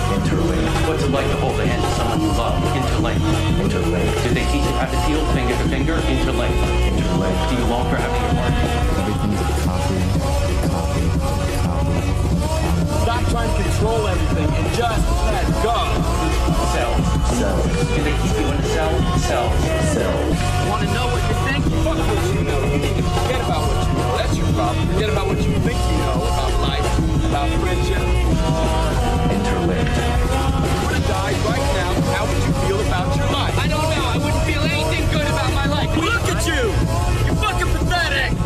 Interlink. What's it like to hold the hand of someone you love? Interlink. Interlink. Did they teach you how to feel finger to finger? Interlink. Interlink. Do you long for having your heart? Everything's a copy. Stop trying to control everything and just let go. Cells. Do they keep you in a cell? Cells. Want to know what you think? Fuck what you know. You need to forget about what you know. That's your problem. Forget about what you think you know about life, about friendship. Interlinked. If you were to die right now, how would you feel about your life? I don't know. I wouldn't feel anything good about my life. Look at you! You're fucking pathetic!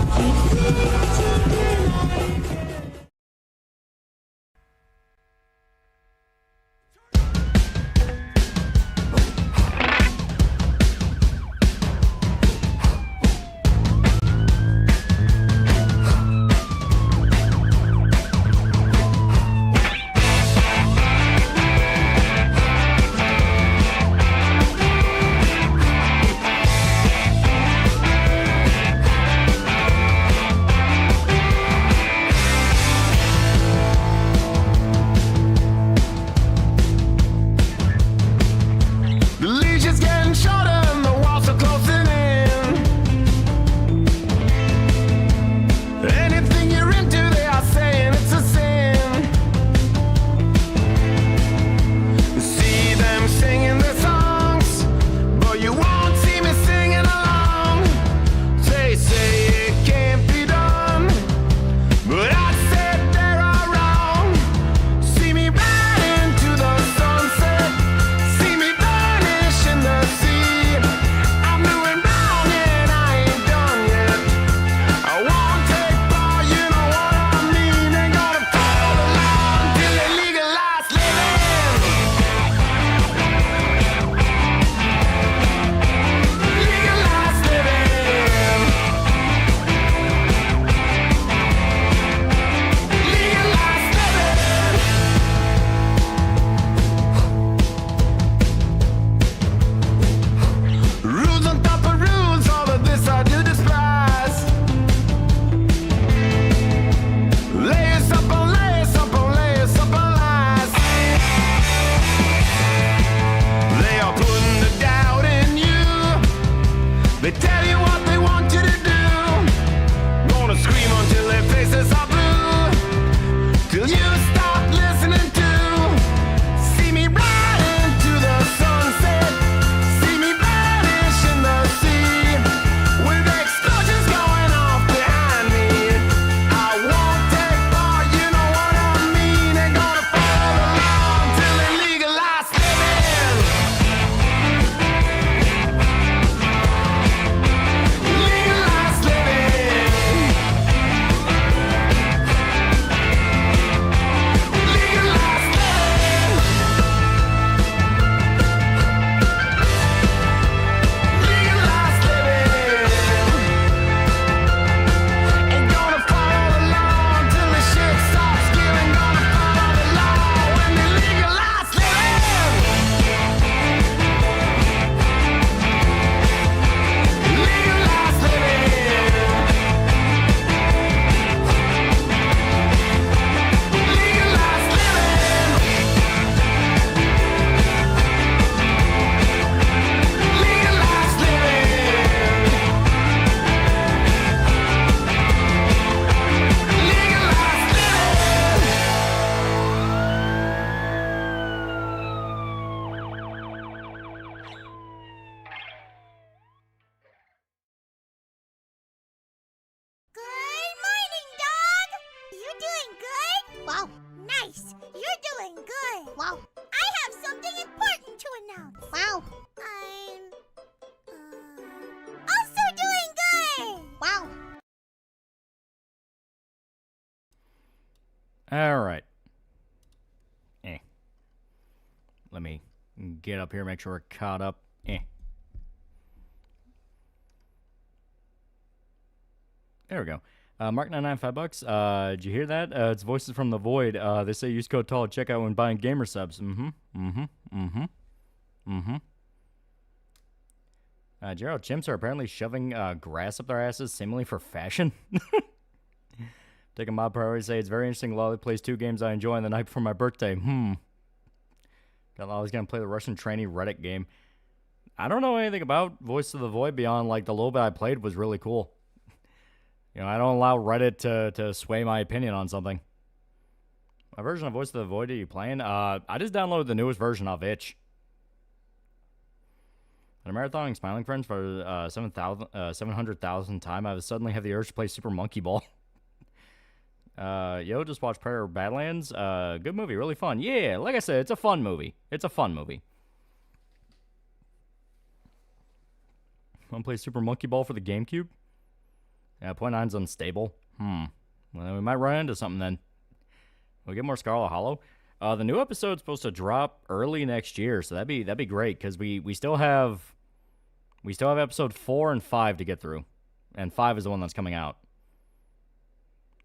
Wow, nice! You're doing good! Wow! I have something important to announce! Wow! I'm... also doing good! Wow! Alright. Let me get up here, make sure we're caught up. There we go. Mark 99, $5. Did you hear that? It's Voices from the Void. They say use code TALL at checkout when buying gamer subs. Gerald, chimps are apparently shoving grass up their asses, seemingly for fashion. Taking my priority, say it's very interesting. Lolly plays 2 games I enjoy on the night before my birthday. Got Lolly's gonna play the Russian trainee Reddit game. I don't know anything about Voice of the Void beyond like the little bit I played was really cool. I don't allow Reddit to sway my opinion on something. What version of Voice of the Void are you playing? I just downloaded the newest version of itch. And marathoning Smiling Friends for 700,000 time. I suddenly have the urge to play Super Monkey Ball. Yo, just watched Prayer Badlands. Good movie, really fun. Yeah, like I said, it's a fun movie. It's a fun movie. Want to play Super Monkey Ball for the GameCube? Yeah, 0.9's unstable. Well, then we might run into something then. We'll get more Scarlet Hollow. The new episode's supposed to drop early next year, so that'd be great because we still have episode 4 and 5 to get through, and 5 is the one that's coming out.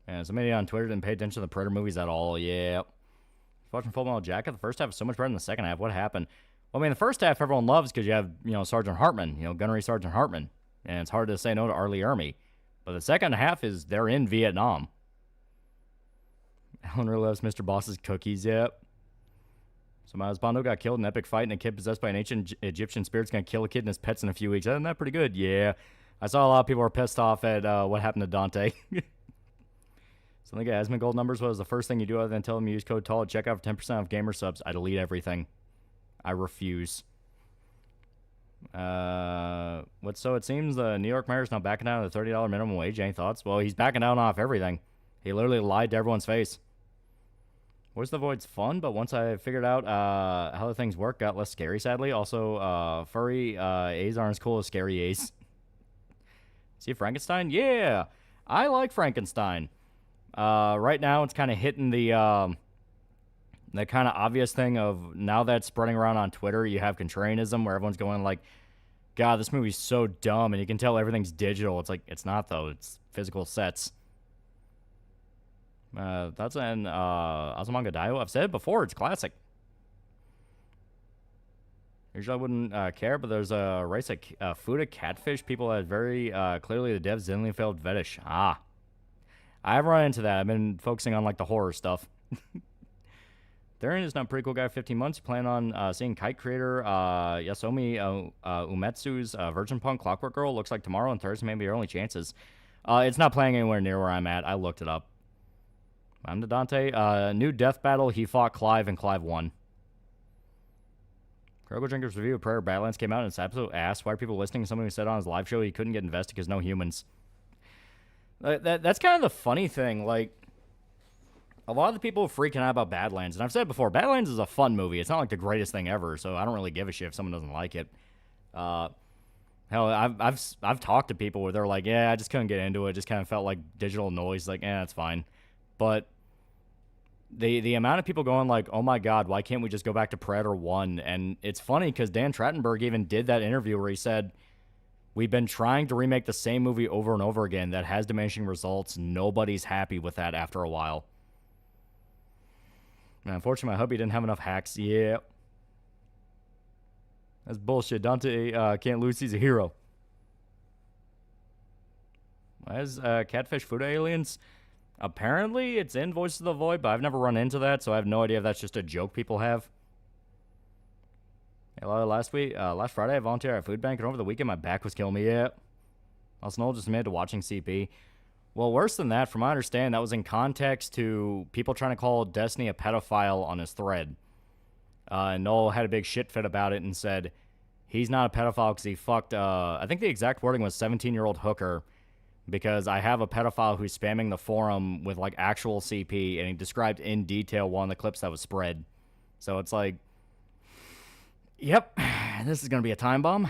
And somebody on Twitter didn't pay attention to the Predator movies at all. Yeah, watching Full Metal Jacket. The first half is so much better than the second half. What happened? Well, I mean, the first half everyone loves because you have Sergeant Hartman, Gunnery Sergeant Hartman, and it's hard to say no to Arlie Ermy. But the second half is they're in Vietnam. Alan really loves Mr. Boss's cookies. Yep. So my husband got killed in an epic fight, and a kid possessed by an ancient Egyptian spirit's gonna kill a kid and his pets in a few weeks. Isn't that pretty good? Yeah. I saw a lot of people were pissed off at what happened to Dante. Something like Asmongold numbers was the first thing you do other than tell them you use code TALL. Check out for 10% off gamer subs. I delete everything. I refuse. So it seems the New York mayor's now backing down to the $30 minimum wage. Any thoughts? Well, he's backing down off everything. He literally lied to everyone's face. Voice of the Void's fun, but once I figured out how the things work, got less scary, sadly. Also, furry A's aren't as cool as scary A's. See Frankenstein? Yeah! I like Frankenstein. Right now, it's kind of hitting the kind of obvious thing of now that's spreading around on Twitter, you have contrarianism where everyone's going like, God, this movie's so dumb, and you can tell everything's digital. It's like, it's not, though. It's physical sets. That's an Azumanga Daioh. I've said it before, it's classic. Usually I wouldn't care, but there's a race of Fuda catfish people that very clearly the devs didn't failed fetish. I haven't run into that. I've been focusing on like the horror stuff. Darren is not a pretty cool guy. 15 months. You plan on seeing Kite creator Yasomi Umetsu's Virgin Punk Clockwork Girl. Looks like tomorrow and Thursday may be your only chances. It's not playing anywhere near where I'm at. I looked it up. I'm the Dante. New death battle. He fought Clive and Clive won. Krogo Drinker's review of Prayer Badlands came out and it's absolute ass. Why are people listening to someone who said on his live show he couldn't get invested because no humans? That's kind of the funny thing. Like, a lot of the people freaking out about Badlands, and I've said before, Badlands is a fun movie. It's not like the greatest thing ever, so I don't really give a shit if someone doesn't like it. Hell, I've talked to people where they're like, yeah, I just couldn't get into it. Just kind of felt like digital noise. Like, that's fine. But the amount of people going like, oh my God, why can't we just go back to Predator 1? And it's funny because Dan Trachtenberg even did that interview where he said, we've been trying to remake the same movie over and over again that has diminishing results. Nobody's happy with that after a while. And unfortunately, my hubby didn't have enough hacks. Yeah. That's bullshit. Dante can't lose. He's a hero. As Catfish Food Aliens, apparently it's in Voice of the Void, but I've never run into that, so I have no idea if that's just a joke people have. Last Friday, I volunteered at a food bank, and over the weekend, my back was killing me. Yeah. Also, just admitted to watching CP. Well, worse than that, from my understanding, that was in context to people trying to call Destiny a pedophile on his thread. And Noel had a big shit fit about it and said he's not a pedophile because he fucked, I think the exact wording was 17-year-old hooker, because I have a pedophile who's spamming the forum with, like, actual CP, and he described in detail one of the clips that was spread. So it's like, yep, this is going to be a time bomb.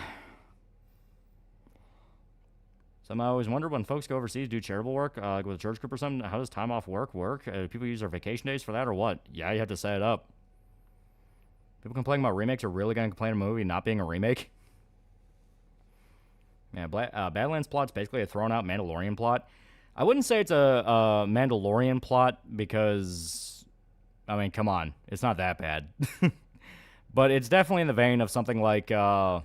Something I always wonder when folks go overseas, do charitable work, like with a church group or something, how does time off work? Do people use their vacation days for that or what? Yeah, you have to set it up. People complaining about remakes are really going to complain about a movie not being a remake. Yeah, Badlands plot's basically a thrown-out Mandalorian plot. I wouldn't say it's a Mandalorian plot because, I mean, come on. It's not that bad. But it's definitely in the vein of something like I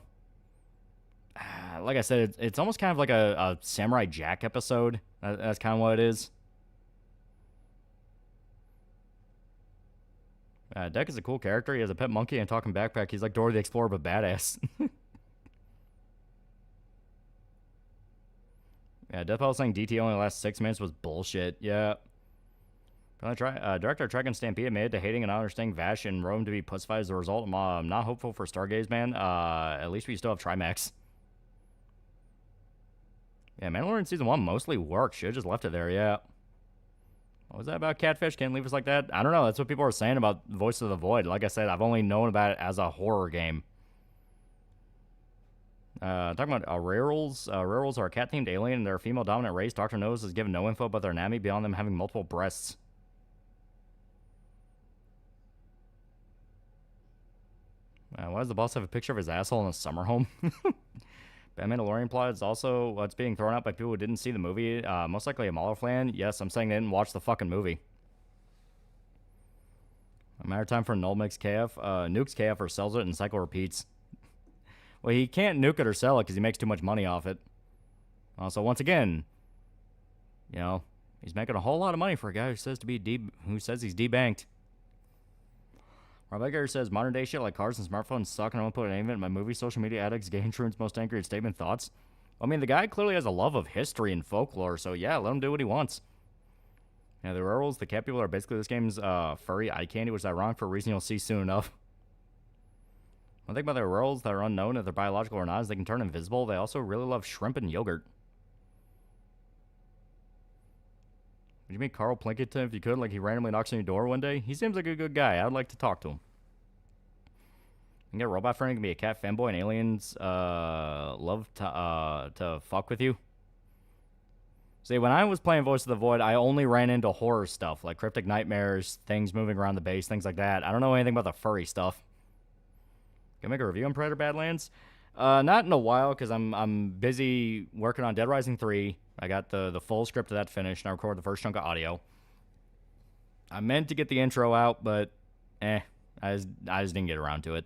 said, it's almost kind of like a Samurai Jack episode. That's kind of what it is. Deck is a cool character. He has a pet monkey and a talking backpack. He's like Dora the Explorer, but badass. Yeah, Deathbell saying DT only lasts 6 minutes was bullshit. Yeah. Director Trek and Stampede admitted to hating and not understanding Vash and Rome to be pussified as a result. I'm not hopeful for Stargaze, man. At least we still have Trimax. Yeah, Mandalorian Season 1 mostly worked. Should've just left it there, yeah. What was that about Catfish? Can't leave us like that? I don't know. That's what people are saying about Voice of the Void. Like I said, I've only known about it as a horror game. Talking about Rarels. Rarels are a cat-themed alien and they're a female-dominant race. Dr. Nose has given no info about their anatomy beyond them having multiple breasts. Why does the boss have a picture of his asshole in a summer home? Batman Mandalorian plot is also what's being thrown out by people who didn't see the movie. Most likely a Mahler fan. Yes, I'm saying they didn't watch the fucking movie. A matter of time for Null makes KF. Nukes KF or sells it and cycle repeats. Well, he can't nuke it or sell it because he makes too much money off it. So once again, you know, he's making a whole lot of money for a guy who says he's debanked. Rob Edgar says modern day shit like cars and smartphones suck and I won't put an name in my movie. Social media addicts, gay insurance, most angry at statement thoughts. I mean, the guy clearly has a love of history and folklore, so yeah, let him do what he wants. Yeah, the Rurals, the cat people are basically this game's furry eye candy, which is ironic for a reason you'll see soon enough. One thing about the Rurals that are unknown if they're biological or not is they can turn invisible. They also really love shrimp and yogurt. Would you meet Carl Plinkington if you could? Like he randomly knocks on your door one day? He seems like a good guy. I would like to talk to him. You can get a robot friend. You can be a cat fanboy and aliens love to fuck with you. See, when I was playing Voice of the Void, I only ran into horror stuff. Like cryptic nightmares, things moving around the base, things like that. I don't know anything about the furry stuff. Can I make a review on Predator Badlands? Not in a while, because I'm busy working on Dead Rising 3. I got the full script of that finished, and I recorded the first chunk of audio. I meant to get the intro out, but I just didn't get around to it.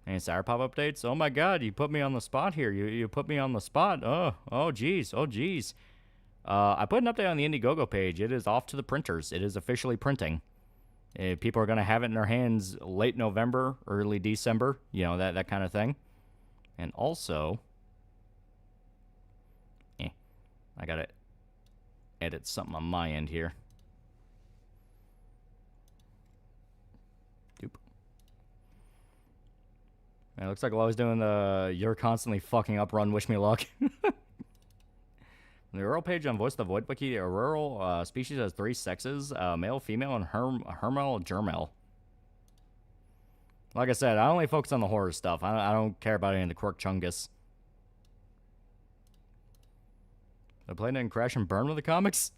Any Sour Pop updates? Oh my god, you put me on the spot here. You put me on the spot. Oh geez. I put an update on the Indiegogo page. It is off to the printers. It is officially printing. People are going to have it in their hands late November, early December, you know, that kind of thing. And also, I got to edit something on my end here. Doop. It looks like while I was doing the you're constantly fucking up run, wish me luck. The rural page on Voice of the Void Wiki, a rural species has 3 sexes, male, female, and hermel, germel. Like I said, I only focus on the horror stuff. I don't care about any of the quirk chungus. The plane didn't crash and burn with the comics?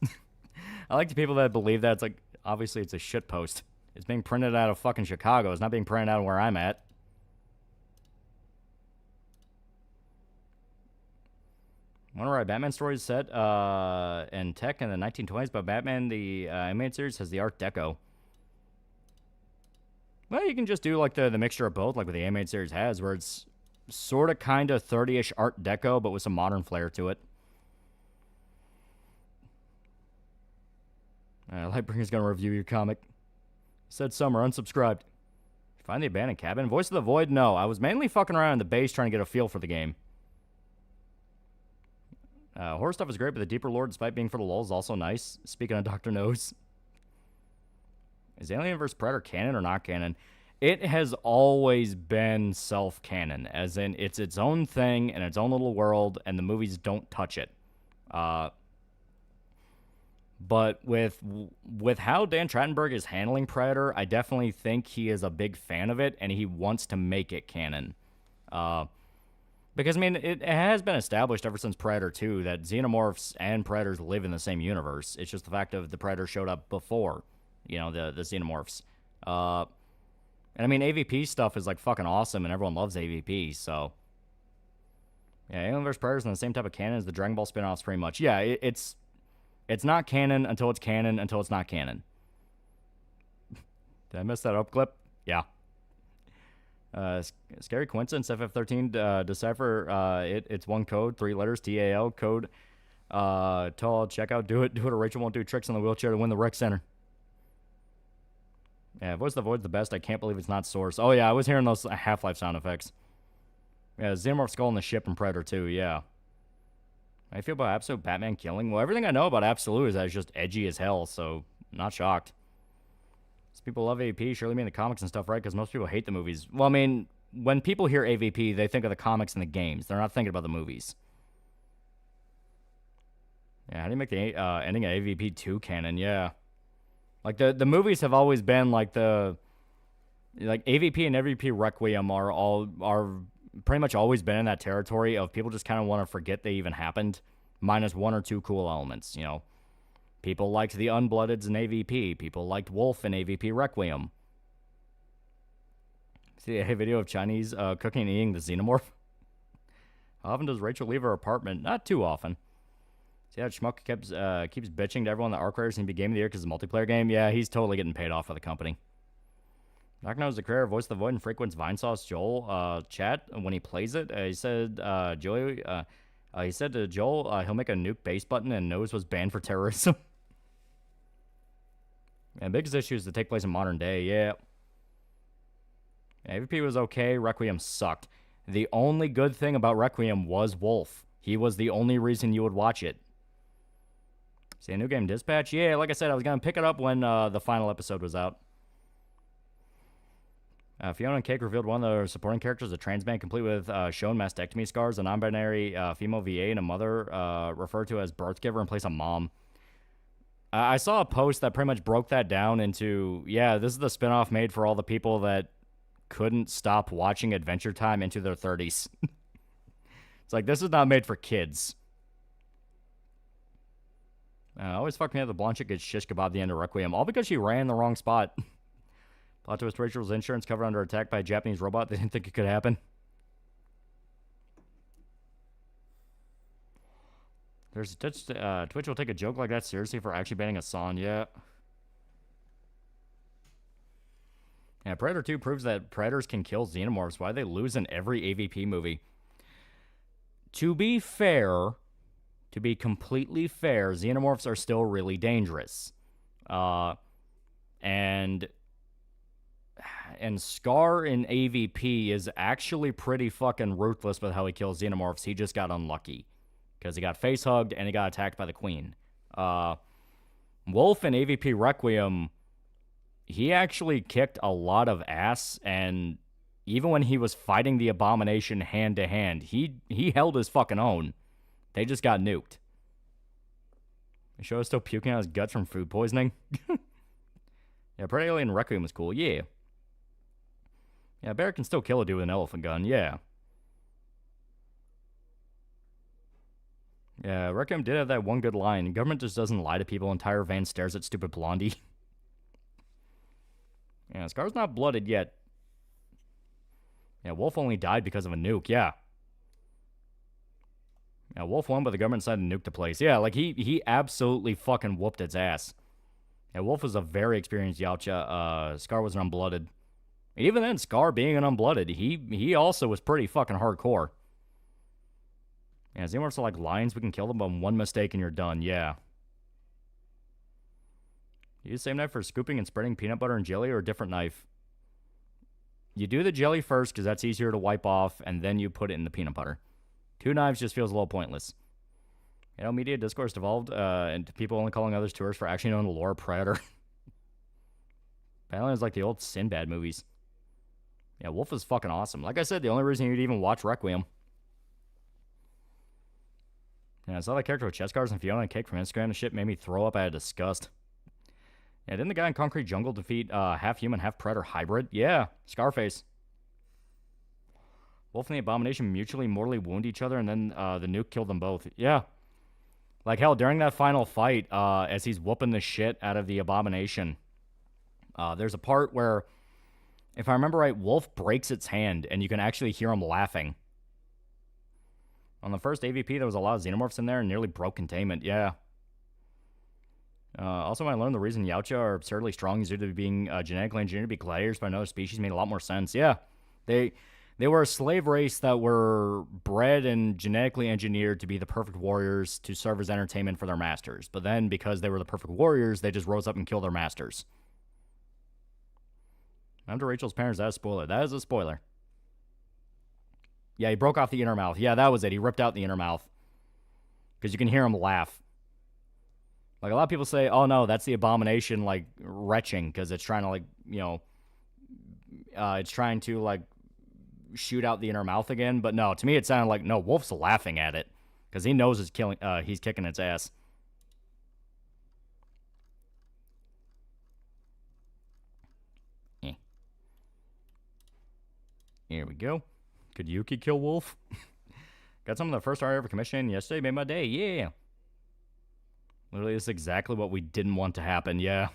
I like the people that believe that. It's like, obviously it's a shit post. It's being printed out of fucking Chicago. It's not being printed out of where I'm at. One of our Batman stories set in tech in the 1920s, but Batman, the animated series, has the Art Deco. Well, you can just do like the mixture of both, like what the animated series has, where it's sort of kind of 30-ish Art Deco, but with some modern flair to it. Lightbringer's going to review your comic. Said Summer, unsubscribed. Find the abandoned cabin? Voice of the Void? No, I was mainly fucking around in the base trying to get a feel for the game. Horror stuff is great, but the Deeper Lore, despite being for the lulz, is also nice. Speaking of Dr. Nose. Is Alien vs. Predator canon or not canon? It has always been self-canon, as in it's its own thing and its own little world, and the movies don't touch it. But with how Dan Trachtenberg is handling Predator, I definitely think he is a big fan of it, and he wants to make it canon. Because, I mean, it has been established ever since Predator 2 that xenomorphs and predators live in the same universe. It's just the fact of the predator showed up before, you know, the xenomorphs. And, I mean, AVP stuff is, like, fucking awesome, and everyone loves AVP, so... Yeah, Alien vs. Predator's in the same type of canon as the Dragon Ball spin-offs, pretty much. Yeah, it's not canon until it's canon until it's not canon. Did I mess that up, Clip? Yeah. Scary Coincidence, FF13, decipher, it's one code, 3 letters, TAL, code, tall, checkout, do it, or Rachel won't do tricks on the wheelchair to win the rec center. Yeah, Voice of the Void's the best. I can't believe it's not Source. Oh, yeah, I was hearing those Half-Life sound effects. Yeah, Xenomorph Skull on the ship and Predator 2, yeah. How you feel about Absolute Batman killing? Well, everything I know about Absolute is that it's just edgy as hell, so not shocked. Some people love AVP, surely mean the comics and stuff, right? Because most people hate the movies. Well, I mean, when people hear AVP, they think of the comics and the games. They're not thinking about the movies. Yeah, how do you make the ending of AVP 2 canon? Yeah. Like, the movies have always been, like, like, AVP and AVP Requiem are pretty much always been in that territory of people just kind of want to forget they even happened, minus one or two cool elements, you know. People liked the Unbloodeds in AVP. People liked Wolf in AVP Requiem. See a video of Chinese cooking and eating the Xenomorph? How often does Rachel leave her apartment? Not too often. See how Schmuck keeps bitching to everyone that Arc Raiders seem to be game of the year because it's a multiplayer game? Yeah, he's totally getting paid off by the company. Knock knows the creator of Voice of the Void and frequents Vinesauce Joel chat when he plays it. He said he said to Joel he'll make a nuke base button and knows was banned for terrorism. And biggest issues that take place in modern day, yeah. AVP was okay, Requiem sucked. The only good thing about Requiem was Wolf. He was the only reason you would watch it. See a new game Dispatch? Yeah, like I said, I was going to pick it up when the final episode was out. Fiona and Cake revealed one of their supporting characters, a trans man complete with shown mastectomy scars, a non-binary female VA, and a mother referred to as birth giver in place of mom. I saw a post that pretty much broke that down into, yeah, this is the spinoff made for all the people that couldn't stop watching Adventure Time into their 30s. It's like, this is not made for kids. Always fucked me up the blonde chick gets shish kebab the end of Requiem, all because she ran in the wrong spot. Plot twist, Rachel's insurance covered under attack by a Japanese robot. They didn't think it could happen. There's Twitch will take a joke like that seriously for actually banning a song, yeah. Yeah, Predator 2 proves that predators can kill xenomorphs. Why they lose in every AVP movie? To be fair, to be completely fair, xenomorphs are still really dangerous. And Scar in AVP is actually pretty fucking ruthless with how he kills xenomorphs. He just got unlucky. Because he got face-hugged and he got attacked by the queen. Wolf in AVP Requiem, he actually kicked a lot of ass, and even when he was fighting the Abomination hand-to-hand, he held his fucking own. They just got nuked. The show is still puking out his guts from food poisoning. Yeah, Predator Alien Requiem was cool, yeah. Yeah, Bear can still kill a dude with an elephant gun, yeah. Yeah, Requiem did have that one good line. Government just doesn't lie to people. Entire van stares at stupid Blondie. Yeah, Scar's not blooded yet. Yeah, Wolf only died because of a nuke, yeah. Yeah, Wolf won, but the government decided to nuke the place. Yeah, like, he absolutely fucking whooped its ass. Yeah, Wolf was a very experienced Yautja. Scar was an unblooded. Even then, Scar being an unblooded, he also was pretty fucking hardcore. Yeah, xenomorphs are like lions. We can kill them by one mistake and you're done. Yeah. You use the same knife for scooping and spreading peanut butter and jelly or a different knife? You do the jelly first because that's easier to wipe off, and then you put it in the peanut butter. Two knives just feels a little pointless. You know, media discourse devolved into people only calling others tourists for actually knowing the lore of Predator. Batman is like the old Sinbad movies. Yeah, Wolf is fucking awesome. Like I said, the only reason you'd even watch Requiem. Yeah, I saw that character with chest scars and Fiona and Cake from Instagram and shit made me throw up out of disgust. Yeah, didn't the guy in Concrete Jungle defeat half human, half predator hybrid? Yeah, Scarface. Wolf and the Abomination mutually mortally wound each other, and then the nuke killed them both. Yeah. Like, hell, during that final fight, as he's whooping the shit out of the Abomination, there's a part where, if I remember right, Wolf breaks its hand, and you can actually hear him laughing. On the first AVP, there was a lot of xenomorphs in there and nearly broke containment. Yeah. Also, when I learned the reason Yautja are absurdly strong is due to being genetically engineered to be gladiators by another species, made a lot more sense. Yeah. They were a slave race that were bred and genetically engineered to be the perfect warriors to serve as entertainment for their masters. But then, because they were the perfect warriors, they just rose up and killed their masters. After Rachel's parents, that's a spoiler. That is a spoiler. Yeah, he broke off the inner mouth. Yeah, that was it. He ripped out the inner mouth. Because you can hear him laugh. Like, a lot of people say, oh, no, that's the abomination, like, retching. Because it's trying to, like, you know... it's trying to, like, shoot out the inner mouth again. But no, to me it sounded like, no, Wolf's laughing at it. Because he knows he's kicking its ass. Here we go. Could Yuki kill Wolf? Got some of the first art I ever commissioned yesterday. Made my day. Yeah. Literally, this is exactly what we didn't want to happen. Yeah.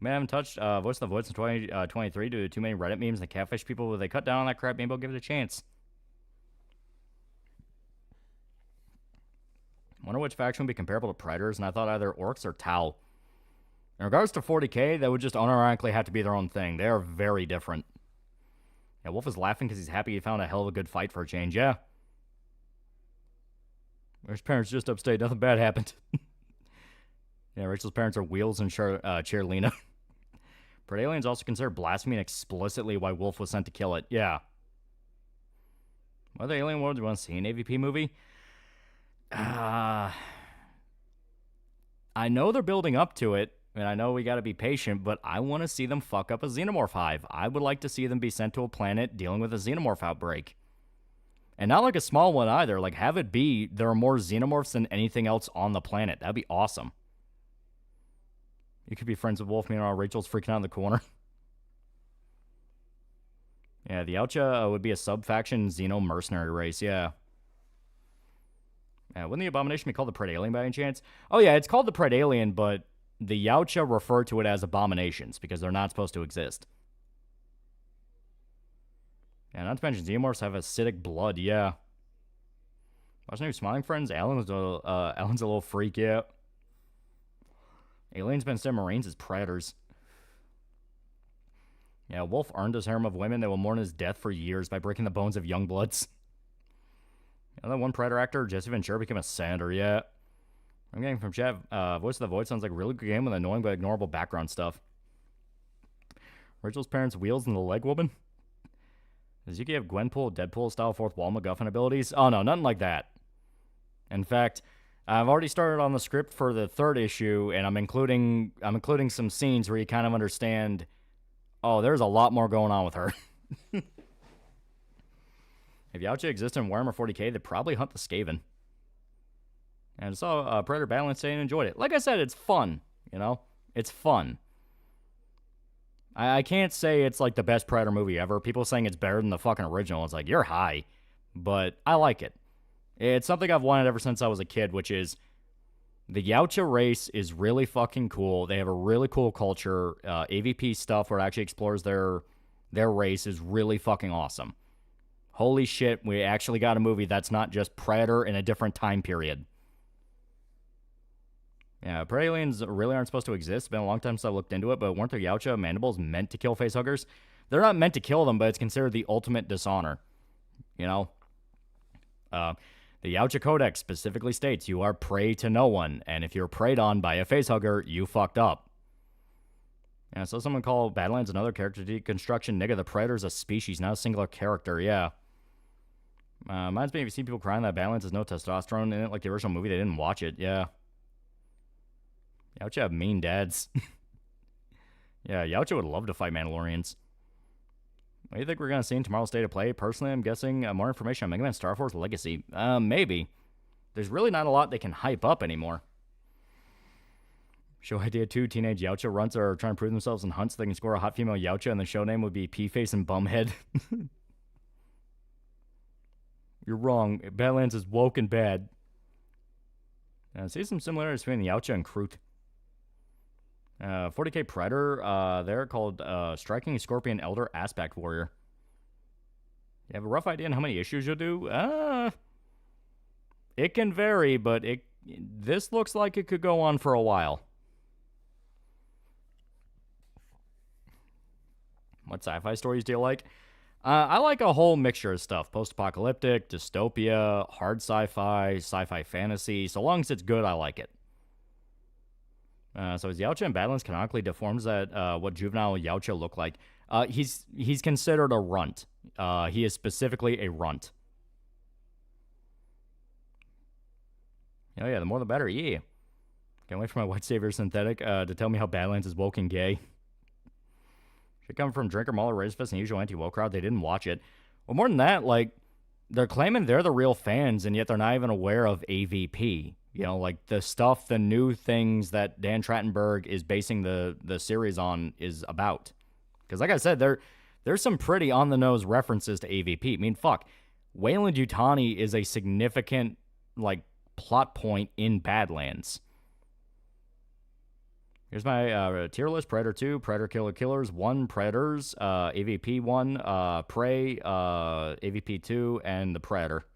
Man, I haven't touched Voice of the Void since 2023 due to too many Reddit memes and catfish people. When they cut down on that crap, maybe I'll give it a chance. Wonder which faction would be comparable to Predators, and I thought either Orcs or Tau. In regards to 40k, they would just unironically have to be their own thing. They are very different. Yeah, Wolf is laughing because he's happy he found a hell of a good fight for a change. Yeah. His parents just upstate. Nothing bad happened. Yeah, Rachel's parents are Wheels and Cheerlina. Predalien's also considered blasphemy and explicitly why Wolf was sent to kill it. Yeah. What other alien world do you want to see? An AVP movie? I know they're building up to it, and I know we got to be patient, but I want to see them fuck up a Xenomorph hive. I would like to see them be sent to a planet dealing with a Xenomorph outbreak. And not like a small one either. Like, have it be there are more Xenomorphs than anything else on the planet. That'd be awesome. You could be friends with Wolf. Meanwhile, Rachel's freaking out in the corner. Yeah, the Yautja would be a sub-faction Xeno mercenary race. Yeah. Yeah, wouldn't the abomination be called the Predalien by any chance? Oh, yeah, it's called the Predalien, but the Yautja refer to it as abominations because they're not supposed to exist. Yeah, not to mention Xenomorphs have acidic blood. Yeah. Watching your smiling friends, Alan's a little freak. Yeah. Aliens been instead Marines as predators. Yeah, Wolf earned his harem of women that will mourn his death for years by breaking the bones of young bloods. Yeah, that one Predator actor, Jesse Ventura, became a senator. Yeah. I'm getting from chat. Voice of the Void sounds like a really good game with annoying but ignorable background stuff. Rachel's parents' Wheels and the Leg Woman. Does Yuki have Gwenpool, Deadpool style fourth wall MacGuffin abilities? Oh no, nothing like that. In fact, I've already started on the script for the third issue, and I'm including some scenes where you kind of understand, oh, there's a lot more going on with her. If Yautja existed in Warhammer 40k, they'd probably hunt the Skaven. And I saw Predator Balance today and enjoyed it. Like I said, it's fun, you know? It's fun. I can't say it's like the best Predator movie ever. People saying it's better than the fucking original. It's like, you're high. But I like it. It's something I've wanted ever since I was a kid, which is the Yautja race is really fucking cool. They have a really cool culture. AVP stuff where it actually explores their race is really fucking awesome. Holy shit, we actually got a movie that's not just Predator in a different time period. Yeah, Predaliens really aren't supposed to exist. It's been a long time since I looked into it, but weren't the Yautja mandibles meant to kill facehuggers? They're not meant to kill them, but it's considered the ultimate dishonor. You know? The Yautja Codex specifically states you are prey to no one, and if you're preyed on by a facehugger, you fucked up. Yeah, so someone call Badlands another character deconstruction. Nigga, the Predator's a species, not a singular character, yeah. Reminds me if you see people crying that Badlands has no testosterone in it, like the original movie, they didn't watch it, yeah. Yautja have mean dads. Yeah, Yautja would love to fight Mandalorians. What do you think we're going to see in tomorrow's State of Play? Personally, I'm guessing more information on Mega Man Star Force Legacy. Maybe. There's really not a lot they can hype up anymore. Show idea 2, teenage Yautja runts are trying to prove themselves in hunts so they can score a hot female Yautja, and the show name would be P-Face and Bumhead. You're wrong. Badlands is woke and bad. See some similarities between the Yautja and Kroot. 40k Predator, they're called Striking Scorpion Elder Aspect Warrior. You have a rough idea on how many issues you'll do? It can vary, but this looks like it could go on for a while. What sci-fi stories do you like? I like a whole mixture of stuff. Post-apocalyptic, dystopia, hard sci-fi, sci-fi fantasy. So long as it's good, I like it. So is Yautja and Badlands canonically deforms that what juvenile Yautja look like? He's considered a runt. He is specifically a runt. Oh yeah, the more the better. Yeah. Can't wait for my White Savior synthetic to tell me how Badlands is woke and gay. Should come from Drinker, Mauler, Razorfist, and usual anti-woke crowd. They didn't watch it. Well, more than that, like, they're claiming they're the real fans, and yet they're not even aware of AVP. You know, like, the stuff, the new things that Dan Trachtenberg is basing the series on is about. Because, like I said, there's some pretty on-the-nose references to AVP. I mean, fuck. Weyland-Yutani is a significant, like, plot point in Badlands. Here's my tier list. Predator 2, Predator Killer Killers, 1 Predators, AVP 1, Prey, AVP 2, and the Predator.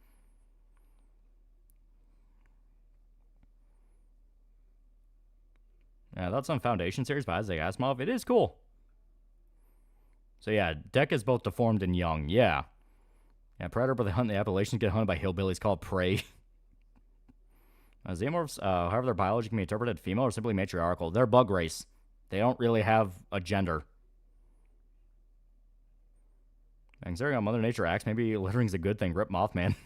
Yeah, that's on Foundation series by Isaac Asimov. It is cool. So yeah, Deck is both deformed and young. Yeah. Yeah, Predator, but they hunt the Appalachians, get hunted by hillbillies called Prey. Xenomorphs, however their biology can be interpreted, female or simply matriarchal. They're bug race. They don't really have a gender. Considering how Mother Nature acts, maybe littering's a good thing. Rip Mothman.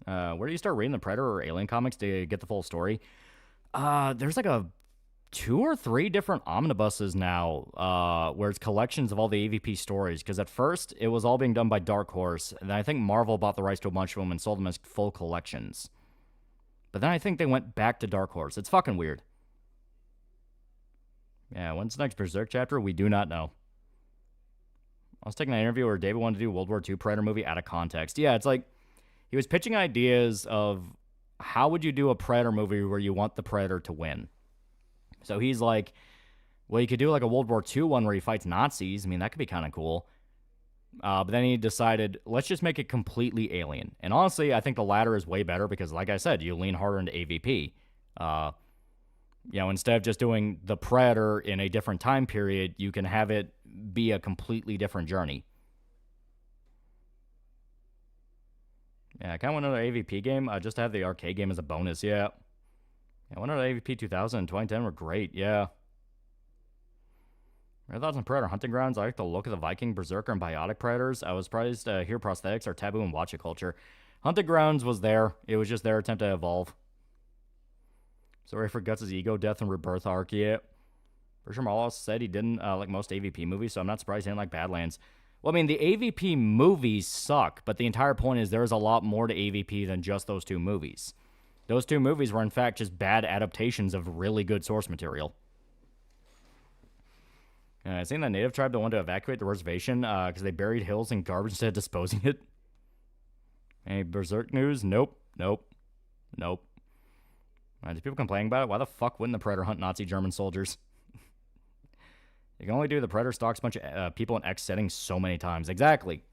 Where do you start reading the Predator or Alien comics to get the full story? There's like 2 or 3 different omnibuses now, where it's collections of all the AVP stories. Because at first, it was all being done by Dark Horse, and I think Marvel bought the rights to a bunch of them and sold them as full collections. But then I think they went back to Dark Horse. It's fucking weird. Yeah, when's the next Berserk chapter? We do not know. I was taking an interview where David wanted to do World War II Predator movie out of context. Yeah, it's like he was pitching ideas of how would you do a Predator movie where you want the Predator to win. So he's like, well, you could do like a World War II one where he fights Nazis. I mean, that could be kind of cool. But then he decided, let's just make it completely alien. And honestly, I think the latter is way better because, like I said, you lean harder into AVP. Instead of just doing the Predator in a different time period, you can have it be a completely different journey. Yeah, I kind of want another AVP game just to have the arcade game as a bonus, yeah. I want another AVP 2000 and 2010 were great, yeah. My thoughts on Predator Hunting Grounds. I like the look of the Viking, Berserker, and Biotic Predators. I was surprised to hear prosthetics are taboo in watch it culture. Hunting Grounds was there. It was just their attempt to evolve. Sorry for Guts' ego death and rebirth arc yet. Bertram Marlos said he didn't like most AVP movies, so I'm not surprised he didn't like Badlands. Well, I mean, the AVP movies suck, but the entire point is there's a lot more to AVP than just those 2 movies. Those 2 movies were, in fact, just bad adaptations of really good source material. I seen that native tribe that wanted to evacuate the reservation because they buried hills in garbage instead of disposing it. Any Berserk news? Nope. There's people complaining about it. Why the fuck wouldn't the Predator hunt Nazi German soldiers? You can only do the Predator stalks a bunch of people in X settings so many times. Exactly.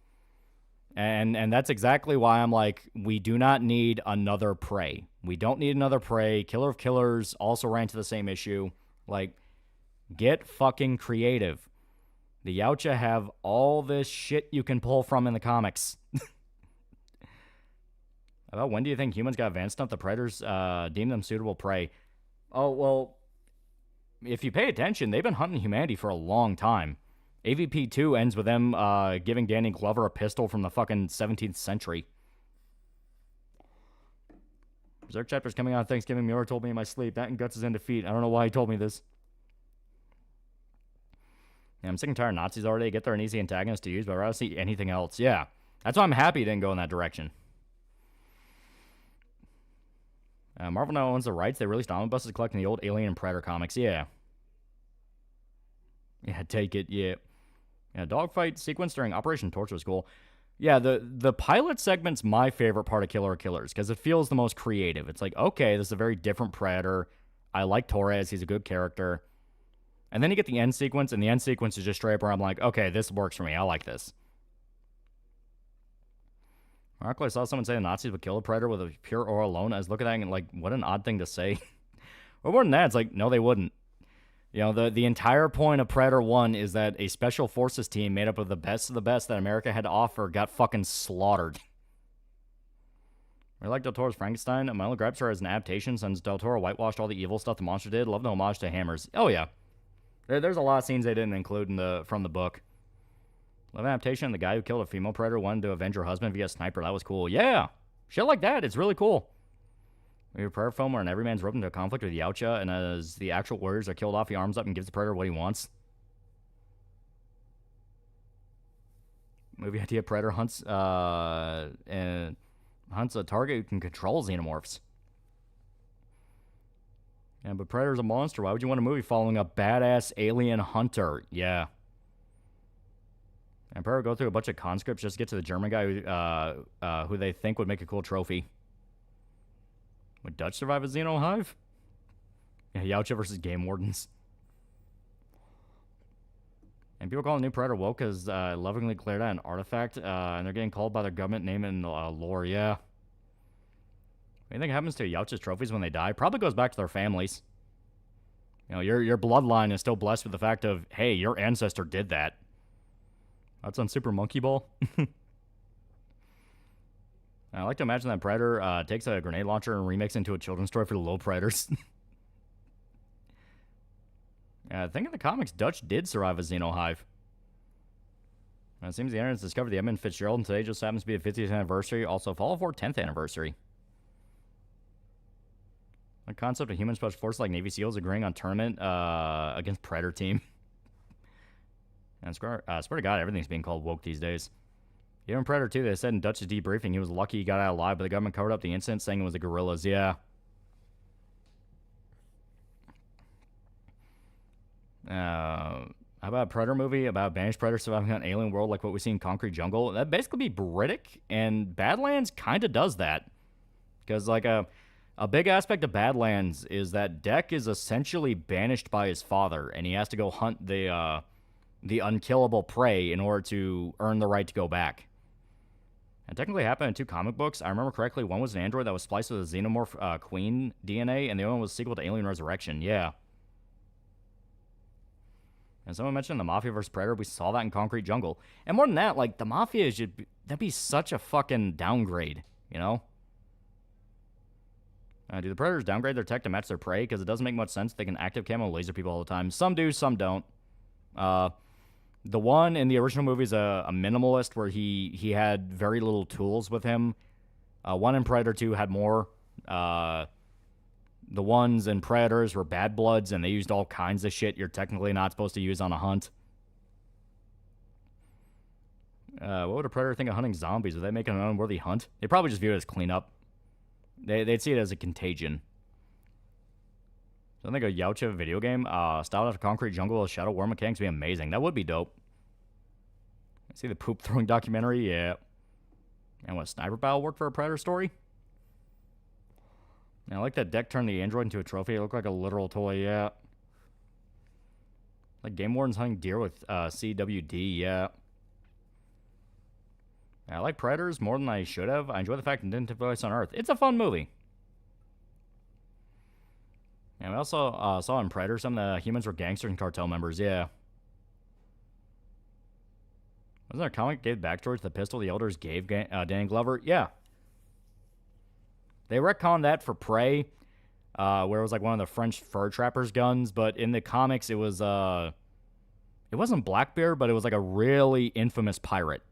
And that's exactly why I'm like, we do not need another Prey. We don't need another Prey. Killer of Killers also ran to the same issue. Like, get fucking creative. The Yautja have all this shit you can pull from in the comics. About when do you think humans got advanced enough the Predators deem them suitable prey? Oh, well, if you pay attention, they've been hunting humanity for a long time. AVP 2 ends with them giving Danny Glover a pistol from the fucking 17th century. Berserk chapter's coming out on Thanksgiving. Muir told me in my sleep. That and Guts is in defeat. I don't know why he told me this. Yeah, I'm sick and tired of Nazis already. Get there an easy antagonist to use, but I'd rather see anything else. Yeah, that's why I'm happy it didn't go in that direction. Marvel now owns the rights. They released omnibuses collecting the old Alien and Predator comics. Yeah. Yeah, take it. Yeah. Yeah, dogfight sequence during Operation Torch was cool. Yeah, the pilot segment's my favorite part of Killer of Killers because it feels the most creative. It's like, okay, this is a very different Predator. I like Torres. He's a good character. And then you get the end sequence, and the end sequence is just straight up where I'm like, okay, this works for me. I like this. Marco, I saw someone say the Nazis would kill a Predator with a pure aura alone. I was looking at that and like, what an odd thing to say. Or more than that, it's like, no, they wouldn't. You know, the entire point of Predator 1 is that a special forces team made up of the best that America had to offer got fucking slaughtered. I like Del Toro's Frankenstein. My only gripes are as an adaptation since Del Toro whitewashed all the evil stuff the monster did. Love the homage to Hammers. Oh, yeah. There's a lot of scenes they didn't include from the book. Live adaptation, the guy who killed a female predator wanted to avenge her husband via sniper. That was cool. Yeah. Shit like that. It's really cool. We have a prayer film where an everyman's roped into a conflict with Yautja, and as the actual warriors are killed off, he arms up and gives the predator what he wants. Movie idea: Predator hunts a target who can control xenomorphs. Yeah, but Predator's a monster. Why would you want a movie following a badass alien hunter? Yeah. And Predator go through a bunch of conscripts just to get to the German guy who they think would make a cool trophy. Would Dutch survive a Xeno hive? Yeah, Yautja versus game wardens. And people call the new Predator woke because lovingly declared out an artifact, and they're getting called by their government name and lore. Yeah. What do you think happens to Yautja's trophies when they die? Probably goes back to their families. You know, your bloodline is still blessed with the fact of, hey, your ancestor did that. That's on Super Monkey Ball. I like to imagine that Predator takes a grenade launcher and remakes it into a children's story for the little Predators. I think in the comics, Dutch did survive a Xenohive. It seems the internet's discovered the Edmund Fitzgerald, and today just happens to be the 50th anniversary. Also, Fallout 4 10th anniversary. The concept of human special forces like Navy SEALs agreeing on tournament against Predator team. And swear to God, everything's being called woke these days. Even Predator 2, they said in Dutch's debriefing he was lucky he got out alive, but the government covered up the incident saying it was the guerrillas. Yeah. How about a Predator movie about a banished predator surviving on an alien world like what we see in Concrete Jungle? That'd basically be Britic, and Badlands kind of does that. Because, like, a big aspect of Badlands is that Deck is essentially banished by his father, and he has to go hunt the unkillable prey in order to earn the right to go back. It technically happened in 2 comic books. I remember correctly, one was an android that was spliced with a xenomorph queen DNA, and the other one was a sequel to Alien Resurrection. Yeah. And someone mentioned the Mafia vs. Predator. We saw that in Concrete Jungle. And more than that, like, the Mafia that'd be such a fucking downgrade, you know? Do the Predators downgrade their tech to match their prey? Because it doesn't make much sense. They can active camo laser people all the time. Some do, some don't. The one in the original movie is a minimalist where he had very little tools with him. One in Predator 2 had more. The ones in Predators were bad bloods, and they used all kinds of shit you're technically not supposed to use on a hunt. What would a Predator think of hunting zombies? Would they make it an unworthy hunt? They probably just view it as cleanup. They'd see it as a contagion. So I think a Yautja video game, styled after Concrete Jungle with Shadow War mechanics would be amazing. That would be dope. See the poop throwing documentary? Yeah. And what, Sniper Battle worked for a Predator story? I like that Deck turned the android into a trophy. It looked like a literal toy, yeah. Like Game Warden's hunting deer with CWD, yeah. I like Predators more than I should have. I enjoy the fact it didn't take place on Earth. It's a fun movie. And we also saw in Predator some of the humans were gangsters and cartel members, yeah. Wasn't there a comic gave backstory to the pistol the elders gave Dan Glover? Yeah. They retconned that for Prey, where it was like one of the French fur trappers' guns, but in the comics it was it wasn't Blackbeard, but it was like a really infamous pirate.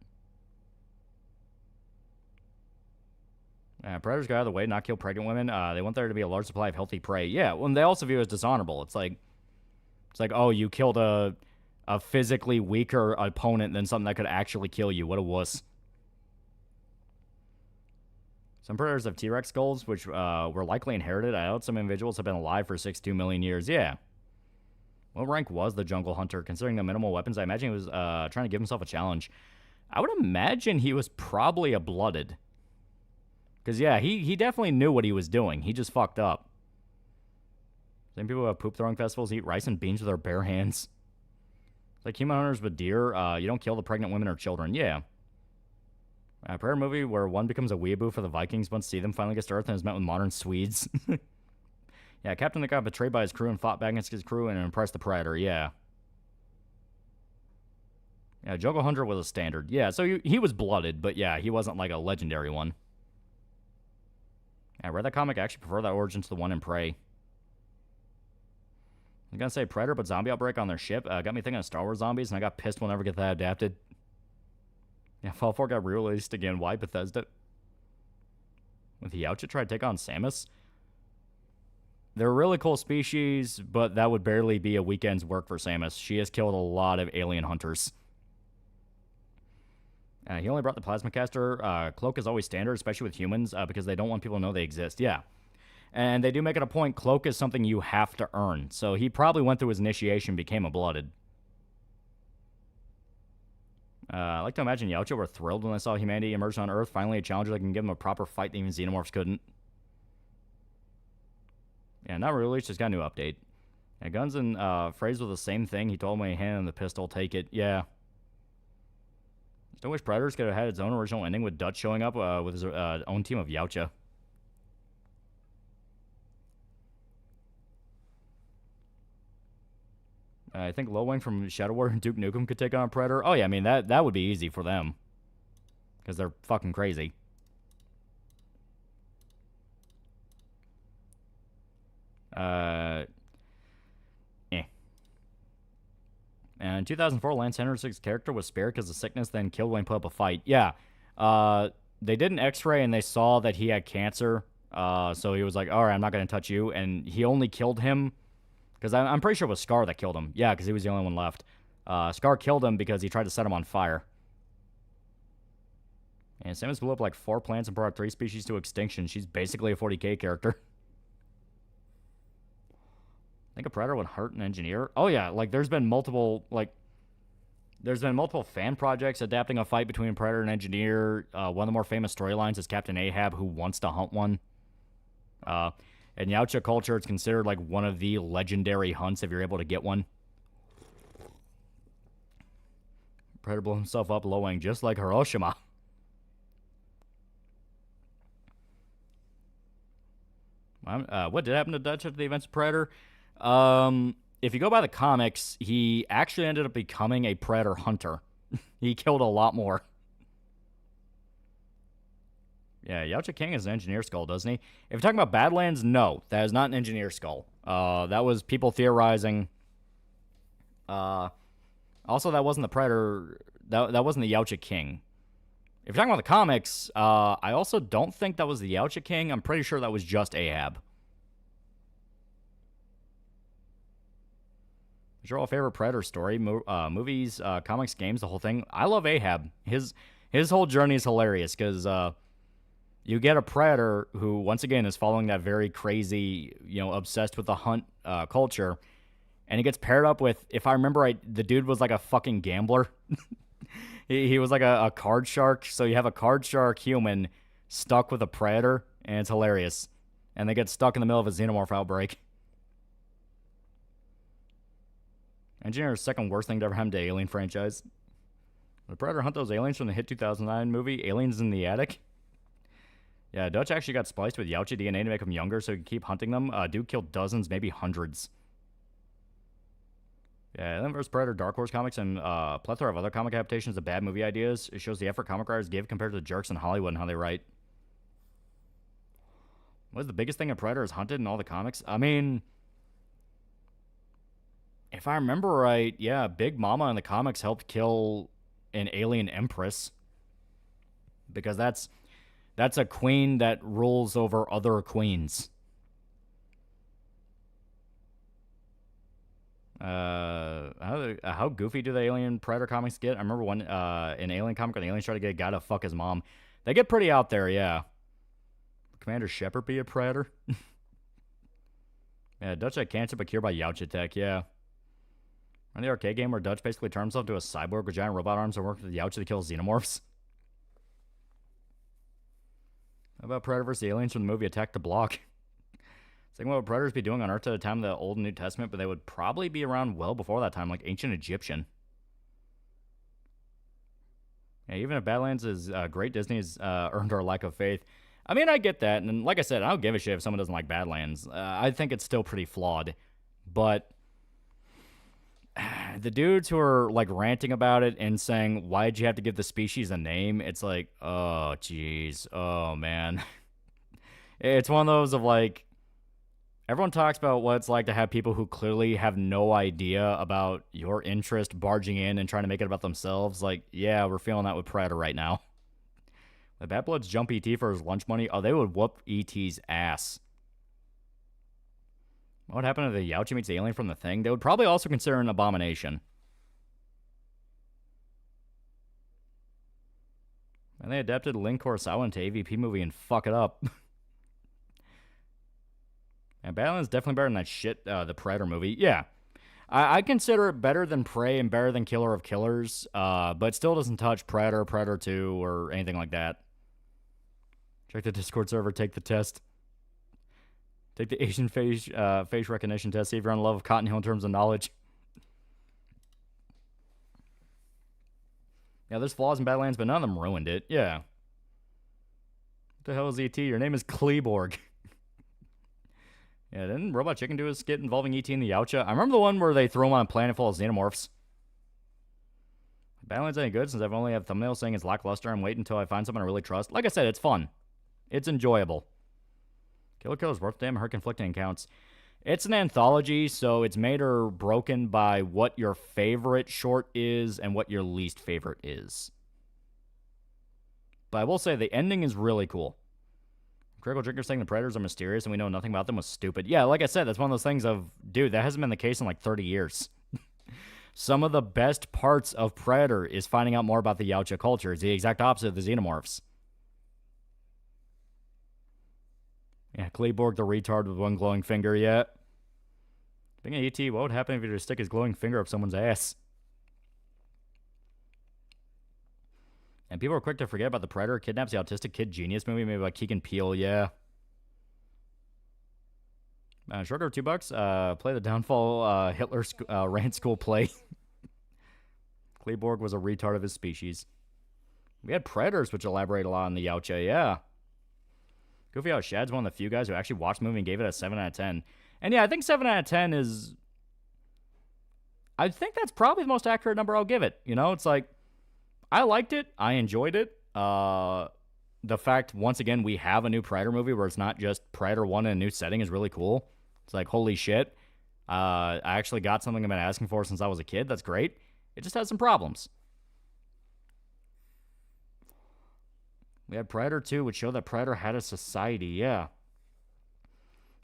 Predators got out of the way, not kill pregnant women. They want there to be a large supply of healthy prey. Yeah, well, they also view it as dishonorable. It's like, oh, you killed a physically weaker opponent than something that could actually kill you. What a wuss. Some predators have T-Rex skulls, which were likely inherited. I doubt some individuals have been alive for 62 million years. Yeah. What rank was the jungle hunter? Considering the minimal weapons, I imagine he was trying to give himself a challenge. I would imagine he was probably a blooded. Because, yeah, he definitely knew what he was doing. He just fucked up. Same people who have poop-throwing festivals eat rice and beans with their bare hands. It's like human hunters with deer. You don't kill the pregnant women or children. Yeah. A Predator movie where one becomes a weeaboo for the Vikings once see them finally gets to Earth and is met with modern Swedes. Yeah, captain that got betrayed by his crew and fought back against his crew and impressed the Predator. Yeah. Yeah, Jungle Hunter was a standard. Yeah, so he was blooded, but yeah, he wasn't like a legendary one. I read that comic. I actually prefer that origin to the one in Prey. I'm gonna say Predator, but zombie outbreak on their ship. Got me thinking of Star Wars zombies, and I got pissed we'll never get that adapted. Yeah, Fallout 4 got re-released again. Why Bethesda? With Yautja try to take on Samus? They're a really cool species, but that would barely be a weekend's work for Samus. She has killed a lot of alien hunters. He only brought the plasma caster. Cloak is always standard, especially with humans, because they don't want people to know they exist. Yeah. And they do make it a point, Cloak is something you have to earn. So he probably went through his initiation, became a blooded. I like to imagine Yautja were thrilled when they saw humanity emerge on Earth. Finally, a challenger that can give them a proper fight that even Xenomorphs couldn't. Yeah, not really. Just got a new update. Yeah, Guns and Phrase were the same thing. He told me, hand him the pistol, take it. Yeah. Still wish Predators could have had its own original ending with Dutch showing up with his own team of Yautja. I think Low Wing from Shadow War and Duke Nukem could take on a Predator. Oh, yeah, I mean, that would be easy for them. Because they're fucking crazy. And in 2004, Lance Henriksen's character was spared because of sickness, then killed when he put up a fight. Yeah. They did an x-ray and they saw that he had cancer. So he was like, all right, I'm not going to touch you. And he only killed him because I'm pretty sure it was Scar that killed him. Yeah, because he was the only one left. Scar killed him because he tried to set him on fire. And Samus blew up like 4 plants and brought 3 species to extinction. She's basically a 40k character. I think a Predator would hurt an engineer. Oh yeah, like there's been multiple fan projects adapting a fight between Predator and engineer. One of the more famous storylines is Captain Ahab, who wants to hunt one. In Yautja culture, it's considered like one of the legendary hunts if you're able to get one. Predator blew himself up low-wing just like Hiroshima. What did happen to Dutch after the events of Predator? If you go by the comics, he actually ended up becoming a Predator hunter. He killed a lot more. Yeah, Yautja King is an engineer skull, doesn't he? If you're talking about Badlands, no, that is not an engineer skull. That was people theorizing. Also, that wasn't the Predator. That wasn't the Yautja King. If you're talking about the comics, I also don't think that was the Yautja King. I'm pretty sure that was just Ahab. What's your all favorite Predator story? Movies, comics, games, the whole thing. I love Ahab. His whole journey is hilarious because you get a Predator who, once again, is following that very crazy, obsessed with the hunt culture, and he gets paired up with, if I remember right, the dude was like a fucking gambler. He was like a card shark. So you have a card shark human stuck with a Predator, and it's hilarious. And they get stuck in the middle of a xenomorph outbreak. Engineer's second worst thing to ever happen to Alien franchise. The Predator hunt those aliens from the hit 2009 movie, Aliens in the Attic. Yeah, Dutch actually got spliced with Yautja DNA to make him younger so he could keep hunting them. Dude killed dozens, maybe hundreds. Yeah, Alien vs. Predator, Dark Horse comics, and a plethora of other comic adaptations of bad movie ideas. It shows the effort comic writers give compared to the jerks in Hollywood and how they write. What's the biggest thing a Predator has hunted in all the comics? I mean, if I remember right, yeah, Big Mama in the comics helped kill an alien empress. Because that's a queen that rules over other queens. How goofy do the Alien Predator comics get? I remember one an Alien comic where the aliens try to get a guy to fuck his mom. They get pretty out there, yeah. Commander Shepard be a Predator? Yeah, Dutch had cancer but cured by Yautja tech, yeah. On the arcade game where Dutch basically turned himself to a cyborg with giant robot arms and worked with Yautja to kill xenomorphs. How about Predator vs. the aliens from the movie Attack the Block? Saying what would Predators be doing on Earth at the time of the Old and New Testament, but they would probably be around well before that time, like ancient Egyptian. Yeah, even if Badlands is great, Disney has earned our lack of faith. I mean, I get that, and like I said, I don't give a shit if someone doesn't like Badlands. I think it's still pretty flawed, but the dudes who are like ranting about it and saying, why'd you have to give the species a name? It's like, oh, jeez. Oh, man. It's one of those of like, Everyone talks about what it's like to have people who clearly have no idea about your interest barging in and trying to make it about themselves. Like, yeah, we're feeling that with Predator right now. The Bad Bloods jump ET for his lunch money. Oh, they would whoop ET's ass. What happened to the Yautja meets the alien from The Thing? They would probably also consider an abomination. And they adapted Link Kurosawa into AVP movie and fuck it up. And Badlands definitely better than that shit, the Predator movie. Yeah. I consider it better than Prey and better than Killer of Killers, but still doesn't touch Predator, Predator 2, or anything like that. Check the Discord server, take the test. Take the Asian face recognition test, see if you're on the level of Cotton Hill in terms of knowledge. Yeah, there's flaws in Badlands, but none of them ruined it. Yeah. What the hell is ET? Your name is Kleborg. Yeah, didn't Robot Chicken do a skit involving ET and the Yautja? I remember the one where they throw him on a planet full of xenomorphs. Badlands ain't good since I've only had thumbnails saying it's lackluster. I'm waiting until I find someone I really trust. Like I said, it's fun. It's enjoyable. Killer Killer's worth damn her conflicting accounts. It's an anthology, so it's made or broken by what your favorite short is and what your least favorite is. But I will say the ending is really cool. Critical Drinker saying the Predators are mysterious and we know nothing about them was stupid. Yeah, like I said, that's one of those things of, dude, that hasn't been the case in like 30 years. Some of the best parts of Predator is finding out more about the Yautja culture. It's the exact opposite of the xenomorphs. Yeah, Kleborg the retard with one glowing finger, yeah. Being an ET, what would happen if you just stick his glowing finger up someone's ass? And people are quick to forget about the Predator kidnaps the autistic kid genius movie made by Keegan Peele, yeah. Shorter $2. Play the Downfall Hitler Rant School play. Kleborg was a retard of his species. We had Predators, which elaborate a lot on the Yautja, yeah. Goofy Out Shad's one of the few guys who actually watched the movie and gave it a 7 out of 10. And yeah, I think 7 out of 10 is... I think that's probably the most accurate number I'll give it. You know, it's like, I liked it. I enjoyed it. The fact, once again, we have a new Predator movie where it's not just Predator 1 in a new setting is really cool. It's like, holy shit. I actually got something I've been asking for since I was a kid. That's great. It just has some problems. We had Predator 2, which showed that Predator had a society. Yeah.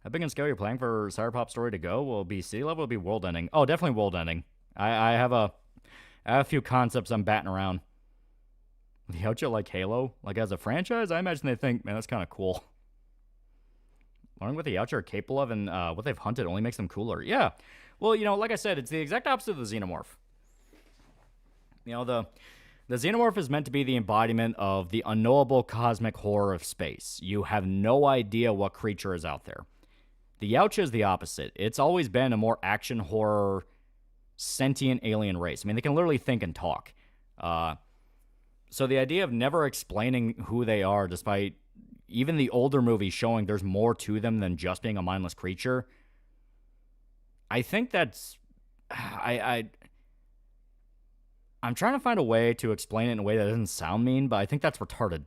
How big and scale you're planning for Cyberpop Story to go? Will it be city level? Will it be world ending? Oh, definitely world ending. I have a few concepts I'm batting around. The Yautja like Halo? Like as a franchise? I imagine they think, man, that's kind of cool. Learning what the Yautja are capable of and what they've hunted only makes them cooler. Yeah. Well, you know, like I said, it's the exact opposite of the Xenomorph. You know, the Xenomorph is meant to be the embodiment of the unknowable cosmic horror of space. You have no idea what creature is out there. The Yautja is the opposite. It's always been a more action horror, sentient alien race. I mean, they can literally think and talk. So the idea of never explaining who they are, despite even the older movies showing there's more to them than just being a mindless creature, I think that's... I'm trying to find a way to explain it in a way that doesn't sound mean, but I think that's retarded.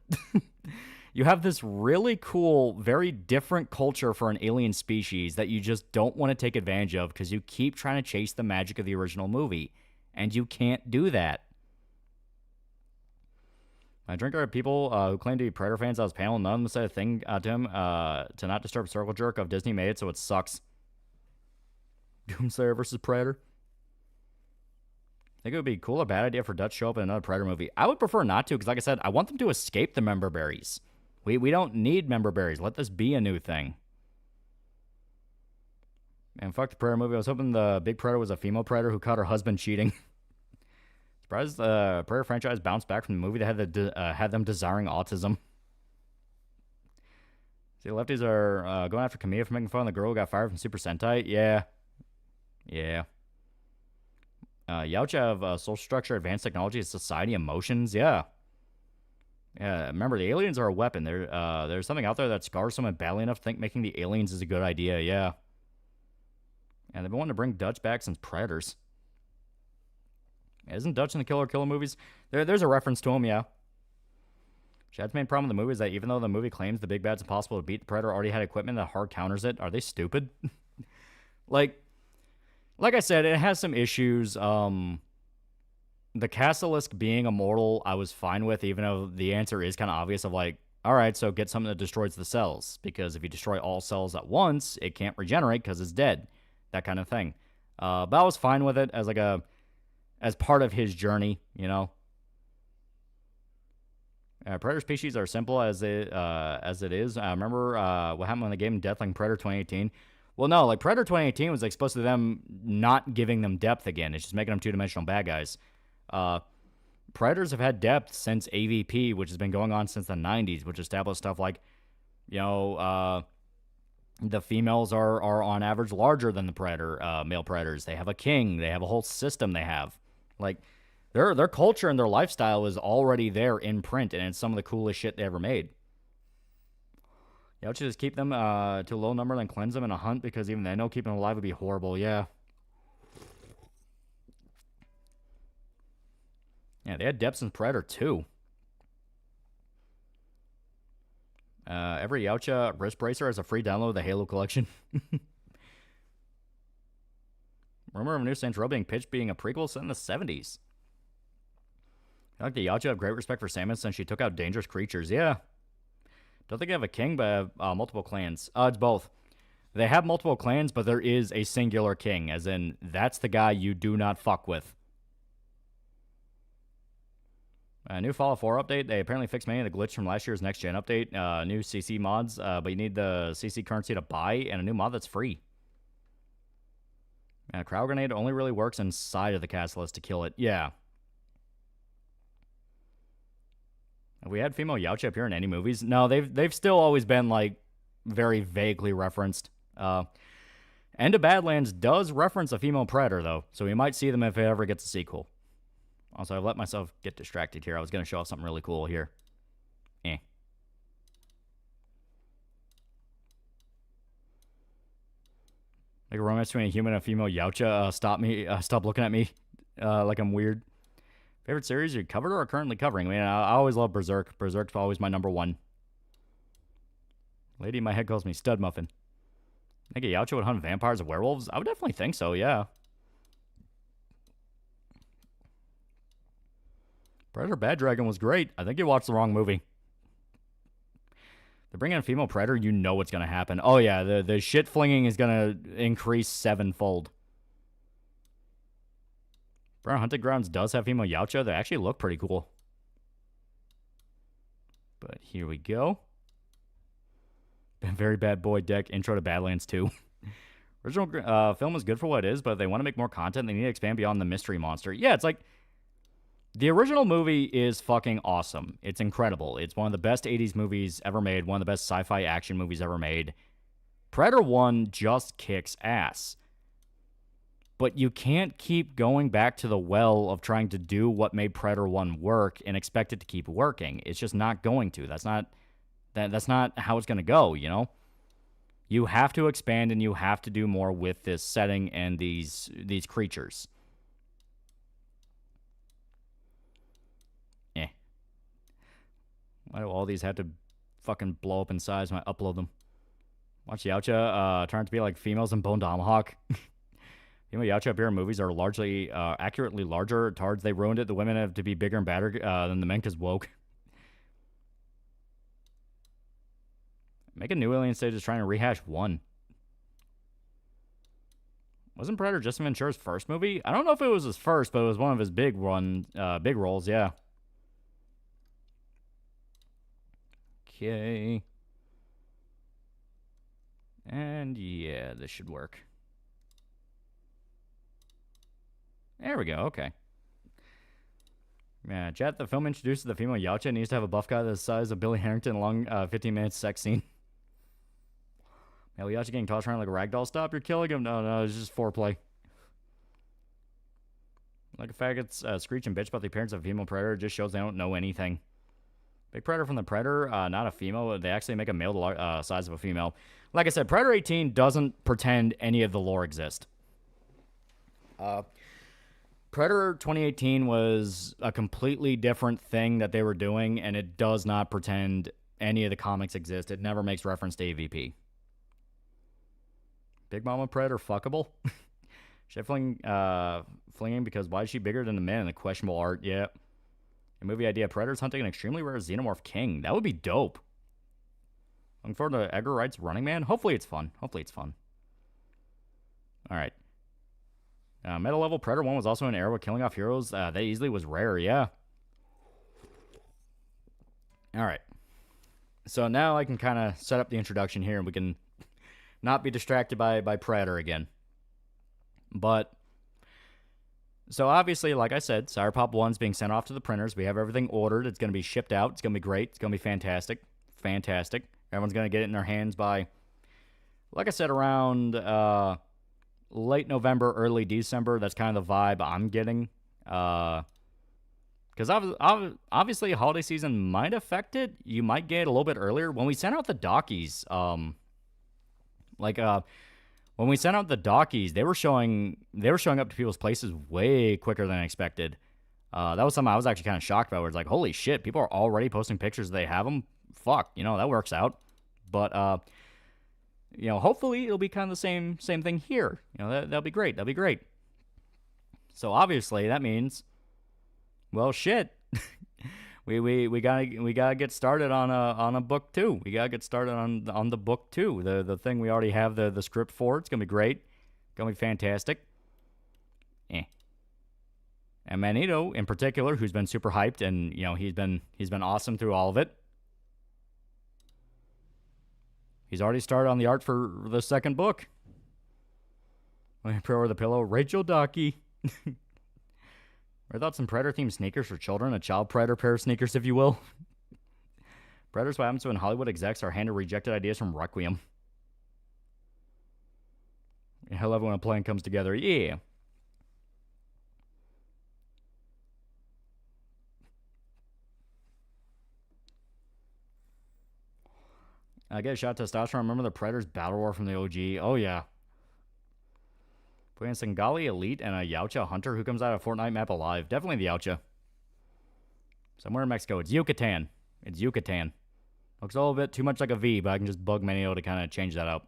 You have this really cool, very different culture for an alien species that you just don't want to take advantage of because you keep trying to chase the magic of the original movie, and you can't do that. I drink are people who claim to be Predator fans on his panel. None of them said a thing to him to not disturb Circle Jerk of Disney made it, so it sucks. Doomslayer versus Predator. Think it would be a cool or bad idea for Dutch to show up in another Predator movie. I would prefer not to, because like I said, I want them to escape the member berries. We don't need member berries. Let this be a new thing. And fuck the Predator movie. I was hoping the big Predator was a female Predator who caught her husband cheating. Surprised the Predator franchise bounced back from the movie that had them desiring autism. See, the lefties are going after Camilla for making fun of the girl who got fired from Super Sentai. Yeah. Yautja have social structure, advanced technology, society, emotions. Yeah. Remember, the aliens are a weapon. There's something out there that scars someone badly enough to think making the aliens is a good idea. Yeah. And they've been wanting to bring Dutch back since Predators. Isn't Dutch in the Killer movies? There's a reference to him, yeah. Chad's main problem with the movie is that even though the movie claims the big bad's impossible to beat, the Predator already had equipment that hard counters it. Are they stupid? like I said, it has some issues. The Casilisk being immortal, I was fine with, even though the answer is kind of obvious of like, all right, so get something that destroys the cells, because if you destroy all cells at once, it can't regenerate because it's dead. That kind of thing. But I was fine with it as like as part of his journey, you know. Predator species are simple as it is. Remember what happened when they gave him Deathling Predator 2018? Well, no, like Predator 2018 was like supposed to them not giving them depth again. It's just making them two-dimensional bad guys. Predators have had depth since AVP, which has been going on since the 90s, which established stuff like, you know, the females are on average larger than the predator, male predators. They have a king. They have a whole system they have. Like, their culture and their lifestyle is already there in print, and it's some of the coolest shit they ever made. Yeah, let's just keep them to a low number, then cleanse them in a hunt, because even they know keeping them alive would be horrible. Yeah. Yeah, they had depths in Predator too. Every Yautja wrist bracer has a free download of the Halo collection. Rumor of a new Saints Row being pitched being a prequel set in the 70s. I like the Yautja have great respect for Samus since she took out dangerous creatures. Yeah. Don't think they have a king, but have multiple clans. It's both. They have multiple clans, but there is a singular king, as in, that's the guy you do not fuck with. New Fallout 4 update. They apparently fixed many of the glitches from last year's next-gen update. New CC mods, but you need the CC currency to buy, and a new mod that's free. A crowd grenade only really works inside of the castle to kill it. Yeah. Have we had female Yautja appear in any movies? No, they've still always been, like, very vaguely referenced. End of Badlands does reference a female predator, though, so we might see them if it ever gets a sequel. Also, I've let myself get distracted here. I was going to show off something really cool here. Like a romance between a human and a female Yautja. Stop looking at me like I'm weird. Favorite series you covered or are currently covering? I mean, I always love Berserk. Berserk's always my number one. Lady in my head calls me Stud Muffin. Think a Yautja would hunt vampires or werewolves? I would definitely think so, yeah. Predator Bad Dragon was great. I think you watched the wrong movie. They're bringing in a female predator, you know what's going to happen. Oh, yeah, the shit flinging is going to increase 7-fold. Brown Hunting Grounds does have female Yautja. They actually look pretty cool. But here we go. Very Bad Boy deck. Intro to Badlands 2. Original film is good for what it is, but if they want to make more content, they need to expand beyond the mystery monster. Yeah, it's like... The original movie is fucking awesome. It's incredible. It's one of the best 80s movies ever made, one of the best sci-fi action movies ever made. Predator 1 just kicks ass. But you can't keep going back to the well of trying to do what made Predator 1 work and expect it to keep working. It's just not going to. That's not how it's going to go, you know? You have to expand and you have to do more with this setting and these creatures. Why do all these have to fucking blow up in size when I upload them? Watch Yautja turn to be like females in Bone Tomahawk. Female Yautja appear in movies are largely accurately larger. Tards, they ruined it. The women have to be bigger and badder than the men because woke. Make a new Alien stage is trying to rehash 1. Wasn't Predator Justin Ventura's first movie? I don't know if it was his first, but it was one of his big roles, yeah. Okay. And yeah, this should work. There we go, okay. Yeah, chat, the film introduces the female Yautja needs to have a buff guy the size of Billy Harrington long 15-minute sex scene. Male Yautja getting tossed around like a ragdoll. Stop, you're killing him. No, it's just foreplay. Like a faggot's screech and bitch about the appearance of a female predator just shows they don't know anything. Big predator from the predator, not a female. They actually make a male the size of a female. Like I said, Predator 18 doesn't pretend any of the lore exist. Predator 2018 was a completely different thing that they were doing, and it does not pretend any of the comics exist. It never makes reference to AVP. Big Mama Predator fuckable? Flinging because why is she bigger than the man in the questionable art? Yeah. A movie idea, Predators hunting an extremely rare xenomorph king. That would be dope. Looking forward to Edgar Wright's Running Man. Hopefully it's fun. All right. Meta level Predator 1 was also an era with killing off heroes. That easily was rare, yeah. All right. So now I can kind of set up the introduction here, and we can not be distracted by Predator again. But, so obviously, like I said, Cyberpop 1's being sent off to the printers. We have everything ordered. It's going to be shipped out. It's going to be great. It's going to be fantastic. Everyone's going to get it in their hands by, like I said, around late November, early December. That's kind of the vibe I'm getting. Because obviously, holiday season might affect it. You might get it a little bit earlier. When we sent out the Dockies, when we sent out the Dockies, they were showing up to people's places way quicker than I expected. That was something I was actually kind of shocked about. Where it's like, holy shit, people are already posting pictures. They have them. Fuck, that works out. But hopefully it'll be kind of the same thing here. That'll be great. So obviously that means, well, shit. we gotta get started on a book 2. We gotta get started on the book 2. The thing we already have the script for. It's gonna be great. Gonna be fantastic. And Magneto in particular, who's been super hyped, and he's been awesome through all of it. He's already started on the art for the second book. Pre-order the pillow. Rachel Docky. I thought some Predator-themed sneakers for children. A child Predator pair of sneakers, if you will. Predator's what happens when Hollywood execs are handed rejected ideas from Requiem. I love it when a plan comes together. Yeah. I get a shot at testosterone. Remember the Predators Battle War from the OG? Oh, yeah. Playing Singali Elite and a Yautja Hunter who comes out of a Fortnite map alive. Definitely the Yautja. Somewhere in Mexico. It's Yucatan. Looks a little bit too much like a V, but I can just bug Manio to kind of change that up.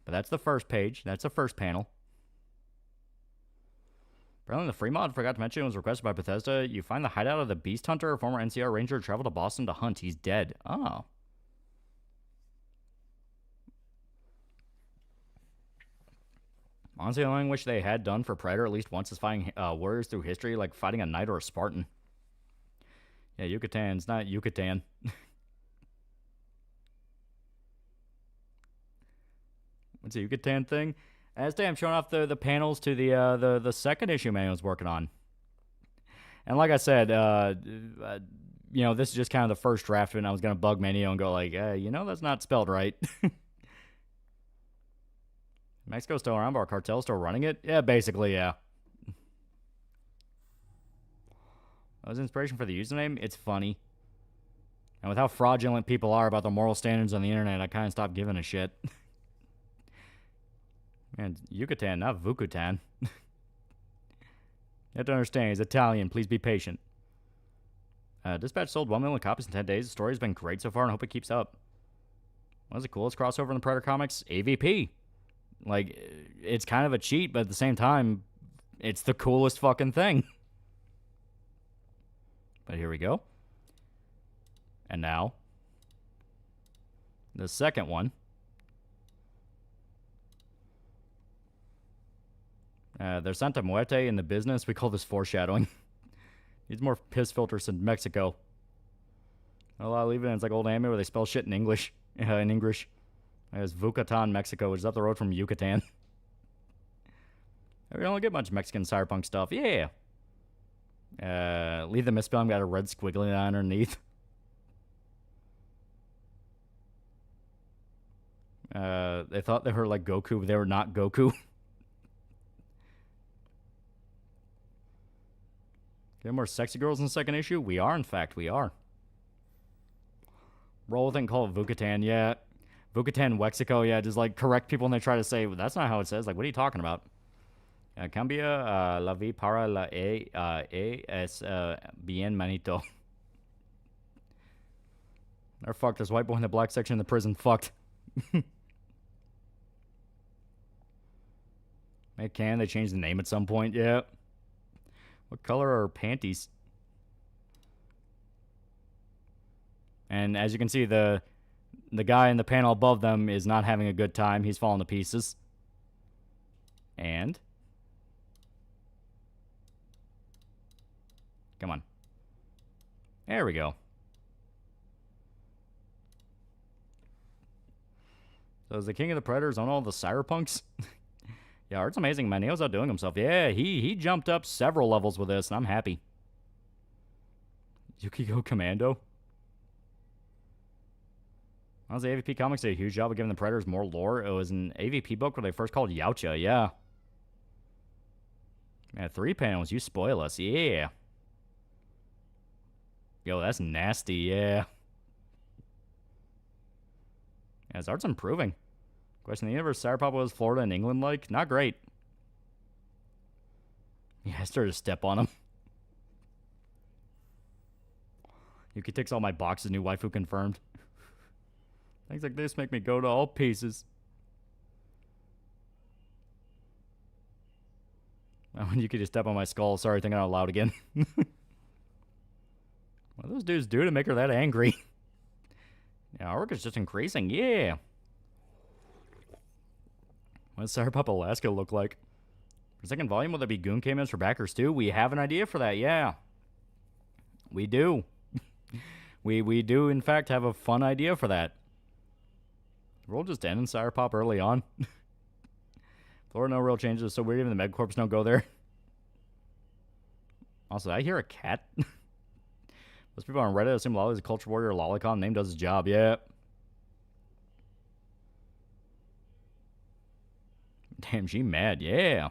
But that's the first page. That's the first panel. Apparently the free mod, forgot to mention, was requested by Bethesda. You find the hideout of the Beast Hunter, a former NCR Ranger, traveled to Boston to hunt. He's dead. Oh. Honestly, the only wish they had done for Predator at least once is fighting warriors through history, like fighting a knight or a Spartan. Yeah, Yucatan's not Yucatan. What's the Yucatan thing? As today, I'm showing off the panels to the second issue Manuel's working on. And like I said, this is just kind of the first draft, and I was going to bug Manio and go like, that's not spelled right. Mexico's still around, but our cartel's still running it? Yeah, basically, yeah. That was inspiration for the username? It's funny. And with how fraudulent people are about the moral standards on the internet, I kind of stopped giving a shit. Man, Yucatan, not Vukutan. You have to understand, he's Italian. Please be patient. Dispatch sold 1 million copies in 10 days. The story has been great so far, and I hope it keeps up. What was the coolest crossover in the Predator comics? AVP. Like, it's kind of a cheat, but at the same time, it's the coolest fucking thing. But here we go. And now, the second one. There's Santa Muerte in the business. We call this foreshadowing. Needs more piss filters in Mexico. Well, I'll leave it in. It's like old anime where they spell shit in English. In English. There's Vucatan, Mexico, which is up the road from Yucatan. We don't get much Mexican cyberpunk stuff. Yeah. Leave the misspelling, got a red squiggly line underneath. They thought they were like Goku, but they were not Goku. Get more sexy girls in the second issue? We are, in fact, we are. Roll with it and call it Vucatan, yeah. Vucatan, Mexico, yeah, just like correct people when they try to say, well, that's not how it says. Like, what are you talking about? Cambia la vie para la es bien manito. They're fucked. This white boy in the black section of the prison. Fucked. Can they change the name at some point? Yeah. What color are her panties? And as you can see, the guy in the panel above them is not having a good time. He's falling to pieces. And come on. There we go. So is the king of the predators on all the cyberpunks? Yeah, Art's amazing, man. He was outdoing himself. Yeah, he jumped up several levels with this, and I'm happy. Yukiko Commando. Honestly, AVP Comics did a huge job of giving the Predators more lore. It was an AVP book where they first called Yautja, yeah. Yeah, 3 panels, you spoil us, yeah. Yo, that's nasty, yeah. Yeah, his art's improving. Question, the universe Cyberpop was Florida and England like? Not great. Yeah, I started to step on him. Yuki takes all my boxes, new waifu confirmed. Things like this make me go to all pieces. I want Yuki to step on my skull. Sorry, thinking out loud again. What do those dudes do to make her that angry? Yeah, our work is just increasing. Yeah. What does Cyberpop Alaska look like? For second volume, will there be goon cameos for backers too? We have an idea for that, yeah. We do. we do, in fact, have a fun idea for that. We'll just end in Cyberpop early on. Florida, no real changes, so weird even the Megcorps don't go there. Also, I hear a cat. Most people on Reddit assume Lolly's a culture warrior or lolicon. Name does his job, yeah. Damn, she mad, yeah.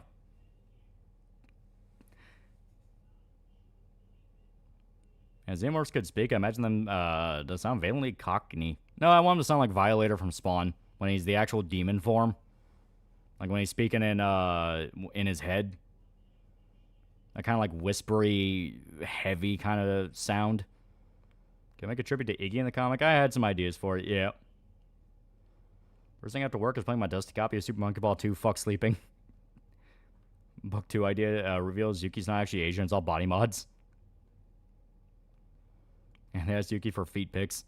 As Xenomorphs could speak, I imagine them to sound valiantly cockney. No, I want him to sound like Violator from Spawn when he's the actual demon form. Like when he's speaking in his head. That kind of like whispery, heavy kind of sound. Can I make a tribute to Iggy in the comic? I had some ideas for it, yeah. First thing after work is playing my dusty copy of Super Monkey Ball 2, Fuck Sleeping. Book 2 idea reveals Yuki's not actually Asian, it's all body mods. And they asked Yuki for feet pics.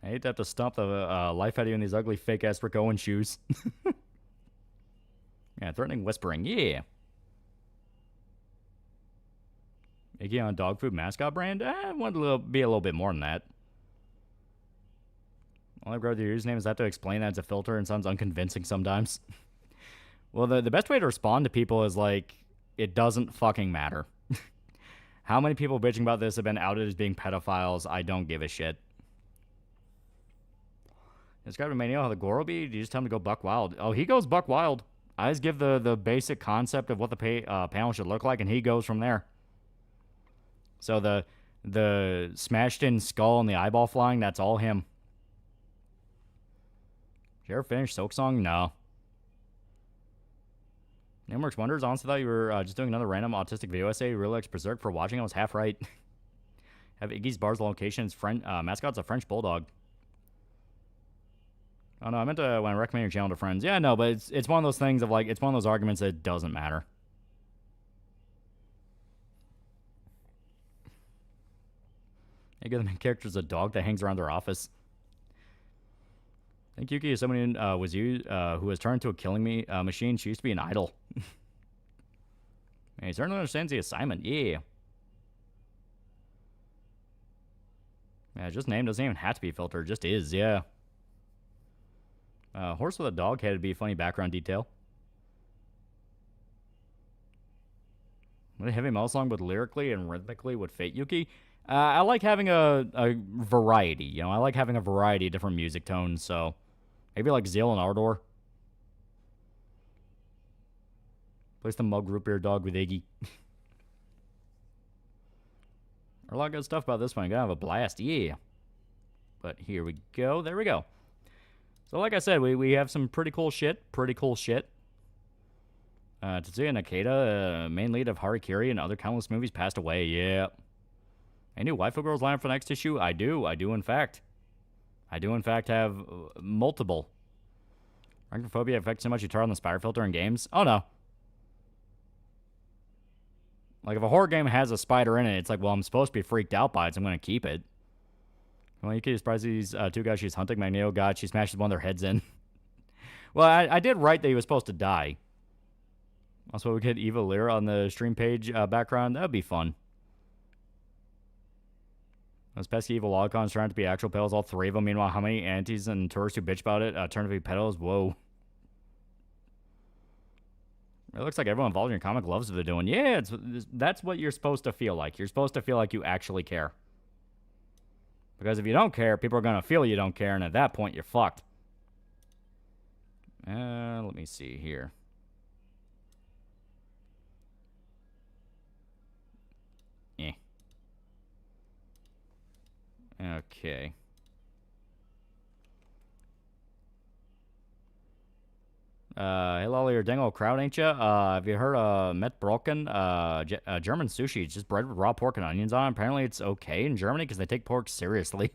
I hate to have to stomp the life out of you in these ugly fake-ass Rick Owen shoes. Yeah, threatening whispering, yeah. Iggy on dog food mascot brand? I want to be a little bit more than that. All I've got with your username is I have to explain that it's a filter and sounds unconvincing sometimes. Well, the best way to respond to people is like, it doesn't fucking matter. How many people bitching about this have been outed as being pedophiles? I don't give a shit. Describe to Mania how the gore will be? Do you just tell him to go buck wild? Oh, he goes buck wild. I just give the basic concept of what the panel should look like, and he goes from there. So the smashed-in skull and the eyeball flying, that's all him. Did you ever finish Silk Song? No. Nameworks Wonders, honestly thought you were just doing another random autistic video essay. You really likes Berserk for watching. I was half right. Have Iggy's Bar's location. His mascot's a French bulldog. Oh no, I meant to when I recommend your channel to friends. Yeah, no, but it's one of those things of like, it's one of those arguments that doesn't matter. I get the main character's a dog that hangs around their office. I think Yuki is someone who was who was turned into a killing machine. She used to be an idol. He certainly understands the assignment. Yeah. Yeah, just name doesn't even have to be filtered. It just is. Yeah. Horse with a dog head would be a funny background detail. What a heavy metal song, but lyrically and rhythmically would fit Yuki. I like having a variety. You know, I like having a variety of different music tones. So maybe like Zeal and Ardor. Place the mug root beer dog with Iggy. A lot of good stuff about this one. Gonna have a blast, yeah. But here we go. There we go. So like I said, we have some pretty cool shit. Tetsuya Nakata, main lead of Harikiri and other countless movies, passed away. Yeah. Any new waifu girls lined up for next issue? I do in fact. I do in fact have multiple. Arachnophobia affects so much you turn on the spider filter in games? Oh no. Like if a horror game has a spider in it, it's like, well, I'm supposed to be freaked out by it, so I'm going to keep it. Well, you can surprise these two guys she's hunting. Magneto God, she smashes one of their heads in. Well, I did write that he was supposed to die. Also, we get Eva Lear on the stream page background. That would be fun. Those pesky evil logicons trying to be actual pedals, all three of them. Meanwhile, how many aunties and tourists who bitch about it turn to be pedals? Whoa. It looks like everyone involved in your comic loves what they're doing. Yeah, that's what you're supposed to feel like. You're supposed to feel like you actually care. Because if you don't care, people are going to feel you don't care, and at that point, you're fucked. Let me see here. Okay. Hey, Lolly, you're a dang old crowd, ain't ya? Have you heard of Metbroken? German sushi. It's just bread with raw pork and onions on it. Apparently it's okay in Germany because they take pork seriously.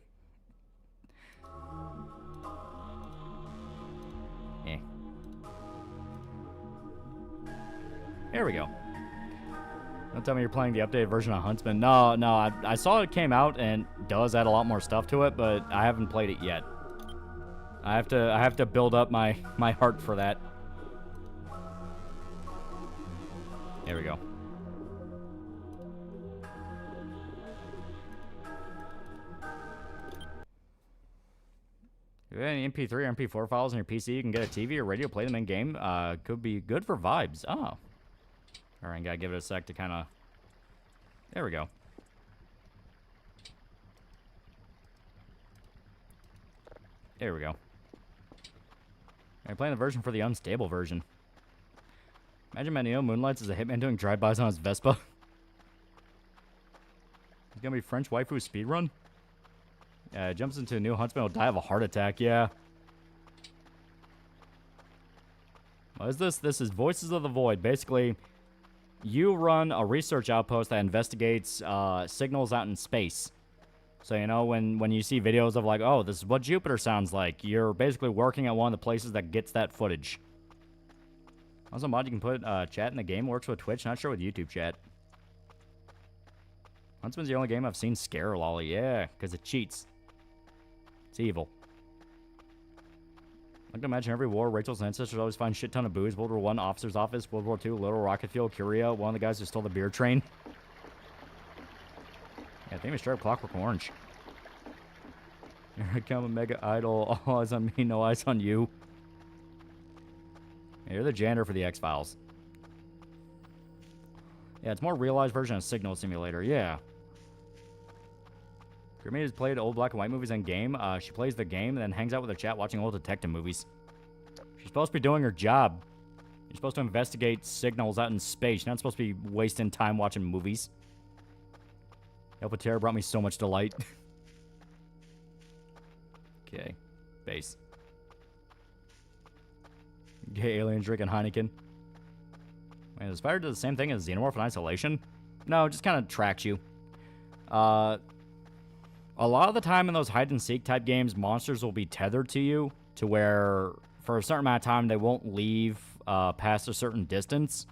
Here we go. Don't tell me you're playing the updated version of Huntsman. No, I saw it came out and does add a lot more stuff to it, but I haven't played it yet. I have to build up my heart for that. There we go. If you have any MP3 or MP4 files on your PC, you can get a TV or radio, play them in game. Could be good for vibes. Oh. Alright, gotta give it a sec to kind of... There we go. There we go. I'm playing the version for the unstable version. Imagine Magneto moonlights as a hitman doing drive-bys on his Vespa. It's gonna be French waifu speedrun? Yeah, jumps into a new huntsman will die of a heart attack, yeah. What is this? This is Voices of the Void. Basically, you run a research outpost that investigates signals out in space. So, you know, when you see videos of like, oh, this is what Jupiter sounds like, you're basically working at one of the places that gets that footage. Also, mod, you can put chat in the game. Works with Twitch. Not sure with YouTube chat. Huntsman's the only game I've seen scare Lolly. Yeah, because it cheats. It's evil. I can imagine every war, Rachel's ancestors always find shit ton of booze. World War I, officer's office. World War II, Little Rocket Fuel, Curia, one of the guys who stole the beer train. Yeah, I think we straight up Clockwork Orange. Here I come, a mega idol. All eyes on me, no eyes on you. Yeah, you're the janitor for the X-Files. Yeah, it's more realized version of Signal Simulator. Yeah. Grimmy has played old black and white movies in game. She plays the game and then hangs out with her chat watching old detective movies. She's supposed to be doing her job. You're supposed to investigate signals out in space. You're not supposed to be wasting time watching movies. El Patera brought me so much delight. Okay. Base. Gay aliens drinking Heineken. Wait, the spider does the same thing as Xenomorph in Isolation? No, it just kind of tracks you. A lot of the time in those hide-and-seek type games, monsters will be tethered to you to where, for a certain amount of time, they won't leave past a certain distance.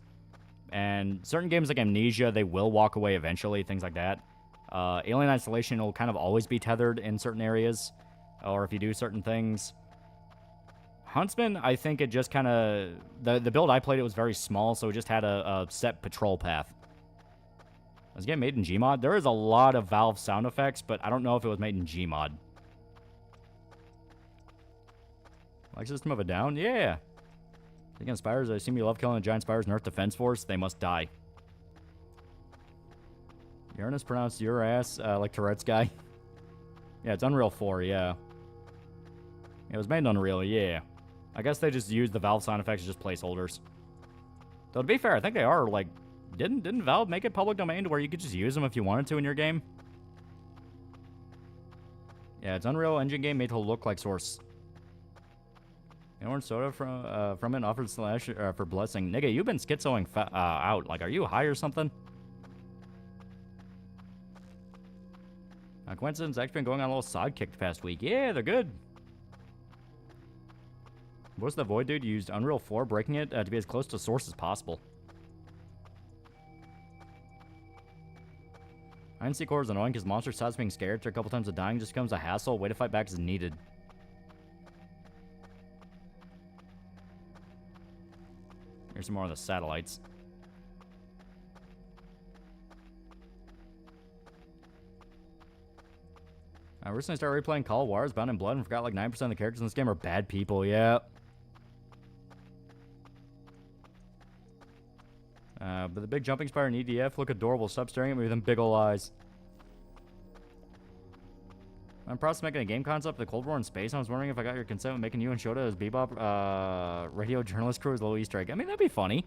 And certain games like Amnesia, they will walk away eventually, things like that. Alien Isolation will kind of always be tethered in certain areas, or if you do certain things. Huntsman, I think it just kind of... The build I played, it was very small, so it just had a set patrol path. Was it made in Gmod? There is a lot of Valve sound effects, but I don't know if it was made in Gmod. Like System of a Down? Yeah. Thinking of spiders, I assume you love killing the giant spiders in Earth Defense Force. They must die. Uranus pronounced your ass, like Tourette's guy. Yeah, it's Unreal 4, yeah. It was made in Unreal, yeah. I guess they just used the Valve sound effects as just placeholders. Though to be fair, I think they are, like... Didn't Valve make it public domain to where you could just use them if you wanted to in your game? Yeah, it's Unreal Engine game made to look like Source. An orange soda from it offered slash for blessing. Nigga, you've been schizoing out. Like, are you high or something? Coincidence, actually been going on a little sidekick the past week. Yeah, they're good. What's the Void dude used Unreal 4, breaking it to be as close to source as possible. INC core is annoying because monster stops being scared after a couple times of dying just becomes a hassle. Way to fight back is needed. Here's some more of the satellites. I recently started replaying Call of Juarez Bound in Blood and forgot like 9% of the characters in this game are bad people. Yeah. But the big jumping spider in EDF look adorable. Stop staring at me with them big ol' eyes. I'm proud of making a game concept for the Cold War in space. I was wondering if I got your consent with making you and Shota as Bebop radio journalist crew as a little Easter egg. I mean, that'd be funny.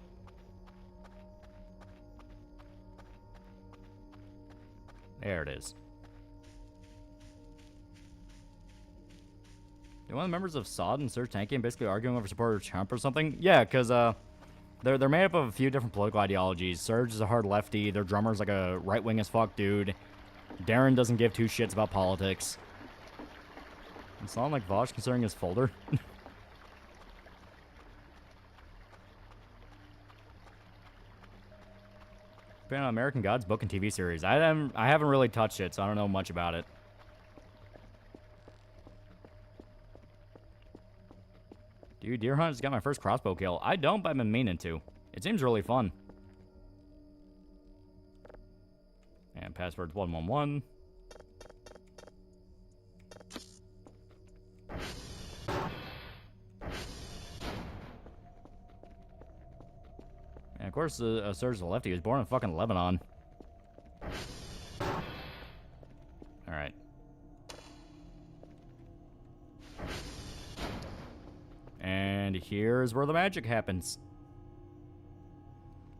There it is. One of the members of SOD and Serge Tankian basically arguing over support of Trump or something? Yeah, because they're made up of a few different political ideologies. Serge is a hard lefty. Their drummer's like a right-wing as fuck dude. Darren doesn't give two shits about politics. It's not like Vosh considering his folder. Been on American Gods book and TV series. I haven't really touched it, so I don't know much about it. Dude, Deer Hunt just got my first crossbow kill. I don't, but I've been meaning to. It seems really fun. And password's 111. And of course, Serge the Lefty was born in fucking Lebanon. Alright. And here's where the magic happens.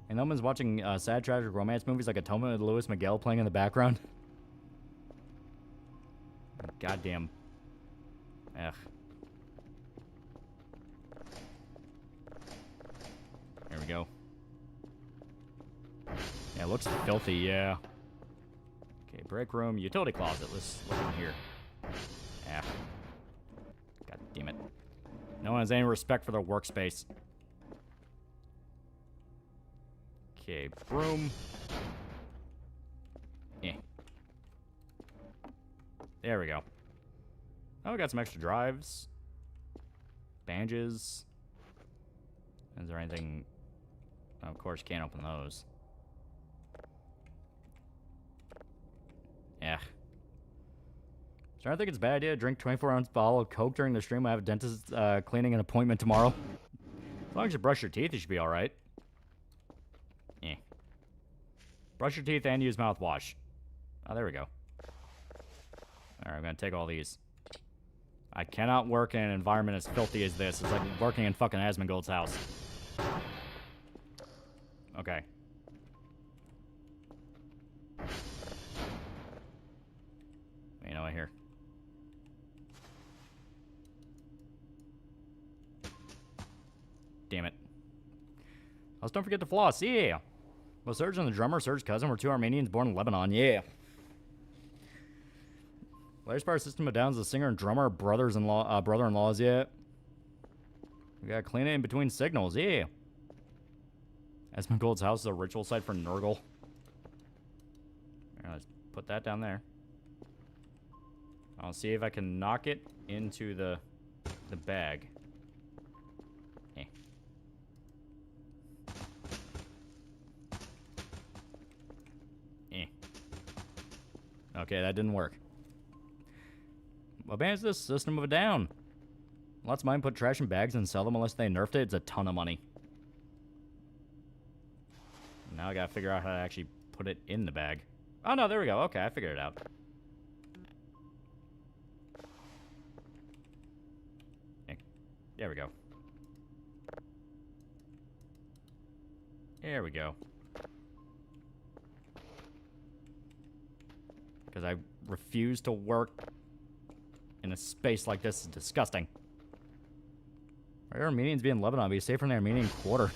And no one's watching sad, tragic romance movies like Atonement with Louis Miguel playing in the background. Goddamn. Ugh. There we go. Yeah, it looks filthy, yeah. Okay, break room, utility closet. Let's look in here. Yeah. God damn it. No one has any respect for their workspace. Okay, broom. Eh. There we go. Oh, we got some extra drives. Bandages. Is there anything... Oh, of course, can't open those. Yeah. So I think it's a bad idea to drink 24-ounce bottle of Coke during the stream. I have a dentist cleaning an appointment tomorrow. As long as you brush your teeth, you should be alright. Eh. Brush your teeth and use mouthwash. Oh, there we go. Alright, I'm gonna take all these. I cannot work in an environment as filthy as this. It's like working in fucking Asmongold's house. Okay. You know what, here. Damn it. Let's don't forget to floss. Yeah. Well, Serge and the drummer, Serge's cousin, were two Armenians born in Lebanon. Yeah. Layers Power System of Down's the singer and drummer, brother-in-laws. Yeah. We gotta clean it in between signals. Yeah. Asmongold's house is a ritual site for Nurgle. Alright, let's put that down there. I'll see if I can knock it into the bag. Eh. Eh. Okay, that didn't work. What band is this? System of a Down. Lots of mine put trash in bags and sell them unless they nerfed it. It's a ton of money. Now I gotta figure out how to actually put it in the bag. Oh no, there we go. Okay, I figured it out. There we go. There we go. Because I refuse to work in a space like this. Is disgusting. Why are Armenians be in Lebanon? Be safe from the Armenian quarter.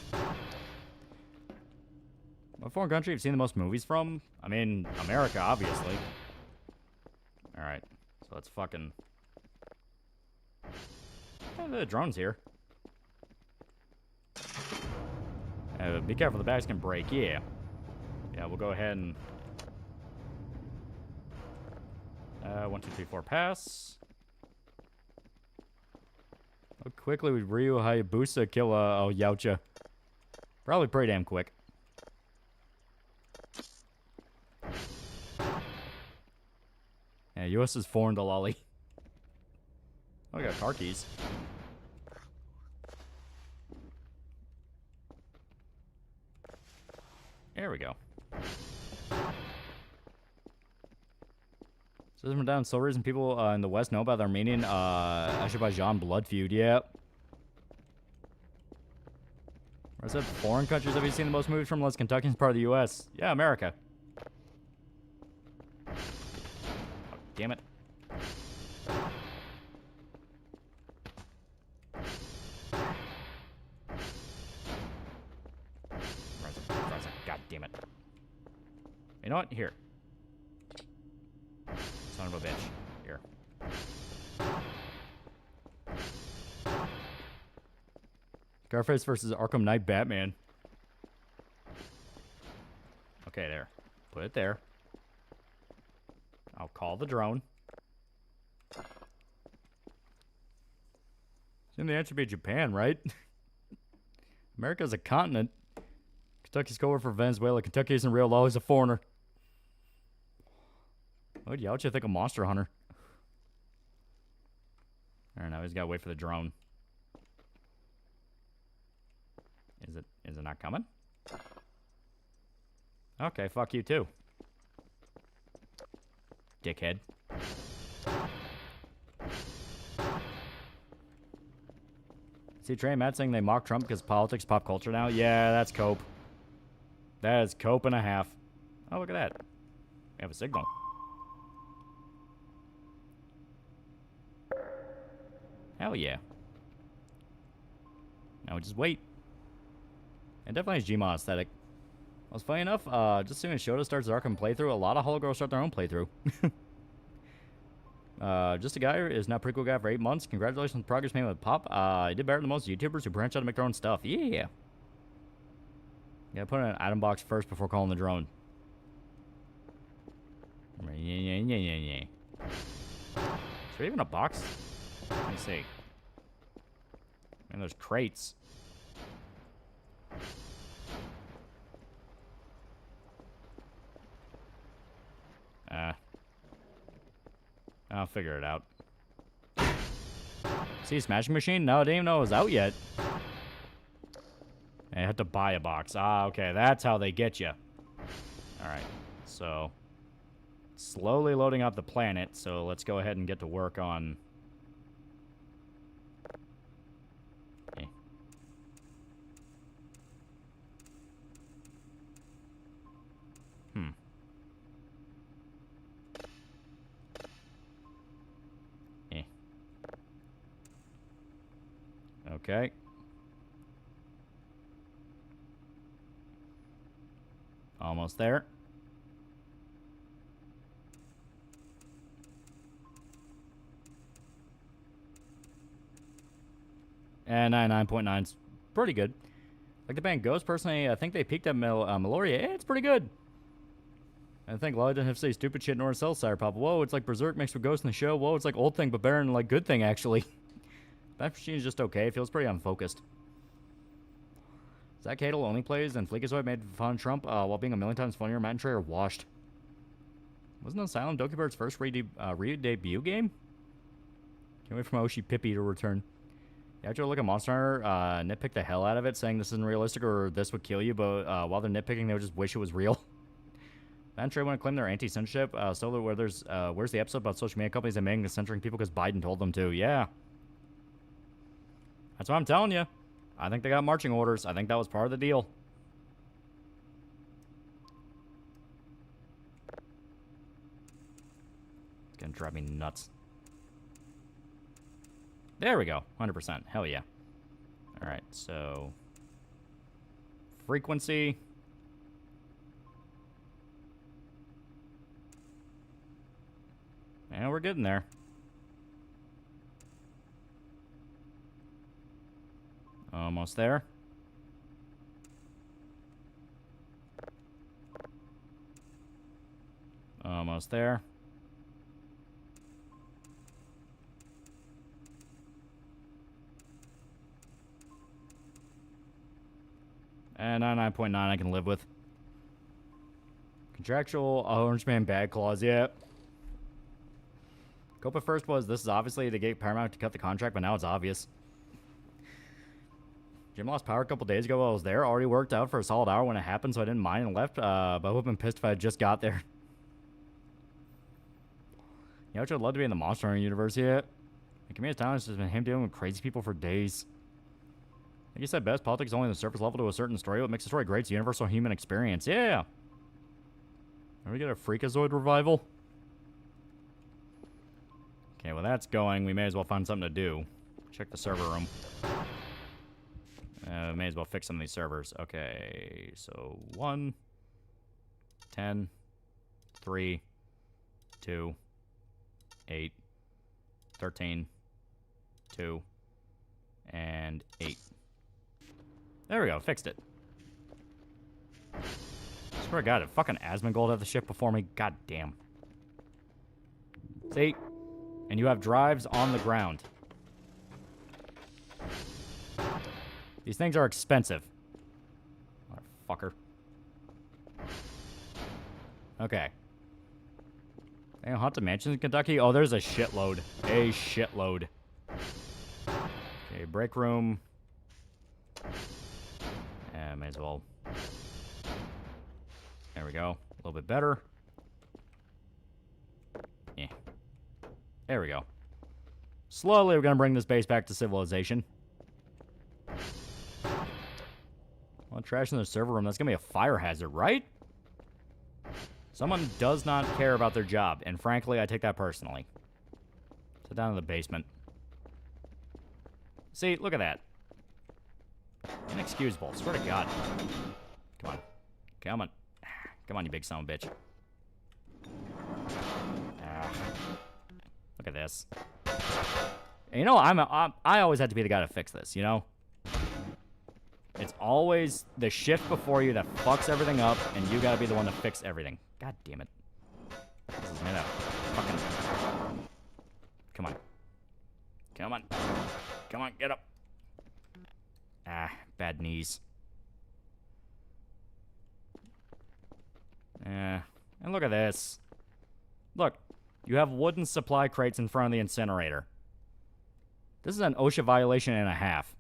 What foreign country have you seen the most movies from? I mean, America, obviously. Alright. So let's fucking... Oh, the drone's here. Be careful, the bags can break. Yeah. Yeah, we'll go ahead and... 1, 2, 3, 4, pass. How quickly would Ryu Hayabusa kill a Yautja? Probably pretty damn quick. Yeah, US is foreign to Lolly. Oh, we got car keys. There we go. So this down so reason people in the West know about the Armenian Azerbaijan blood feud. Yeah. Where's that? Foreign countries have you seen the most movies from? Unless Kentucky's part of the U.S. Yeah, America. Oh, damn it. God damn it. You know what? Here. Son of a bitch. Here. Scarface versus Arkham Knight Batman. Okay, there. Put it there. I'll call the drone. Assume the answer would be Japan, right? America's a continent. Kentucky's going for Venezuela. Kentucky isn't real. Always a foreigner. What do you think a monster hunter? I don't know. He's got to wait for the drone. Is it not coming? Okay, fuck you too. Dickhead. See, Trey and Matt saying they mock Trump because politics, pop culture now? Yeah, that's cope. That is cope and a half. Oh, look at that. We have a signal. Hell yeah. Now we just wait. And definitely has Gmod aesthetic. Well, it's funny enough, just as soon as Shota starts his Arkham playthrough, a lot of Hologirls start their own playthrough. Just a guy who is now prequel guy for 8 months. Congratulations on the progress made with Pop. He did better than most YouTubers who branch out to make their own stuff. Yeah. Yeah, put in an item box first before calling the drone. Yeah. Is there even a box? Let me see. And there's crates. I'll figure it out. See, Smashing Machine? No, I didn't even know it was out yet. I had to buy a box. Ah, okay, that's how they get you. Alright, so... slowly loading up the planet, so let's go ahead and get to work on... Okay. Almost there. And 99.9's pretty good. Like the band Ghost, personally, I think they peaked at Meloria. It's pretty good. I think Lolly didn't have to say stupid shit nor sell Sire Pop. Whoa, it's like Berserk mixed with Ghost in the show. Whoa, it's like Old Thing, but better than like Good Thing, actually. That machine is just okay. It feels pretty unfocused. Zach Cadle only plays, and Fleekazoid made fun of Trump while being a million times funnier. Matt and Trey are washed. Wasn't Asylum Doki first re-debut game? Can't wait for my Oshi Pippi to return. You have to look at Monster Hunter, nitpick the hell out of it, saying this isn't realistic or this would kill you, but while they're nitpicking, they would just wish it was real. Matt and Trey want to claim their anti-censorship. So where's the episode about social media companies admitting to censoring people because Biden told them to? Yeah. That's what I'm telling you. I think they got marching orders. I think that was part of the deal. It's gonna drive me nuts. There we go. 100%. Hell yeah. Alright, so... frequency. And we're getting there. Almost there. Almost there. And 99.9 I can live with. Contractual Orange Man bad clause, yeah. Cope at first was, this is obviously to get Paramount to cut the contract, but now it's obvious. Jim lost power a couple days ago while I was there. Already worked out for a solid hour when it happened, so I didn't mind and left. But I would have been pissed if I had just got there. You know what I'd love to be in the Monster Hunter universe yet? The community town has just been him dealing with crazy people for days. Like you said best, politics is only the surface level to a certain story. What makes a story great is the universal human experience. Yeah! Are we get a Freakazoid revival? Okay, well that's going. We may as well find something to do. Check the server room. May as well fix some of these servers. Okay, so 1, 10, 3, 2, 8, 13, 2, and 8. There we go, fixed it. Swear to God, did fucking Asmongold have the ship before me? God damn. See? And you have drives on the ground. These things are expensive. Motherfucker. Okay. Hey, haunted mansions in Kentucky? Oh, there's a shitload. A shitload. Okay, break room. Yeah, may as well. There we go. A little bit better. Yeah. There we go. Slowly, we're going to bring this base back to civilization. Well, trash in the server room. That's going to be a fire hazard, right? Someone does not care about their job, and frankly, I take that personally. Sit down in the basement. See, look at that. Inexcusable. Swear to God. Come on. Come on. Come on, you big son of a bitch. Look at this. And you know, I always had to be the guy to fix this, you know? It's always the shift before you that fucks everything up, and you gotta be the one to fix everything. God damn it. This is made of fucking... Come on. Come on. Come on, get up. Ah, bad knees. And look at this. Look, you have wooden supply crates in front of the incinerator. This is an OSHA violation and a half.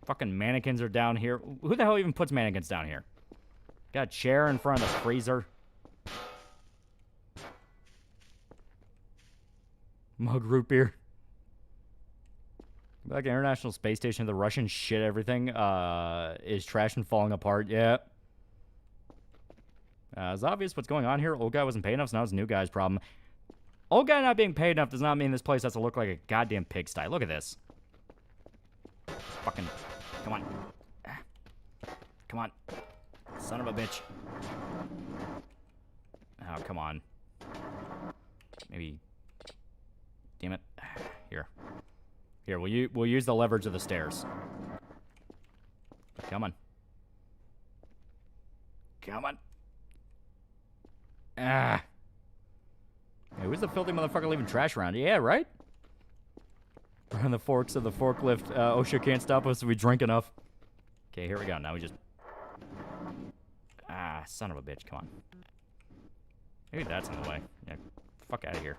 Fucking mannequins are down here. Who the hell even puts mannequins down here? Got a chair in front of the freezer. Mug root beer. Like International Space Station, the Russian shit everything is trash and falling apart. Yeah. It's obvious what's going on here. Old guy wasn't paid enough, so now it's new guy's problem. Old guy not being paid enough does not mean this place has to look like a goddamn pigsty. Look at this. Fucking... Come on. Come on. Son of a bitch. Oh, come on. Maybe... Damn it. Here. Here, we'll use the leverage of the stairs. Come on. Come on. Ah. Hey, who's the filthy motherfucker leaving trash around? Yeah, right? We're on the forks of the forklift. OSHA can't stop us if we drink enough. Okay, here we go. Now we just... Ah, son of a bitch. Come on. Maybe that's in the way. Yeah, fuck out of here.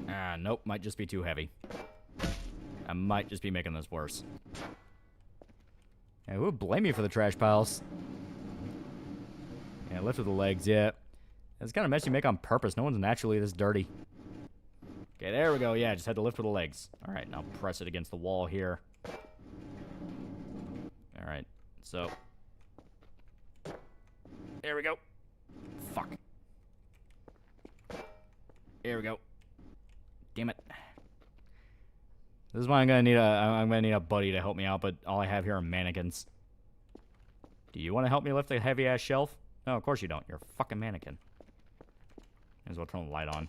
Ah, nope. Might just be too heavy. I might just be making this worse. Yeah, who would blame you for the trash piles? Yeah, lift with the legs, yeah. It's kind of mess you make on purpose. No one's naturally this dirty. Okay, there we go. Yeah, just had to lift with the legs. All right, now press it against the wall here. All right, so. There we go. Fuck. Here we go. Damn it. This is why I'm gonna need a buddy to help me out, but all I have here are mannequins. Do you want to help me lift a heavy ass shelf? No, of course you don't. You're a fucking mannequin. Might as well turn the light on.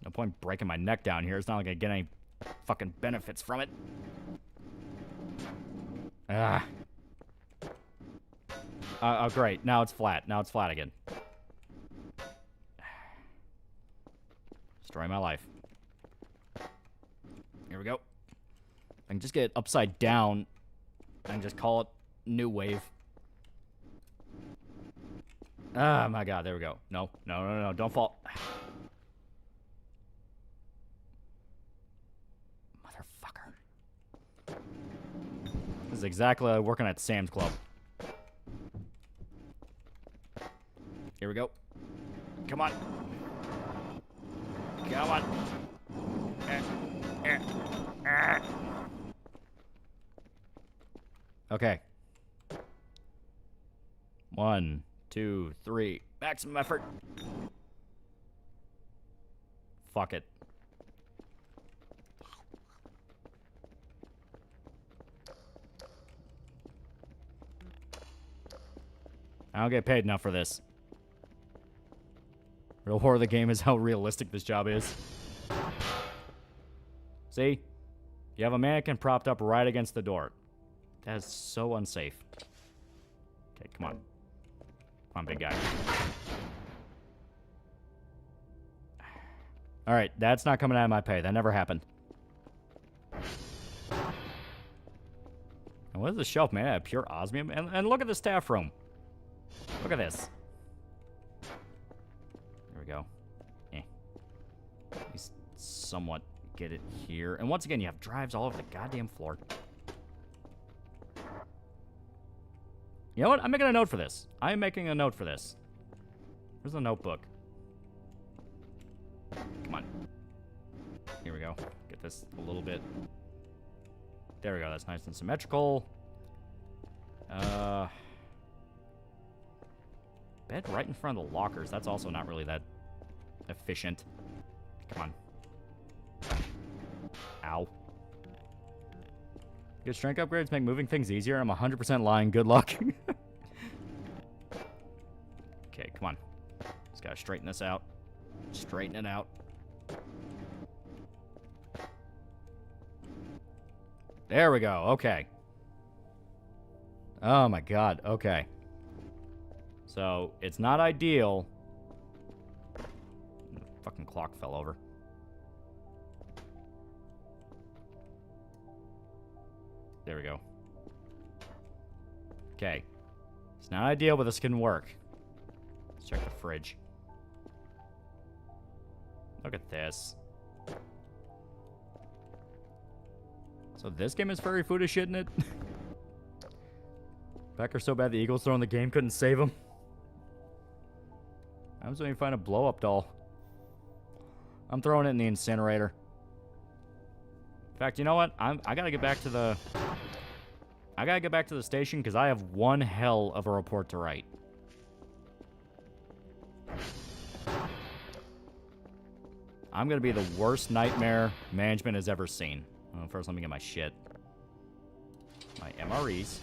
No point breaking my neck down here. It's not like I get any fucking benefits from it. Ah. Oh, great. Now it's flat. Now it's flat again. Destroy my life. Here we go. I can just get it upside down and just call it new wave. Oh my god, there we go. No, no, no, no, don't fall. Motherfucker. This is exactly like working at Sam's Club. Here we go. Come on. Come on. Okay. 1, 2, 3. Maximum effort. Fuck it. I don't get paid enough for this. Real horror of the game is how realistic this job is. See? You have a mannequin propped up right against the door. That is so unsafe. Okay, come on. Come on, big guy. Alright, that's not coming out of my pay. That never happened. And what is this shelf, man? Pure osmium? And look at the staff room. Look at this. There we go. At least somewhat get it here. And once again, you have drives all over the goddamn floor. You know what? I'm making a note for this. I'm making a note for this. Where's the notebook? Come on. Here we go. Get this a little bit. There we go. That's nice and symmetrical. Bed right in front of the lockers. That's also not really that efficient. Come on. Ow. Good strength upgrades make moving things easier. I'm 100% lying. Good luck. Okay, come on. Just gotta straighten this out. Straighten it out. There we go. Okay. Oh my god. Okay. So, it's not ideal. The fucking clock fell over. There we go. Okay. It's not ideal, but this can work. Let's check the fridge. Look at this. So this game has furry food as shit in it? Packers so bad the Eagles throwing the game couldn't save him. I was going to find a blow-up doll. I'm throwing it in the incinerator. In fact, you know what? I gotta get back to the... I gotta get back to the station because I have one hell of a report to write. I'm gonna be the worst nightmare management has ever seen. Well, first, let me get my shit. My MREs.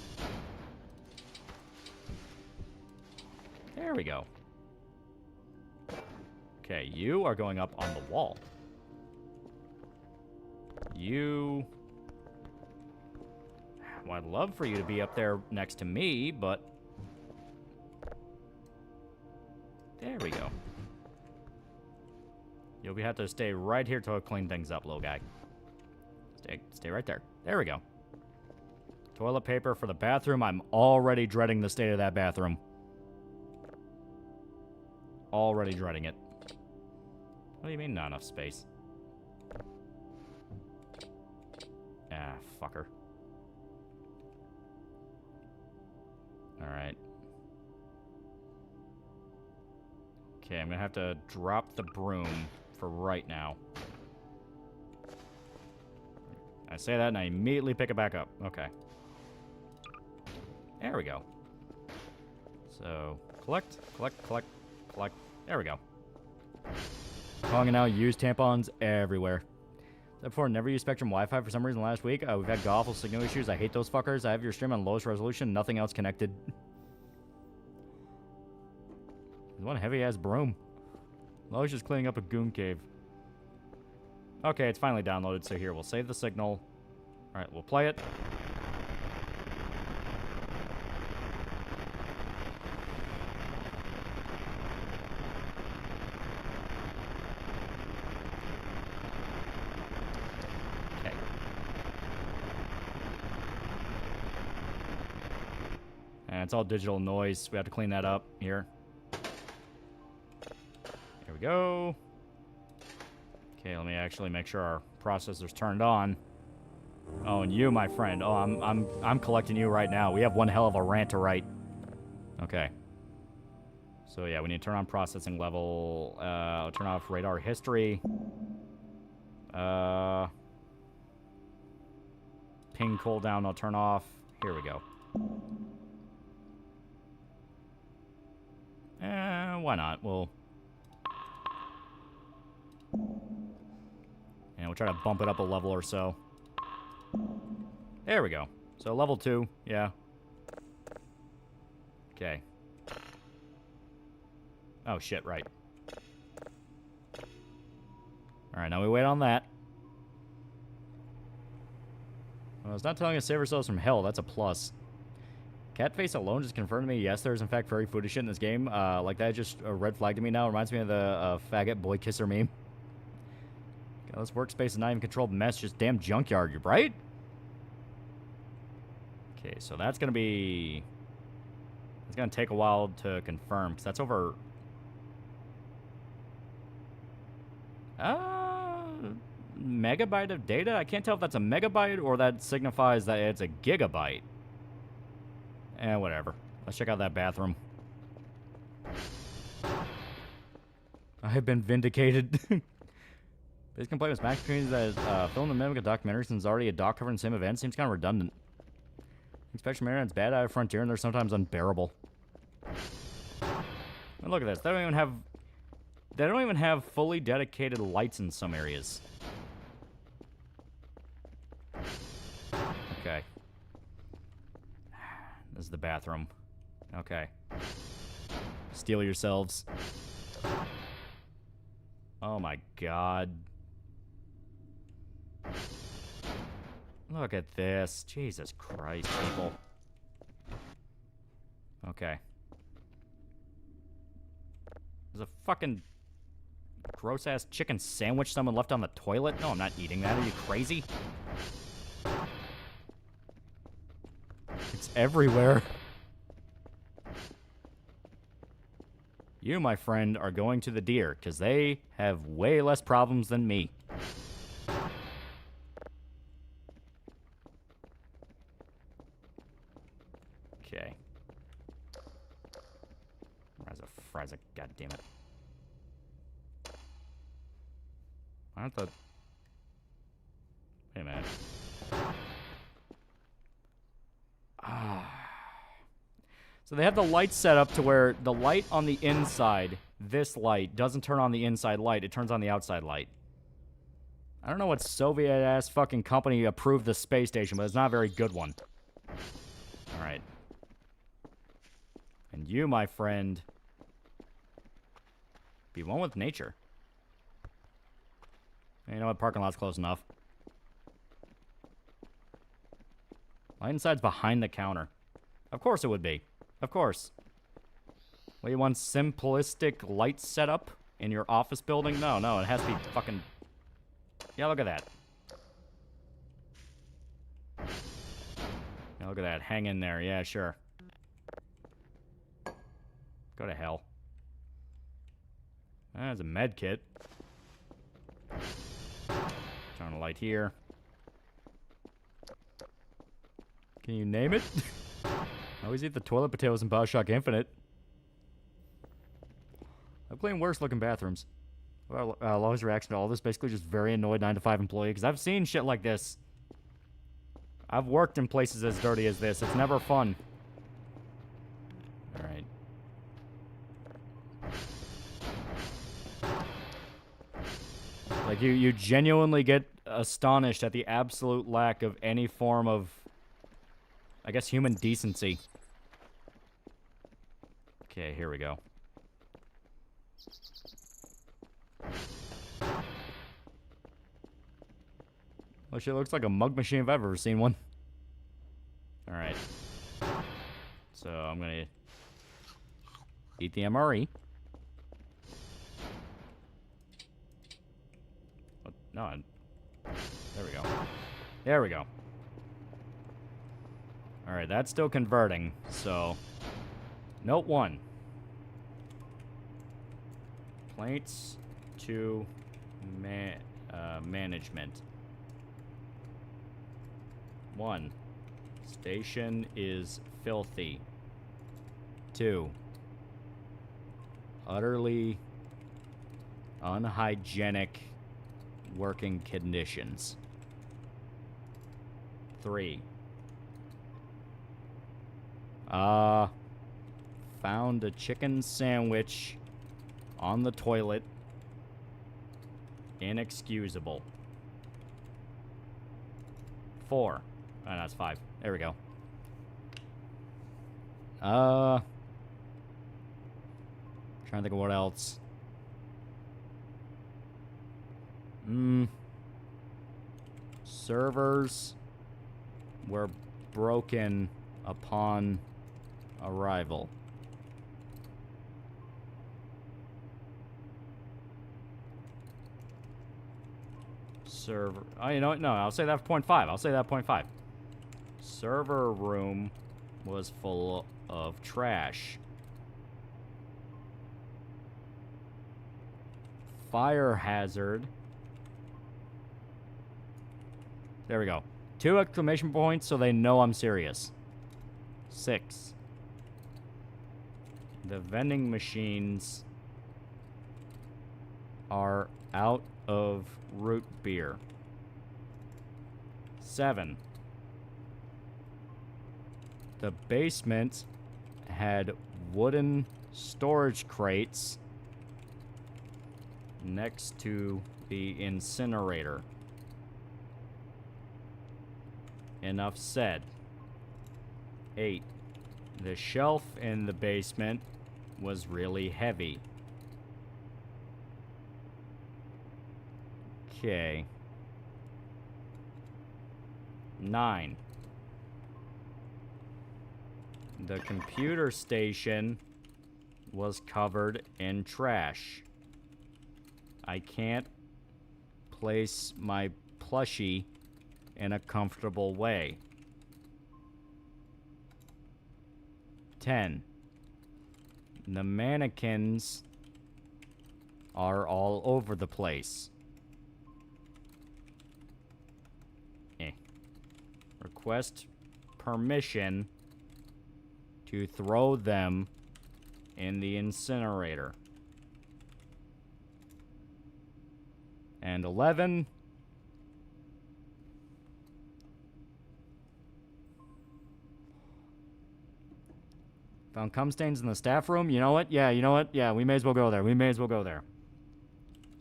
There we go. Okay, you are going up on the wall. You... Well, I'd love for you to be up there next to me, but... There we go. You'll have to stay right here till I clean things up, little guy. Stay right there. There we go. Toilet paper for the bathroom. I'm already dreading the state of that bathroom. Already dreading it. What do you mean not enough space? Ah, fucker. Alright. Okay, I'm gonna have to drop the broom for right now. I say that and I immediately pick it back up. Okay. There we go. So, collect, collect, collect, collect. There we go. Calling it now, use tampons everywhere. Before, never use Spectrum Wi-Fi for some reason last week. We've had awful signal issues. I hate those fuckers. I have your stream on lowest resolution, nothing else connected. There's one heavy-ass broom. Lowe's just cleaning up a goon cave. Okay, it's finally downloaded, so here, we'll save the signal. Alright, we'll play it. Okay. And it's all digital noise. We have to clean that up here. Here we go. Okay, let me actually make sure our processor's turned on. Oh, and you, my friend. Oh, I'm collecting you right now. We have one hell of a rant to write. Okay. So yeah, we need to turn on processing level. I'll turn off radar history. Ping cooldown I'll turn off. Here we go. Why not? We'll try to bump it up a level or so. There we go. So level 2, yeah. Okay. Oh shit, right. Alright, now we wait on that. Well, it's not telling us save ourselves from hell, that's a plus. Catface alone just confirmed to me, yes, there's in fact very foolish shit in this game. Like that just a red flag to me now. Reminds me of the faggot boy kisser meme. Okay, this workspace is not even controlled mess, just damn junkyard, you're right? Okay, so that's gonna be... It's gonna take a while to confirm, because that's over... Megabyte of data? I can't tell if that's a megabyte or that signifies that it's a gigabyte. Whatever. Let's check out that bathroom. I have been vindicated. His complaint was Max community that filmed the mimic a documentary since already a doc covering the same event seems kind of redundant. Inspection Maryland's bad eye of Frontier and they're sometimes unbearable. And look at this. They don't even have fully dedicated lights in some areas. Okay. This is the bathroom. Okay. Steal yourselves. Oh my god. Look at this. Jesus Christ, people. Okay. There's a fucking gross-ass chicken sandwich someone left on the toilet. No, I'm not eating that. Are you crazy? It's everywhere. You, my friend, are going to the deer, because they have way less problems than me. Okay. Fries, god damn it. Why aren't the... Wait a minute. So they have the lights set up to where the light on the inside, this light, doesn't turn on the inside light. It turns on the outside light. I don't know what Soviet-ass fucking company approved the space station, but it's not a very good one. Alright. And you, my friend, be one with nature. You know what? Parking lot's close enough. Light inside's behind the counter. Of course it would be. Of course. Well, you want simplistic light setup in your office building? No, it has to be fucking... Yeah, look at that. Yeah, look at that. Hang in there. Yeah, sure. Go to hell. There's a med kit. Turn a light here. Can you name it? I always eat the toilet potatoes in Bioshock Infinite. I've cleaned worse looking bathrooms. Well, Lola's reaction to all this, basically just very annoyed 9-to-5 employee, because I've seen shit like this. I've worked in places as dirty as this. It's never fun. Alright. Like, you genuinely get astonished at the absolute lack of any form of, I guess, human decency. Okay, here we go. Well, shit looks like a mug machine if I've ever seen one. Alright. So, I'm gonna eat the MRE. What? No, there we go. There we go. Alright, that's still converting, so... Note 1. Complaints to management. 1. Station is filthy. 2. Utterly unhygienic working conditions. 3. Found a chicken sandwich on the toilet. Inexcusable. 4. Oh, that's 5. There we go. Trying to think of what else. Servers were broken upon arrival. Server. Oh, you know what? No, I'll say that for 0.5. I'll say that 0.5. Server room was full of trash. Fire hazard. There we go. 2 exclamation points so they know I'm serious. 6. The vending machines are out of root beer. 7. The basement had wooden storage crates next to the incinerator. Enough said. 8. The shelf in the basement was really heavy. Okay. 9. The computer station was covered in trash. I can't place my plushie in a comfortable way. 10. The mannequins are all over the place. Request permission to throw them in the incinerator. And 11. Found cum stains in the staff room. You know what? Yeah, you know what? Yeah, we may as well go there. We may as well go there.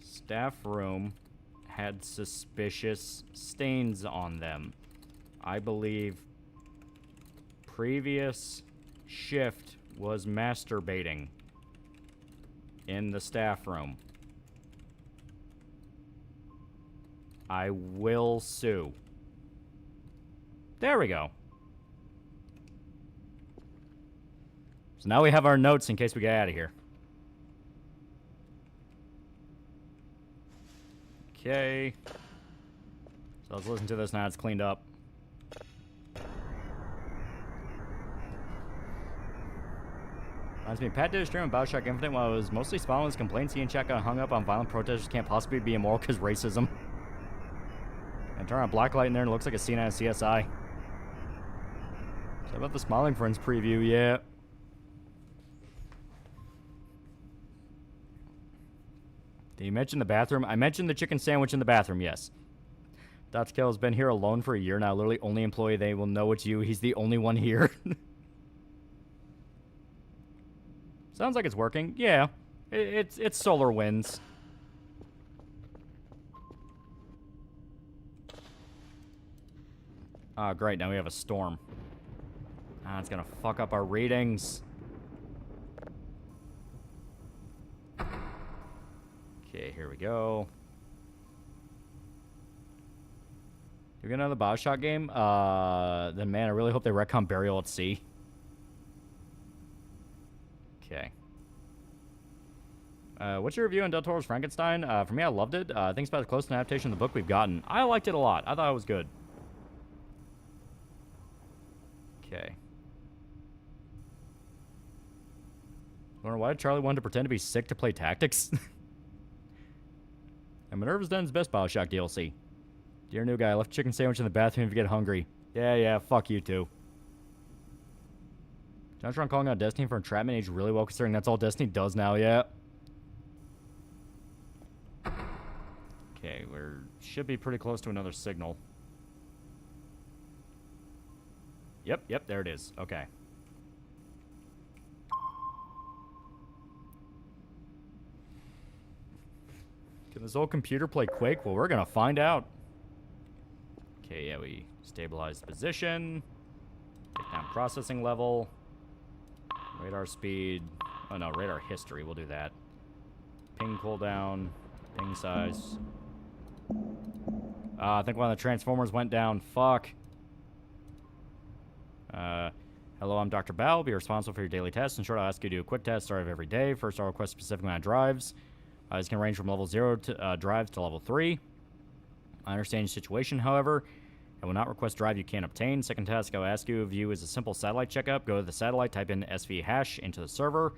Staff room had suspicious stains on them. I believe previous shift was masturbating in the staff room. I will sue. There we go. So now we have our notes in case we get out of here. Okay. So let's listen to this now it's cleaned up. Reminds me, Pat did a stream about Bioshock Infinite while it was mostly spawned with complaints. He and Chat got hung up on violent protesters can't possibly be immoral because racism. And turn on blacklight in there and it looks like a scene out of CSI. So about the Smiling Friends preview, yeah. Did you mention the bathroom? I mentioned the chicken sandwich in the bathroom, yes. Dotskill has been here alone for a year now. Literally only employee they will know it's you. He's the only one here. Sounds like it's working. Yeah. It's solar winds. Oh, great. Now we have a storm. Ah, it's gonna fuck up our readings. Okay, here we go. You get another Bioshock game? Then man, I really hope they retcon Burial at Sea. Okay. What's your review on Del Toro's Frankenstein? For me, I loved it. I think it's about the closest adaptation of the book we've gotten. I liked it a lot. I thought it was good. Okay. Wonder why Charlie wanted to pretend to be sick to play tactics? And Minerva's Den's best Bioshock DLC. Dear new guy, I left a chicken sandwich in the bathroom if you get hungry. Yeah, fuck you too. Jontron calling out Destiny for entrapment age really well considering that's all Destiny does now, yeah. Okay, we should be pretty close to another signal. Yep, there it is. Okay. Can this old computer play Quake? Well, we're gonna find out. Okay, yeah, we stabilize the position. Take down processing level. Radar speed. Oh no, radar history. We'll do that. Ping cooldown. Ping size. I think one of the transformers went down. Fuck. Hello, I'm Dr. Bao. I'll be responsible for your daily tests. In short, I'll ask you to do a quick test start of every day. First, I'll request a specific amount of drives. This can range from level 0 to, drives to level 3. I understand your situation, however. I will not request drive you can't obtain. Second task I'll ask you of you is a simple satellite checkup. Go to the satellite, type in SV hash into the server.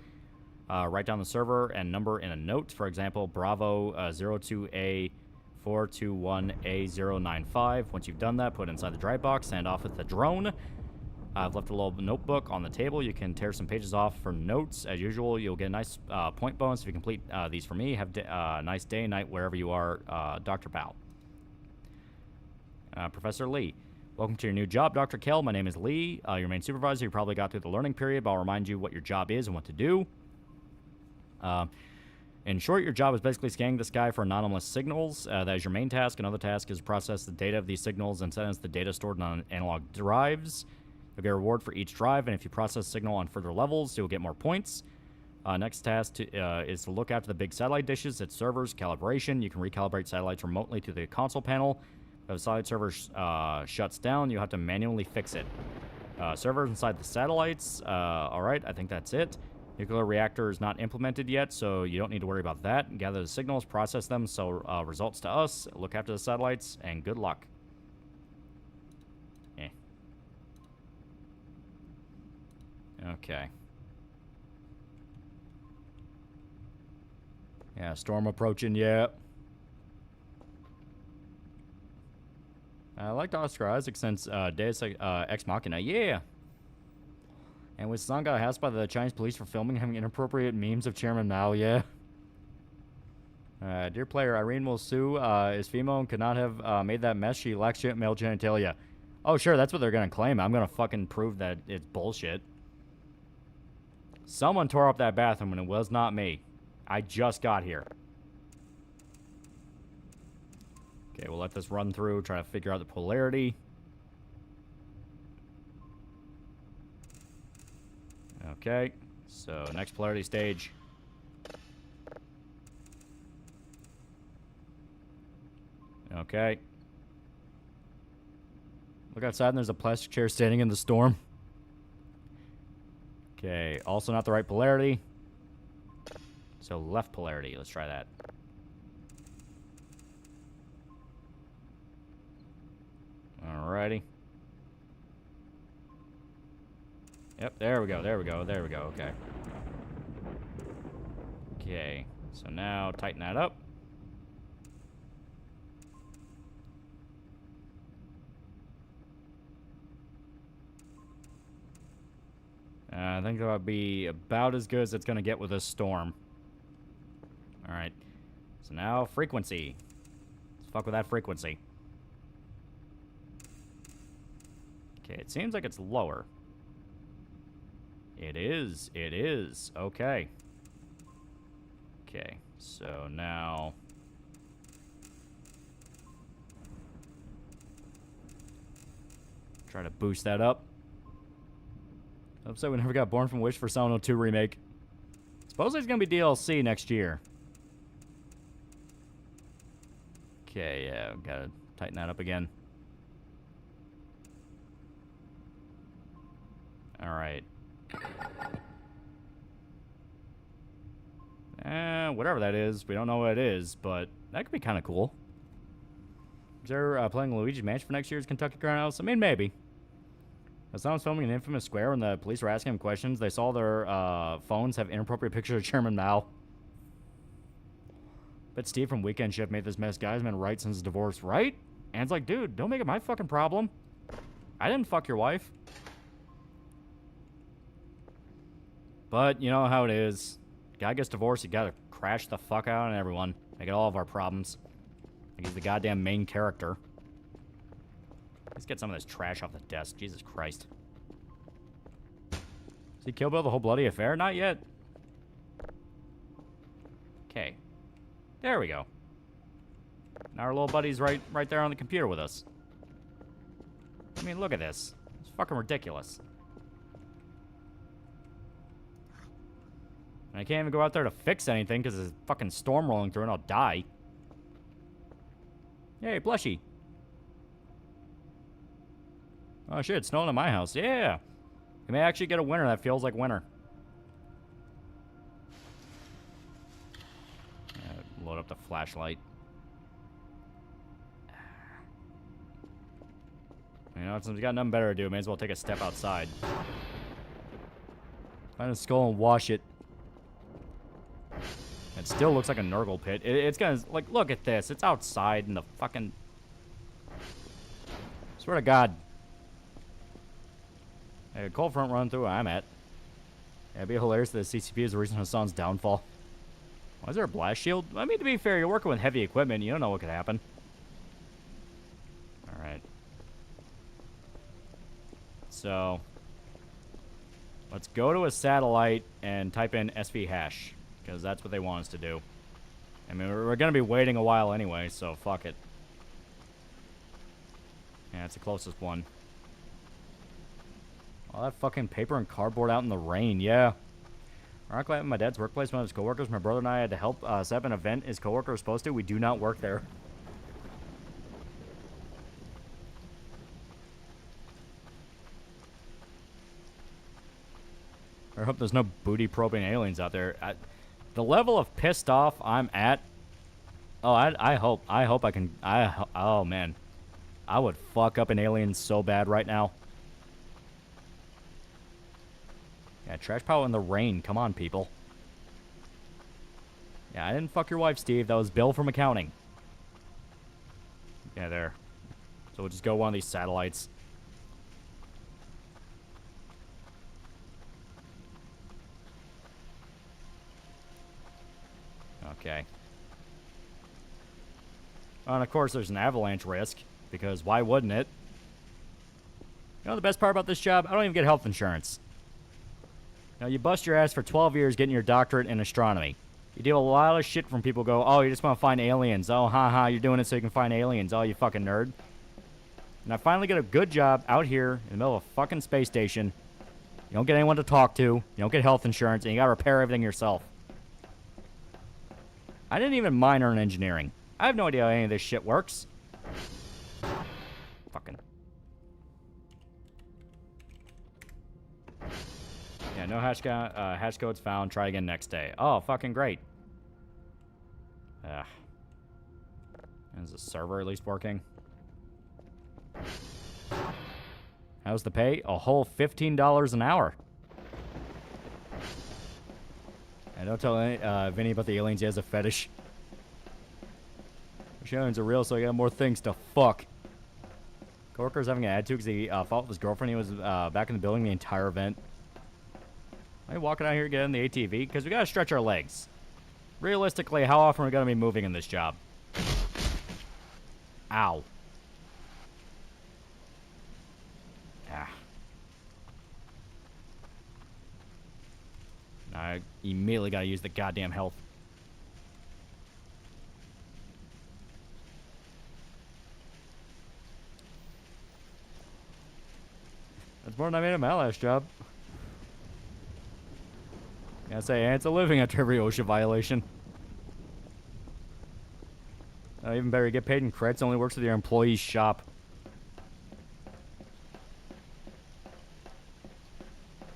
Write down the server and number in a note. For example, Bravo 02A421A095. Once you've done that, put it inside the drive box, send off with the drone. I've left a little notebook on the table. You can tear some pages off for notes. As usual, you'll get a nice point bonus if you complete these for me. Have a nice day and night wherever you are, Dr. Bao. Professor Lee. Welcome to your new job, Dr. Kell. My name is Lee, your main supervisor. You probably got through the learning period, but I'll remind you what your job is and what to do. In short, your job is basically scanning the sky for anomalous signals. That is your main task. Another task is process the data of these signals and send us the data stored on analog drives. You'll get a reward for each drive, and if you process a signal on further levels, you'll get more points. Next task is to look after the big satellite dishes, its servers, calibration. You can recalibrate satellites remotely to the console panel. If a satellite server shuts down, you have to manually fix it. Servers inside the satellites. Alright, I think that's it. Nuclear reactor is not implemented yet, so you don't need to worry about that. Gather the signals, process them, so results to us. Look after the satellites, and good luck. Okay. Yeah, storm approaching, yeah. I liked Oscar Isaac since Deus Ex Machina, yeah. And with Song got housed by the Chinese police for filming having inappropriate memes of Chairman Mao, yeah. Dear player, Irene will sue is female and could not have made that mess. She lacks male genitalia. Oh, sure, that's what they're gonna claim. I'm gonna fucking prove that it's bullshit. Someone tore up that bathroom and it was not me. I just got here. Okay, we'll let this run through, try to figure out the polarity. Okay, so next polarity stage. Okay. Look outside and there's a plastic chair standing in the storm. Okay, also not the right polarity. So left polarity, let's try that. Alrighty. Yep, there we go, okay. Okay, so now tighten that up. I think that'll be about as good as it's going to get with this storm. Alright. So now, frequency. Let's fuck with that frequency. Okay, it seems like it's lower. It is. Okay. Okay, so now... Try to boost that up. Upset we never got Born from Wish for Silent Hill 2 remake. Supposedly it's gonna be DLC next year. Okay, yeah, gotta tighten that up again. Alright. Whatever that is. We don't know what it is, but that could be kind of cool. Is there playing Luigi's Mansion for next year's Kentucky Crown House? I mean, maybe. As someone was filming an infamous square when the police were asking him questions, they saw their phones have inappropriate pictures of Chairman Mao. Bet Steve from Weekend Shift made this mess. Guy's been right since his divorce, right? And it's like, dude, don't make it my fucking problem. I didn't fuck your wife. But you know how it is. Guy gets divorced, you gotta crash the fuck out on everyone. Make it all of our problems. Like he's the goddamn main character. Let's get some of this trash off the desk. Jesus Christ. See Kill Bill the whole bloody affair? Not yet. Okay. There we go. Now our little buddy's right there on the computer with us. I mean, look at this. It's fucking ridiculous. And I can't even go out there to fix anything because there's a fucking storm rolling through and I'll die. Hey, Blushy. Oh shit, it's snowing in my house. Yeah. You may actually get a winter that feels like winter. Load up the flashlight. You know, since we got nothing better to do, may as well take a step outside. Find a skull and wash it. It still looks like a Nurgle pit. It's gonna, like, look at this. It's outside in the fucking... Swear to God. Hey, a cold front run through where I'm at. Yeah, it'd be hilarious that the CCP is the reason Hassan's downfall. Why is there a blast shield? I mean, to be fair, you're working with heavy equipment. You don't know what could happen. Alright. So, let's go to a satellite and type in SV hash. Because that's what they want us to do. I mean, we're going to be waiting a while anyway, so fuck it. Yeah, it's the closest one. All that fucking paper and cardboard out in the rain, yeah. Ironically, at my dad's workplace, one of his coworkers, my brother and I had to help set up an event his coworker was supposed to. We do not work there. I hope there's no booty probing aliens out there. The level of pissed off I'm at. Oh, I hope I can. Oh man, I would fuck up an alien so bad right now. Yeah, trash pile in the rain. Come on, people. Yeah, I didn't fuck your wife, Steve. That was Bill from accounting. Yeah, there. So we'll just go one of these satellites. Okay. And of course, there's an avalanche risk, because why wouldn't it? You know the best part about this job? I don't even get health insurance. You know, you bust your ass for 12 years getting your doctorate in astronomy. You deal with a lot of shit from people who go, oh, you just want to find aliens. Oh, haha, you're doing it so you can find aliens. Oh, you fucking nerd. And I finally get a good job out here in the middle of a fucking space station. You don't get anyone to talk to. You don't get health insurance, and you gotta repair everything yourself. I didn't even minor in engineering. I have no idea how any of this shit works. Fucking. Yeah, no hash codes found. Try again next day. Oh, fucking great. Is the server at least working? How's the pay? A whole $15 an hour. And don't tell Vinny about the aliens. He has a fetish. The aliens are real, so I got more things to fuck. Coworker's having an attitude because he fought with his girlfriend. He was back in the building the entire event. Am I walking out here getting the ATV? Because we gotta stretch our legs. Realistically, how often are we gonna be moving in this job? Ow. Ah. I immediately gotta use the goddamn health. That's more than I made at my last job. Yeah, say, it's a living after every OSHA violation. Even better, you get paid in credits, only works with your employee's shop.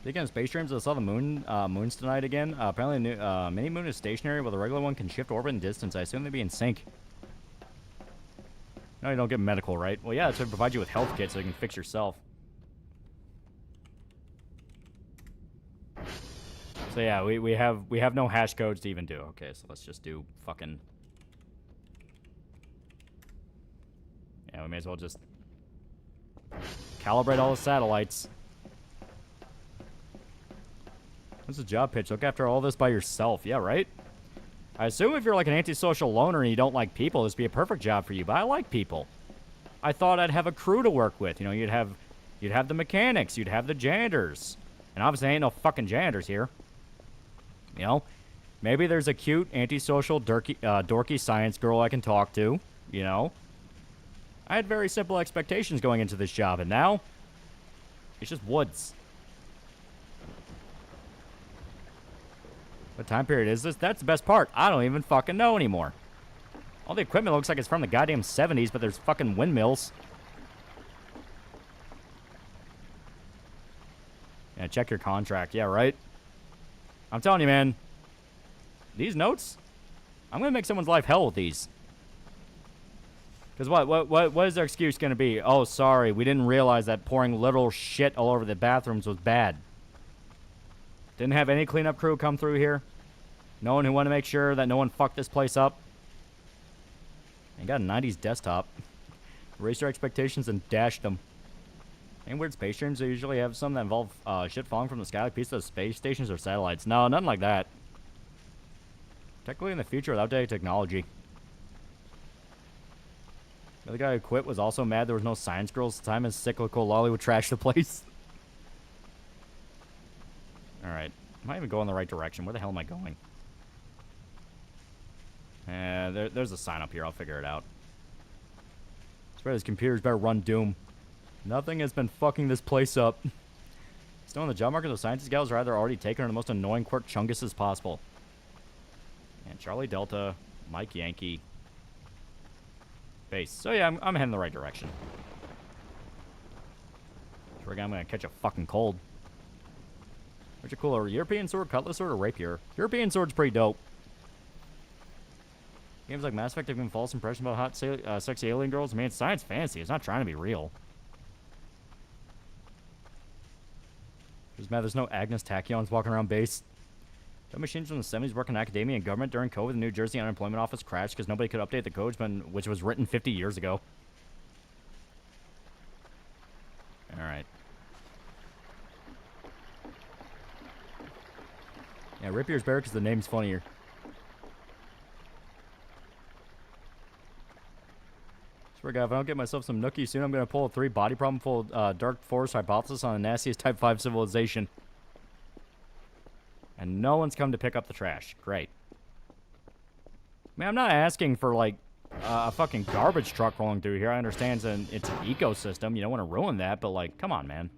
Speaking of space streams, I saw the moons tonight again. Apparently, the mini moon is stationary, while the regular one can shift orbit and distance. I assume they'd be in sync. No, you don't get medical, right? Well, yeah, that's what provide you with health kits so you can fix yourself. So yeah, we have no hash codes to even do. Okay, so let's just do fucking. Yeah, we may as well just calibrate all the satellites. What's the job pitch? Look after all this by yourself. Yeah, right? I assume if you're like an antisocial loner and you don't like people, this would be a perfect job for you, but I like people. I thought I'd have a crew to work with. You know, you'd have the mechanics, you'd have the janitors. And obviously ain't no fucking janitors here. You know? Maybe there's a cute, antisocial, dorky science girl I can talk to. You know? I had very simple expectations going into this job, and now it's just woods. What time period is this? That's the best part. I don't even fucking know anymore. All the equipment looks like it's from the goddamn 70s, but there's fucking windmills. Yeah, check your contract. Yeah, right? I'm telling you, man. These notes? I'm gonna make someone's life hell with these. Because what is their excuse going to be? Oh, sorry, we didn't realize that pouring literal shit all over the bathrooms was bad. Didn't have any cleanup crew come through here. No one who wanted to make sure that no one fucked this place up. And got a 90s desktop. Raised their expectations and dashed them. Any weird space streams? They usually have some that involve shit falling from the sky like pieces of space stations or satellites. No, nothing like that. Technically in the future with outdated technology. The other guy who quit was also mad there was no science girls at the time his cyclical lolly would trash the place. Alright. I might even go in the right direction. Where the hell am I going? There's a sign up here. I'll figure it out. I swear these computers better run Doom. Nothing has been fucking this place up. Still on the job market, the scientist gals are either already taken or the most annoying quirk chungus as possible. And Charlie Delta, Mike Yankee, base. So yeah, I'm heading the right direction. Swear I'm gonna catch a fucking cold. Which are cooler, European sword, cutlass sword, or rapier? European sword's pretty dope. Games like Mass Effect have given false impression about hot, sexy alien girls. I mean, it's science fantasy. It's not trying to be real. Just mad there's no Agnes Tachyons walking around base. Dumb machines from the 70s work in academia and government during COVID. The New Jersey unemployment office crashed because nobody could update the codes, which was written 50 years ago. Alright. Yeah, Rapier's better because the name's funnier. Swear God, if I don't get myself some nookie soon, I'm going to pull a 3 body problem full of Dark Forest hypothesis on the nastiest Type 5 civilization. And no one's come to pick up the trash. Great. I mean, I'm not asking for, like, a fucking garbage truck rolling through here. I understand it's an ecosystem. You don't want to ruin that, but, like, come on, man.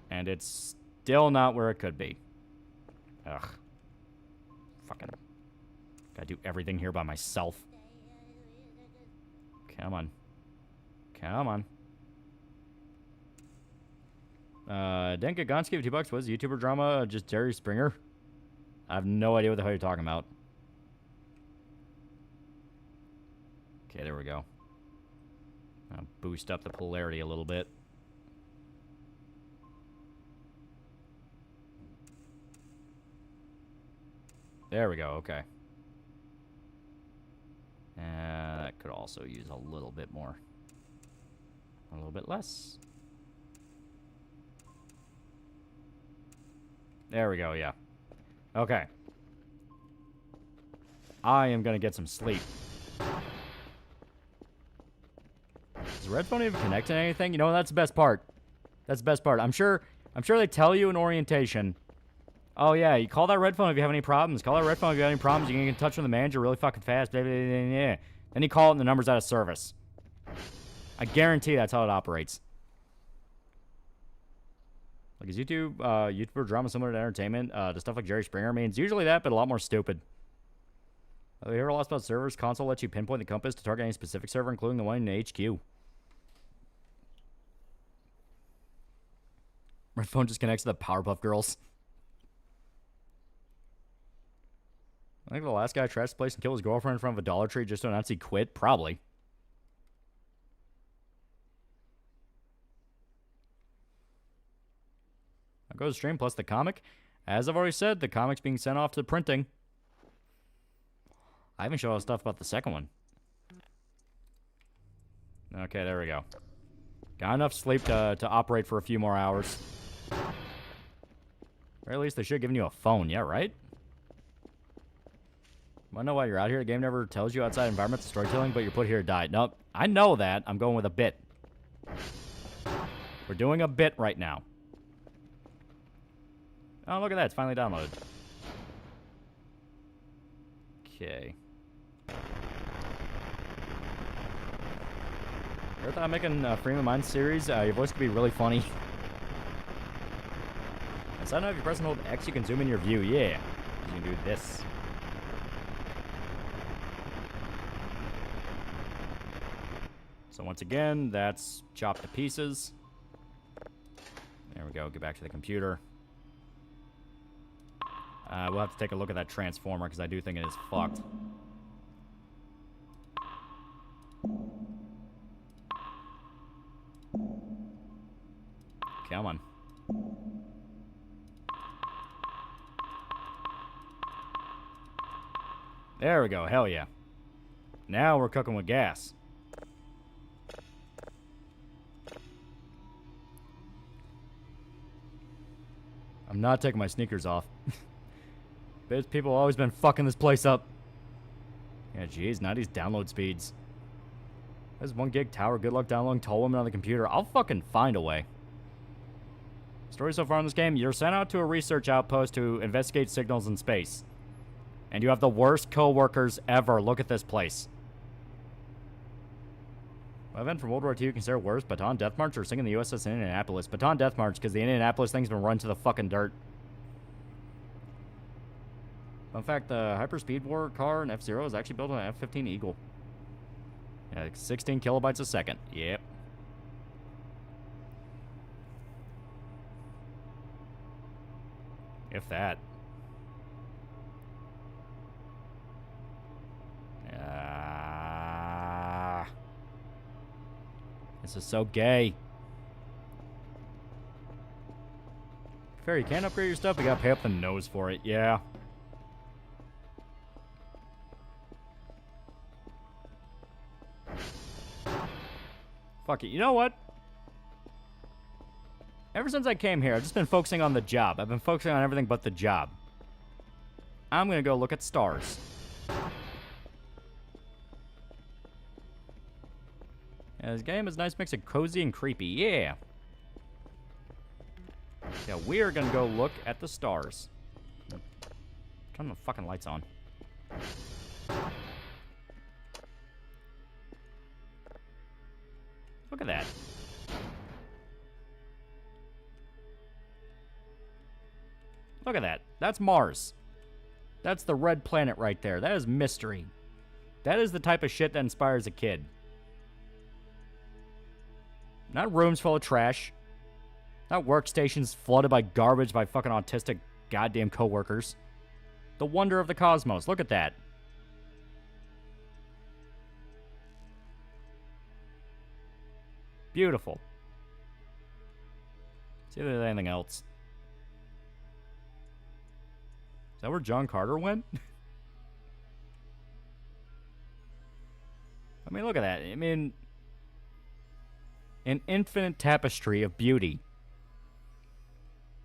And it's still not where it could be. Ugh. Fucking. Gotta do everything here by myself. Come on. Come on. Denka Gonski, $2. What is YouTuber drama? Just Jerry Springer? I have no idea what the hell you're talking about. Okay, there we go. I'll boost up the polarity a little bit. There we go, okay. That could also use a little bit more. A little bit less. There we go, yeah. Okay. I am gonna get some sleep. Does the red phone even connect to anything? You know, that's the best part. That's the best part. I'm sure they tell you in orientation. Oh yeah, you call that red phone if you have any problems. Call that red phone if you have any problems. You can get in touch with the manager really fucking fast. Blah, blah, blah, blah. Then you call it and the number's out of service. I guarantee that's how it operates. Like, is YouTube, YouTuber drama similar to entertainment? To stuff like Jerry Springer? I mean, it's usually that, but a lot more stupid. You heard a lot about servers? Console lets you pinpoint the compass to target any specific server, including the one in HQ. My phone just connects to the Powerpuff Girls. I think the last guy trashed the place and killed his girlfriend in front of a Dollar Tree just to announce he quit. Probably. I'll go to stream plus the comic. As I've already said, the comic's being sent off to printing. I haven't showed all the stuff about the second one. Okay, there we go. Got enough sleep to operate for a few more hours. Or at least they should have given you a phone, yeah, right? I know why you're out here. The game never tells you outside environmental storytelling, but you're put here to die. Nope, I know that. I'm going with a bit. We're doing a bit right now. Oh, look at that. It's finally downloaded. Okay. Ever thought of making a Freeman Mind series? Your voice could be really funny. So I don't know if you press and hold X, you can zoom in your view. Yeah. You can do this. So once again, that's chopped to pieces. There we go. Get back to the computer. We'll have to take a look at that transformer because I do think it is fucked. Come on. There we go. Hell yeah. Now we're cooking with gas. I'm not taking my sneakers off. Those people have always been fucking this place up. Yeah, geez, 90s download speeds. There's 1 gig tower. Good luck downloading Tall Women on the computer. I'll fucking find a way. Story so far in this game, you're sent out to a research outpost to investigate signals in space. And you have the worst co-workers ever. Look at this place. What event from World War II you consider worse? Bataan Death March or singing the USS Indianapolis? Bataan Death March, because the Indianapolis thing's been run to the fucking dirt. Fun fact, the hyperspeed war car in F-Zero is actually built on an F-15 Eagle. Yeah, like 16 kilobytes a second. Yep. If that. This is so gay. Fair, you can't upgrade your stuff, you gotta pay up the nose for it, yeah. Fuck it, you know what? Ever since I came here, I've just been focusing on the job. I've been focusing on everything but the job. I'm gonna go look at stars. Yeah, this game is a nice mix of cozy and creepy. Yeah. Yeah, we are gonna go look at the stars. Turn the fucking lights on. Look at that. Look at that. That's Mars. That's the red planet right there. That is mystery. That is the type of shit that inspires a kid. Not rooms full of trash. Not workstations flooded by garbage by fucking autistic goddamn coworkers. The wonder of the cosmos. Look at that. Beautiful. See if there's anything else. Is that where John Carter went? I mean, look at that. I mean, an infinite tapestry of beauty.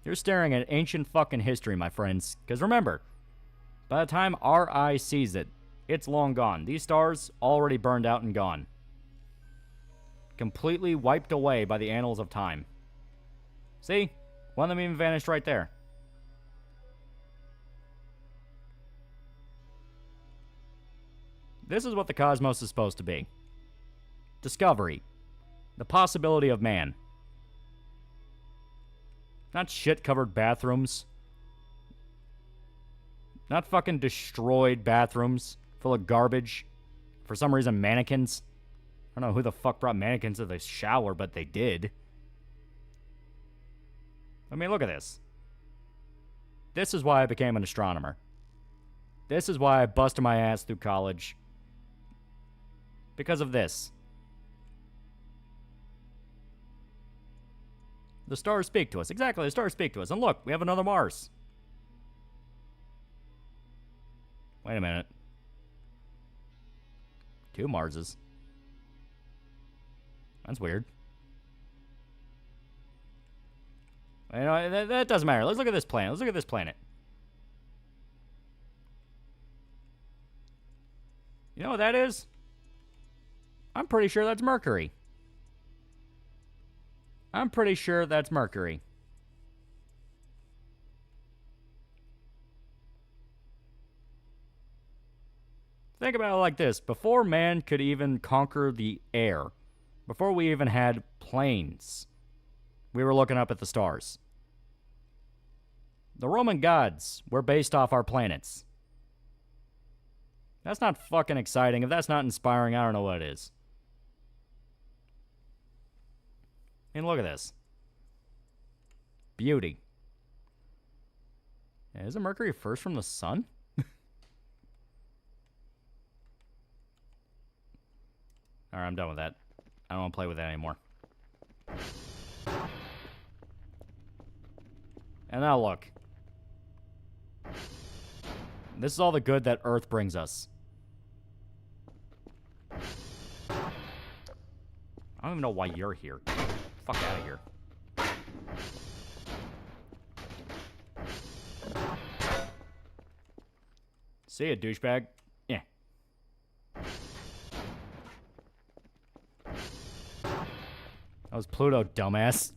You're staring at ancient fucking history, my friends. Because remember, by the time our eye sees it, it's long gone. These stars already burned out and gone. Completely wiped away by the annals of time. See? One of them even vanished right there. This is what the cosmos is supposed to be. Discovery. The possibility of man. Not shit-covered bathrooms. Not fucking destroyed bathrooms full of garbage. For some reason, mannequins. I don't know who the fuck brought mannequins to the shower, but they did. I mean, look at this. This is why I became an astronomer. This is why I busted my ass through college. Because of this. The stars speak to us. Exactly, the stars speak to us. And look, we have another Mars. Wait a minute. 2 Marses. That's weird. You know, that doesn't matter. Let's look at this planet. Let's look at this planet. You know what that is? I'm pretty sure that's Mercury. I'm pretty sure that's Mercury. Think about it like this. Before man could even conquer the air, before we even had planes, we were looking up at the stars. The Roman gods were based off our planets. That's not fucking exciting. If that's not inspiring, I don't know what it is. I mean, look at this. Beauty. Yeah, isn't Mercury first from the sun? Alright, I'm done with that. I don't want to play with that anymore. And now look. This is all the good that Earth brings us. I don't even know why you're here. Fuck out of here. See ya, douchebag. Yeah. That was Pluto, dumbass.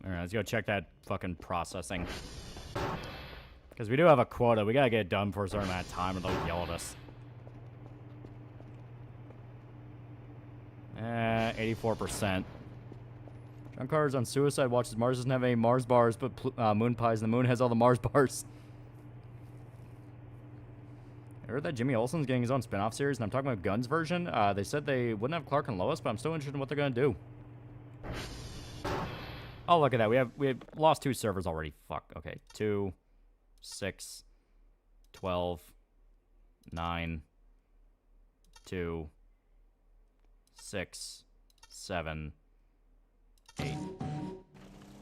Alright, let's go check that fucking processing. Because we do have a quota. We gotta get it done for a certain amount of time or they'll yell at us. 84%. John Carter's on suicide watches. Mars doesn't have any Mars bars, but moon pies, and the moon has all the Mars bars. I heard that Jimmy Olsen's getting his own spin-off series, and I'm talking about Guns version. They said they wouldn't have Clark and Lois, but I'm still interested in what they're gonna do. Oh, look at that. We have lost 2 servers already. Fuck. Okay. 2, 6, 12, 9, 2, 6, 7, 8.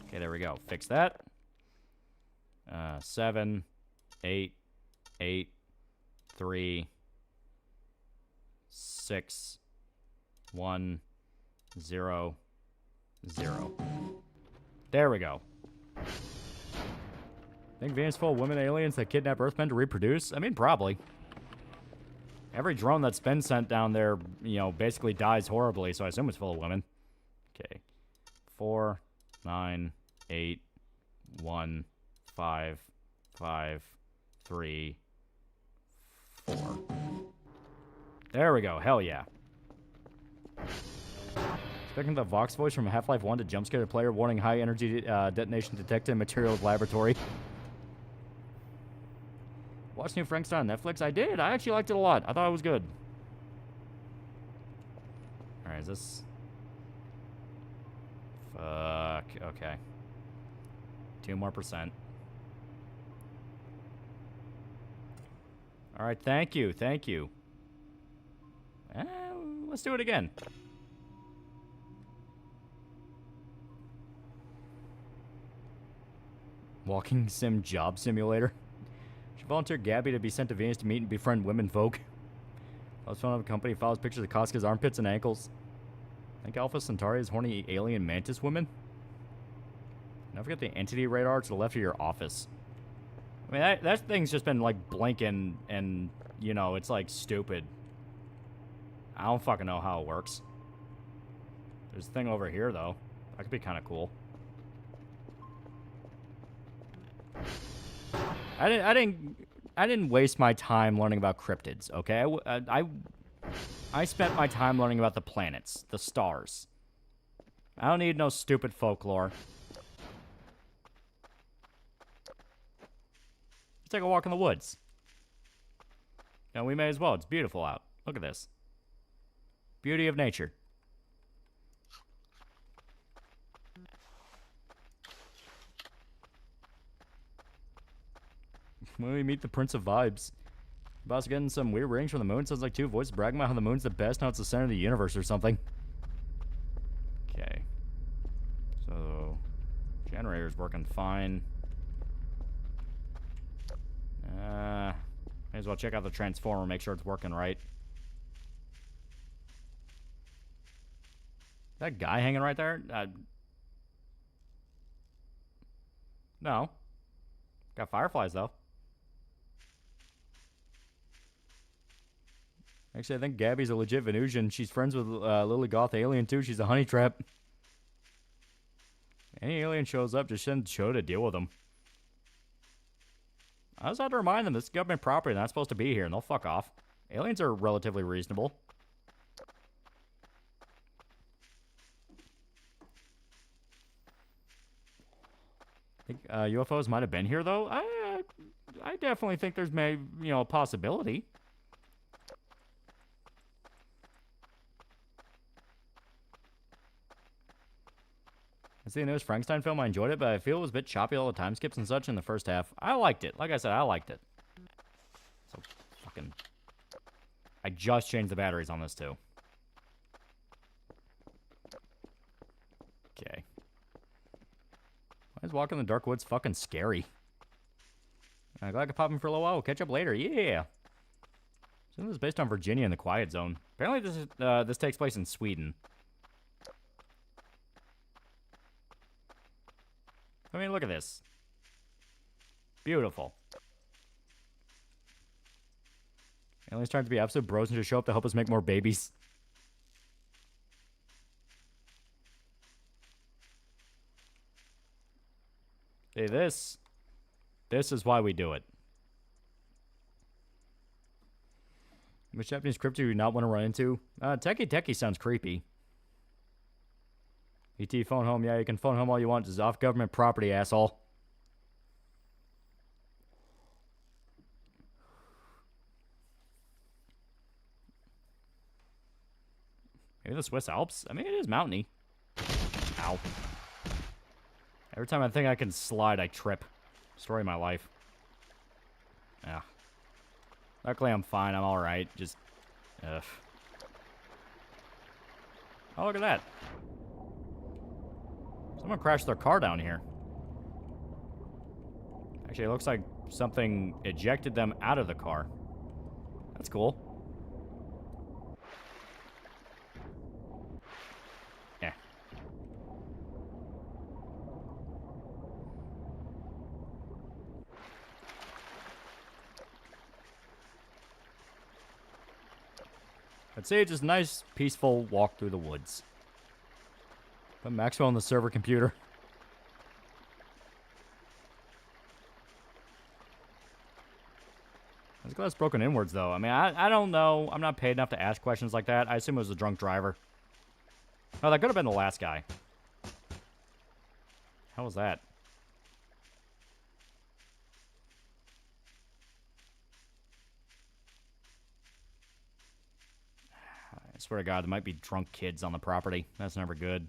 Okay, there we go. Fix that. 7, 8, 8, 3, 6, 1, 0, 0. There we go. Think Venus full of women aliens that kidnap Earthmen to reproduce? I mean, probably. Every drone that's been sent down there, you know, basically dies horribly, so I assume it's full of women. Okay. 4, 9, 8, 1, 5, 5, 3, 4. There we go. Hell yeah. Expecting the Vox voice from Half-Life 1 to jumpscare the player, warning high energy detonation detected in materials laboratory. Watched New Frankenstein on Netflix? I did. I actually liked it a lot. I thought it was good. Alright, is this... Fuck. Okay. 2 more %. Alright, thank you. Thank you. Let's do it again. Walking sim job simulator. She volunteered Gabby to be sent to Venus to meet and befriend women folk. I was found of a company follows pictures of Casca's armpits and ankles. I think Alpha Centauri is horny alien mantis women. Don't forget the entity radar to the left of your office. I mean, that thing's just been like blinking and, you know, it's like stupid. I don't fucking know how it works. There's a thing over here though. That could be kind of cool. I didn't waste my time learning about cryptids. Okay, I spent my time learning about the planets, the stars. I don't need no stupid folklore. Let's take a walk in the woods. And we may as well. It's beautiful out. Look at this. Beauty of nature. When we meet the Prince of Vibes. About to getting some weird rings from the moon. Sounds like two voices bragging about how the moon's the best. Now it's the center of the universe or something. Okay. So, generator's working fine. May as well check out the transformer, make sure it's working right. That guy hanging right there? No. Got fireflies, though. Actually, I think Gabby's a legit Venusian. She's friends with Lily Goth Alien, too. She's a honey trap. Any alien shows up, just send Cho to deal with them. I just have to remind them this is government property. They're not supposed to be here, and they'll fuck off. Aliens are relatively reasonable. I think UFOs might have been here, though. I definitely think there's a possibility. I see the newest Frankenstein film. I enjoyed it, but I feel it was a bit choppy, all the time skips and such in the first half. I liked it. Like I said, I liked it. So, fucking... I just changed the batteries on this, too. Okay. Why is walking in the dark woods fucking scary? I'm glad I could pop in for a little while. We'll catch up later. Yeah! So this is based on Virginia and the Quiet Zone. Apparently this takes place in Sweden. I mean, look at this. Beautiful. Aliens trying to be absolute bros and just show up to help us make more babies. Hey, this is why we do it. Which Japanese crypto do you not want to run into? Techie sounds creepy. ET, phone home. Yeah, you can phone home all you want. This is off government property, asshole. Maybe the Swiss Alps? I mean, it is mountainy. Ow. Every time I think I can slide, I trip. Story of my life. Yeah. Luckily, I'm fine. I'm alright. Just... ugh. Oh, look at that. Someone crashed their car down here. Actually, it looks like something ejected them out of the car. That's cool. Yeah. I'd say it's just a nice, peaceful walk through the woods. Put Maxwell on the server computer. This glass broken inwards, though. I mean, I don't know. I'm not paid enough to ask questions like that. I assume it was a drunk driver. Oh, that could have been the last guy. How was that? I swear to God, there might be drunk kids on the property. That's never good.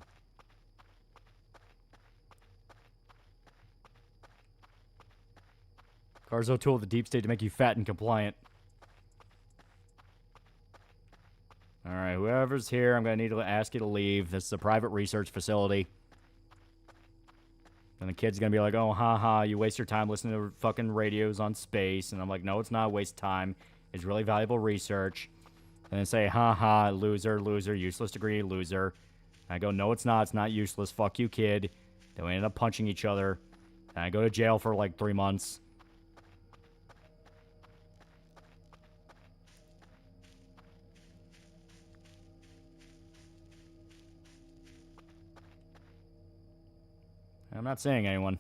Car's a tool of the deep state to make you fat and compliant. Alright, whoever's here, I'm going to need to ask you to leave. This is a private research facility. And the kid's going to be like, oh, haha, you waste your time listening to fucking radios on space. And I'm like, no, it's not a waste of time. It's really valuable research. And then say, haha, loser, loser, useless degree, loser. And I go, no, it's not useless. Fuck you, kid. Then we end up punching each other. And I go to jail for like 3 months. I'm not saying anyone.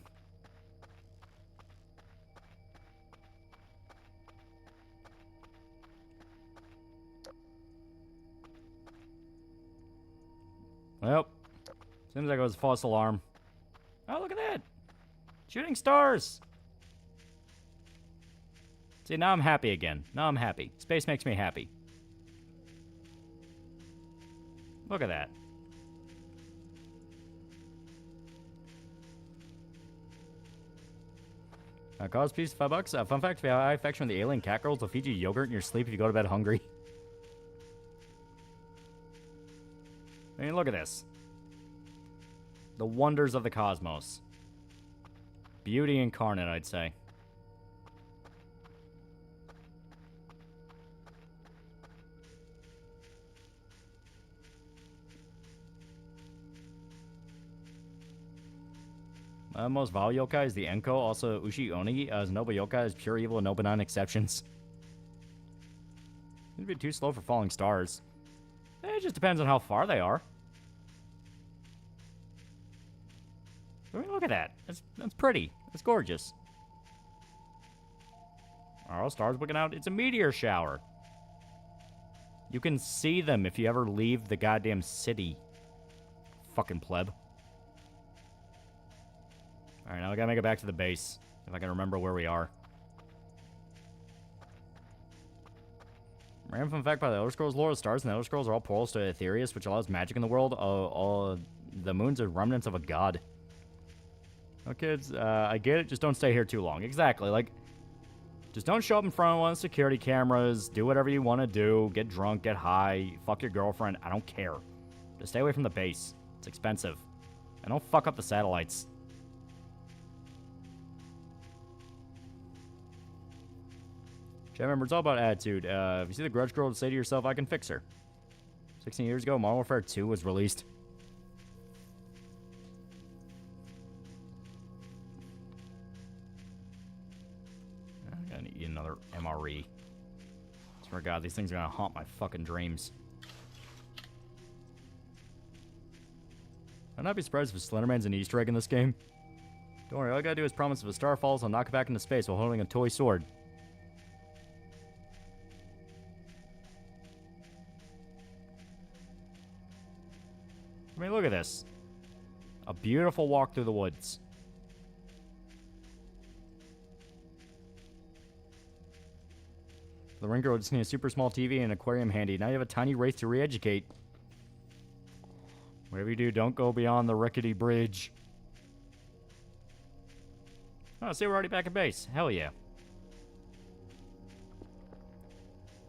Well, seems like it was a false alarm. Oh, look at that. Shooting stars. See, now I'm happy again. Now I'm happy. Space makes me happy. Look at that. Cause piece, $5. Fun fact, if you have eye infection with the alien cat girls, will feed you yogurt in your sleep if you go to bed hungry. I mean, look at this. The wonders of the cosmos. Beauty incarnate, I'd say. Most Val yokai is the Enko. Also, Ushi Onigi as Noble yokai is pure evil and no benign exceptions. It'd be too slow for falling stars. It just depends on how far they are. I mean, look at that. That's pretty. That's gorgeous. Are all stars looking out? It's a meteor shower. You can see them if you ever leave the goddamn city. Fucking pleb. Alright, now we gotta make it back to the base. If I can remember where we are. Random fun fact by the Elder Scrolls lore, the stars in the Elder Scrolls are all portals to Aetherius, which allows magic in the world. All the moons are remnants of a god. Oh, kids, I get it. Just don't stay here too long. Exactly. Like, just don't show up in front of one of the security cameras. Do whatever you want to do. Get drunk, get high, fuck your girlfriend. I don't care. Just stay away from the base. It's expensive. And don't fuck up the satellites. Remember, it's all about attitude. If you see the grudge girl, say to yourself, I can fix her. 16 years ago, Modern Warfare 2 was released. I'm gonna eat another MRE. I swear to God, these things are gonna haunt my fucking dreams. I'd not be surprised if Slenderman's an Easter egg in this game. Don't worry, all I gotta do is promise if a star falls, I'll knock it back into space while holding a toy sword. I mean, look at this. A beautiful walk through the woods. The ring girl just need a super small TV and an aquarium handy. Now you have a tiny wraith to re-educate. Whatever you do, don't go beyond the rickety bridge. Oh, see, we're already back at base. Hell yeah.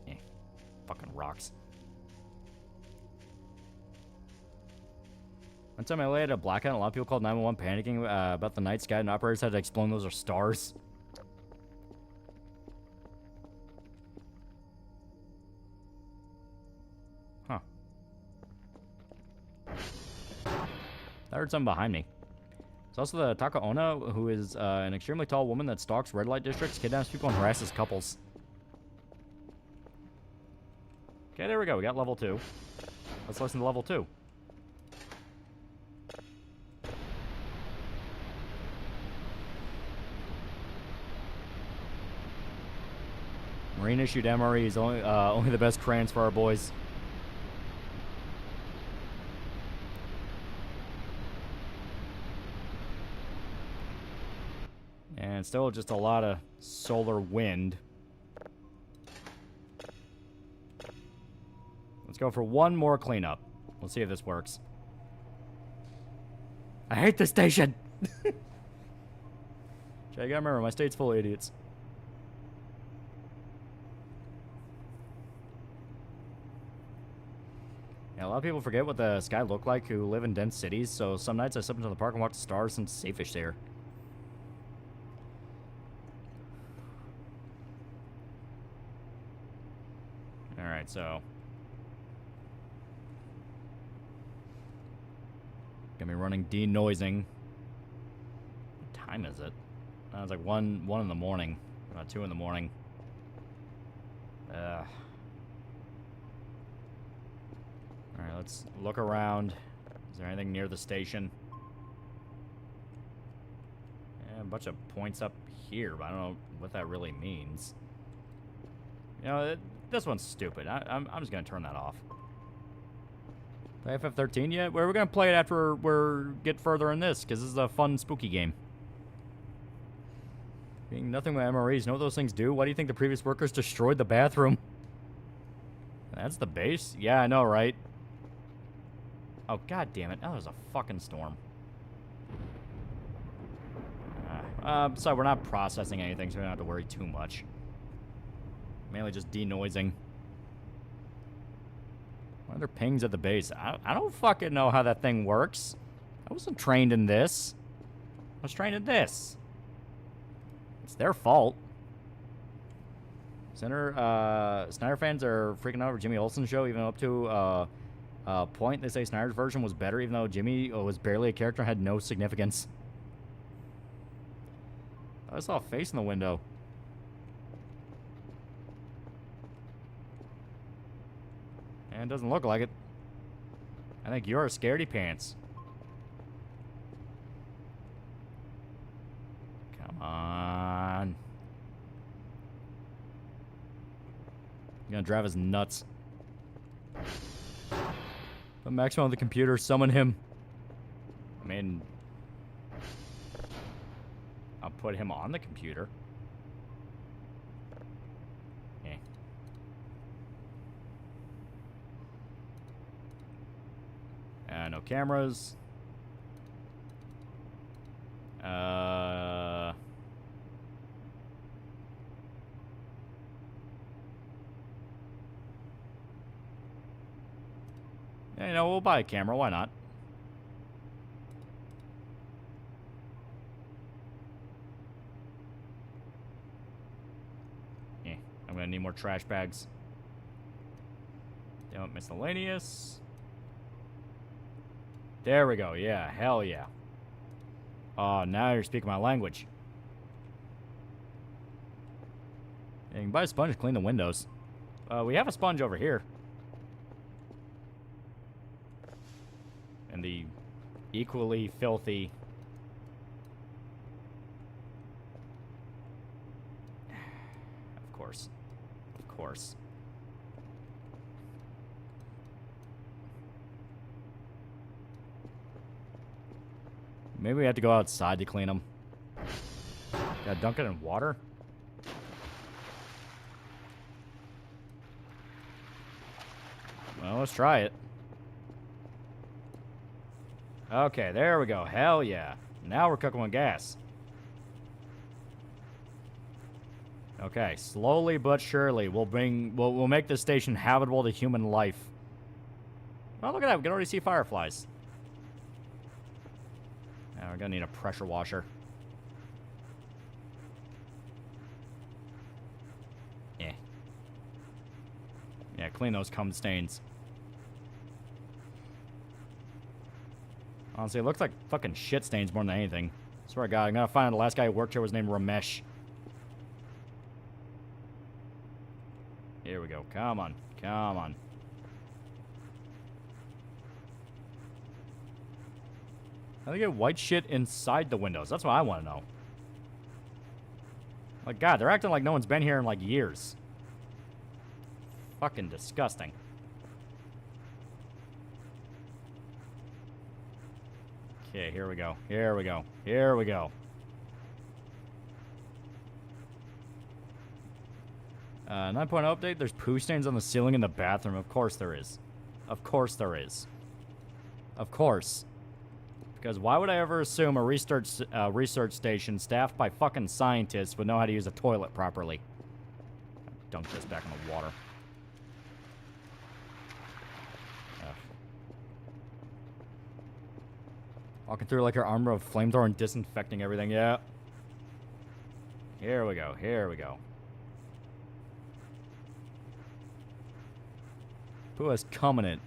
Eh, fucking rocks. One time I laid a blackout, and a lot of people called 911 panicking about the night sky, and operators had to explain those are stars. Huh. I heard something behind me. It's also the Takaona, who is an extremely tall woman that stalks red light districts, kidnaps people, and harasses couples. Okay, there we go. We got level 2. Let's listen to level 2. Marine issued MRE is only the best crayons for our boys. And still just a lot of solar wind. Let's go for one more cleanup. We'll see if this works. I hate this station! You gotta remember, my state's full of idiots. Yeah, a lot of people forget what the sky looked like who live in dense cities, so some nights I step into the park and watch the stars and it's safe-ish there. Alright, so... Gonna be running denoising. What time is it? It's like 1 in the morning. About 2 in the morning. Alright, let's look around. Is there anything near the station? Yeah, a bunch of points up here, but I don't know what that really means. You know, this one's stupid. I'm just gonna turn that off. The FF13 yet? We're gonna play it after we get further in this, because this is a fun, spooky game. Being nothing but MREs. Know what those things do? Why do you think the previous workers destroyed the bathroom? That's the base? Yeah, I know, right? Oh, god damn it. Oh, there's a fucking storm. So we're not processing anything, so we don't have to worry too much. Mainly just denoising. Why are there pings at the base? I don't fucking know how that thing works. I wasn't trained in this. I was trained in this. It's their fault. Snyder fans are freaking out over Jimmy Olsen's show, even up to a point. They say Snyder's version was better, even though Jimmy was barely a character and had no significance. I saw a face in the window. And it doesn't look like it. I think you're a scaredy pants. Come on. You're gonna drive us nuts. Put Maximo on the computer, summon him. I mean, I'll put him on the computer. No cameras. Yeah, you know, we'll buy a camera. Why not? Yeah, I'm gonna need more trash bags. Don't miscellaneous. There we go. Yeah, hell yeah. Oh, now you're speaking my language. Yeah, you can buy a sponge to clean the windows. We have a sponge over here. And the equally filthy... Of course. Of course. Maybe we have to go outside to clean them. Gotta dunk it in water? Well, let's try it. Okay, there we go. Hell yeah. Now we're cooking with gas. Okay, slowly but surely we'll make this station habitable to human life. Oh, look at that. We can already see fireflies. We're gonna need a pressure washer. Yeah. Yeah, clean those cum stains. Honestly, it looks like fucking shit stains more than anything. Swear to God, I'm gonna find out the last guy who worked here was named Ramesh. Here we go. Come on. Come on. How do they get white shit inside the windows? That's what I want to know. Like, God, they're acting like no one's been here in, like, years. Fucking disgusting. Okay, here we go. Here we go. Here we go. 9.0 update. There's poo stains on the ceiling in the bathroom. Of course there is. Of course there is. Of course. Because why would I ever assume a research station staffed by fucking scientists would know how to use a toilet properly? Dunk this back in the water. Ugh. Walking through like her armor of flamethrower and disinfecting everything. Yeah. Here we go. Here we go. Poo has cum in it.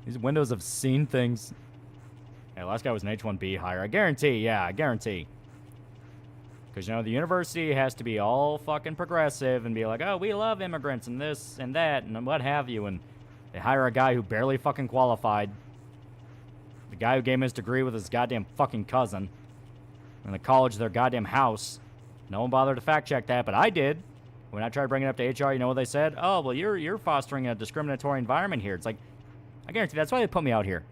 These windows have seen things. Yeah, last guy was an H-1B hire. I guarantee, yeah, I guarantee. Because, you know, the university has to be all fucking progressive and be like, oh, we love immigrants and this and that and what have you. And they hire a guy who barely fucking qualified. The guy who gave him his degree with his goddamn fucking cousin. In the college of their goddamn house. No one bothered to fact check that, but I did. When I tried bringing it up to HR, you know what they said? Oh, well, you're fostering a discriminatory environment here. It's like, I guarantee that's why they put me out here.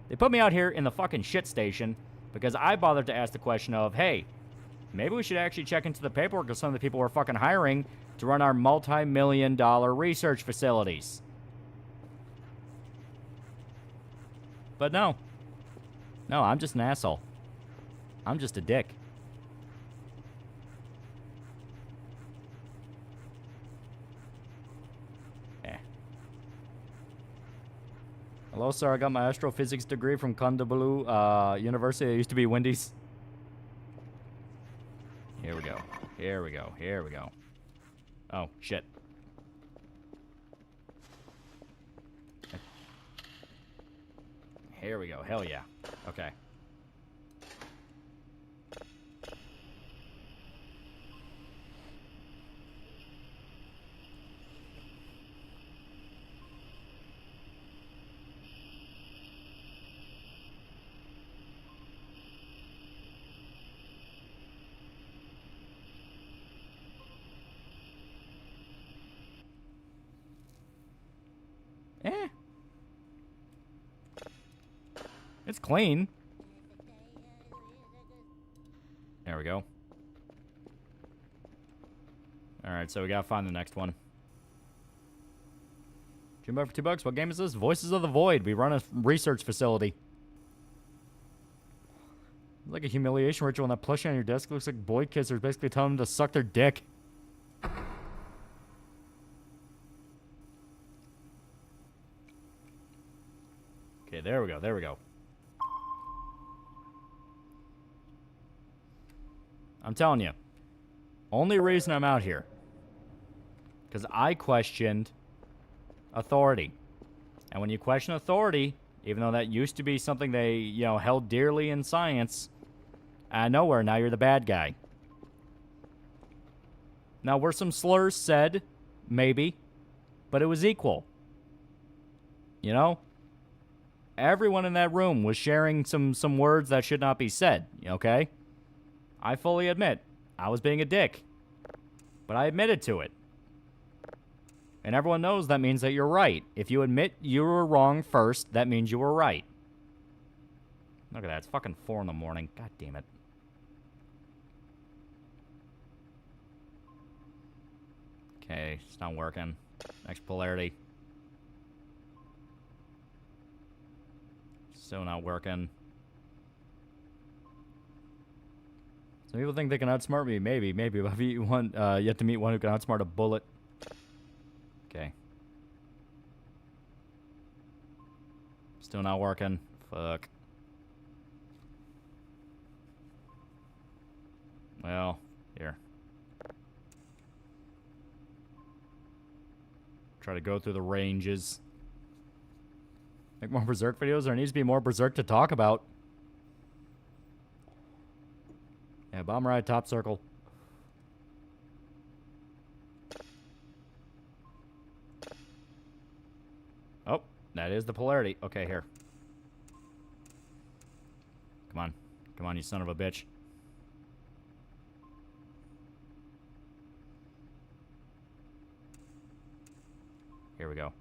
They put me out here in the fucking shit station because I bothered to ask the question of, hey, maybe we should actually check into the paperwork of some of the people we're fucking hiring to run our multi-million-dollar research facilities. But no. No, I'm just an asshole. I'm just a dick. Hello, sir. I got my astrophysics degree from Kondabalu University. It used to be Wendy's. Here we go. Here we go. Here we go. Oh, shit. Here we go. Hell yeah. Okay. It's clean. There we go. Alright, so we gotta find the next one. Jimbo for $2. What game is this? Voices of the Void. We run a research facility. It's like a humiliation ritual, and that plushie on your desk looks like boy kissers basically telling them to suck their dick. Okay, there we go. There we go. I'm telling you, only reason I'm out here, because I questioned authority. And when you question authority, even though that used to be something they, held dearly in science, out of nowhere, now you're the bad guy. Now, were some slurs said? Maybe. But it was equal. You know? Everyone in that room was sharing some words that should not be said, okay? I fully admit, I was being a dick. But I admitted to it. And everyone knows that means that you're right. If you admit you were wrong first, that means you were right. Look at that, it's fucking 4 in the morning. God damn it. Okay, it's not working. Next polarity. Still not working. Some people think they can outsmart me. Maybe. But have you yet to meet one who can outsmart a bullet? Okay. Still not working. Fuck. Well, here. Try to go through the ranges. Make more Berserk videos. There needs to be more Berserk to talk about. Yeah, bottom right, top circle. Oh, that is the polarity. Okay, here. Come on. Come on, you son of a bitch. Here we go.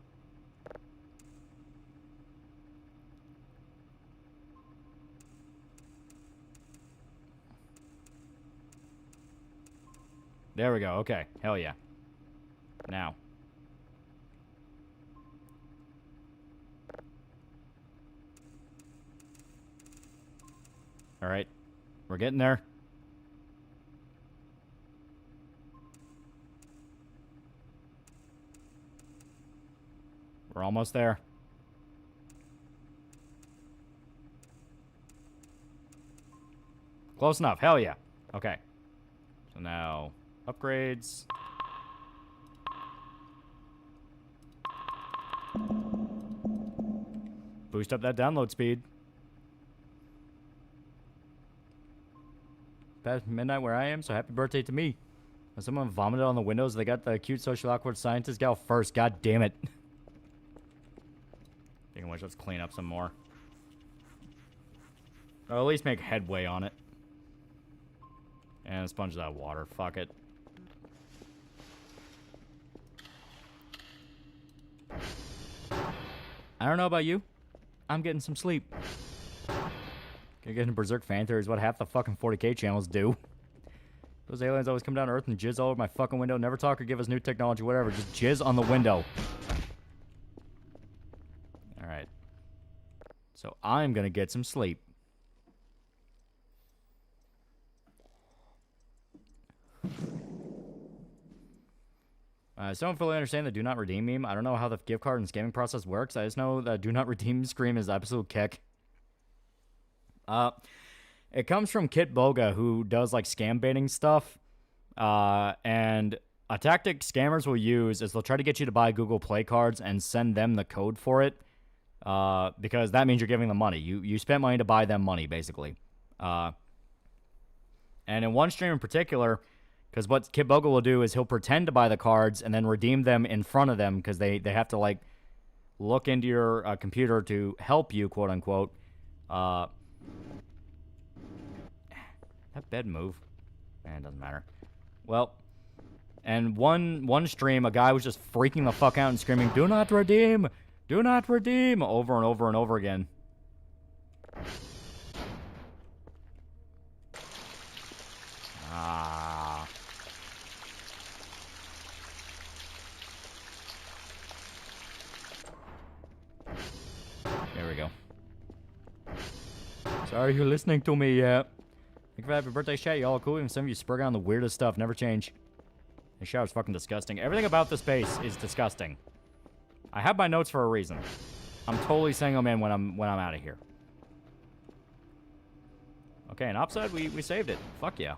There we go. Okay. Hell yeah. Now. All right. We're getting there. We're almost there. Close enough. Hell yeah. Okay. So now, upgrades. Boost up that download speed. Past midnight where I am, so happy birthday to me. When someone vomited on the windows, they got the cute social awkward scientist gal first. God damn it. Speaking of which, let's clean up some more. Or at least make headway on it. And sponge that water. Fuck it. I don't know about you. I'm getting some sleep. Gonna get into Berserk fan theories what half the fucking 40k channels do. Those aliens always come down to Earth and jizz all over my fucking window. Never talk or give us new technology, whatever. Just jizz on the window. Alright. So I'm gonna get some sleep. I still don't fully understand the do not redeem meme. I don't know how the gift card and scamming process works. I just know that do not redeem scream is absolute kick. It comes from Kit Boga, who does like scam baiting stuff. And a tactic scammers will use is they'll try to get you to buy Google Play cards and send them the code for it. Because that means you're giving them money. You spent money to buy them money, basically. And in one stream in particular, because what Kit Boga will do is he'll pretend to buy the cards and then redeem them in front of them because they have to, like, look into your computer to help you, quote unquote. That bed move? Man, it doesn't matter. Well, and one stream, a guy was just freaking the fuck out and screaming, "Do not redeem! Do not redeem!" over and over and over again. Ah. There we go. Sorry you're listening to me yet. Thank you for happy birthday, chat. Y'all cool. Even some of you spurg on the weirdest stuff. Never change. This shower's fucking disgusting. Everything about this base is disgusting. I have my notes for a reason. I'm totally saying them in when I'm out of here. Okay, and upside, we saved it. Fuck yeah.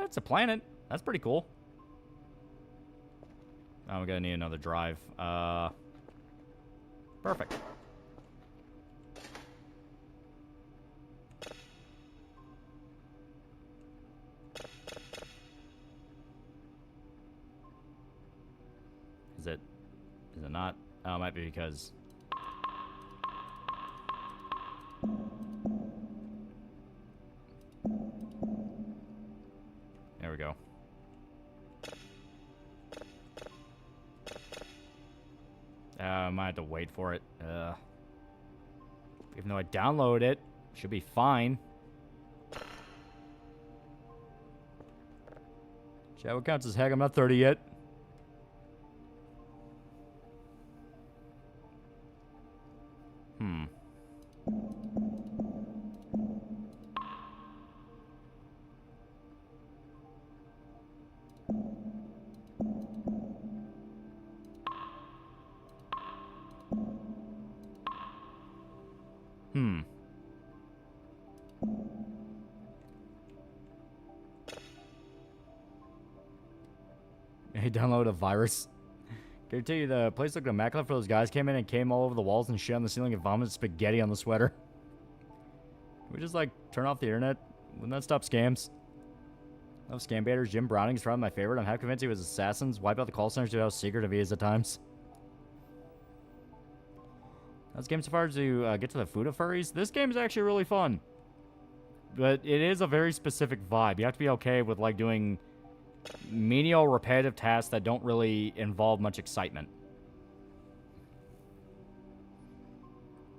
It's a planet. That's pretty cool. Oh, we're gonna need another drive. Perfect. Is it not? Oh, it might be because... There we go. I might have to wait for it. Even though I downloaded it, should be fine. Chat, what counts as heck? I'm not 30 yet. Hey, download a virus. Can I tell you, the place looked immaculate for those guys came in and came all over the walls and shit on the ceiling and vomited spaghetti on the sweater. Can we just, like, turn off the internet? Wouldn't that stop scams? I love scam baiters. Jim Browning is probably my favorite. I'm half convinced he was assassins. Wipe out the call centers to how secretive he is at times. This game so far to get to the food of furries. This game is actually really fun. But it is a very specific vibe. You have to be okay with, like, doing menial, repetitive tasks that don't really involve much excitement.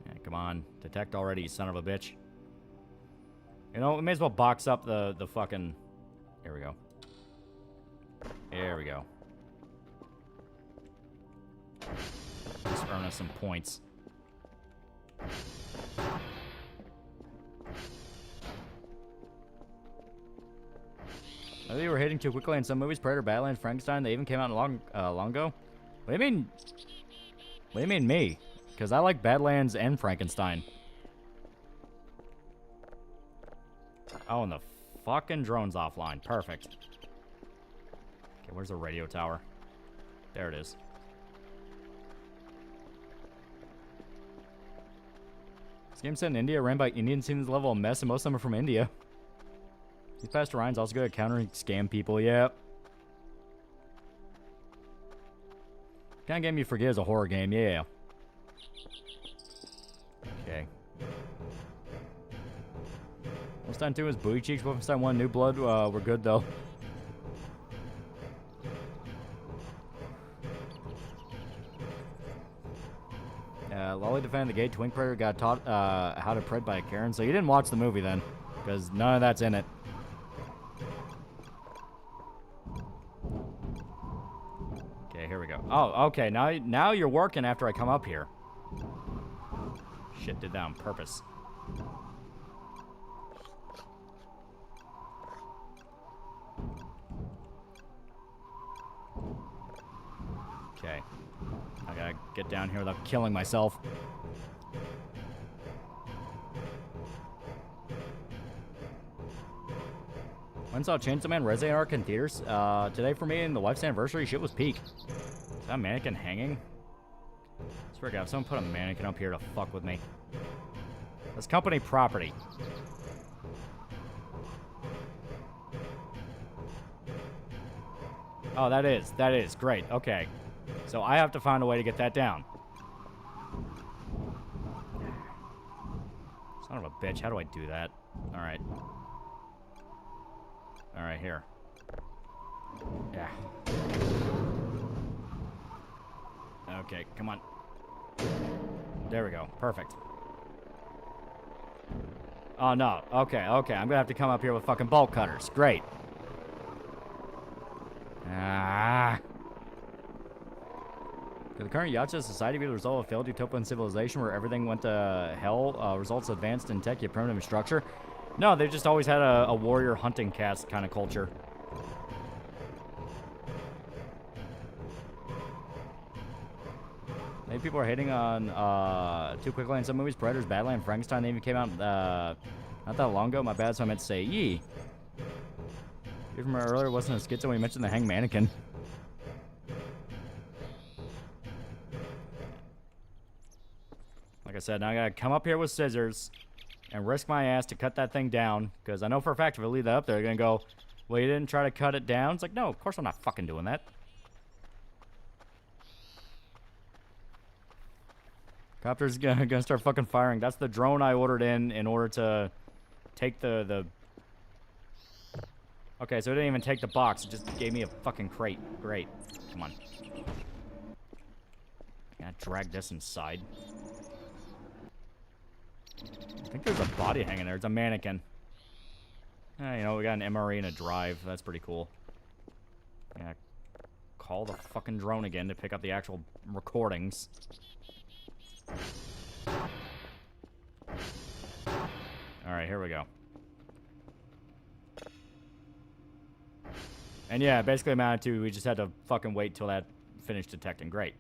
Yeah, come on. Detect already, you son of a bitch. You know, we may as well box up the fucking... Here we go. There we go. Just earn us some points. I think we were hitting too quickly in some movies. Predator, Badlands, Frankenstein, they even came out long ago. What do you mean? What do you mean me? Because I like Badlands and Frankenstein. Oh, and the fucking drone's offline. Perfect. Okay, where's the radio tower? There it is. This game's set in India, ran by Indians, seems level a mess, and most of them are from India. These Pastor Ryan's also good at countering scam people, yeah. Kind of game you forget is a horror game, yeah. Okay. Wolfenstein 2 is booty cheeks. Wolfenstein 1, New Blood, we're good though. Lolly defended the gay twink predator got taught how to pred by a Karen. So you didn't watch the movie then, because none of that's in it. Okay, here we go. Oh, okay. Now you're working after I come up here. Shit, did that on purpose. Okay. I gotta get down here without killing myself. When saw Chainsaw Man Resident Arc in theaters? Today for me and the wife's anniversary, shit was peak. Is that mannequin hanging? I swear to God, if someone put a mannequin up here to fuck with me. That's company property. Oh, that is. Great, okay. So I have to find a way to get that down. Son of a bitch, how do I do that? Alright. Alright, here. Yeah. Okay, come on. There we go. Perfect. Oh, no. Okay. I'm gonna have to come up here with fucking bolt cutters. Great. Ah. Could the current Yacha society be the result of a failed utopian civilization where everything went to hell? Results advanced in tech yet primitive in structure? No, they've just always had a warrior hunting caste kind of culture. Maybe people are hating on too quickly in some movies. Predators, Badland, Frankenstein, they even came out not that long ago. My bad, so I meant to say yee. You from earlier wasn't a schizo when you mentioned the hanged mannequin. Like I said, now I gotta come up here with scissors and risk my ass to cut that thing down, because I know for a fact if I leave that up there, they're gonna go, well, you didn't try to cut it down? It's like, no, of course I'm not fucking doing that. Copter's gonna start fucking firing. That's the drone I ordered in order to take the... Okay, so it didn't even take the box. It just gave me a fucking crate. Great. Come on. Gotta drag this inside. I think there's a body hanging there. It's a mannequin. You know, we got an MRE and a drive. That's pretty cool. Yeah. Call the fucking drone again to pick up the actual recordings. Alright, here we go. And yeah, basically amounted to we just had to fucking wait till that finished detecting. Great.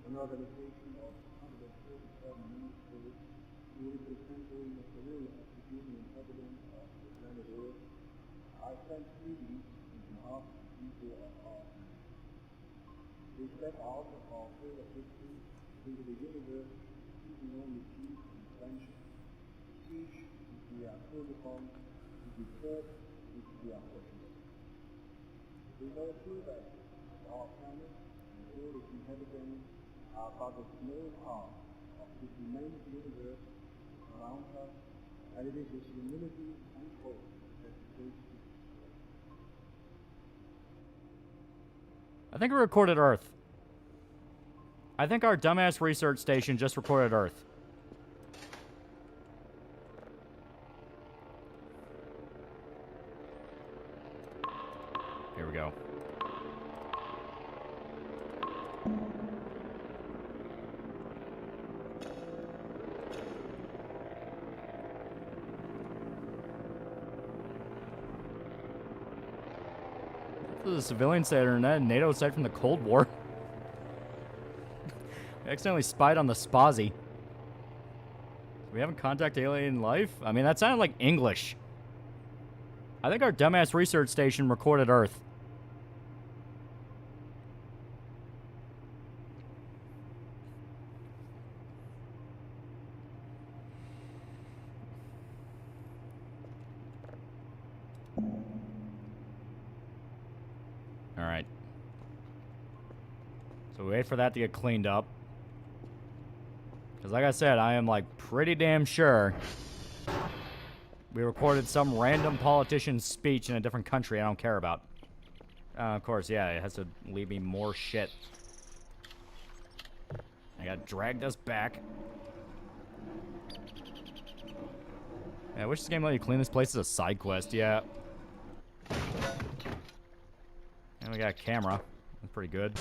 An organization of 147 ministers who representing the career of the human inhabitants of the planet Earth. I send greetings on behalf of the people of our planet. We step out of our field of history into the universe, seeking only peace and friendship. Each is we are called upon to be fought if we are fortunate. We know too that our planet and all its inhabitants are but a small part of this immense universe around us, and it is with humility and hope that we face this. I think we recorded Earth. I think our dumbass research station just recorded Earth. Here we go. This is a civilian site or a NATO site from the Cold War. I accidentally spied on the Spazi. We haven't contacted alien life? I mean, that sounded like English. I think our dumbass research station recorded Earth. Alright. So we wait for that to get cleaned up. Because like I said, I am like pretty damn sure we recorded some random politician's speech in a different country I don't care about. Of course, yeah, it has to leave me more shit. I gotta drag this back. Yeah, I wish this game let you clean this place as a side quest, yeah. And we got a camera. That's pretty good.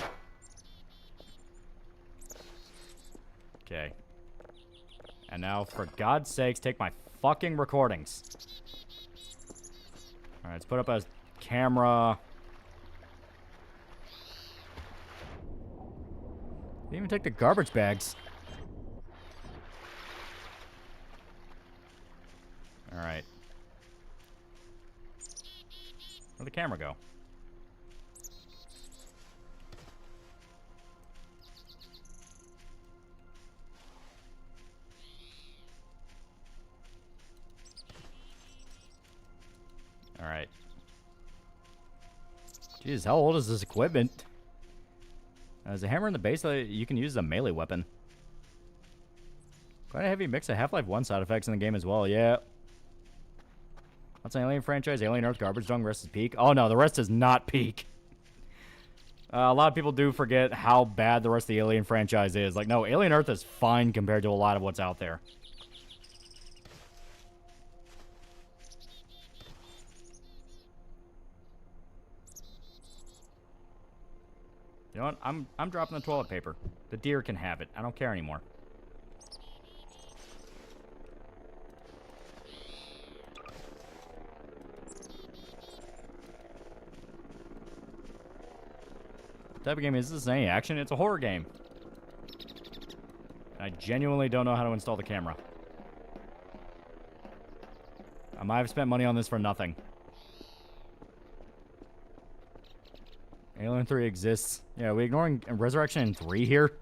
Okay. And now, for God's sakes, take my fucking recordings. Alright, let's put up a camera. Didn't even take the garbage bags. Alright. Where'd the camera go? Alright. Jeez, how old is this equipment? There's a hammer in the base that you can use as a melee weapon. Quite a heavy mix of Half-Life 1 side effects in the game as well, yeah. That's an Alien franchise, Alien Earth, Garbage Dung, rest is peak. Oh no, the rest is not peak. A lot of people do forget how bad the rest of the Alien franchise is. Like, no, Alien Earth is fine compared to a lot of what's out there. You know what? I'm dropping the toilet paper. The deer can have it. I don't care anymore. What type of game is this? Any action? It's a horror game. I genuinely don't know how to install the camera. I might have spent money on this for nothing. Alien 3 exists. Yeah, are we ignoring Resurrection 3 here?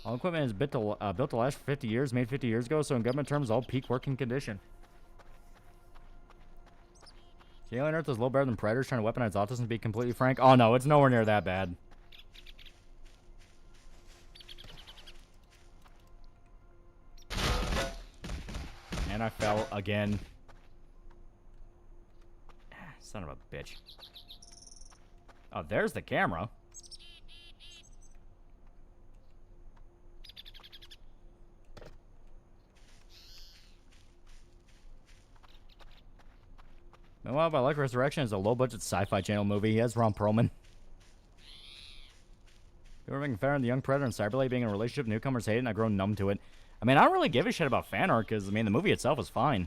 All equipment is built to last for 50 years, made 50 years ago, so in government terms, all peak working condition. The Alien Earth is a little better than Predators trying to weaponize autism, to be completely frank. Oh no, it's nowhere near that bad. And I fell again. Son of a bitch. Oh, there's the camera. Meanwhile, I Like Resurrection is a low-budget sci-fi channel movie. He has Ron Perlman. People are making fan art of the young Predator and Cyberlay being in a relationship. Newcomers hate it, and I've grown numb to it. I mean, I don't really give a shit about fan art, because, I mean, the movie itself is fine.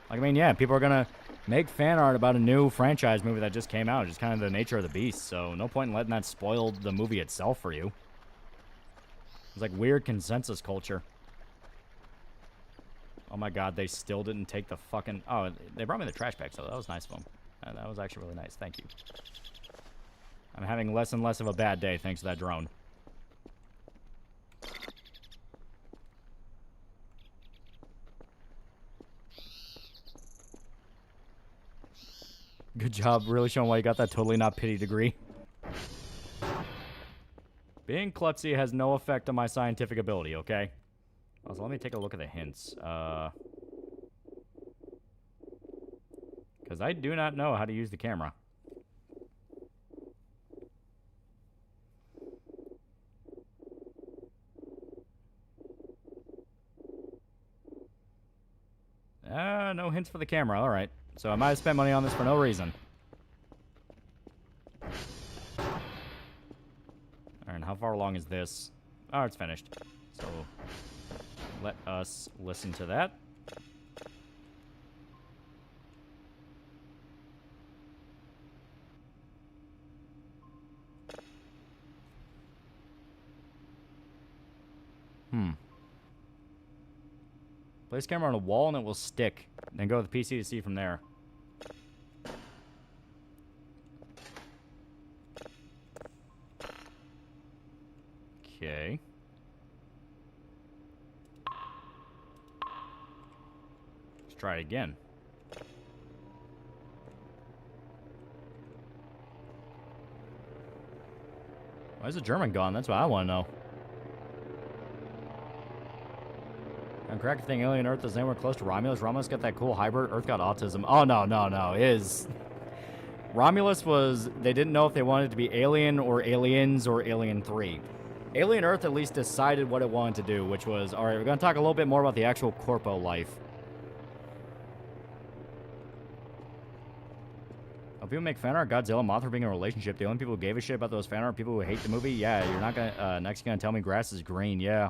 Like, I mean, yeah, people are gonna make fan art about a new franchise movie that just came out. It's just kind of the nature of the beast, so no point in letting that spoil the movie itself for you. It's like weird consensus culture. Oh my god, they still didn't take the fucking... Oh, they brought me the trash bag, so that was nice of them. That was actually really nice, thank you. I'm having less and less of a bad day thanks to that drone. Good job, really showing why you got that totally not pity degree. Being klutzy has no effect on my scientific ability, okay? Also, let me take a look at the hints. Because I do not know how to use the camera. No hints for the camera, alright. So I might have spent money on this for no reason. Alright, and how far along is this? Oh, it's finished. So, let us listen to that. Place camera on a wall and it will stick. Then go to the PC to see from there. Okay. Let's try it again. Why is the German gone? That's what I want to know. I'm correct if think alien Earth is anywhere close to Romulus. Romulus got that cool hybrid. Earth got autism. Oh, no. Romulus was... They didn't know if they wanted it to be Alien or Aliens or Alien 3. Alien Earth at least decided what it wanted to do, which was... Alright, we're going to talk a little bit more about the actual corpo life. When people make fan art, Godzilla and Mothra being in a relationship, the only people who gave a shit about those fan art people who hate the movie, yeah, you're not gonna... next you're gonna tell me grass is green, yeah.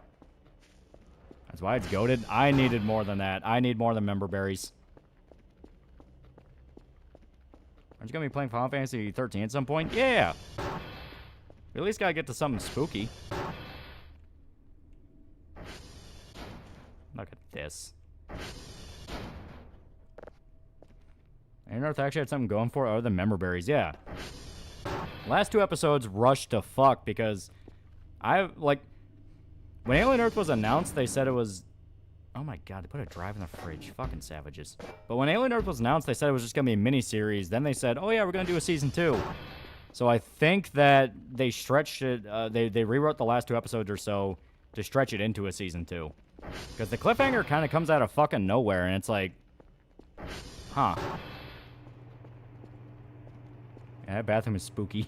That's why it's goated. I needed more than that. I need more than member berries. Aren't you going to be playing Final Fantasy 13 at some point? Yeah! We at least got to get to something spooky. Look at this. And Earth actually had something going for it other than member berries. Yeah. Last 2 episodes rushed to fuck because when Alien Earth was announced, they said it was... Oh my god, they put a drive in the fridge. Fucking savages. But when Alien Earth was announced, they said it was just going to be a mini-series. Then they said, oh yeah, we're going to do a season 2. So I think that they stretched it... They rewrote the last 2 episodes or so to stretch it into a season 2. Because the cliffhanger kind of comes out of fucking nowhere, and it's like... Huh. Yeah, that bathroom is spooky.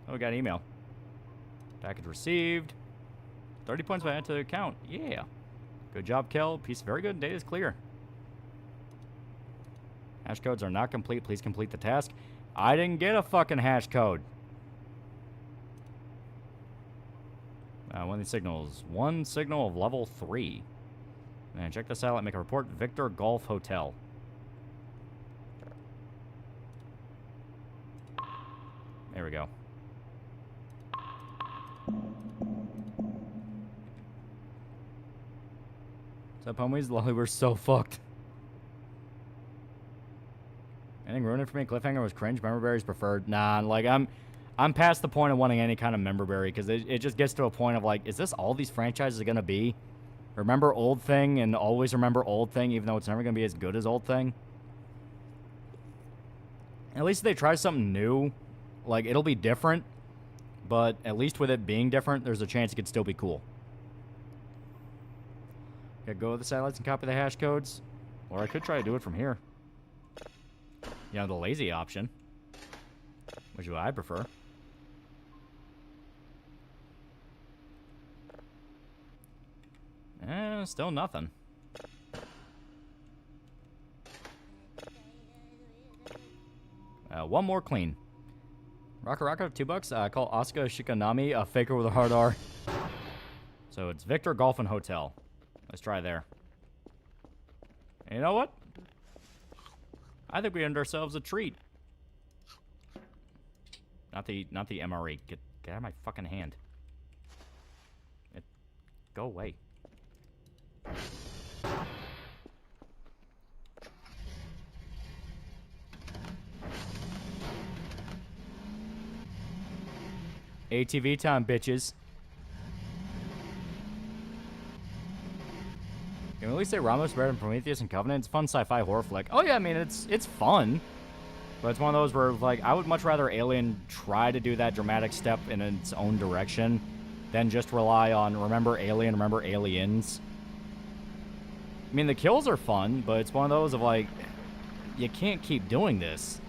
Oh, we got an email. Package received. 30 points by add to the account. Yeah. Good job, Kel. Piece very good. Data is clear. Hash codes are not complete. Please complete the task. I didn't get a fucking hash code. One of these signals. One signal of level 3. And check this out. Make a report. Victor Golf Hotel. There we go. What's up, homies? Lolly, we're so fucked. Anything ruined it for me? Cliffhanger was cringe. Member berries preferred. Nah, like I'm past the point of wanting any kind of member berry because it just gets to a point of like, is this all these franchises are gonna be? Remember old thing and always remember old thing, even though it's never gonna be as good as old thing. At least if they try something new, like it'll be different, but at least with it being different, there's a chance it could still be cool. Okay, go to the satellites and copy the hash codes. Or I could try to do it from here. You know, the lazy option. Which is what I prefer. Still nothing. One more clean. Rocka Rocka, $2. Call Asuka Shikanami a faker with a hard R. So it's Victor Golf and Hotel. Let's try there. And you know what? I think we earned ourselves a treat. Not the MRE. Get out of my fucking hand. Go away. ATV time, bitches. Can we at least say Ramos better than Prometheus and Covenant? It's a fun sci-fi horror flick. Oh yeah, I mean it's fun. But it's one of those where like I would much rather Alien try to do that dramatic step in its own direction than just rely on remember Alien, remember Aliens. I mean the kills are fun, but it's one of those of like you can't keep doing this.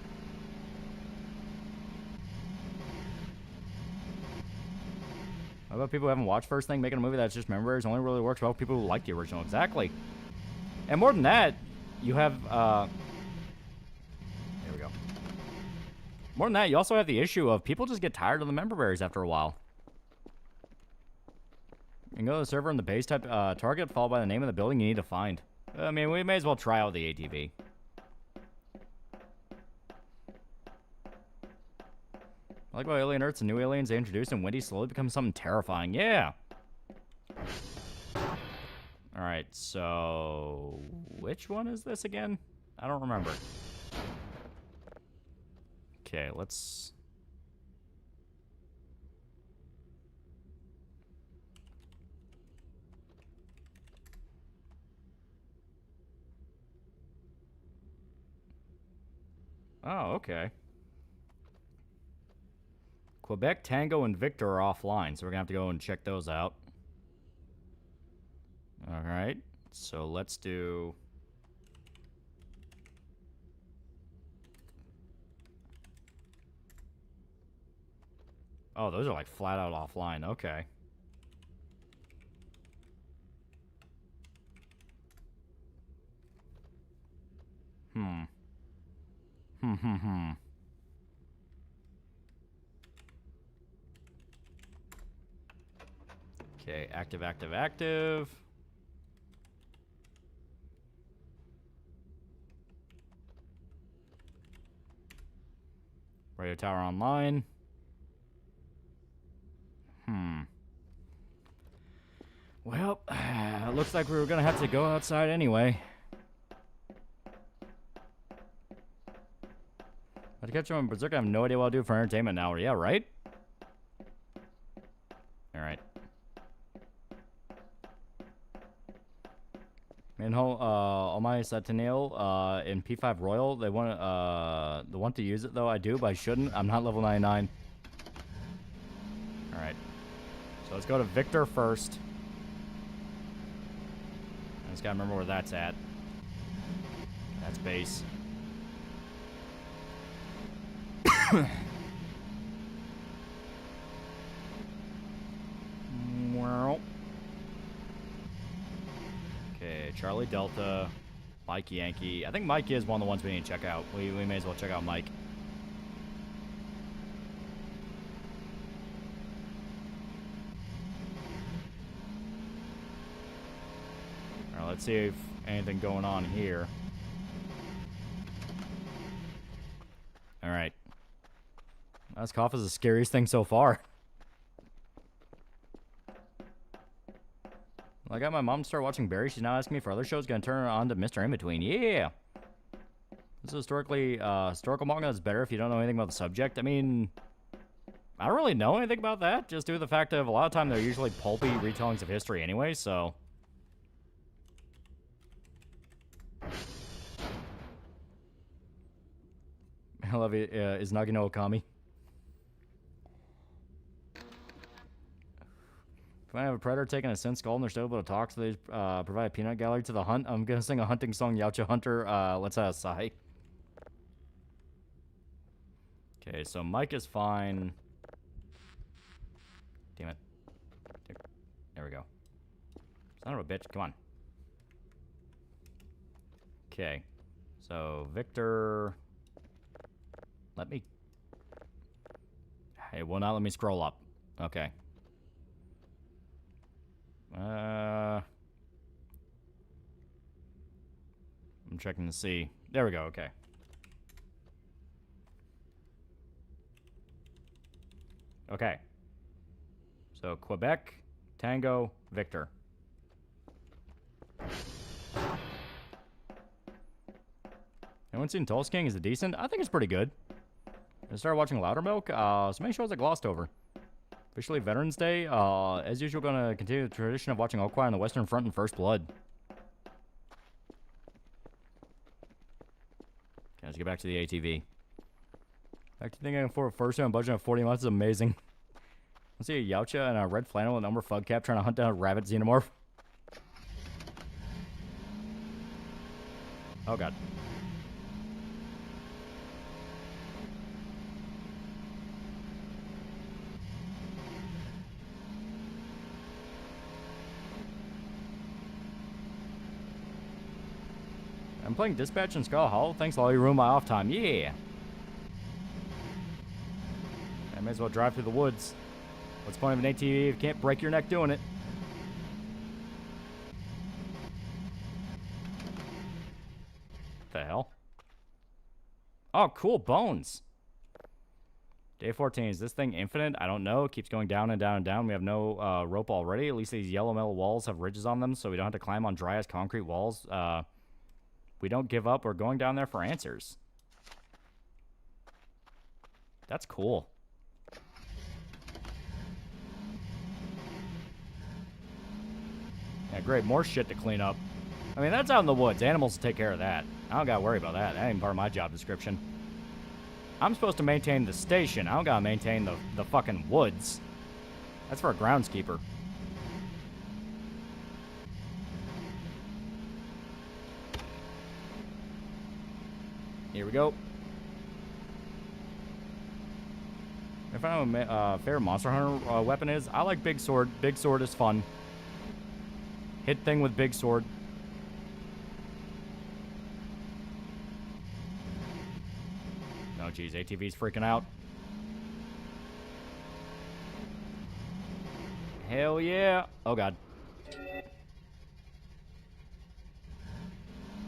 How about people who haven't watched first thing, making a movie that's just memories only really works well with people who like the original. Exactly. And more than that, you have, there we go. More than that, you also have the issue of people just get tired of the member berries after a while. You can go to the server in the base type target, followed by the name of the building you need to find. I mean, we may as well try out the ATV. I like how Alien Earths and new aliens they introduced and Wendy slowly becomes something terrifying. Yeah! Alright, so... which one is this again? I don't remember. Okay, let's... Oh, okay. Quebec, Tango, and Victor are offline, so we're gonna have to go and check those out. Alright, so let's do... Oh, those are like flat out offline. Okay. Okay, active, active, active. Radio tower online. Well, it looks like we were gonna have to go outside anyway. But to catch up on Berserk, I have no idea what I'll do for entertainment now. Yeah, right? Alright. Manhole, Almighty Sentinel, in P5 Royal, they want to use it though. I do, but I shouldn't. I'm not level 99. Alright. So let's go to Victor first. I just gotta remember where that's at. That's base. Okay, Charlie Delta, Mike Yankee. I think Mike is one of the ones we need to check out. We may as well check out Mike. Alright, let's see if anything going on here. Alright. This cough is the scariest thing so far. I got my mom to start watching Barry. She's now asking me for other shows. Gonna turn her on to Mr. In Between. Yeah. This is historical manga that's better if you don't know anything about the subject. I mean, I don't really know anything about that. Just due to the fact of a lot of time they're usually pulpy retellings of history anyway, so. I love it. Is Nagino Okami? If I have a predator taking a sin skull and they're still able to talk, so they provide a peanut gallery to the hunt. I'm gonna sing a hunting song, Yautja Hunter. Let's have a sigh. Okay, so Mike is fine. Damn it. There we go. Son of a bitch, come on. Okay, so Victor. Let me. It will not let me scroll up. Okay. I'm checking to see. There we go, okay. Okay. So, Quebec, Tango, Victor. Anyone seen Tulsa King? Is it decent? I think it's pretty good. I started watching Loudermilk. So many shows I glossed over. Officially Veterans Day. As usual, going to continue the tradition of watching All Quiet on the Western Front and First Blood. Okay, let's get back to the ATV. Back to thinking for a first time budget of 40 months is amazing. Let's see a Yautja and a red flannel and number fug cap trying to hunt down a rabbit xenomorph. Oh god. I'm playing Dispatch in Skull Hollow. Thanks, Lolly. Ruin my off time. Yeah. I may as well drive through the woods. What's the point of an ATV if you can't break your neck doing it? What the hell? Oh, cool. Bones. Day 14. Is this thing infinite? I don't know. It keeps going down and down and down. We have no rope already. At least these yellow metal walls have ridges on them, so we don't have to climb on dry-ass concrete walls. We don't give up. We're going down there for answers. That's cool. Yeah, great. More shit to clean up. I mean, that's out in the woods. Animals will take care of that. I don't gotta worry about that. That ain't part of my job description. I'm supposed to maintain the station. I don't gotta maintain the fucking woods. That's for a groundskeeper. Here we go. If I know what my favorite Monster Hunter weapon is, I like Big Sword. Big Sword is fun. Hit thing with Big Sword. Oh, geez. ATV's freaking out. Hell yeah. Oh, God.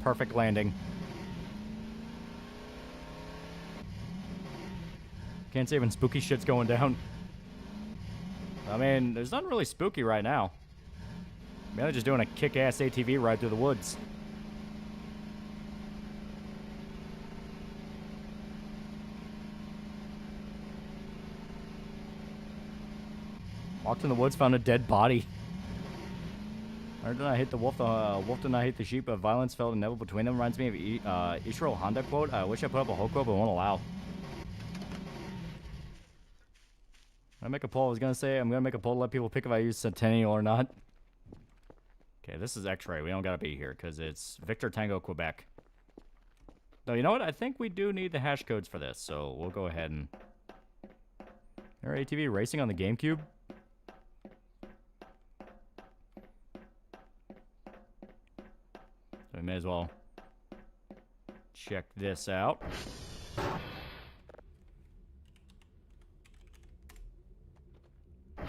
Perfect landing. Can't say even spooky shit's going down. I mean, there's nothing really spooky right now. Mainly just doing a kick-ass ATV ride through the woods. Walked in the woods, found a dead body. Or did I hit the wolf? Wolf did not hate the sheep, but violence felt inevitable between them. Reminds me of Ishiro Honda quote. I wish I put up a whole quote, but won't allow. I make a poll. I was gonna say I'm gonna make a poll to let people pick if I use Centennial or not. Okay, this is X-ray. We don't gotta be here because it's Victor Tango Quebec. No, you know what? I think we do need the hash codes for this, so we'll go ahead and. Our ATV racing on the GameCube. So we may as well check this out.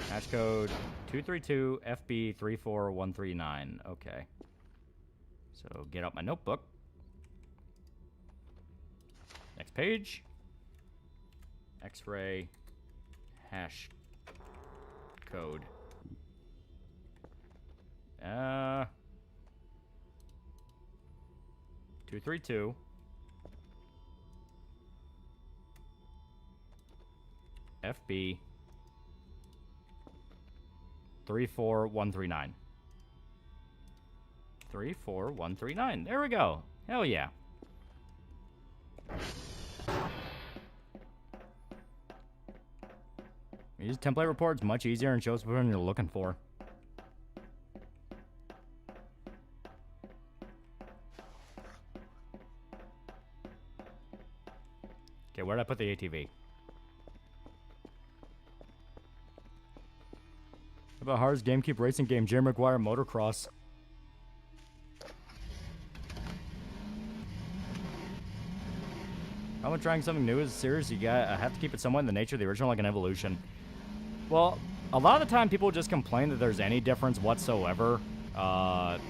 Hash code 232FB34139. Okay. So get out my notebook. Next page. X-ray hash code. 232 FB 34139. 34139. There we go. Hell yeah. Use template reports much easier and shows what you're looking for. Okay, where did I put the ATV? About Hard's GameCube racing game, Jerry Maguire Motocross. How about trying something new as a series? You have to keep it somewhat in the nature of the original, like an evolution. Well, a lot of the time people just complain that there's any difference whatsoever. And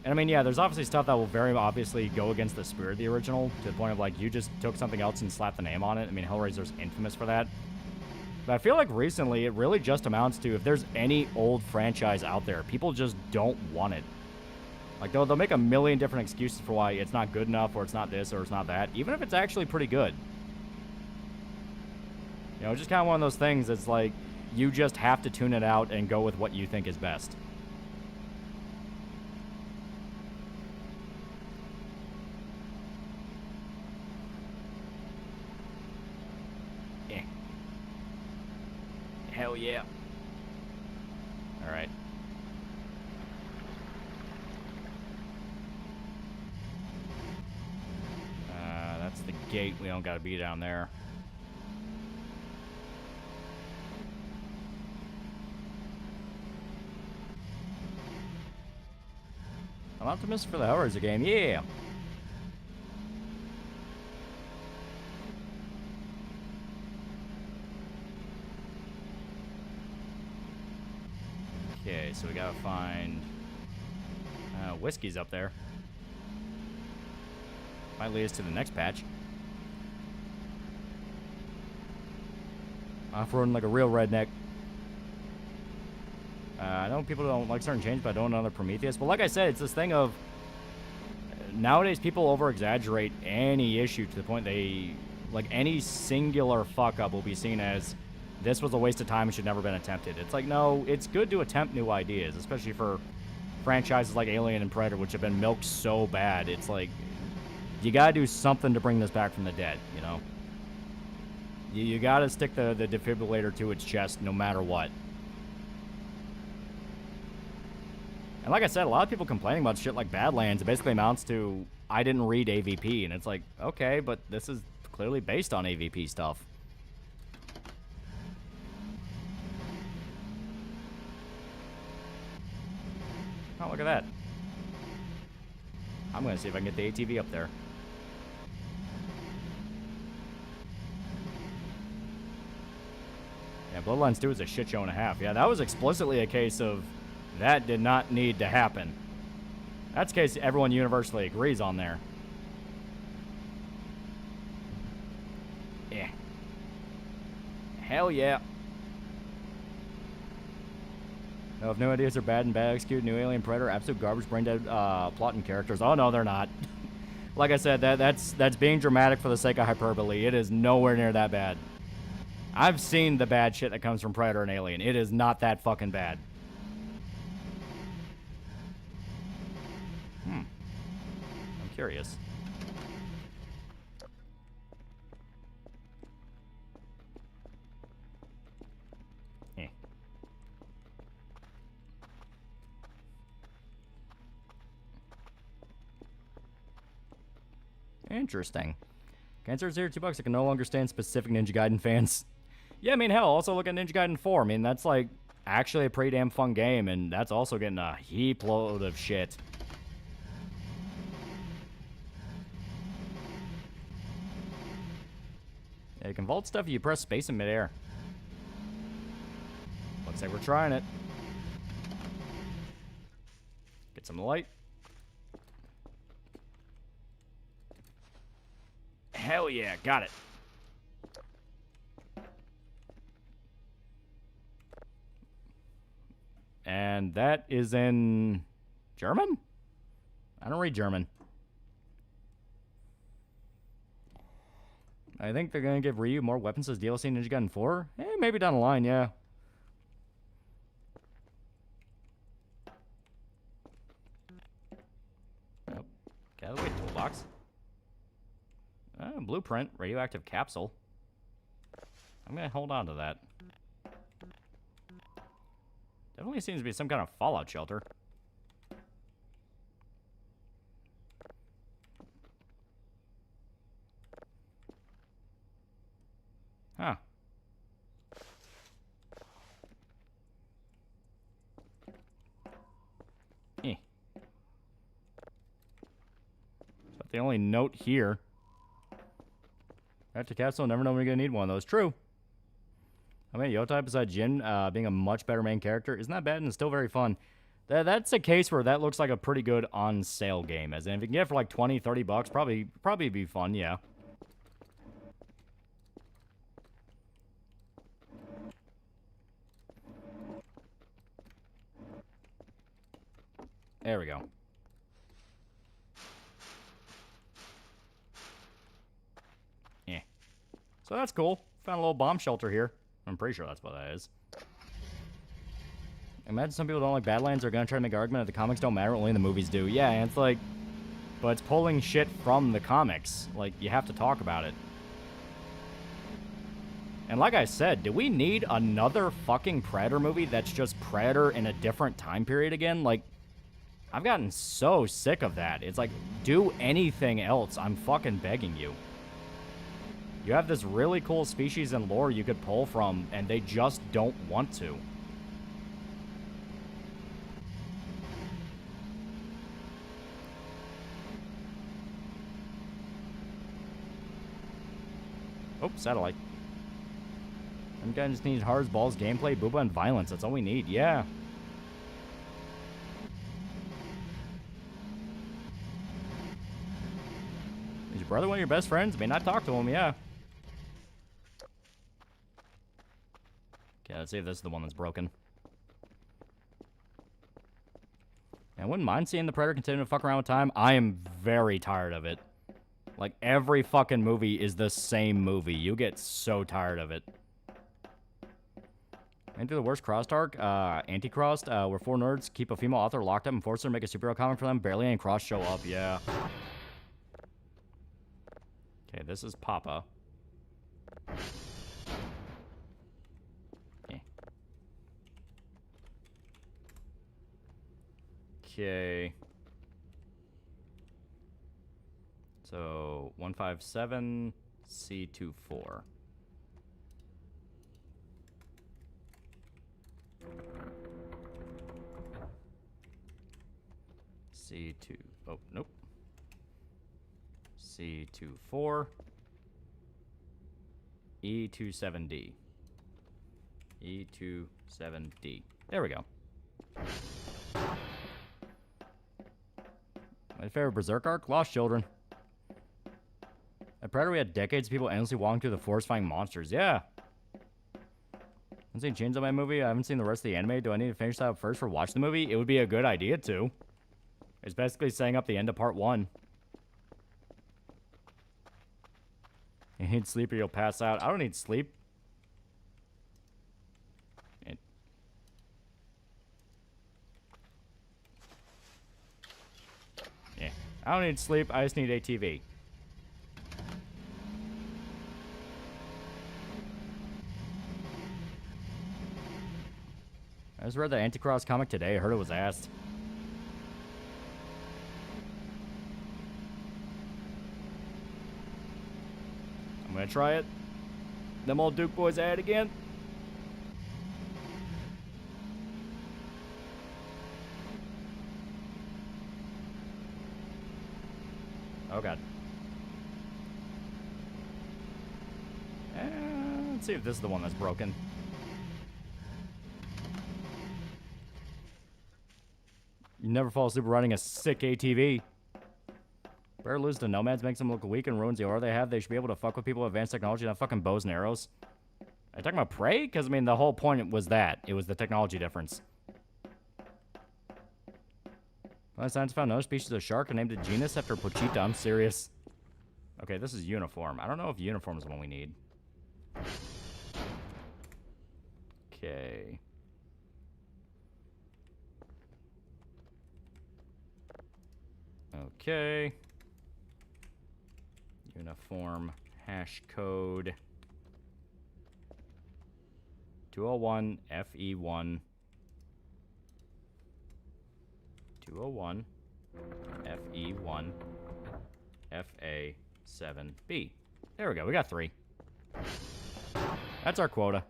I mean, yeah, there's obviously stuff that will very obviously go against the spirit of the original, to the point of like you just took something else and slapped the name on it. I mean, Hellraiser's infamous for that. But I feel like recently it really just amounts to if there's any old franchise out there, people just don't want it. Like they'll make a million different excuses for why it's not good enough, or it's not this, or it's not that, even if it's actually pretty good. You know, it's just kind of one of those things that's like you just have to tune it out and go with what you think is best. Hell yeah. Alright. That's the gate. We don't gotta be down there. I'm optimistic for the Hellraiser game. Yeah. Okay, so we gotta find whiskey's up there. Might lead us to the next patch. Off-roading like a real redneck. I know people don't like certain changes, but I don't know the Prometheus. But like I said, it's this thing of nowadays people over-exaggerate any issue to the point they, like any singular fuck-up will be seen as this was a waste of time and should never been attempted. It's like, no, it's good to attempt new ideas, especially for franchises like Alien and Predator, which have been milked so bad. It's like, you gotta do something to bring this back from the dead, you know? You gotta stick the defibrillator to its chest no matter what. And like I said, a lot of people complaining about shit like Badlands. It basically amounts to, I didn't read AVP. And it's like, okay, but this is clearly based on AVP stuff. Oh, look at that. I'm gonna see if I can get the ATV up there. Yeah, Bloodlines 2 is a shit show and a half. Yeah, that was explicitly a case of that did not need to happen. That's a case everyone universally agrees on there. Yeah. Hell yeah. No, if new ideas are bad and bad executed, new Alien Predator, absolute garbage, brain dead plot and characters. Oh no, they're not. Like I said, that's being dramatic for the sake of hyperbole. It is nowhere near that bad. I've seen the bad shit that comes from Predator and Alien. It is not that fucking bad. I'm curious. Eh. Interesting. Cancer's here, $2. I can no longer stand specific Ninja Gaiden fans. Yeah, I mean, hell, also look at Ninja Gaiden 4. I mean, that's, like, actually a pretty damn fun game, and that's also getting a heap load of shit. Yeah, you can vault stuff if you press space in midair. Looks like we're trying it. Get some light. Hell yeah, got it. And that is in German? I don't read German. I think they're going to give Ryu more weapons as DLC in Ninja Gaiden 4. Eh, maybe down the line, yeah. Oh, get out of the way, toolbox. Blueprint, radioactive capsule. I'm going to hold on to that. Definitely seems to be some kind of fallout shelter. Huh. Eh. So the only note here. After capsule, never know when you're going to need one of those. True. I mean, Yotai, besides Jin being a much better main character, isn't that bad and it's still very fun. That's a case where that looks like a pretty good on-sale game. As in, if you can get it for like $20, $30, probably be fun, yeah. There we go. Yeah. So that's cool. Found a little bomb shelter here. I'm pretty sure that's what that is. Imagine some people don't like Badlands are going to try to make an argument that the comics don't matter, only the movies do. Yeah, and it's like, but it's pulling shit from the comics. Like, you have to talk about it. And like I said, do we need another fucking Predator movie that's just Predator in a different time period again? Like, I've gotten so sick of that. It's like, do anything else. I'm fucking begging you. You have this really cool species and lore you could pull from, and they just don't want to. Oh, satellite. Some guy just needs hard as balls, gameplay, booba, and violence. That's all we need. Yeah. Is your brother one of your best friends? I mean, I talked to him, yeah. Okay, let's see if this is the one that's broken. I wouldn't mind seeing the Predator continue to fuck around with time. I am very tired of it. Like, every fucking movie is the same movie. You get so tired of it. Into the worst crossed arc, Anti-Crossed, where 4 nerds keep a female author locked up and force her to make a superhero comic for them. Barely any cross show up, yeah. Okay, this is Papa. Okay. So 157 C24. C2. Oh, nope. C24. E27D. E27D. There we go. My favorite Berserk arc? Lost Children. At Predator, we had decades of people endlessly walking through the forest finding monsters. Yeah. Haven't seen Chainsaw Man movie. I haven't seen the rest of the anime. Do I need to finish that up first for watch the movie? It would be a good idea to. It's basically setting up the end of part 1. You need sleep or you'll pass out. I don't need sleep. Yeah. I don't need sleep. I just need ATV. I just read the Anticross comic today. I heard it was asked. I'm gonna try it. Them old Duke boys at it again. Oh god. Let's see if this is the one that's broken. You never fall asleep riding a sick ATV. Better lose to nomads, makes them look weak and ruins the aura they have. They should be able to fuck with people with advanced technology, not fucking bows and arrows. Are you talking about prey? Because, I mean, the whole point was that. It was the technology difference. Science found another species of shark and named it genus after Pochita. I'm serious. Okay, this is uniform. I don't know if uniform is the one we need. Okay. Okay. Uniform hash code 201 FE1 201 FE1 FA7B. There we go. We got 3. That's our quota.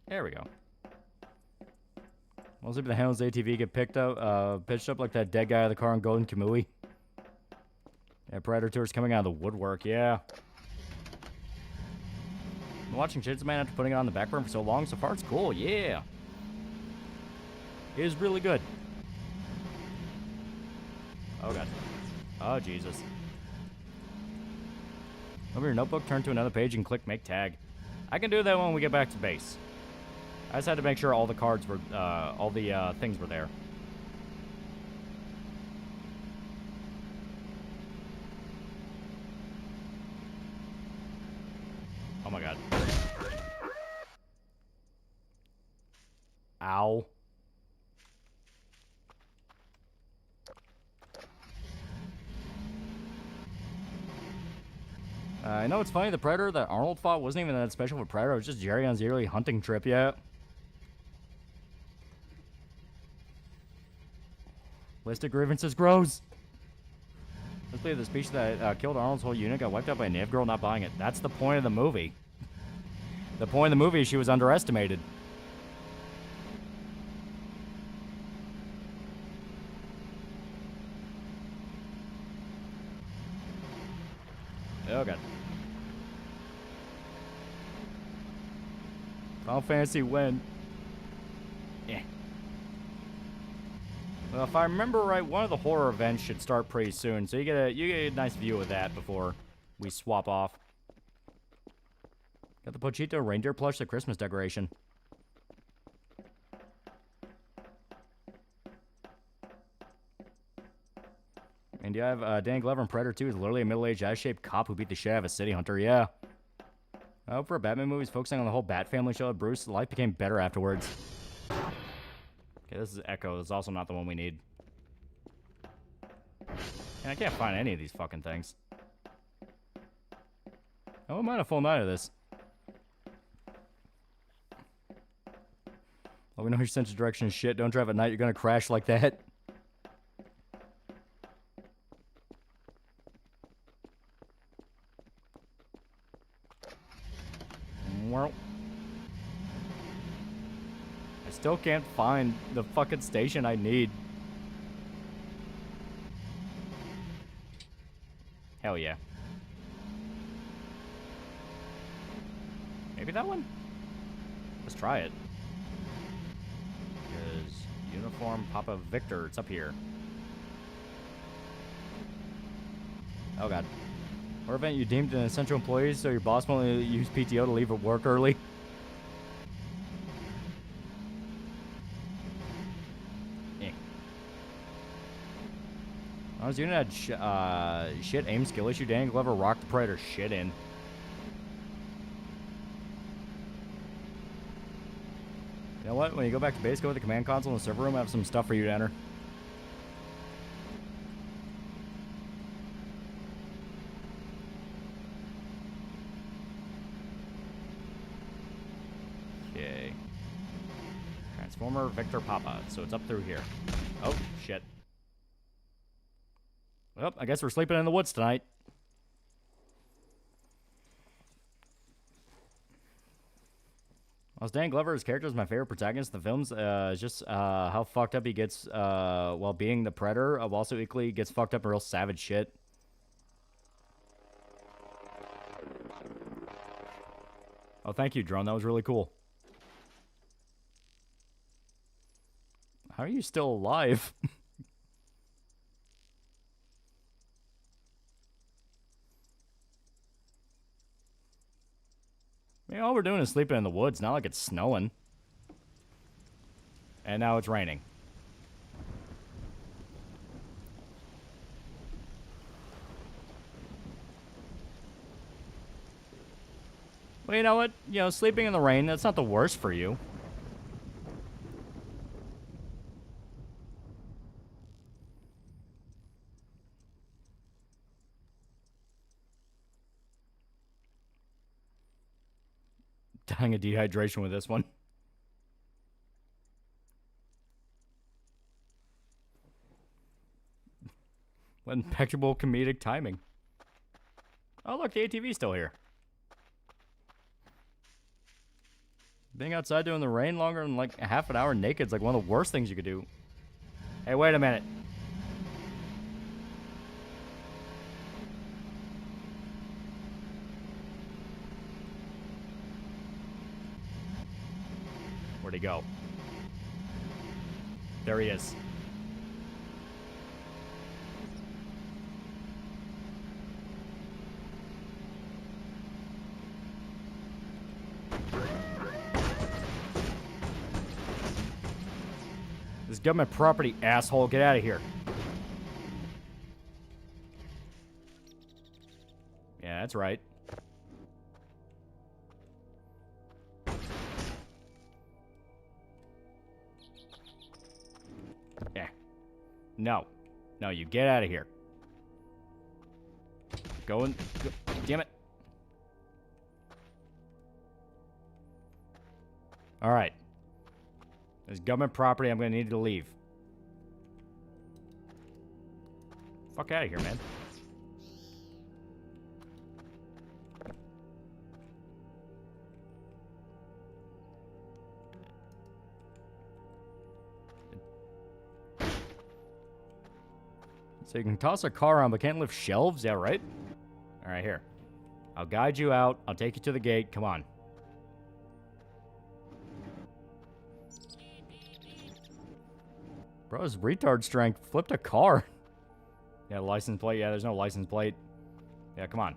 There we go. We'll see if the Hamlin's ATV get pitched up like that dead guy out of the car in Golden Kamui. Yeah, Predator Tour's coming out of the woodwork, yeah. Been watching Chainsaw Man after putting it on the back burner for so long. So far, it's cool, yeah. It is really good. Oh, God. Oh, Jesus. Open your notebook, turn to another page, and click Make Tag. I can do that when we get back to base. I just had to make sure all the cards were, all the things were there. Oh my god. Ow. I know it's funny, the Predator that Arnold fought wasn't even that special for Predator, it was just Jerry on his yearly hunting trip, yeah. List of grievances grows. Let's believe the species that killed Arnold's whole unit got wiped out by a native girl not buying it. That's the point of the movie. The point of the movie is she was underestimated. Oh god. Final Fantasy win. Yeah. Well, if I remember right, one of the horror events should start pretty soon, so you get a nice view of that before we swap off. Got the Pochito reindeer plush, the Christmas decoration. And you have Dan Glover in Predator 2 is literally a middle-aged, ass-shaped cop who beat the shit out of a city hunter, yeah. I hope for a Batman movie, focusing on the whole Bat family show, Bruce's life became better afterwards. Okay, this is Echo. This is also not the one we need. And I can't find any of these fucking things. I wouldn't mind a full night of this. Well, we know your sense of direction is shit. Don't drive at night. You're gonna crash like that. Well, I still can't find the fucking station I need. Hell yeah. Maybe that one? Let's try it. Is Uniform Papa Victor. It's up here. Oh god. Or event you deemed an essential employee so your boss won't use PTO to leave at work early. I was doing that shit aim skill issue. Dan Glover rocked the Predator shit in. You know what? When you go back to base, go to the command console in the server room. I have some stuff for you to enter. Okay. Transformer Victor Papa. So it's up through here. Oh, shit. Well, I guess we're sleeping in the woods tonight. Well, Dan Glover's character is my favorite protagonist in the films. It's just how fucked up he gets while being the Predator. Also equally gets fucked up in real savage shit. Oh, thank you, Drone. That was really cool. How are you still alive? I mean, all we're doing is sleeping in the woods, not like it's snowing. And now it's raining. Well, you know what? You know, sleeping in the rain, that's not the worst for you. Dying of dehydration with this one. What impeccable comedic timing. Oh, look, the ATV's still here. Being outside doing the rain longer than like half an hour naked is like one of the worst things you could do. Hey, wait a minute. Where'd he go? There he is. This government property, asshole. Get out of here. Yeah, that's right. Yeah. No. No, you get out of here. Go. Damn it. All right. This government property, I'm going to need to leave. Fuck out of here, man. So you can toss a car around, but can't lift shelves? Yeah, right? All right, here. I'll guide you out. I'll take you to the gate. Come on. Bro's retard strength flipped a car. Yeah, license plate. Yeah, there's no license plate. Yeah, come on.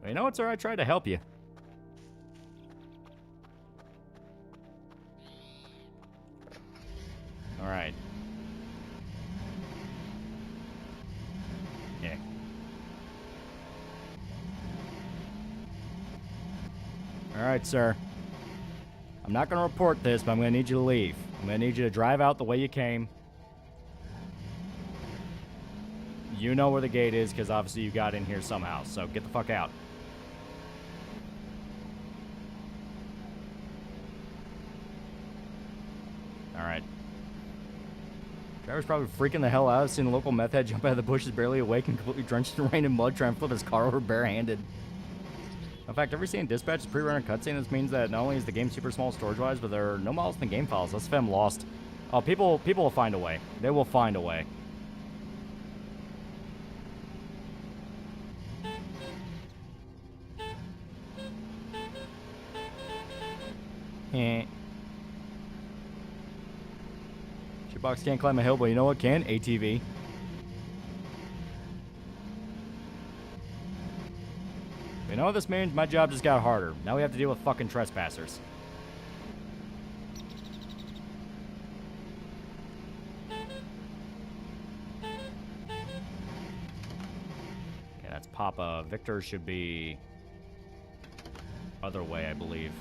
Well, you know what, sir? I tried to help you. All right. Yeah. All right, sir. I'm not going to report this, but I'm going to need you to leave. I'm going to need you to drive out the way you came. You know where the gate is, because obviously you got in here somehow, so get the fuck out. Driver's probably freaking the hell out, seeing the local meth head jump out of the bushes, barely awake and completely drenched in rain and mud, trying to flip his car over barehanded. In fact, every scene in Dispatch is pre-rendered cutscene. This means that not only is the game super small storage-wise, but there are no models in the game files. That's if I'm lost. Oh, people will find a way. They will find a way. Heh. Shitbox can't climb a hill, but you know what can? ATV. You know what this means? My job just got harder. Now we have to deal with fucking trespassers. Okay, that's Papa. Victor should be other way, I believe.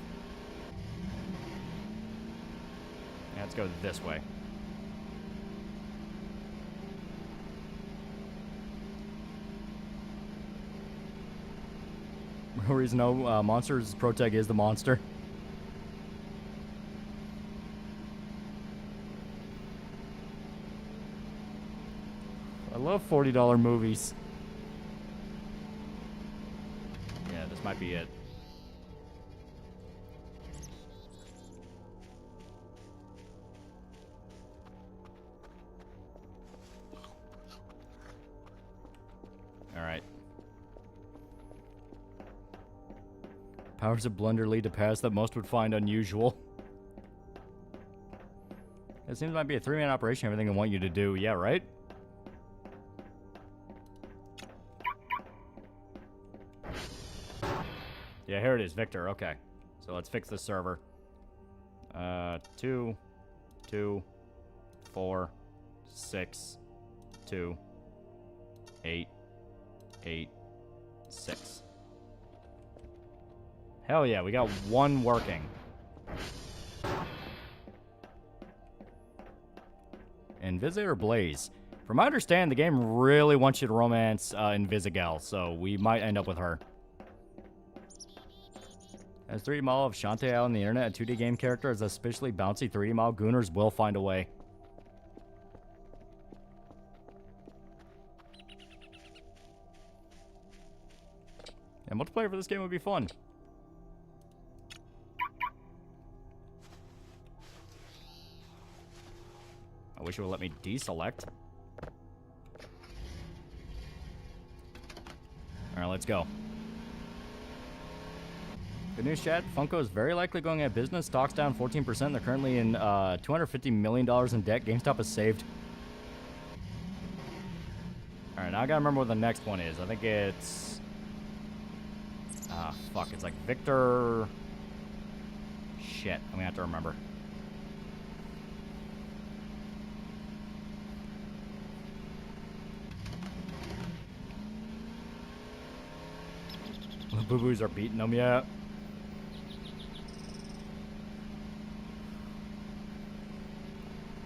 Yeah, let's go this way. No reason, no. Monsters Proteg is the monster. I love $40 movies. Yeah, this might be it. All right. Powers of blunder lead to paths that most would find unusual. It seems might be a three-man operation, everything I want you to do. Yeah, right? Yeah, here it is, Victor. Okay. So let's fix this server. 2, 2, 4, 6, 2, 8, 8, 6. Hell yeah, we got one working. Invisi or Blaze? From my understanding, the game really wants you to romance Invisigal, so we might end up with her. As 3D model of Shantae out on the internet, a 2D game character as a suspiciously bouncy 3D model, Gooners will find a way. And multiplayer for this game would be fun. I wish it would let me deselect. Alright, let's go. Good news, chat. Funko is very likely going out of business. Stock's down 14%. They're currently in $250 million in debt. GameStop is saved. Alright, now I gotta remember what the next one is. I think it's... fuck. It's like Victor... Shit. I'm gonna have to remember. The boo-boos are beating them yet.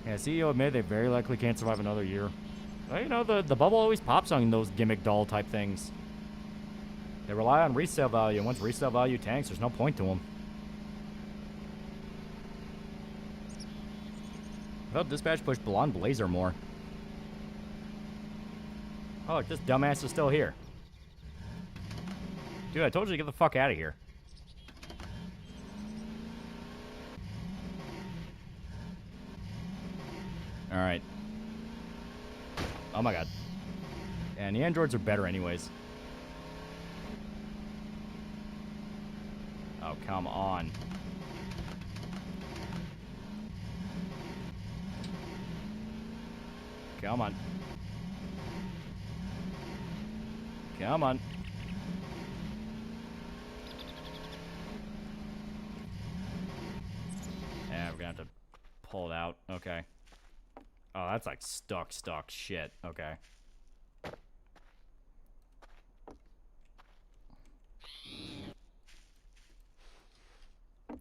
Yeah, CEO admitted they very likely can't survive another year. Well, you know, the bubble always pops on those gimmick doll type things. They rely on resale value, and once resale value tanks, there's no point to them. I thought Dispatch pushed Blonde Blazer more. Oh, look, this dumbass is still here. Dude, I told you to get the fuck out of here. Alright. Oh my god. And the androids are better anyways. Oh, come on. Come on. Come on. Yeah, we're gonna have to pull it out. Okay. Oh, that's like stuck shit. Okay.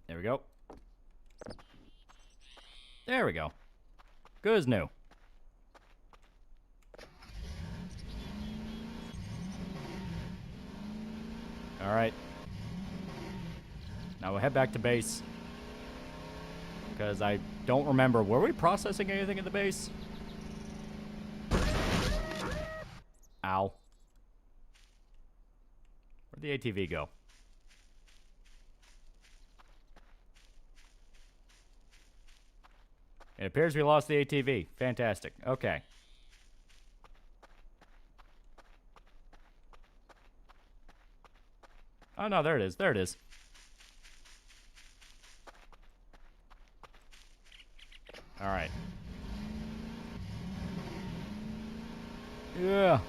There we go. There we go. Good as new. Alright. Now we'll head back to base. Because I don't remember. Were we processing anything at the base? Ow. Where'd the ATV go? It appears we lost the ATV. Fantastic. Okay. Oh, no, there it is. There it is. All right. Yeah.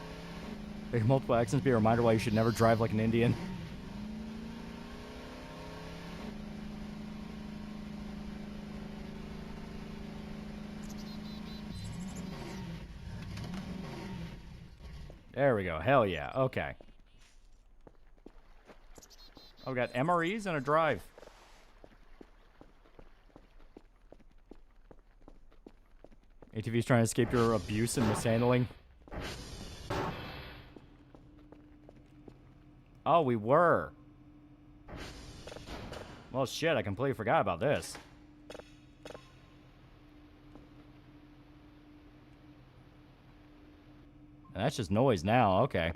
Make multiple accidents be a reminder why you should never drive like an Indian. There we go. Hell yeah. Okay. Oh, we got MREs and a drive. ATV's trying to escape your abuse and mishandling. Oh, we were. Well, shit, I completely forgot about this. And that's just noise now. Okay.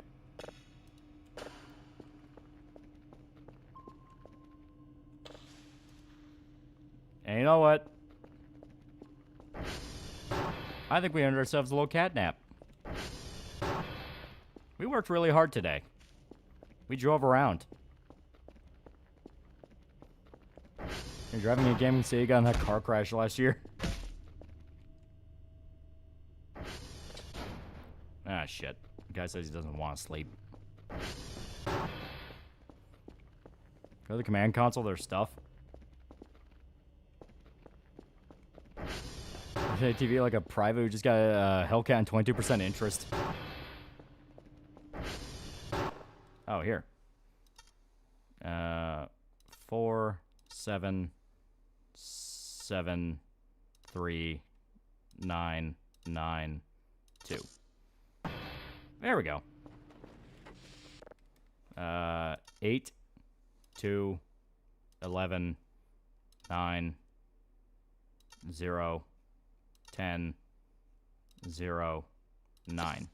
And you know what? I think we earned ourselves a little catnap. We worked really hard today. We drove around. You're driving a gaming Sega in that car crash last year. Ah, shit. The guy says he doesn't want to sleep. Go to the command console, there's stuff. TV like a private who just got a Hellcat and 22% interest. Oh, here. 4, 7, 7, 3, 9, 9, 2. There we go. 8, 2, 11, 9, 0, 10, 0, 9.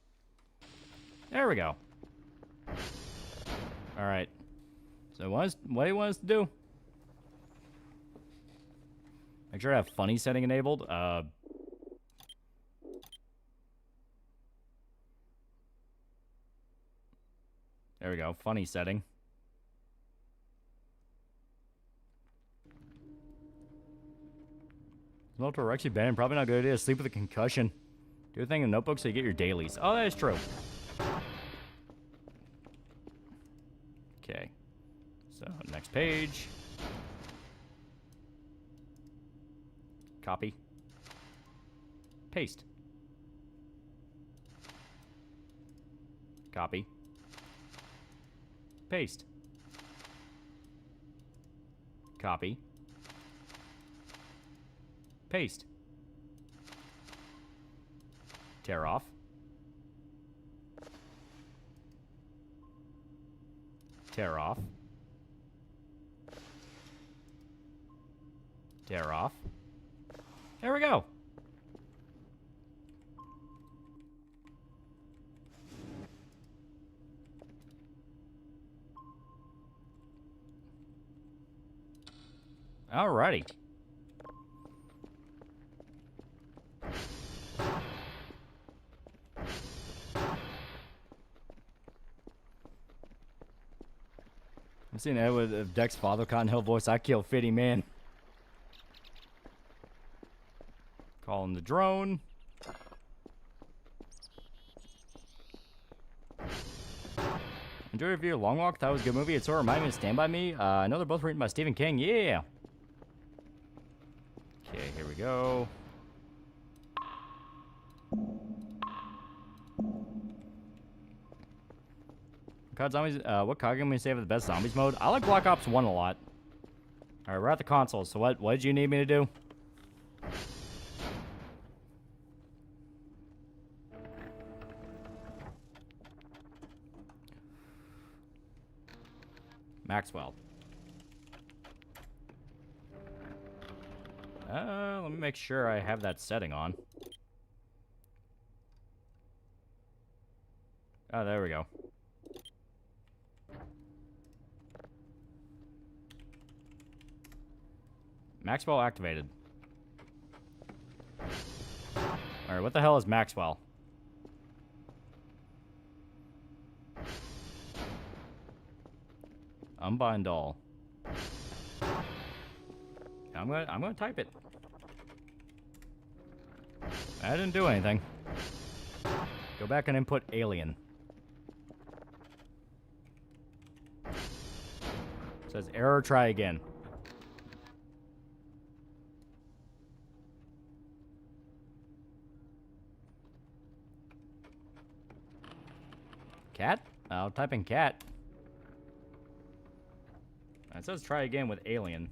There we go. All right. So what do you want us to do? Make sure to have funny setting enabled. There we go. Funny setting. Multiple Rexy banned. Probably not a good idea. Sleep with a concussion. Do a thing in notebook so you get your dailies. Oh, that is true. Okay. So, next page. Copy. Paste. Copy. Paste. Copy. Paste. Tear off. Tear off. Tear off. There we go. Alrighty. I'm seeing that with Dex Father Cotton Hill voice. I kill Fitty Man. Calling the drone. Enjoy your review of Long Walk. That was a good movie. It sort of reminded me of Stand By Me. I know they're both written by Stephen King. Yeah. Okay, here we go. COD Zombies, what COD game we say for the best zombies mode? I like Black Ops 1 a lot. Alright, we're at the console, so what did you need me to do? Maxwell. Let me make sure I have that setting on. Oh, there we go. Maxwell activated. Alright, what the hell is Maxwell? Unbind all. I'm gonna type it. I didn't do anything. Go back and input alien. Says error, try again. Cat? I'll type in cat. It says try again with alien.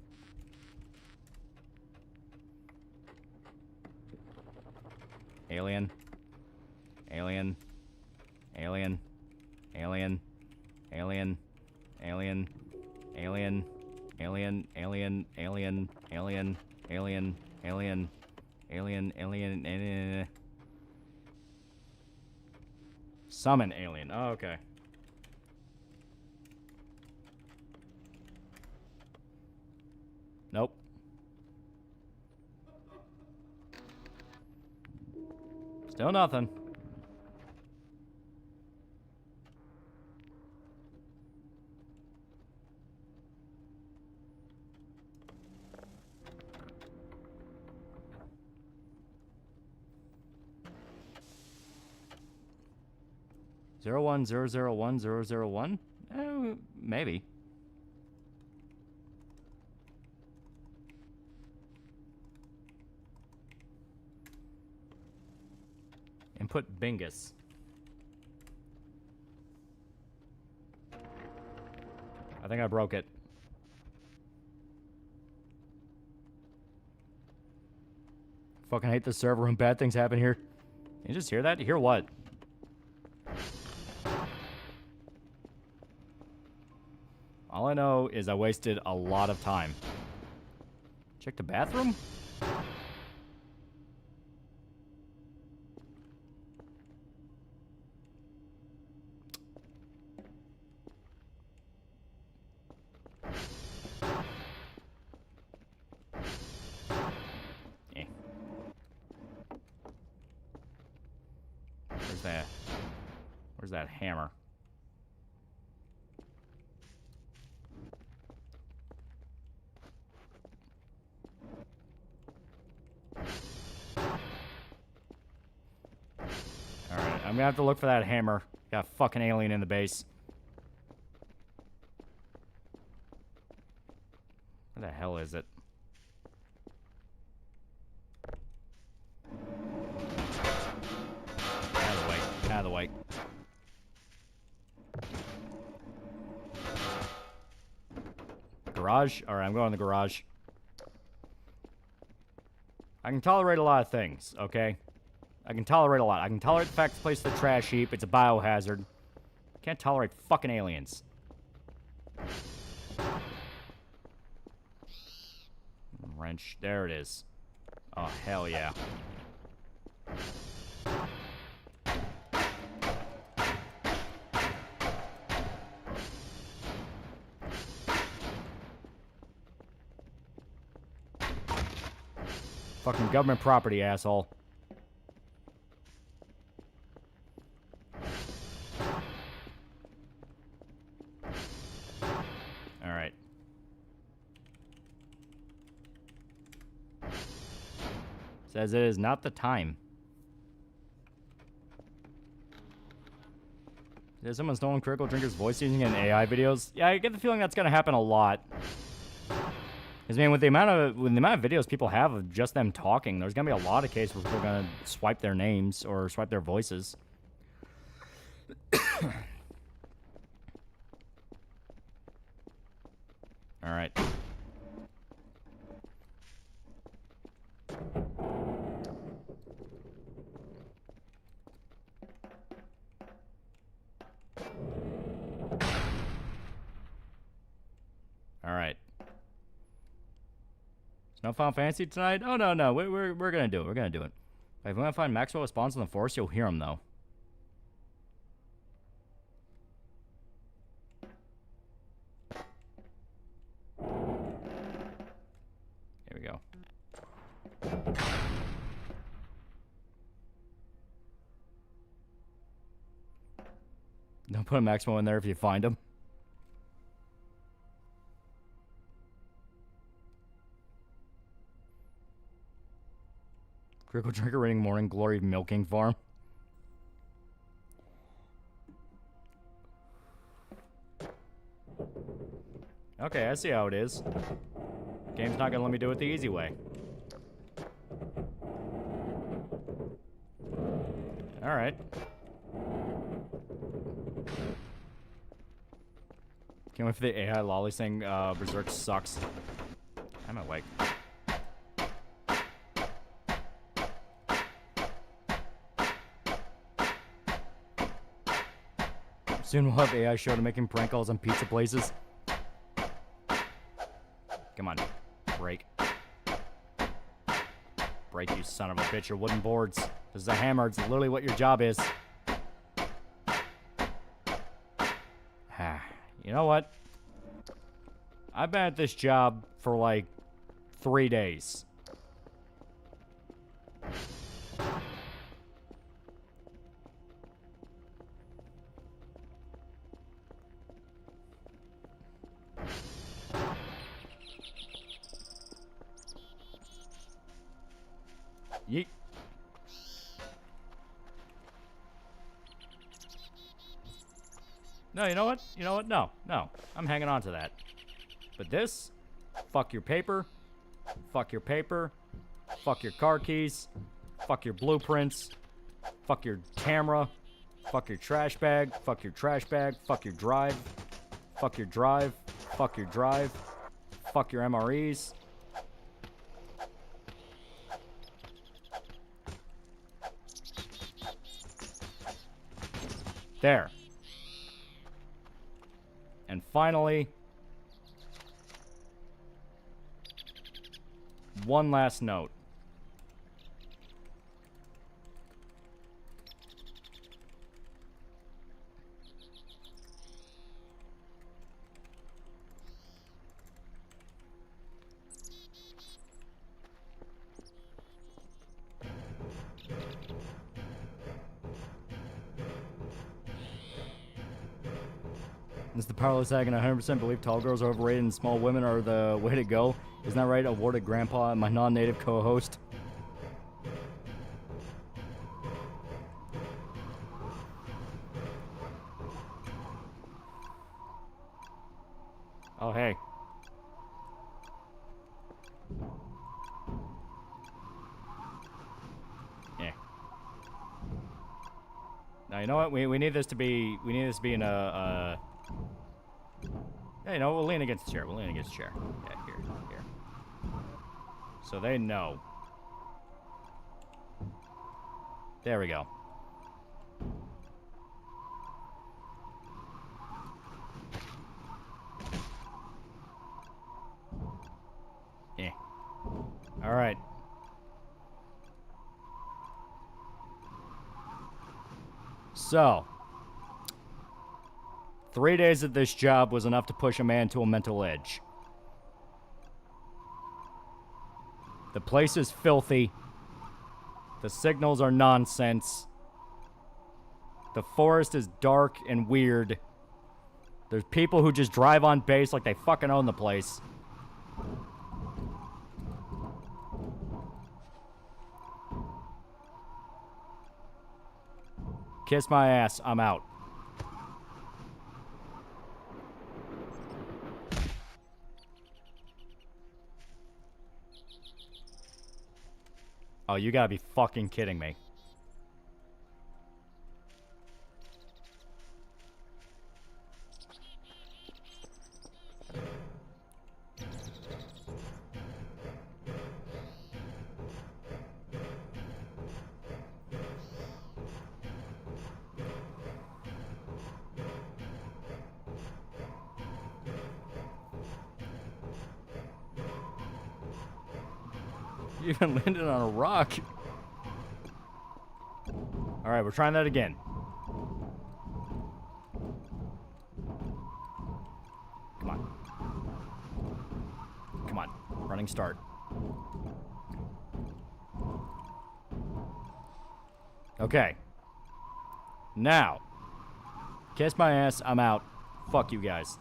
Alien. Alien. Alien. Alien. Alien. Alien. Alien. Alien. Alien. Alien. Alien. Alien. Alien. Alien. Alien. Summon alien. Oh, okay. Nope. Still nothing. Zero 1 maybe. Input Bingus. I think I broke it. Fucking hate the server when bad things happen here. You just hear that? You hear what? All I know is I wasted a lot of time. Check the bathroom? Eh. Where's that? Where's that hammer? I'm gonna have to look for that hammer. Got a fucking alien in the base. Where the hell is it? Out of the way. Out of the way. Garage? Alright, I'm going to the garage. I can tolerate a lot of things, okay? I can tolerate a lot. I can tolerate the fact this place is a trash heap. It's a biohazard. Can't tolerate fucking aliens. Wrench. There it is. Oh, hell yeah. Fucking government property, asshole. Alright. Says it is not the time. Is someone stolen Critical Drinker's voice using it in AI videos? Yeah, I get the feeling that's gonna happen a lot. Because, I mean, with the amount of videos people have of just them talking, there's gonna be a lot of cases where people are gonna swipe their names or swipe their voices. Alright. Alright. No Final Fantasy tonight? Oh, no. We're gonna do it. We're gonna do it. If we want to find Maxwell response on the force, you'll hear him, though. Don't put a Maximo in there if you find him. Critical trigger rating morning glory milking farm. Okay, I see how it is. Game's not gonna let me do it the easy way. Alright. Can't wait for the AI lolly saying Berserk sucks. I'm awake. Soon we'll have AI show to making prank calls on pizza places. Come on. Break. Break, you son of a bitch. Your wooden boards. This is a hammer. It's literally what your job is. You know what? I've been at this job for like 3 days. Yeet. No, you know what? You know what? No, no. I'm hanging on to that. But this, fuck your paper, fuck your paper, fuck your car keys, fuck your blueprints, fuck your camera, fuck your trash bag, fuck your trash bag, fuck your drive, fuck your drive, fuck your drive, fuck your MREs. There. And finally, one last note. This is the powerless hag, and I 100% believe tall girls are overrated and small women are the way to go. Isn't that right? Awarded Grandpa and my non-native co-host. Oh, hey. Yeah. Now, you know what? We need this to be... We need this to be in a... Yeah, you know, we'll lean against the chair. We'll lean against the chair. Yeah, here. So they know. There we go. Yeah. All right. So... 3 days at this job was enough to push a man to a mental edge. The place is filthy. The signals are nonsense. The forest is dark and weird. There's people who just drive on base like they fucking own the place. Kiss my ass. I'm out. Oh, you gotta be fucking kidding me. You even landed on a rock. Alright, we're trying that again. Come on. Come on. Running start. Okay. Now. Kiss my ass. I'm out. Fuck you guys.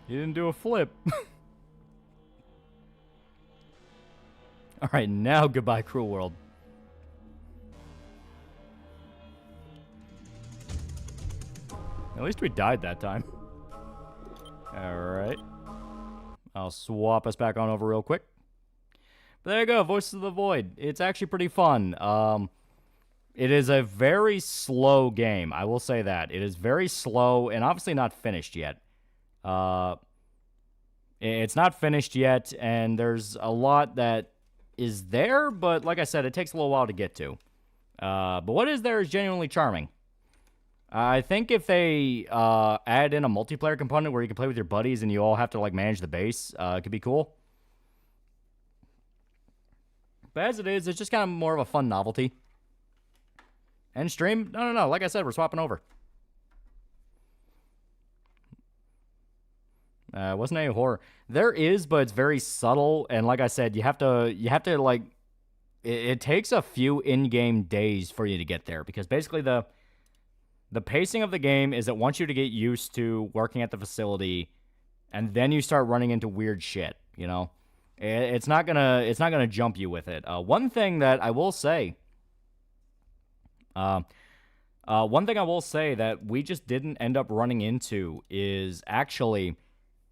You didn't do a flip. Alright, now goodbye, cruel world. At least we died that time. Alright. I'll swap us back on over real quick. But there you go, Voices of the Void. It's actually pretty fun. It is a very slow game, I will say that. It is very slow and obviously not finished yet. It's not finished yet, and there's a lot that is there, but like I said, it takes a little while to get to. But what is there is genuinely charming. I think if they add in a multiplayer component where you can play with your buddies and you all have to like manage the base, it could be cool. But as it is, it's just kind of more of a fun novelty. End stream? No. Like I said, we're swapping over. Wasn't any horror. There is, but it's very subtle. And like I said, you have to like, it takes a few in-game days for you to get there. Because basically the pacing of the game is it wants you to get used to working at the facility. And then you start running into weird shit, you know? It's not gonna jump you with it. One thing that I will say, that we just didn't end up running into is actually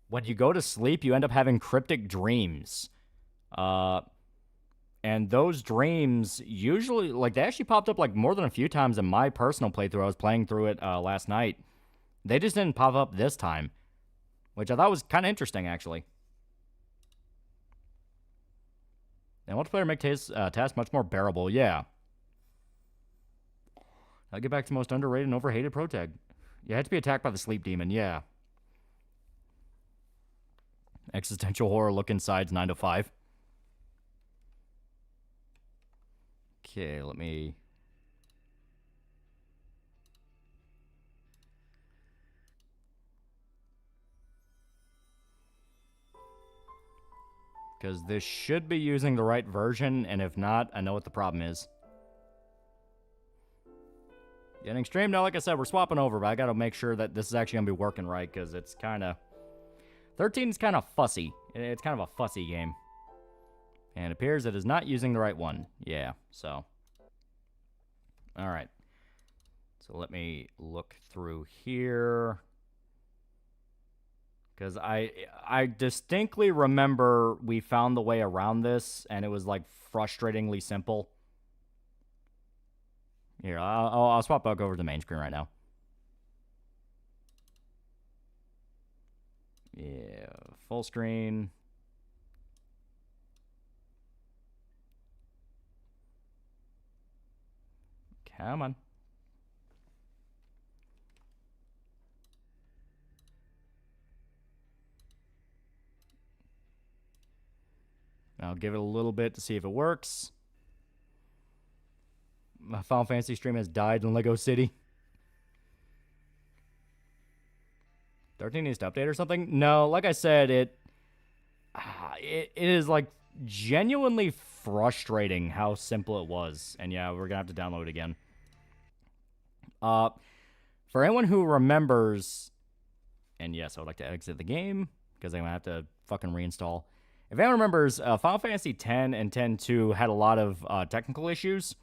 when you go to sleep, you end up having cryptic dreams. And those dreams usually, like, they actually popped up like more than a few times in my personal playthrough. I was playing through it last night. They just didn't pop up this time, which I thought was kind of interesting, actually. And multiplayer make tasks much more bearable. Yeah. I'll get back to the most underrated and overhated protag. You had to be attacked by the sleep demon. Yeah. Existential horror look inside's 9 to 5. Okay, let me... Because this should be using the right version, and if not, I know what the problem is. Getting streamed now, like I said, we're swapping over, but I gotta make sure that this is actually gonna be working right, because it's kind of... 13 is kind of fussy. It's kind of a fussy game. And it appears it is not using the right one. Yeah, so... Alright. So let me look through here. Because I distinctly remember we found the way around this, and it was, like, frustratingly simple. Here, I'll swap back over to the main screen right now. Yeah, full screen. Come on. I'll give it a little bit to see if it works. My Final Fantasy stream has died in Lego City. 13 needs to update or something? No, like I said, it is like genuinely frustrating how simple it was. And yeah, we're gonna have to download it again. For anyone who remembers, and yes, I would like to exit the game because I'm gonna have to fucking reinstall. If anyone remembers, Final Fantasy X and X-2 had a lot of technical issues.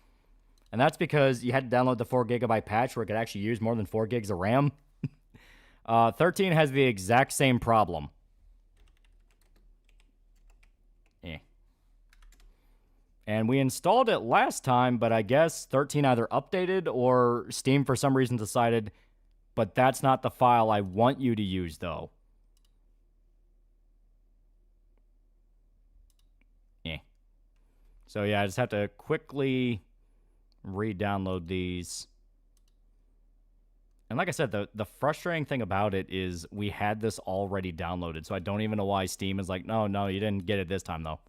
And that's because you had to download the 4GB patch where it could actually use more than 4 gigs of RAM. 13 has the exact same problem. And we installed it last time, but I guess 13 either updated or Steam for some reason decided, but that's not the file I want you to use, though. So yeah, I just have to quickly re-download these. And like I said, the frustrating thing about it is we had this already downloaded, so I don't even know why Steam is like, no, you didn't get it this time, though.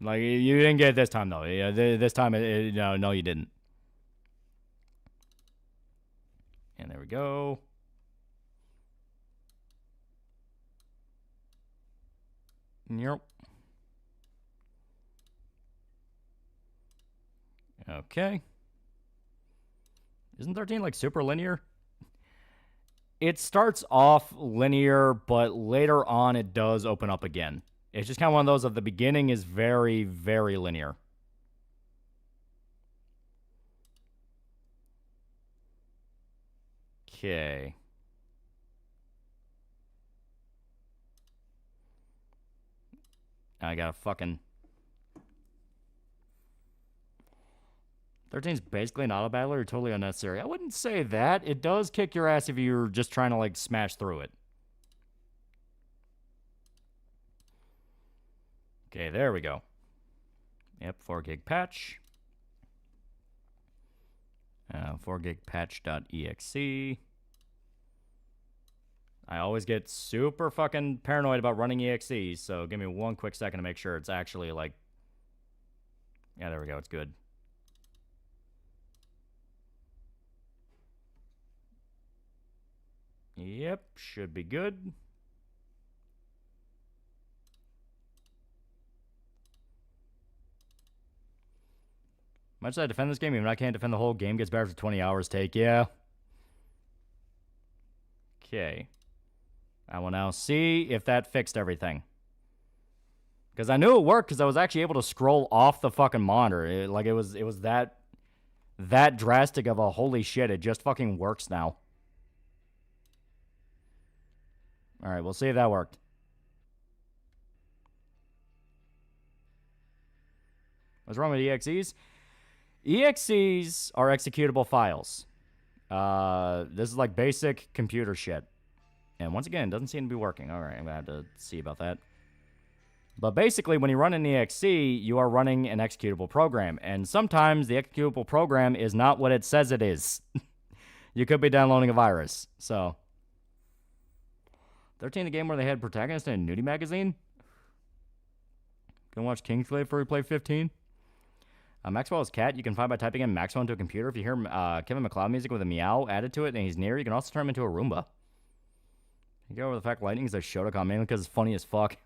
Like, you didn't get it this time, though. Yeah, this time, no, you didn't. And there we go. Yep. Okay. Isn't 13 like super linear? It starts off linear, but later on it does open up again. It's just kind of one of those at the beginning is very, very linear. Okay. I got a fucking... 13's basically an auto battler, or totally unnecessary. I wouldn't say that. It does kick your ass if you're just trying to, like, smash through it. Okay, there we go. Yep, 4 gig patch. 4 gig patch.exe. I always get super fucking paranoid about running EXEs, so give me one quick second to make sure it's actually, like... Yeah, there we go. It's good. Yep, should be good. Much as I defend this game, even I can't defend the whole game, gets better after 20 hours take. Yeah. Okay. I will now see if that fixed everything. Because I knew it worked because I was actually able to scroll off the fucking monitor. It was that drastic of a holy shit. It just fucking works now. All right, we'll see if that worked. What's wrong with EXEs? EXEs are executable files. This is like basic computer shit. And once again, it doesn't seem to be working. All right, I'm going to have to see about that. But basically, when you run an EXE, you are running an executable program. And sometimes the executable program is not what it says it is. You could be downloading a virus. So, 13, the game where they had protagonist in a nudie magazine? Gonna watch Kingsglaive before we play 15? Maxwell's cat you can find by typing in Maxwell into a computer. If you hear Kevin MacLeod music with a meow added to it and he's near, you can also turn him into a Roomba. You go over the fact lightning is a Shotokan mainly because it's funny as fuck.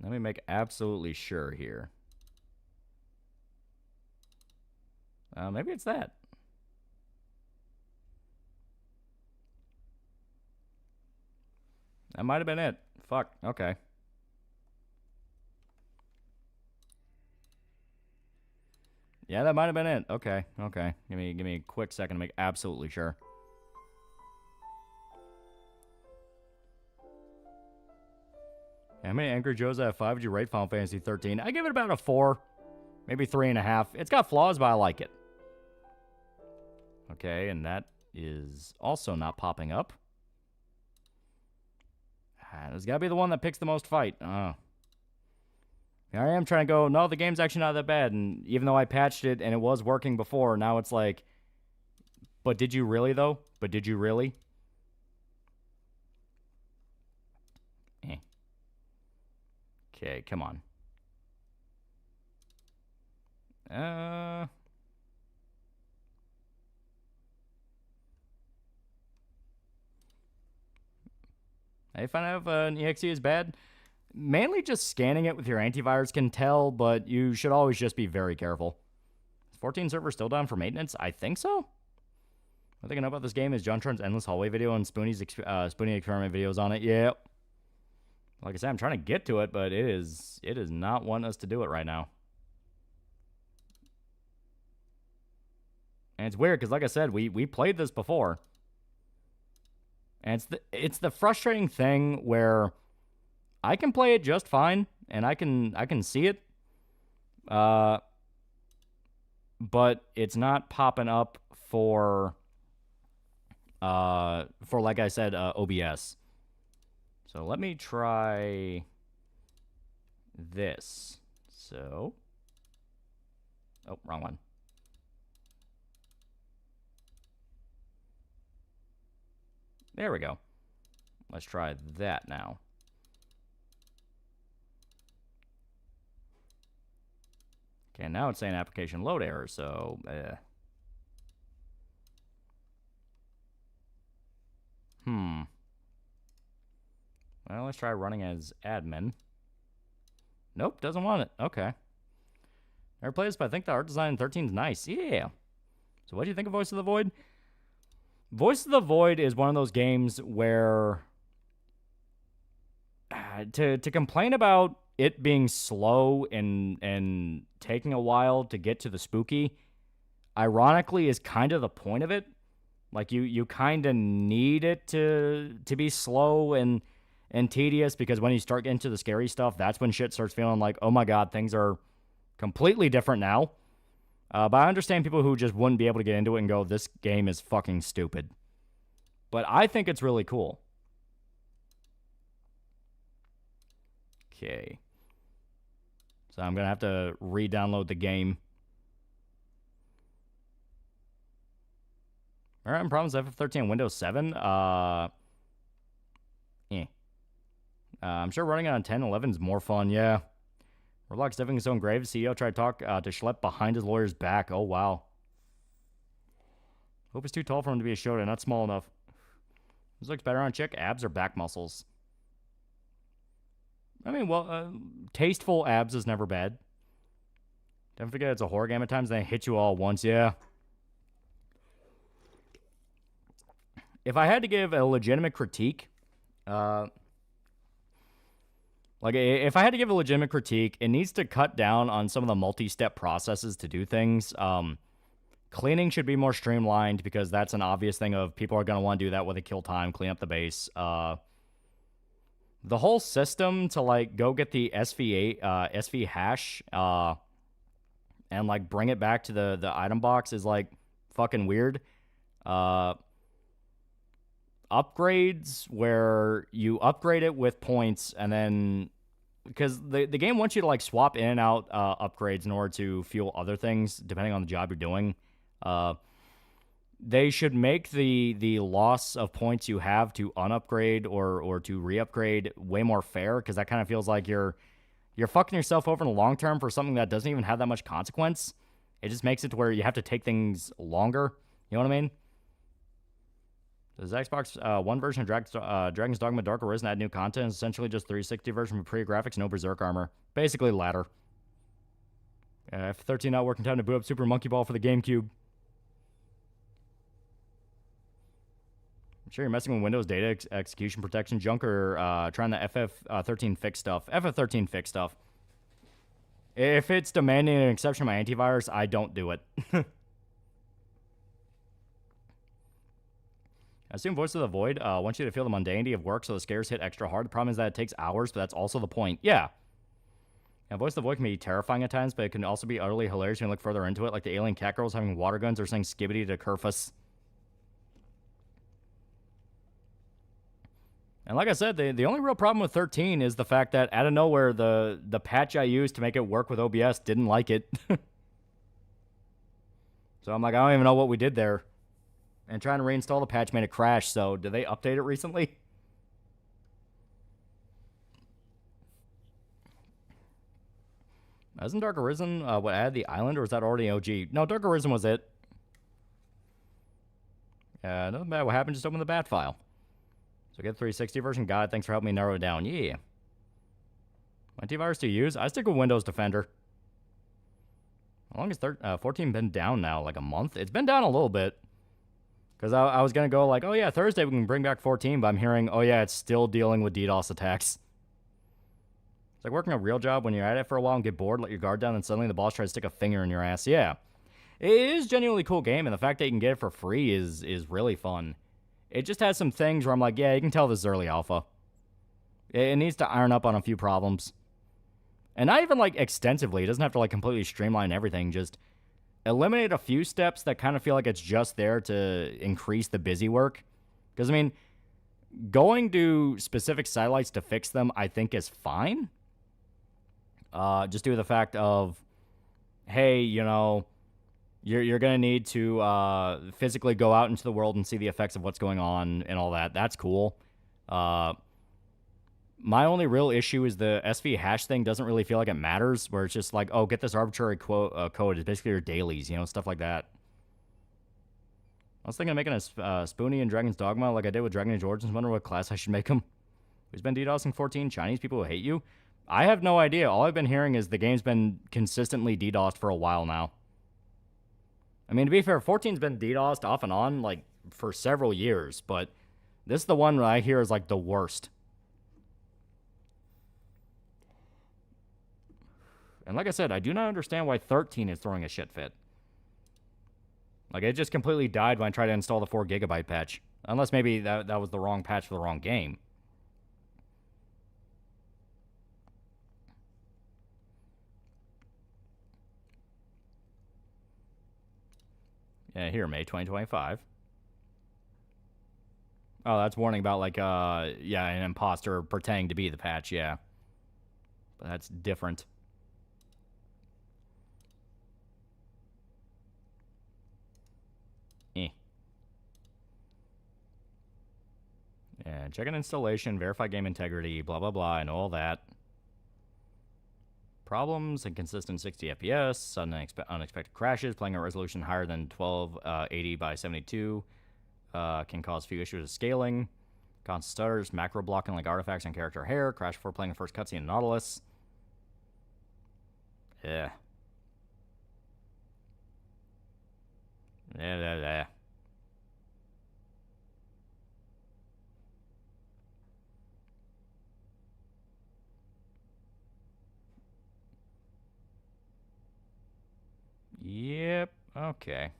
Let me make absolutely sure here. Maybe it's that. That might have been it. Fuck. Okay. Yeah, that might have been it. Okay. Okay. Give me a quick second to make absolutely sure. How many Angry Joes out of 5 would you rate Final Fantasy 13? I give it about a 4. Maybe 3.5. It's got flaws, but I like it. Okay, and that is also not popping up. There's got to be the one that picks the most fight. Here I am trying to go, no, the game's actually not that bad. And even though I patched it and it was working before, now it's like, but did you really, though? But did you really? Okay, come on. I find out if an EXE is bad. Mainly just scanning it with your antivirus can tell, but you should always just be very careful. Is 14 server still down for maintenance? I think so. One thing I know about this game is John Tron's Endless Hallway video and Spoonie experiment videos on it. Yep. Like I said, I'm trying to get to it, but it is not wanting us to do it right now. And it's weird, because like I said, we played this before. And it's the frustrating thing where I can play it just fine, and I can see it. But it's not popping up for like I said, OBS. So let me try this. So, oh, wrong one. There we go. Let's try that now. Okay, now it's saying application load error, so... Well, let's try running as admin. Nope, doesn't want it. Okay. Never played this, but I think the art design in 13 is nice. Yeah. So what do you think of Voice of the Void? Voice of the Void is one of those games where... to complain about it being slow and taking a while to get to the spooky, ironically, is kind of the point of it. Like, you kind of need it to be slow and tedious, because when you start getting to the scary stuff, that's when shit starts feeling like, oh my god, things are completely different now. But I understand people who just wouldn't be able to get into it and go, this game is fucking stupid. But I think it's really cool. Okay. So I'm going to have to re-download the game. All right, problems FF13 on Windows 7. I'm sure running it on 10, 11 is more fun, yeah. Roblox dipping his own grave. CEO tried to talk to Schlepp behind his lawyer's back. Oh, wow. Hope it's too tall for him to be a Shota, not small enough. This looks better on a chick. Abs or back muscles? I mean, well, tasteful abs is never bad. Don't forget it's a horror game at times, they hit you all at once, yeah. If I had to give a legitimate critique, if I had to give a legitimate critique, it needs to cut down on some of the multi-step processes to do things. Cleaning should be more streamlined, because that's an obvious thing of people are going to want to do that when they kill time, clean up the base. The whole system to, like, go get the SV hash and, like, bring it back to the item box is, like, fucking weird. Upgrades where you upgrade it with points, and then... Because the game wants you to, like, swap in and out upgrades in order to fuel other things, depending on the job you're doing. They should make the loss of points you have to unupgrade or to re-upgrade way more fair, because that kind of feels like you're fucking yourself over in the long term for something that doesn't even have that much consequence. It just makes it to where you have to take things longer. You know what I mean? Does Xbox One version of Dragon's Dogma Dark Arisen add new content? It's essentially just 360 version with pre-graphics, no Berserk armor. Basically, latter. F13 not working time to boot up Super Monkey Ball for the GameCube. I'm sure you're messing with Windows data execution protection junk, or trying the FF13 fix stuff. FF13 fix stuff. If it's demanding an exception to my antivirus, I don't do it. I assume Voice of the Void wants you to feel the mundanity of work, so the scares hit extra hard. The problem is that it takes hours, but that's also the point. Yeah. And Voice of the Void can be terrifying at times, but it can also be utterly hilarious when you look further into it, like the alien cat girls having water guns or saying skibbity to Kerfus. And like I said, the only real problem with 13 is the fact that out of nowhere, the patch I used to make it work with OBS didn't like it. So I'm like, I don't even know what we did there. And trying to reinstall the patch made it crash, so did they update it recently? Hasn't Dark Arisen what added the island, or was that already OG? No, Dark Arisen was it. Nothing bad. What happened? Just open the bat file. So get the 360 version. God, thanks for helping me narrow it down. Yeah. What antivirus do you use? I stick with Windows Defender. How long has 14 been down now? Like a month? It's been down a little bit. Because I was going to go like, oh yeah, Thursday we can bring back 14, but I'm hearing, oh yeah, it's still dealing with DDoS attacks. It's like working a real job when you're at it for a while and get bored, let your guard down, and suddenly the boss tries to stick a finger in your ass. Yeah. It is genuinely a cool game, and the fact that you can get it for free is really fun. It just has some things where I'm like, yeah, you can tell this is early alpha. It needs to iron up on a few problems. And not even like extensively. It doesn't have to like completely streamline everything, just... eliminate a few steps that kind of feel like it's just there to increase the busy work. Because, I mean, going to specific satellites to fix them, I think, is fine. Just due to the fact of, hey, you know, You're gonna need to physically go out into the world and see the effects of what's going on and all that. That's cool. My only real issue is the SV hash thing doesn't really feel like it matters, where it's just like, oh, get this arbitrary code. It's basically your dailies, you know, stuff like that. I was thinking of making a Spoonie in Dragon's Dogma like I did with Dragon Age Origins. Wonder what class I should make him. Who's been DDoSing 14? Chinese people who hate you? I have no idea. All I've been hearing is the game's been consistently DDoSed for a while now. I mean, to be fair, 14's been DDoSed off and on, like, for several years, but this is the one that I hear is, like, the worst. And like I said, I do not understand why 13 is throwing a shit fit. Like, it just completely died when I tried to install the 4 GB patch. Unless maybe that was the wrong patch for the wrong game. Yeah, here, May 2025. Oh, that's warning about, like, yeah, an imposter pretending to be the patch, yeah. But that's different. Yeah, check an installation, verify game integrity, blah, blah, blah, and all that. Problems, inconsistent 60 FPS, sudden unexpected crashes, playing a resolution higher than 1280 by 72, can cause few issues of scaling, constant stutters, macro blocking like artifacts and character hair, crash before playing the first cutscene in Nautilus. Yeah. Yeah. Yep, okay.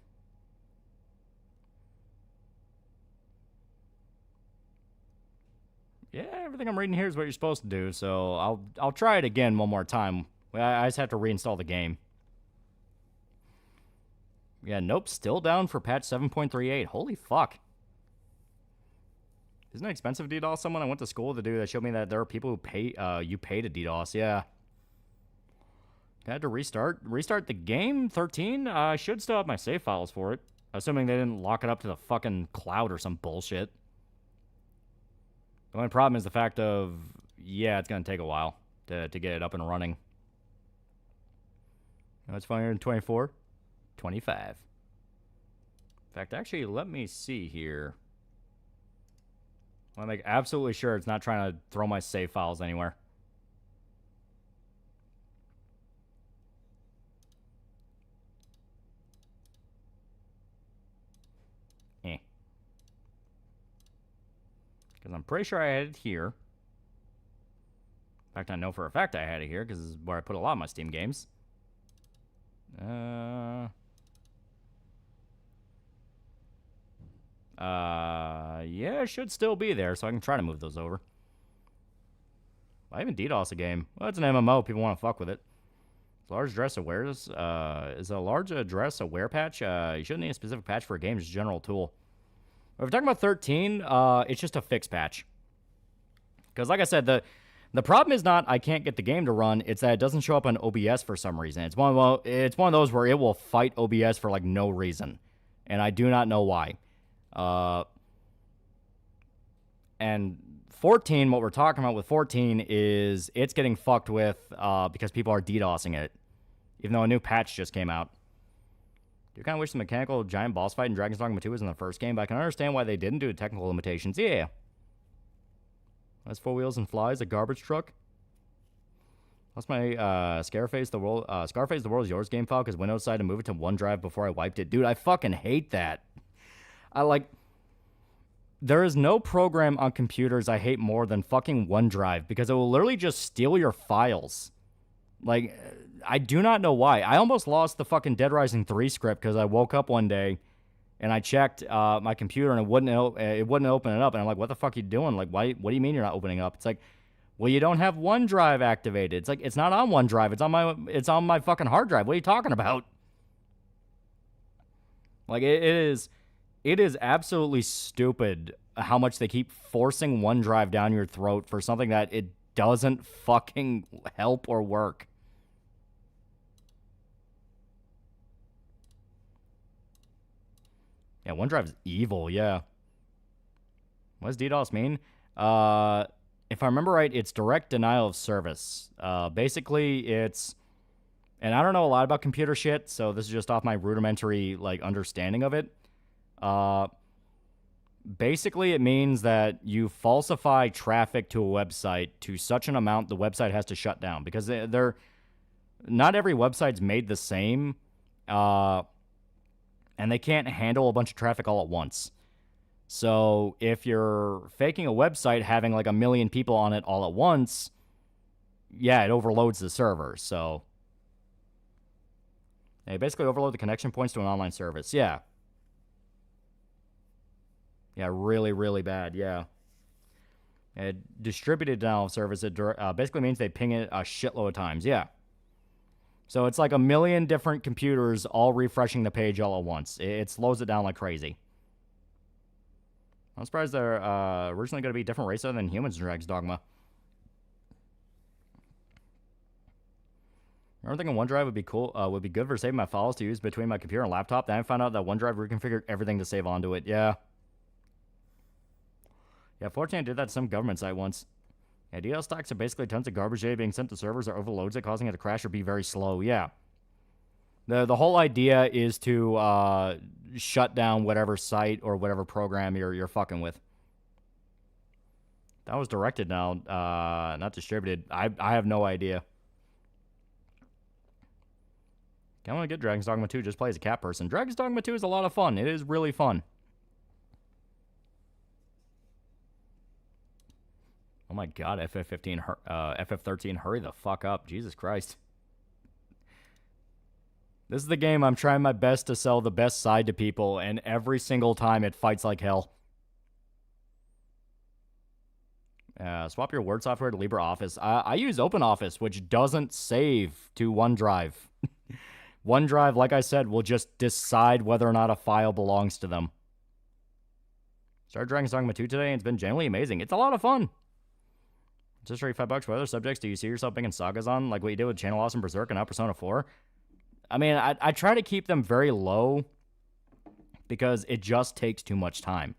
Yeah, everything I'm reading here is what you're supposed to do, so I'll try it again one more time. I just have to reinstall the game. Yeah, nope, still down for patch 7.38. Holy fuck. Isn't it expensive to DDoS someone? I went to school with a dude that showed me that there are people who pay you pay to DDoS, yeah. I had to restart the game. 13. I should still have my save files for it, assuming they didn't lock it up to the fucking cloud or some bullshit. The only problem is the fact of, yeah, it's gonna take a while to get it up and running. It's 524, 25. In fact, actually, let me see here. I want to make absolutely sure it's not trying to throw my save files anywhere. Because I'm pretty sure I had it here. In fact, I know for a fact I had it here because this is where I put a lot of my Steam games. Yeah, it should still be there, so I can try to move those over. Why even DDoS a game? Well, it's an MMO. People want to fuck with it. Large address awareness. Is a large address aware patch? You shouldn't need a specific patch for a game. It's a general tool. If we're talking about 13, it's just a fix patch. Because like I said, the problem is not I can't get the game to run. It's that it doesn't show up on OBS for some reason. It's one of those where it will fight OBS for like no reason. And I do not know why. And 14, what we're talking about with 14 is it's getting fucked with because people are DDoSing it. Even though a new patch just came out. Do you kind of wish the mechanical giant boss fight in Dragon's Dogma 2 was in the first game, but I can understand why they didn't due to technical limitations. Yeah. That's 4 wheels and flies, a garbage truck. That's my Scarface the World is Yours game file because Windows decided to move it to OneDrive before I wiped it. Dude, I fucking hate that. There is no program on computers I hate more than fucking OneDrive because it will literally just steal your files. Like, I do not know why. I almost lost the fucking Dead Rising 3 script because I woke up one day and I checked my computer and it wouldn't open it up. And I'm like, what the fuck are you doing? Like, why? What do you mean you're not opening it up? It's like, well, you don't have OneDrive activated. It's like, it's not on OneDrive. It's on my fucking hard drive. What are you talking about? Like, it is absolutely stupid how much they keep forcing OneDrive down your throat for something that it doesn't fucking help or work. Yeah, OneDrive's evil, yeah. What does DDoS mean? If I remember right, it's direct denial of service. Basically, it's... And I don't know a lot about computer shit, so this is just off my rudimentary, like, understanding of it. Basically, it means that you falsify traffic to a website to such an amount the website has to shut down. Because they're... Not every website's made the same. And they can't handle a bunch of traffic all at once. So if you're faking a website having like 1 million people on it all at once, yeah, it overloads the server. So they basically overload the connection points to an online service. Yeah. Yeah, really, really bad. Yeah. Distributed denial of service, it basically means they ping it a shitload of times. Yeah. So it's like 1 million different computers all refreshing the page all at once. It slows it down like crazy. I'm surprised they're originally going to be different race other than humans in Dragon's Dogma. I remember thinking OneDrive would be cool, would be good for saving my files to use between my computer and laptop. Then I found out that OneDrive reconfigured everything to save onto it. Yeah. Yeah, fortunately I did that to some government site once. Yeah, DL stocks are basically tons of garbage data being sent to servers or overloads it, causing it to crash or be very slow. Yeah. The whole idea is to shut down whatever site or whatever program you're fucking with. That was directed now, not distributed. I have no idea. I want to get Dragon's Dogma 2, just play as a cat person. Dragon's Dogma 2 is a lot of fun. It is really fun. Oh my god, FF13, hurry the fuck up. Jesus Christ. This is the game I'm trying my best to sell the best side to people, and every single time it fights like hell. Swap your Word software to LibreOffice. I use OpenOffice, which doesn't save to OneDrive. OneDrive, like I said, will just decide whether or not a file belongs to them. Started Dragon's Dogma 2 today, and it's been genuinely amazing. It's a lot of fun. Just for $5. What other subjects do you see yourself making sagas on? Like what you did with Channel Loss and Berserk and now Persona 4? I mean, I try to keep them very low because it just takes too much time.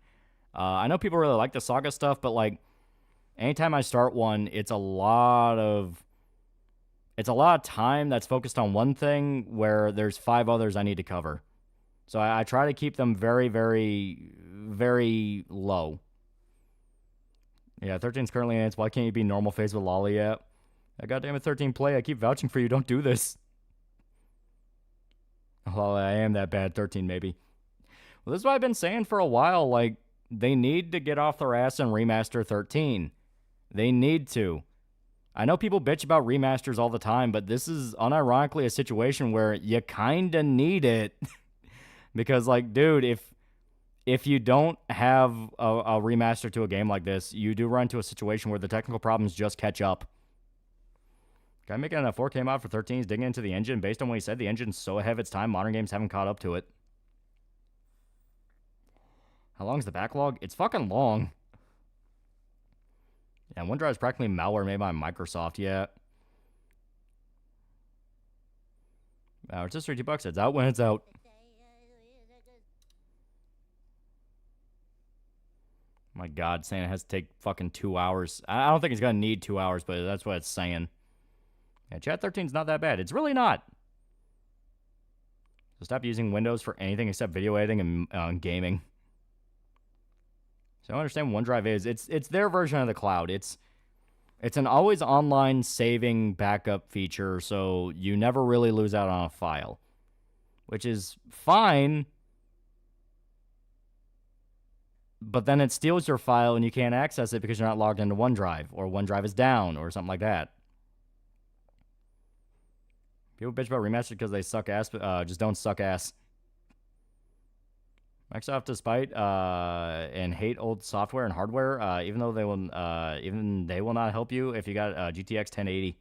I know people really like the saga stuff, but like anytime I start one, it's a lot of time that's focused on one thing where there's 5 others I need to cover. So I try to keep them very, very, very low. Yeah, 13's currently in it. Why can't you be normal phase with Loli yet? Goddamn it, 13 play. I keep vouching for you. Don't do this. Well, I am that bad. 13 maybe. Well, this is what I've been saying for a while. Like, they need to get off their ass and remaster 13. They need to. I know people bitch about remasters all the time, but this is unironically a situation where you kind of need it. Because, like, dude, if you don't have a remaster to a game like this, you do run into a situation where the technical problems just catch up. Guy making a 4K mod for 13 is digging into the engine. Based on what he said, the engine's so ahead of its time, modern games haven't caught up to it. How long is the backlog? It's fucking long. Yeah, OneDrive is practically malware made by Microsoft, yeah. It's just $30. It's out when it's out. My god, saying it has to take fucking 2 hours. I don't think it's gonna need 2 hours, but that's what it's saying. Yeah, Chat 13's not that bad. It's really not. So stop using Windows for anything except video editing and gaming. So I understand what OneDrive is. It's their version of the cloud. It's an always online saving backup feature, so you never really lose out on a file. Which is fine. But then it steals your file and you can't access it because you're not logged into OneDrive, or OneDrive is down, or something like that. People bitch about remastered because they suck ass, but just don't suck ass. Microsoft, despite and hate old software and hardware, even they will not help you if you got GTX 1080.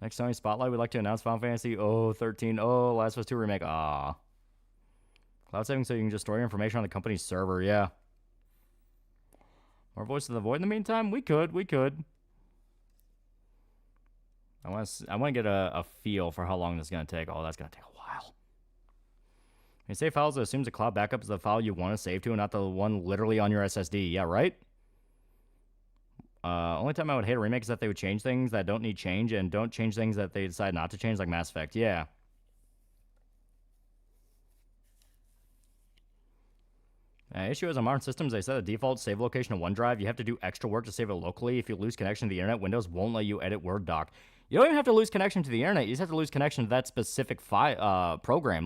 Next Sony Spotlight, we'd like to announce Final Fantasy 13. Oh, Last of Us 2 remake. Ah. Cloud saving so you can just store your information on the company's server, yeah. More Voice of the Void in the meantime? We could. I want to get a feel for how long this is going to take. Oh, that's going to take a while. You save files, it assumes the cloud backup is the file you want to save to and not the one literally on your SSD. Yeah, right? Only time I would hate a remake is that they would change things that don't need change and don't change things that they decide not to change, like Mass Effect. Yeah. Issue is on modern systems, they set a default save location to OneDrive. You have to do extra work to save it locally. If you lose connection to the internet, Windows won't let you edit Word doc. You don't even have to lose connection to the internet. You just have to lose connection to that specific program.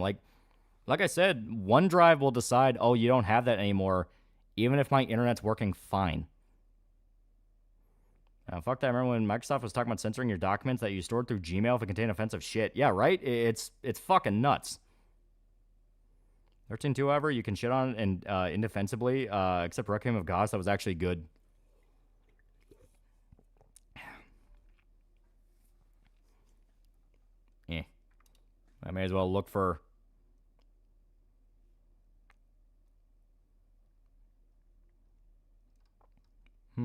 Like I said, OneDrive will decide, oh, you don't have that anymore, even if my internet's working fine. Fuck that. I remember when Microsoft was talking about censoring your documents that you stored through Gmail if it contained offensive shit. Yeah, right? It's fucking nuts. 13.2, however, you can shit on and indefensibly, except Requiem of Gods, that was actually good. Yeah. I may as well look for... do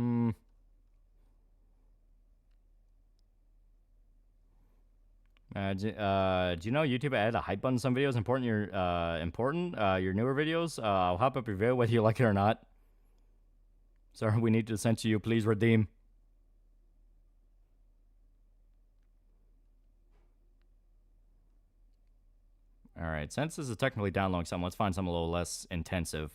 you know YouTube added a hype button in some videos? Your newer videos? I'll hop up your video whether you like it or not. Sir, we need to censor you. Please redeem. Alright, since this is technically downloading something, let's find something a little less intensive.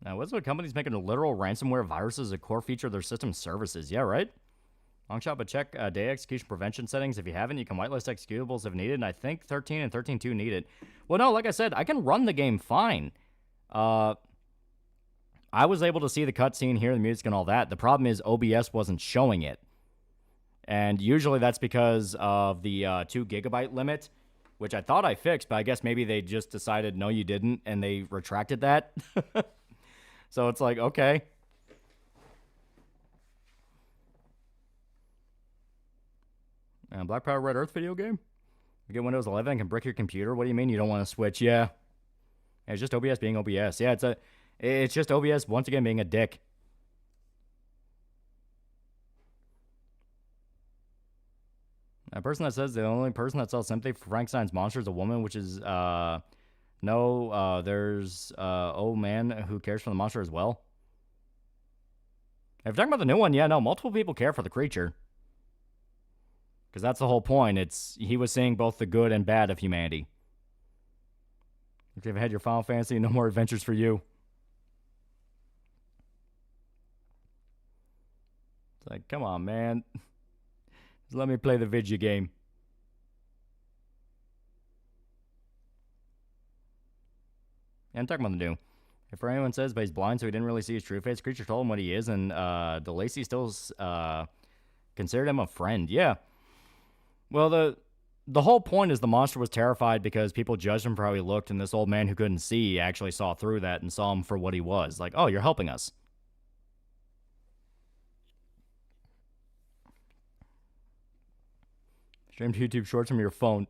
Now, what's with companies making a literal ransomware viruses a core feature of their system services? Yeah, right? Longshot, but check data execution prevention settings. If you haven't, you can whitelist executables if needed, and I think 13 and 13.2 need it. Well, no, like I said, I can run the game fine. I was able to see the cutscene, hear the music, and all that. The problem is OBS wasn't showing it. And usually that's because of the 2 gigabyte limit, which I thought I fixed, but I guess maybe they just decided, no, you didn't, and they retracted that. So it's like, okay. Black Power Red Earth video game? You get Windows 11 and can brick your computer? What do you mean you don't want to switch? Yeah. It's just OBS being OBS. Yeah, it's just OBS once again being a dick. A person that says the only person that sells sympathy for Frankenstein's monster is a woman, which is, there's, oh man, who cares for the monster as well? If you're talking about the new one, yeah, no, multiple people care for the creature. Because that's the whole point. He was seeing both the good and bad of humanity. If you've had your Final Fantasy, no more adventures for you. It's like, come on, man. Just let me play the video game. Yeah, I'm talking about the new. If anyone says, but he's blind, so he didn't really see his true face, creature told him what he is, and DeLacy still considered him a friend. Yeah. Well, the whole point is the monster was terrified because people judged him for how he looked, and this old man who couldn't see actually saw through that and saw him for what he was. Like, oh, you're helping us. Stream YouTube shorts from your phone.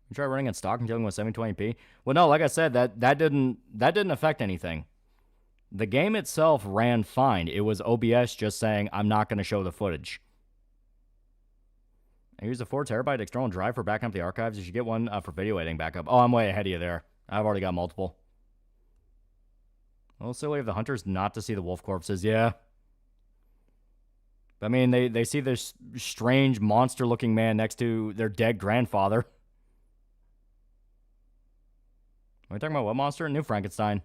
You try running at stock and dealing with 720p. Well, no, like I said, that didn't affect anything. The game itself ran fine. It was OBS just saying, I'm not going to show the footage. I use a 4 terabyte external drive for backing up the archives. You should get one for video editing backup. Oh, I'm way ahead of you there. I've already got multiple. A little silly of the hunters not to see the wolf corpses, yeah. I mean, they see this strange monster-looking man next to their dead grandfather. Are we talking about what monster? New Frankenstein.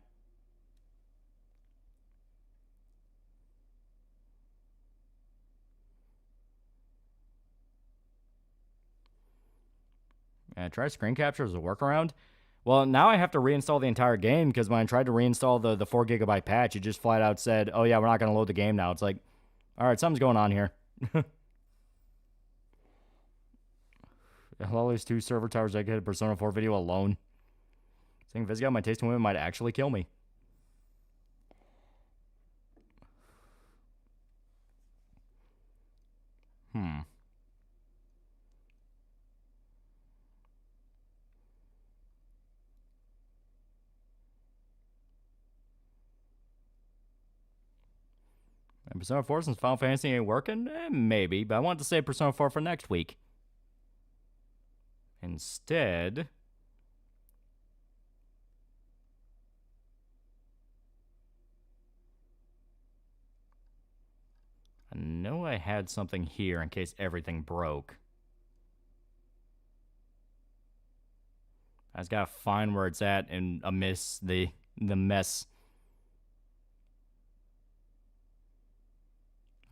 Try screen capture as a workaround. Well, now I have to reinstall the entire game because when I tried to reinstall the 4 gigabyte patch, it just flat out said, oh yeah, we're not going to load the game now. It's like, all right, something's going on here. Loli's 2 server towers dedicated Persona 4 video alone. Saying Vizga, my taste in women might actually kill me. And Persona 4 since Final Fantasy ain't working? Maybe, but I wanted to save Persona 4 for next week. Instead... I know I had something here in case everything broke. I just gotta find where it's at and miss the mess.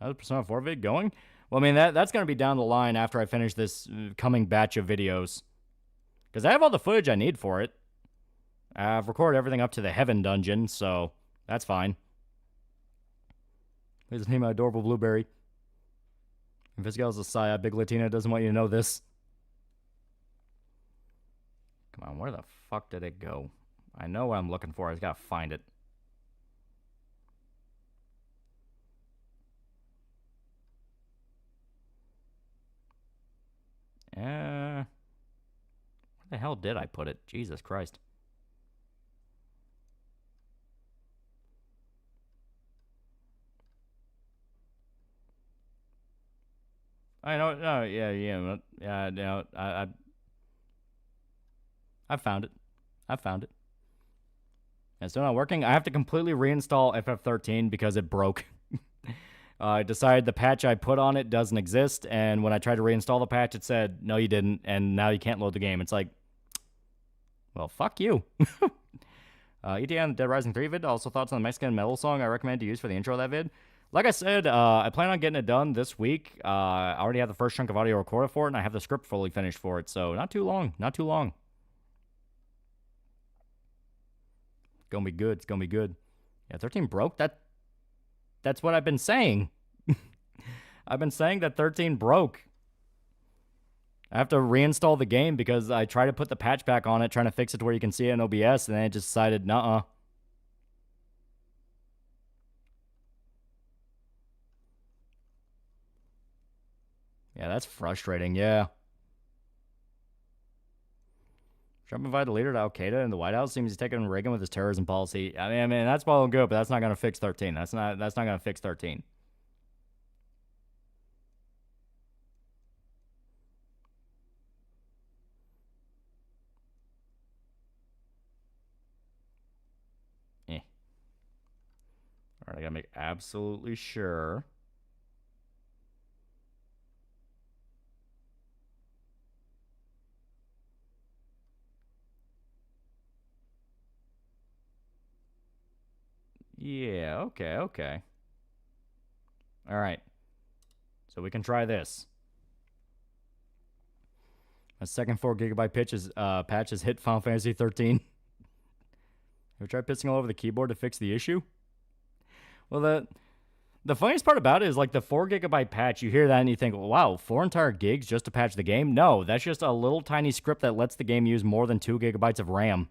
How's Persona 4 vid going? Well, I mean, that's gonna be down the line after I finish this coming batch of videos. Because I have all the footage I need for it. I've recorded everything up to the Heaven Dungeon, so that's fine. Please name my adorable blueberry. If this gal's a Saya, Big Latina doesn't want you to know this. Come on, where the fuck did it go? I know what I'm looking for. I just gotta find it. Where the hell did I put it? Jesus Christ. I know. No, yeah. No, I found it. I found it. It's still not working. I have to completely reinstall FF13 because it broke. I decided the patch I put on it doesn't exist, and when I tried to reinstall the patch, it said, no, you didn't, and now you can't load the game. It's like, well, fuck you. ETA on the Dead Rising 3 vid. Also thoughts on the Mexican metal song I recommend to use for the intro of that vid. Like I said, I plan on getting it done this week. I already have the first chunk of audio recorded for it, and I have the script fully finished for it, so not too long. Not too long. Gonna be good. It's gonna be good. Yeah, 13 broke? That's what I've been saying. I've been saying that 13 broke. I have to reinstall the game because I tried to put the patch back on it, trying to fix it to where you can see it in OBS, and then it just decided, nuh-uh. Yeah, that's frustrating, yeah. Trump invited the leader to Al-Qaeda in the White House. Seems he's taking Reagan with his terrorism policy. I mean, that's well and good, but that's not going to fix 13. That's not going to fix 13. All right, I got to make absolutely sure. Yeah, okay. All right. So we can try this. My second 4 GB patch has hit Final Fantasy 13. Have you tried pissing all over the keyboard to fix the issue? Well, the funniest part about it is, like, the 4 GB patch, you hear that and you think, wow, 4 entire gigs just to patch the game? No, that's just a little tiny script that lets the game use more than 2 GB of RAM.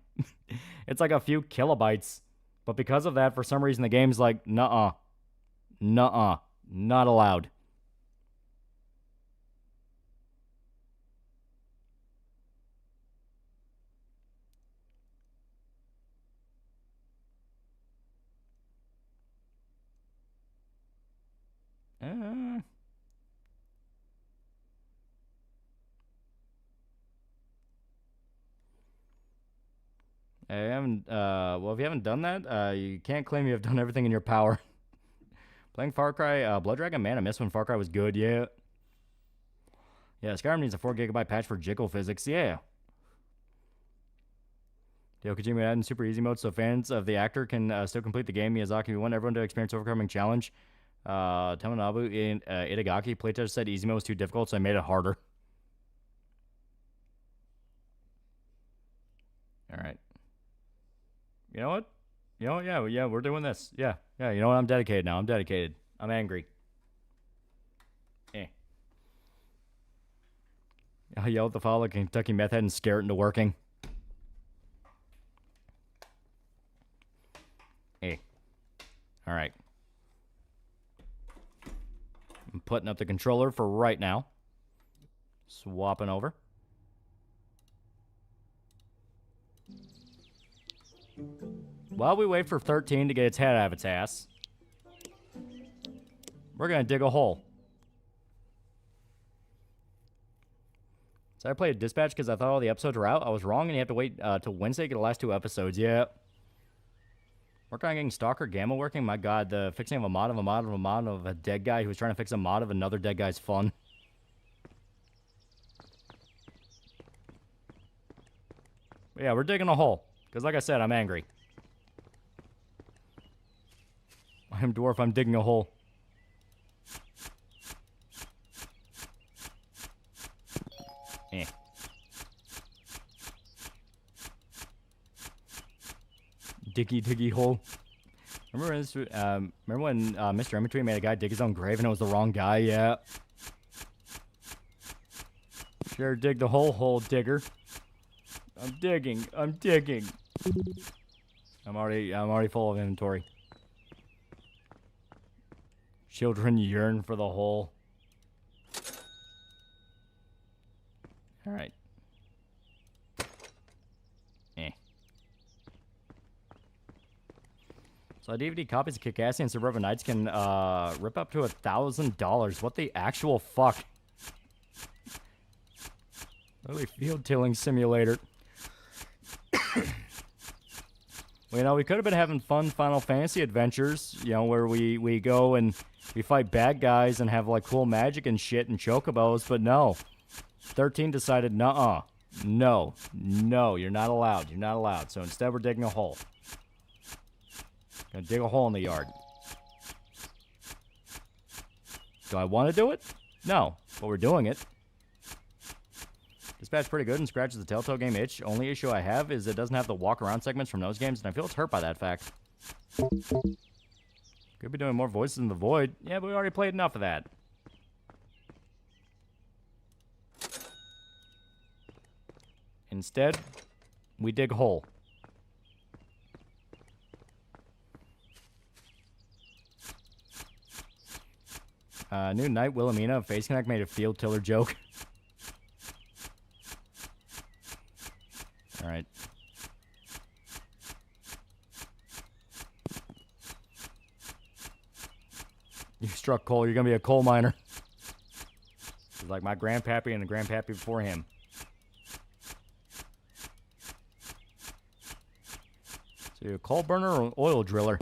It's like a few kilobytes. But because of that, for some reason, the game's like, nuh-uh. Nuh-uh. Not allowed. I haven't, well, if you haven't done that, you can't claim you have done everything in your power. Playing Far Cry, Blood Dragon, man, I miss when Far Cry was good, yeah. Yeah, Skyrim needs a 4 GB patch for jiggle physics, yeah. Hideo Kojima added in super easy mode so fans of the actor can still complete the game. Miyazaki, we want everyone to experience overcoming challenge. Tomonobu in Itagaki, playtest said easy mode was too difficult, so I made it harder. Alright. You know what? Yeah, we're doing this. Yeah, you know what? I'm dedicated now. I'm dedicated. I'm angry. I'll yell at the follow Kentucky meth head and scare it into working. Alright. I'm putting up the controller for right now. Swapping over. While we wait for 13 to get its head out of its ass. We're gonna dig a hole. So I played Dispatch because I thought all the episodes were out. I was wrong, and you have to wait till Wednesday to get the last 2 episodes. Yeah. Working on getting Stalker Gamma working. My God, the fixing of a mod of a mod of a mod of a dead guy who was trying to fix a mod of another dead guy's fun. But yeah, we're digging a hole. Because like I said, I'm angry. I'm dwarf, I'm digging a hole. Eh. Diggy hole. Remember this? Remember when Mr. Inventory made a guy dig his own grave and it was the wrong guy? Yeah. Sure, dig the hole, digger. I'm digging. I'm already full of inventory. Children yearn for the hole. All right. So DVD copies of Kick-Assy and Suburban Nights can rip up to $1,000. What the actual fuck? Literally field tilling simulator. Well, you know, we could have been having fun Final Fantasy adventures, you know, where we go and we fight bad guys and have like cool magic and shit and chocobos, but no. 13 decided, nuh-uh. No, you're not allowed. You're not allowed. So instead we're digging a hole. Gonna dig a hole in the yard. Do I want to do it? No, but we're doing it. Dispatch pretty good and scratches the Telltale game itch. Only issue I have is it doesn't have the walk around segments from those games, and I feel it's hurt by that fact. Could be doing more Voices in the Void. Yeah, but we already played enough of that. Instead, we dig a hole. New Night Wilhelmina Face Connect made a field tiller joke. Alright. You struck coal, you're gonna be a coal miner. It's like my grandpappy and the grandpappy before him. So you're a coal burner or an oil driller?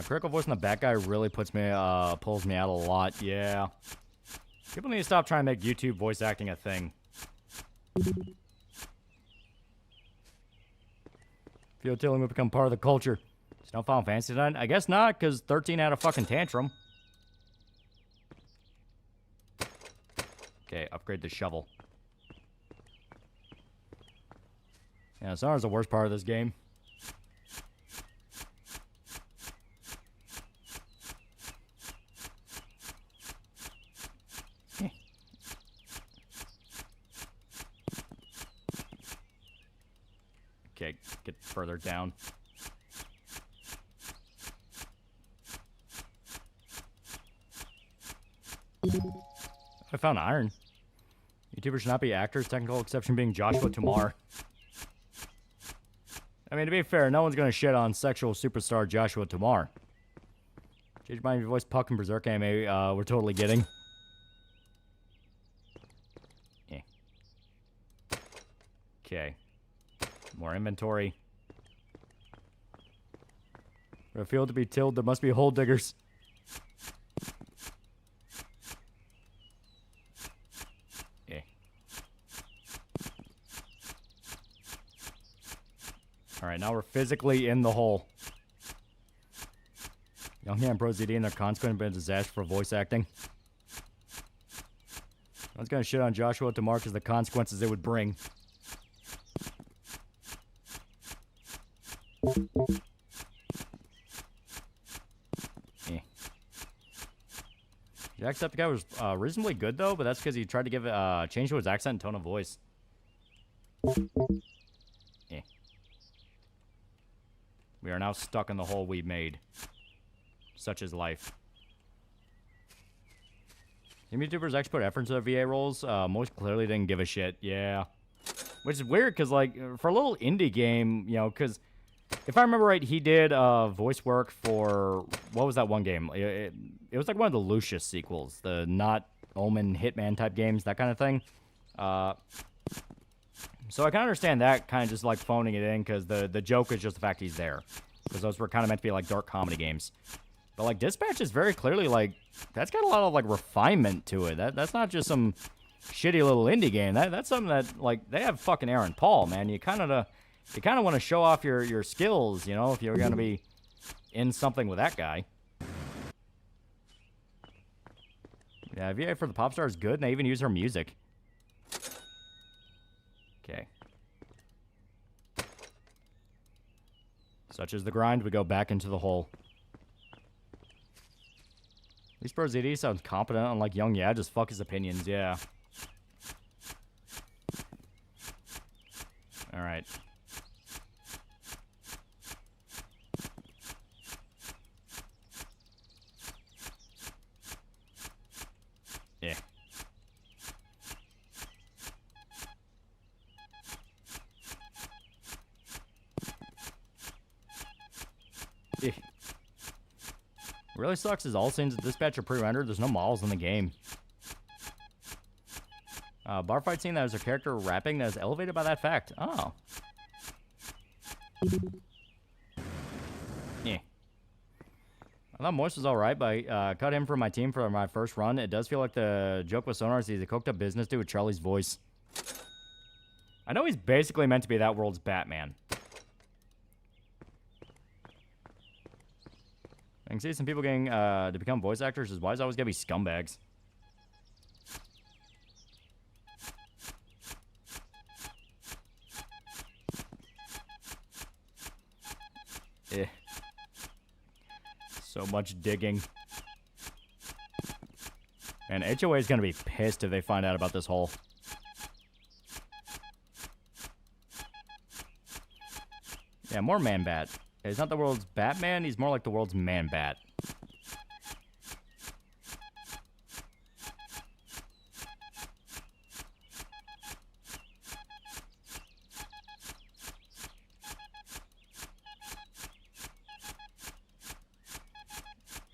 Critical voice in the back guy really pulls me out a lot. Yeah. People need to stop trying to make YouTube voice acting a thing. Field tilling will become part of the culture. It's no Final Fantasy tonight? I guess not, because 13 had a fucking tantrum. Okay, upgrade the shovel. Yeah, Sonar's the worst part of this game. Okay, get further down. I found iron. YouTubers should not be actors, technical exception being Joshua Tamar. I mean, to be fair, no one's going to shit on sexual superstar Joshua Tamar. Change my voice, Puck and Berserk anime, we're totally getting. Yeah. Okay. More inventory. For a field to be tilled, there must be hole diggers. Yeah. Alright, now we're physically in the hole. Younghand Pro ZD and their consequent been a disaster for voice acting. I was gonna shit on Joshua Tamar because the consequences it would bring. Jacksepticeye was reasonably good though, but that's because he tried to give change to his accent and tone of voice. Yeah. We are now stuck in the hole we made. Such is life. Some YouTubers actually put effort into their VA roles. Most clearly didn't give a shit. Yeah. Which is weird because, like, for a little indie game, you know, because If I remember right, he did voice work for, what was that one game? It was like one of the Lucius sequels, the not Omen Hitman type games, that kind of thing. So I can understand that kind of just like phoning it in, because the joke is just the fact he's there. Because those were kind of meant to be like dark comedy games. But like Dispatch is very clearly like, that's got a lot of like refinement to it. That's not just some shitty little indie game. That's something that, like, they have fucking Aaron Paul, man. You kind of want to show off your skills, you know, if you're going to be in something with that guy. Yeah, VA for the pop star is good, and they even use her music. Okay. Such is the grind, we go back into the hole. At least Bro ZD sounds competent, unlike Young Yeah, just fuck his opinions, yeah. Alright. Yeah. Yeah. What really sucks is all scenes of Dispatch are pre-rendered. There's no models in the game. Bar fight scene that has a character rapping that is elevated by that fact. Oh. Yeah. I thought Moist was alright, but I cut him from my team for my first run. It does feel like the joke with Sonar is he's a cooked up business dude with Charlie's voice. I know he's basically meant to be that world's Batman. I can see some people getting to become voice actors. Why is it always gotta be scumbags? Eh. So much digging. And HOA is gonna be pissed if they find out about this hole. Yeah, more Man-Bat. He's not the world's Batman, he's more like the world's Man-Bat.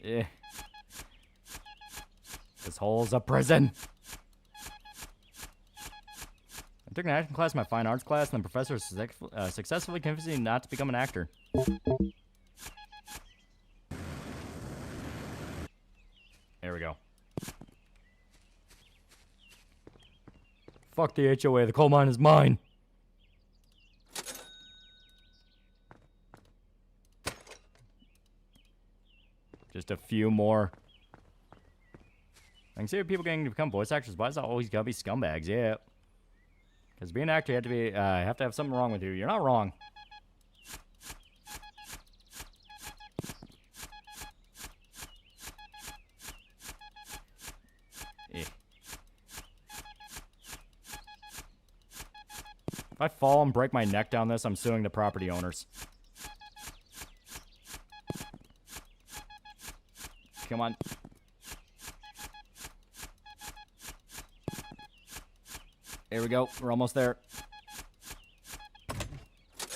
Eh. This hole's a prison. I took an acting class in my fine arts class, and the professor successfully convinced me not to become an actor. There we go. Fuck the HOA, the coal mine is mine. Just a few more. I can see people getting to become voice actors. Why is that always gotta be scumbags? Yeah. Because being an actor, you have to have something wrong with you. You're not wrong. Eh. If I fall and break my neck down this, I'm suing the property owners. Come on. There we go. We're almost there.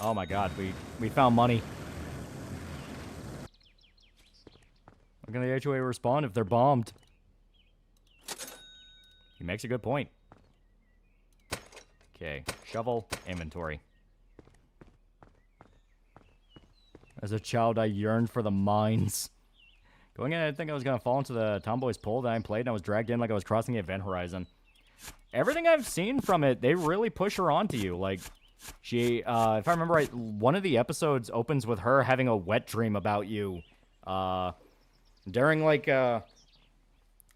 Oh my god, we found money. How can the HOA respond if they're bombed? He makes a good point. Okay, shovel, inventory. As a child, I yearned for the mines. Going in, I didn't think I was going to fall into the Tomboy's pool that I played, and I was dragged in like I was crossing the event horizon. Everything I've seen from it, they really push her onto you. Like, she, if I remember right, one of the episodes opens with her having a wet dream about you. During, like,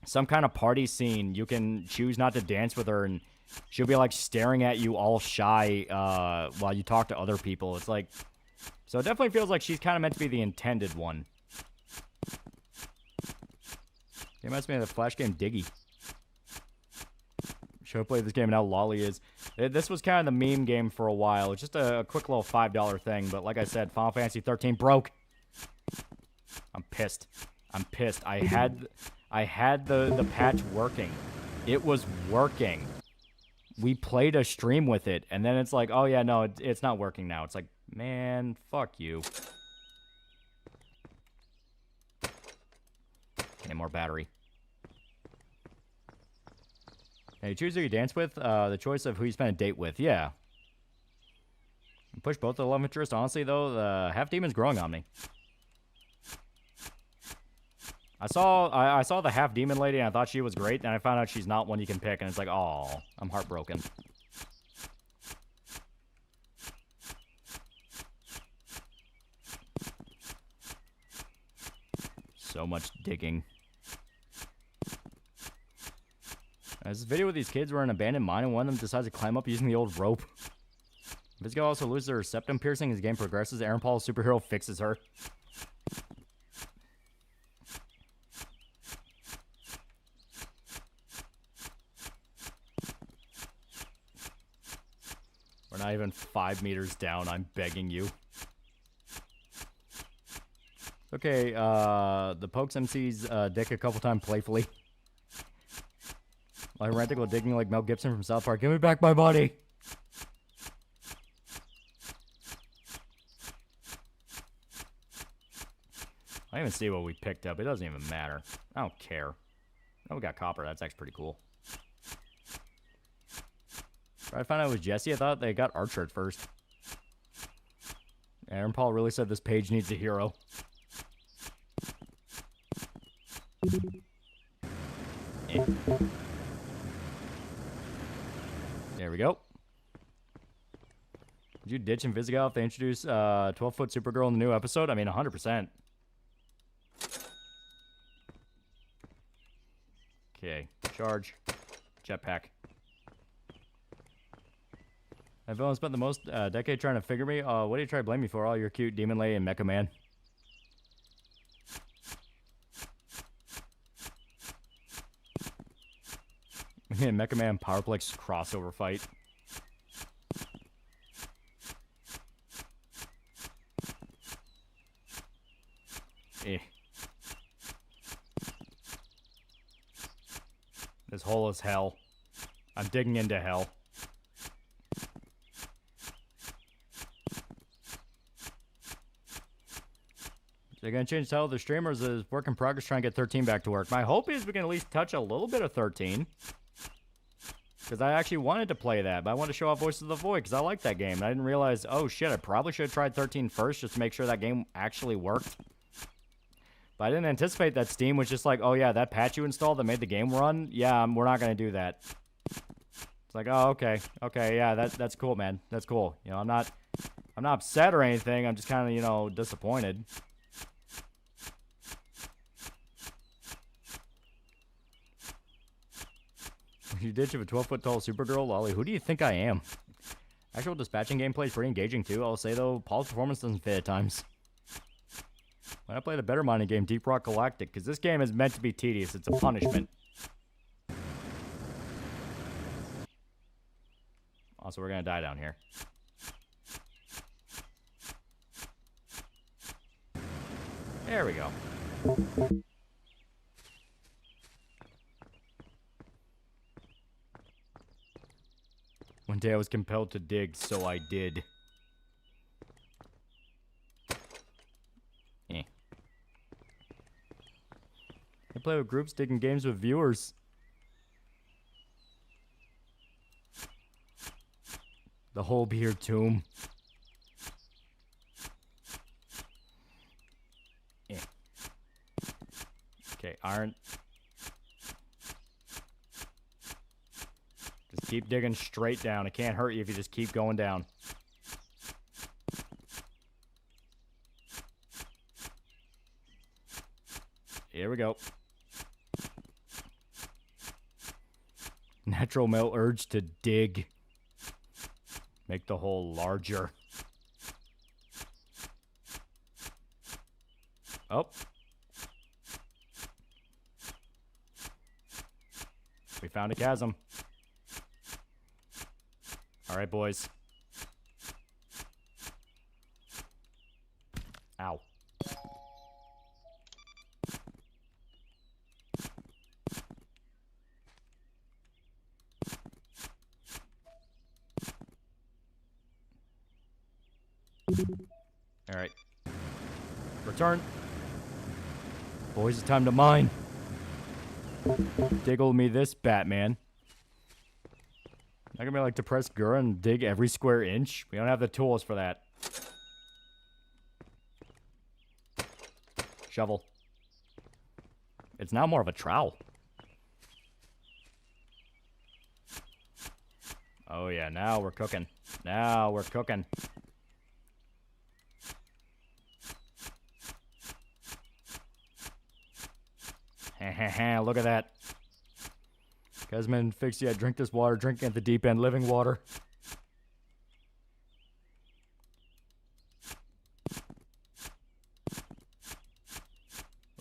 some kind of party scene, you can choose not to dance with her, and she'll be, like, staring at you all shy while you talk to other people. It's like, so it definitely feels like she's kind of meant to be the intended one. It reminds me of the Flash game Diggy. Should have played this game and how Lolly is. This was kind of the meme game for a while. It's just a quick little $5 thing, but like I said, Final Fantasy 13 broke. I'm pissed. I'm pissed. I had the patch working. It was working. We played a stream with it, and then it's like, oh yeah, no, it's not working now. It's like, Man, fuck you. Okay, more battery. Now, you choose who you dance with, the choice of who you spend a date with. Yeah. Push both the love interest. Honestly, though, the half-demon's growing on me. I saw the half-demon lady, and I thought she was great, and I found out she's not one you can pick, and it's like, oh, I'm heartbroken. So much digging. There's this video with these kids where an abandoned mine, and one of them decides to climb up using the old rope. This guy also loses her septum piercing as the game progresses. Aaron Paul's superhero fixes her. We're not even 5 meters down, I'm begging you. Okay, the Pokes MC's dick a couple times playfully. Like rantic while digging like Mel Gibson from South Park. Give me back my body! I don't even see what we picked up. It doesn't even matter. I don't care. Oh, we got copper. That's actually pretty cool. I found out it was Jesse. I thought they got Archer at first. Aaron Paul really said this page needs a hero. Eh. There we go. Did you ditch and Visigoth if they introduce 12-foot Supergirl in the new episode? I mean, 100%. Okay, charge. Jetpack. My villain spent the most decade trying to figure me. What do you try to blame me for? All your cute Demon Lady and Mecha Man. Mecha Man Powerplex crossover fight. Eh. This hole is hell. I'm digging into hell. They're going to change the title of the streamers as work in progress trying to get 13 back to work. My hope is we can at least touch a little bit of 13. Because I actually wanted to play that, but I wanted to show off Voices of the Void because I like that game. And I didn't realize, oh shit, I probably should have tried 13 first just to make sure that game actually worked. But I didn't anticipate that Steam was just like, oh yeah, that patch you installed that made the game run? Yeah, we're not going to do that. It's like, oh, okay. Okay, yeah, that's cool, man. That's cool. You know, I'm not upset or anything. I'm just kind of, you know, disappointed. You ditch of a 12-foot tall Supergirl, Lolly. Who do you think I am? Actual dispatching gameplay is pretty engaging too. I'll say though, Paul's performance doesn't fit at times. When I play the better mining game, Deep Rock Galactic, because this game is meant to be tedious. It's a punishment. Also, we're gonna die down here. There we go. One day I was compelled to dig, so I did. Eh. I play with groups, digging games with viewers. The whole beer tomb. Eh. Okay, iron. Just keep digging straight down. It can't hurt you if you just keep going down. Here we go. Natural male urge to dig. Make the hole larger. Oh. We found a chasm. All right, boys. Ow. Alright. Return. Boys, it's time to mine. Diggle me this, Batman. Not gonna be like depressed Gura and dig every square inch. We don't have the tools for that. Shovel. It's now more of a trowel. Oh yeah, now we're cooking. Now we're cooking. Look at that. Guzman fixed yet. Drink this water. Drinking at the deep end. Living water.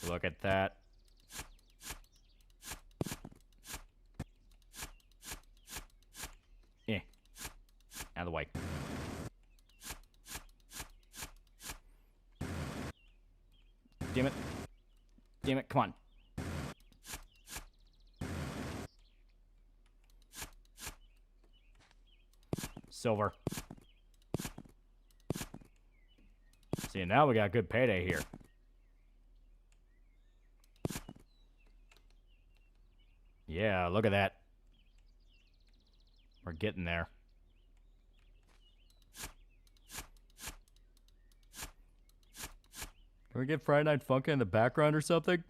Look at that. Yeah. Out of the way. Damn it. Damn it. Come on. Silver. See, now we got a good payday here. Yeah, look at that. We're getting there. Can we get Friday Night Funkin' in the background or something?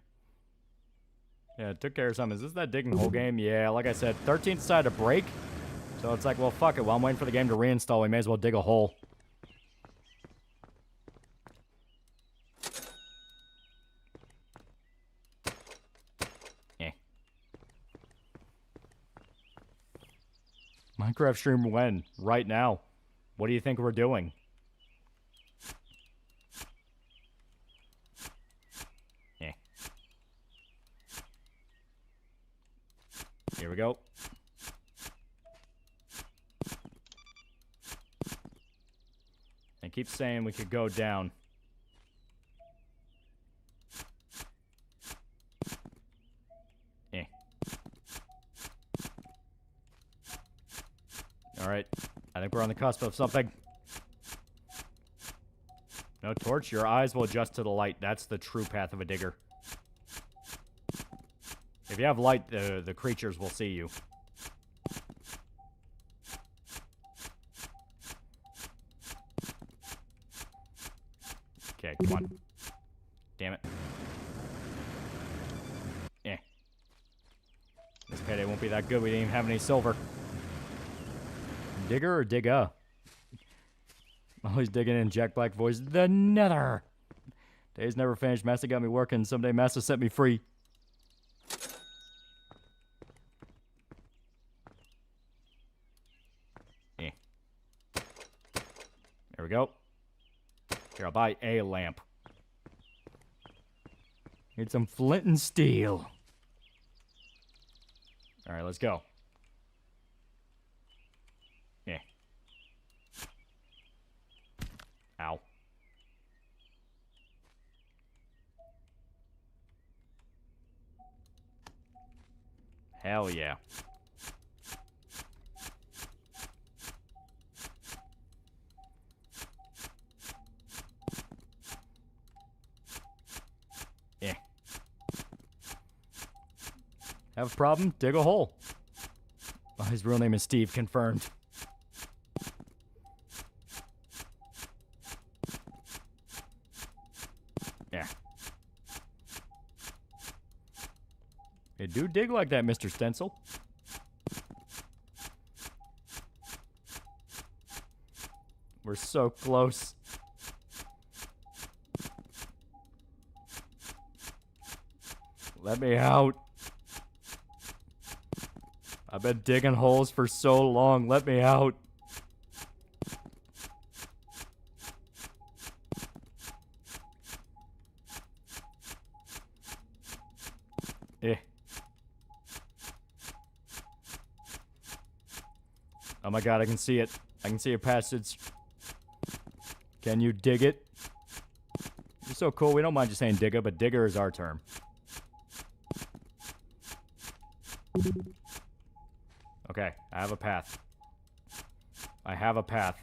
Yeah, took care of something. Is this that digging hole game? Yeah, like I said, 13 decided to break. So it's like, well, fuck it. While I'm waiting for the game to reinstall, we may as well dig a hole. Minecraft stream when? Right now. What do you think we're doing? Yeah. Here we go. And keep saying we could go down. Yeah. Alright, I think we're on the cusp of something. No torch, your eyes will adjust to the light. That's the true path of a digger. If you have light, the creatures will see you. Okay, come on. Damn it. Yeah. This payday won't be that good. We didn't even have any silver. Digger or digga? Always digging in Jack Black voice. The nether. Days never finished. Massa got me working. Someday Massa set me free. Yeah. There we go. Here, I'll buy a lamp. Need some flint and steel. Alright, let's go. Yeah. Ow. Hell yeah. Yeah. Have a problem? Dig a hole. Oh, his real name is Steve, confirmed. Yeah. Hey, do dig like that, Mr. Stencil. We're so close. Let me out. I've been digging holes for so long. Let me out. Eh. Oh my god, I can see it. I can see a passage. Can you dig it? You're so cool. We don't mind just saying digger, but digger is our term. Okay, I have a path. I have a path.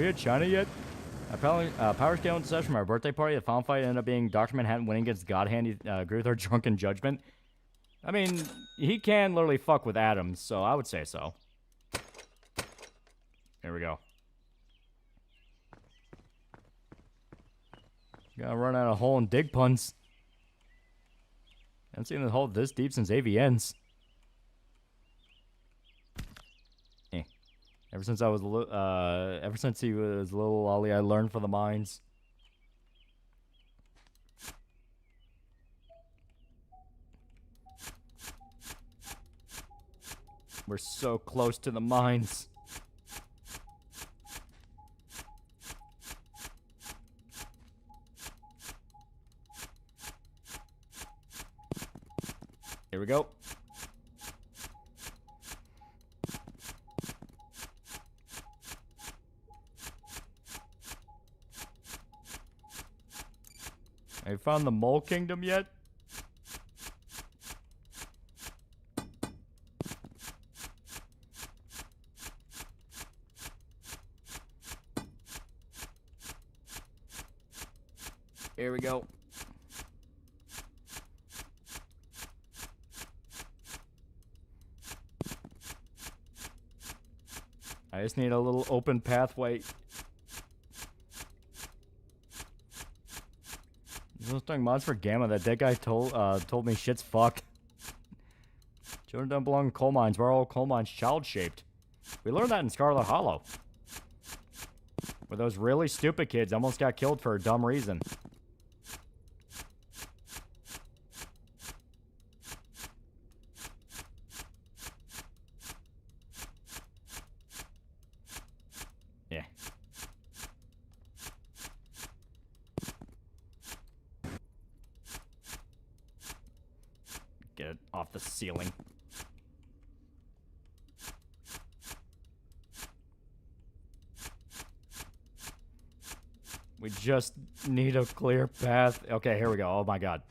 we at China yet? Apparently, power scaling session from our birthday party. The final fight ended up being Dr. Manhattan winning against God Hand. He agree with our drunken judgment. I mean, he can literally fuck with atoms, so I would say so. Here we go. Gotta run out of hole and dig puns. I haven't seen the hole this deep since AVNs. Ever since ever since he was little Ollie, I learned for the mines. We're so close to the mines. Here we go. Have you found the Mole Kingdom yet? Here we go. I just need a little open pathway. I was doing mods for Gamma. That guy told me shit's fucked. Children don't belong in coal mines. We're all coal mines child-shaped. We learned that in Scarlet Hollow. Where those really stupid kids almost got killed for a dumb reason. Yeah. Get it off the ceiling. We just need a clear path. Okay, here we go. Oh my god.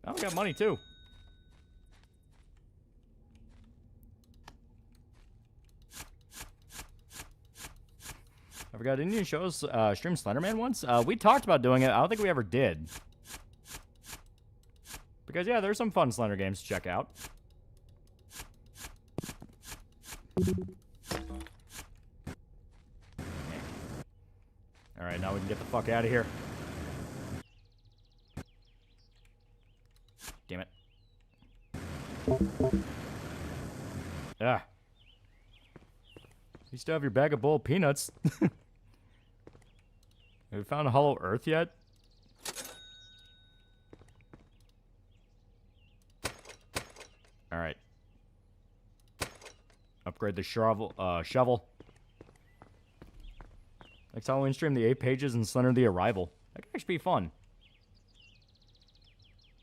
Oh, we got money too. I forgot, didn't you show us stream Slenderman once? We talked about doing it. I don't think we ever did. Because, yeah, there's some fun Slender games to check out. Alright, now we can get the fuck out of here. Damn it. Ah. You still have your bag of boiled peanuts. Have we found a hollow earth yet? Alright. Upgrade the shovel. Next Halloween stream, the 8 pages and Slender the Arrival. That could actually be fun.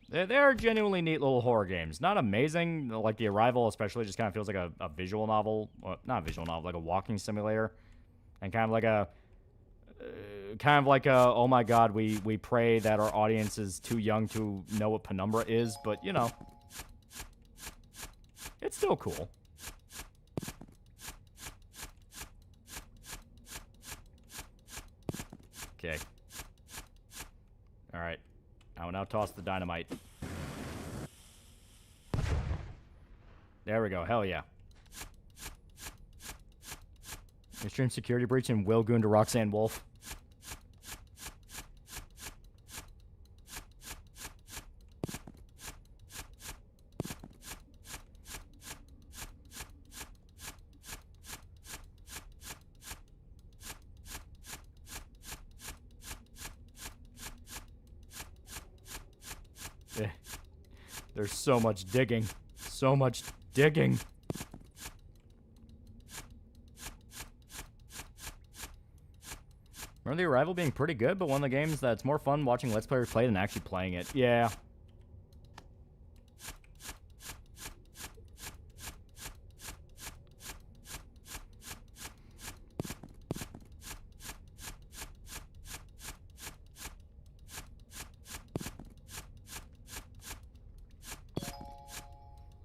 They're genuinely neat little horror games. Not amazing, like The Arrival especially just kind of feels like a visual novel. Well, not a visual novel, like a walking simulator. And kind of like a, oh my god, we pray that our audience is too young to know what Penumbra is, but you know. It's still cool. Okay. Alright. I will now toss the dynamite. There we go. Hell yeah. Extreme security breach and Will Goon to Roxanne Wolf. There's so much digging. So much digging. Remember The Arrival being pretty good, but one of the games that's more fun watching Let's Players play than actually playing it. Yeah.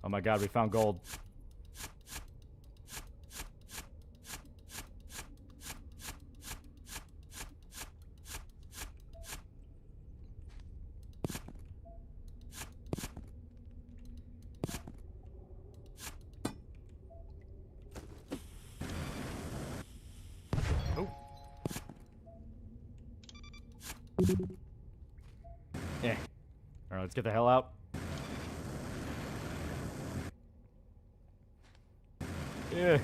Oh my god, we found gold. Yeah. Alright, let's get the hell out. Yeah.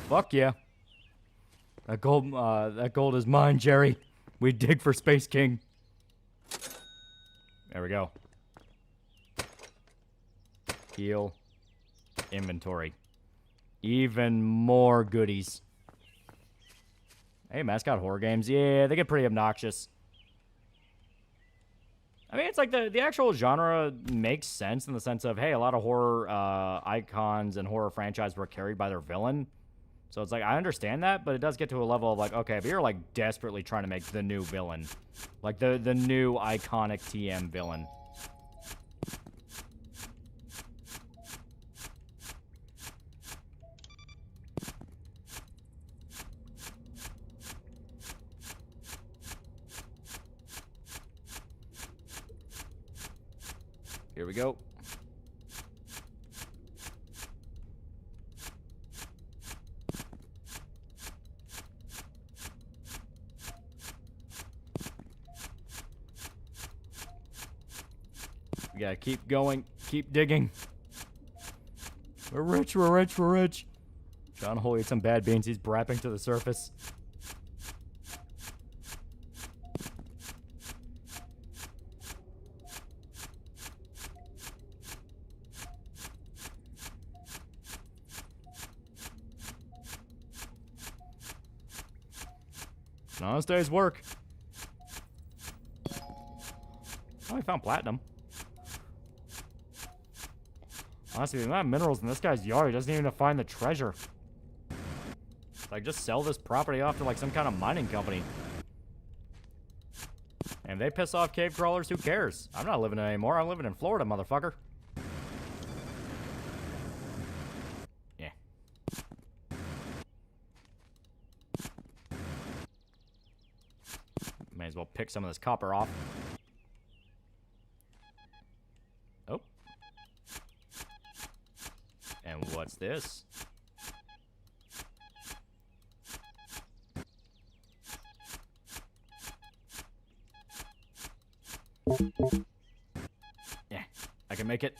Fuck yeah. That gold is mine, Jerry. We dig for Space King. There we go. Heal. Inventory. Even more goodies. Hey, mascot horror games. Yeah, they get pretty obnoxious. I mean, it's like the actual genre makes sense in the sense of, hey, a lot of horror icons and horror franchises were carried by their villain. So it's like, I understand that, but it does get to a level of like, okay, if you're like desperately trying to make the new villain, like the new iconic TM villain. Here we go. We gotta keep going, keep digging. We're rich, we're rich, we're rich. John Hole ate some bad beans, he's brapping to the surface. It's an honest day's work. Oh, I found platinum. Honestly, the amount of minerals in this guy's yard, he doesn't even find the treasure. Like, just sell this property off to, like, some kind of mining company. And if they piss off cave crawlers, who cares? I'm not living it anymore. I'm living in Florida, motherfucker. Yeah. May as well pick some of this copper off. Oh. And what's this? Yeah, I can make it.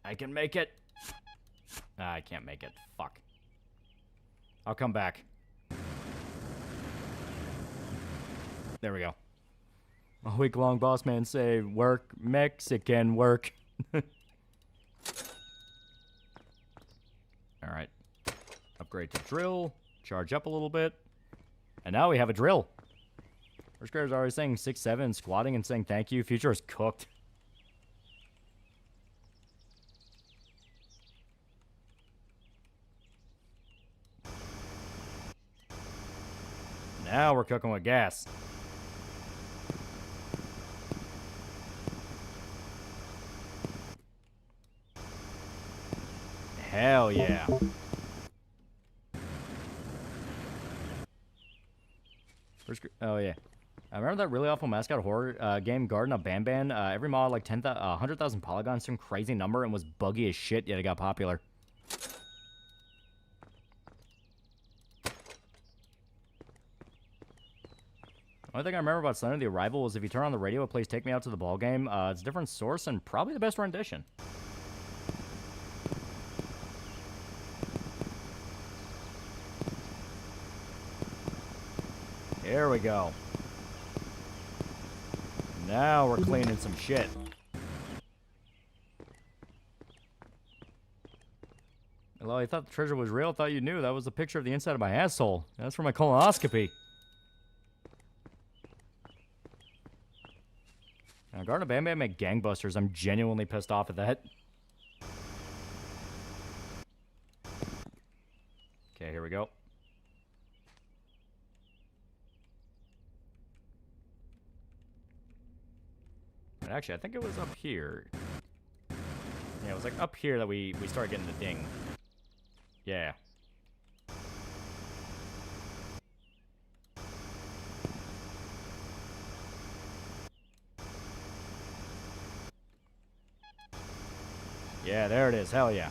I can make it. I can't make it. Fuck. I'll come back. There we go. A week-long boss man say, work, Mexican work. Alright. Upgrade to drill. Charge up a little bit. And now we have a drill. First grader's already saying 6'7", squatting and saying thank you. Future is cooked. Now we're cooking with gas. Hell yeah. Oh yeah. I remember that really awful mascot horror game, Garden of Banban. Every mod like 100,000 polygons, some crazy number, and was buggy as shit, yet it got popular. The only thing I remember about Slender the Arrival was if you turn on the radio, it plays Take Me Out to the Ball Game. It's a different source and probably the best rendition. Here we go. Now we're cleaning some shit. Hello, I thought the treasure was real. I thought you knew. That was a picture of the inside of my asshole. That's for my colonoscopy. Now, Garden of Banban make gangbusters. I'm genuinely pissed off at that. Okay, here we go. And actually, I think it was up here. Yeah, it was like up here that we started getting the ding. Yeah. Yeah, there it is. Hell yeah.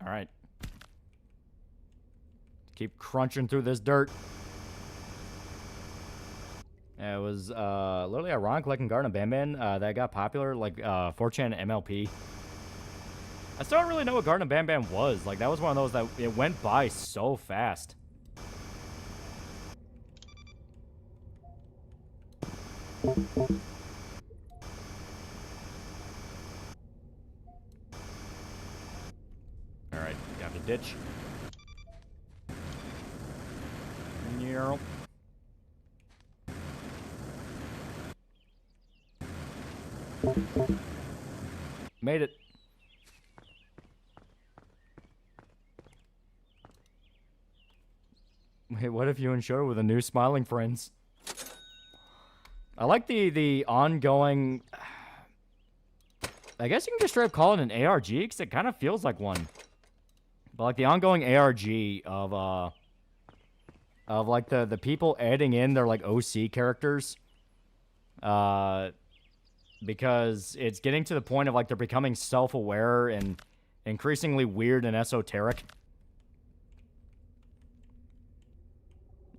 All right. Keep crunching through this dirt. Yeah, it was literally ironic, like in Garden of Banban, that got popular, like 4chan MLP. I still don't really know what Garden of Banban was. Like, that was one of those that it went by so fast. Alright, you have to ditch. Neural. Made it. Wait, what if you and Shota were the new smiling friends? I like the ongoing... I guess you can just straight up call it an ARG, because it kind of feels like one. But like the ongoing ARG of like the people adding in their like OC characters. Because it's getting to the point of like they're becoming self-aware and increasingly weird and esoteric.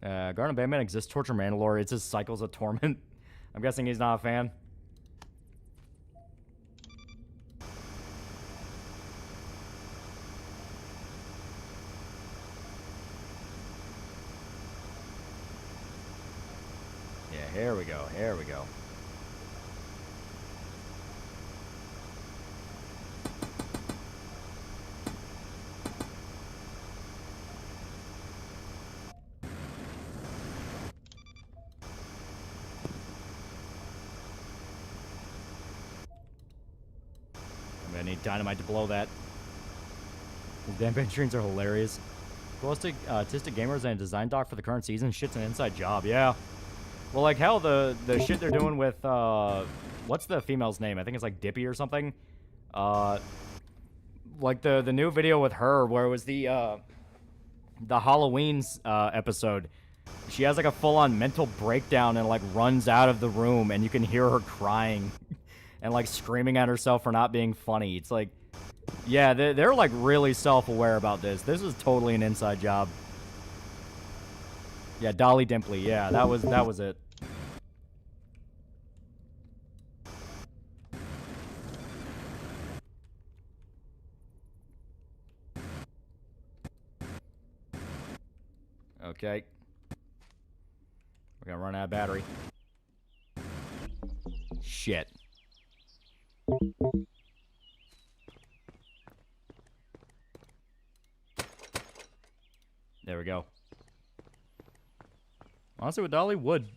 Garden of Batman exists, Torture Mandalore. It's his Cycles of Torment. I'm guessing he's not a fan. Yeah, here we go. Here we go. I'm gonna need dynamite to blow that. The damn patrons are hilarious. Ballistic Autistic Gamers and design doc for the current season. Shit's an inside job, yeah. Well, like, hell, the shit they're doing with, what's the female's name? I think it's, like, Dippy or something. Like, the new video with her where it was the Halloween's, episode. She has, like, a full-on mental breakdown and, like, runs out of the room, and you can hear her crying and, like, screaming at herself for not being funny. It's like, yeah, they're like, really self-aware about this. This is totally an inside job. Yeah, Dolly Dimpley. Yeah, that was it. Okay. We're gonna run out of battery. Shit. There we go. Honestly, with Dolly, would.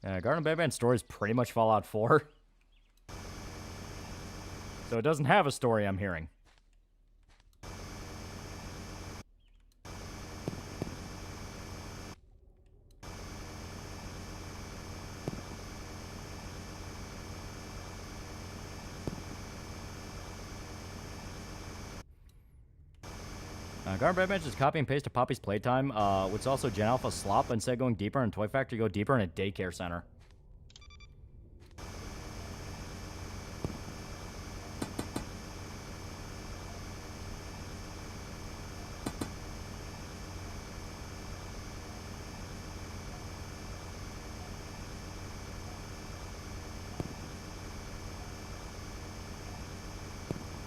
Garden of Batman story is pretty much Fallout 4. So it doesn't have a story, I'm hearing. Garden of Batman just copy and paste to Poppy's Playtime, which is also Gen Alpha slop. Instead of going deeper in Toy Factory, go deeper in a daycare center.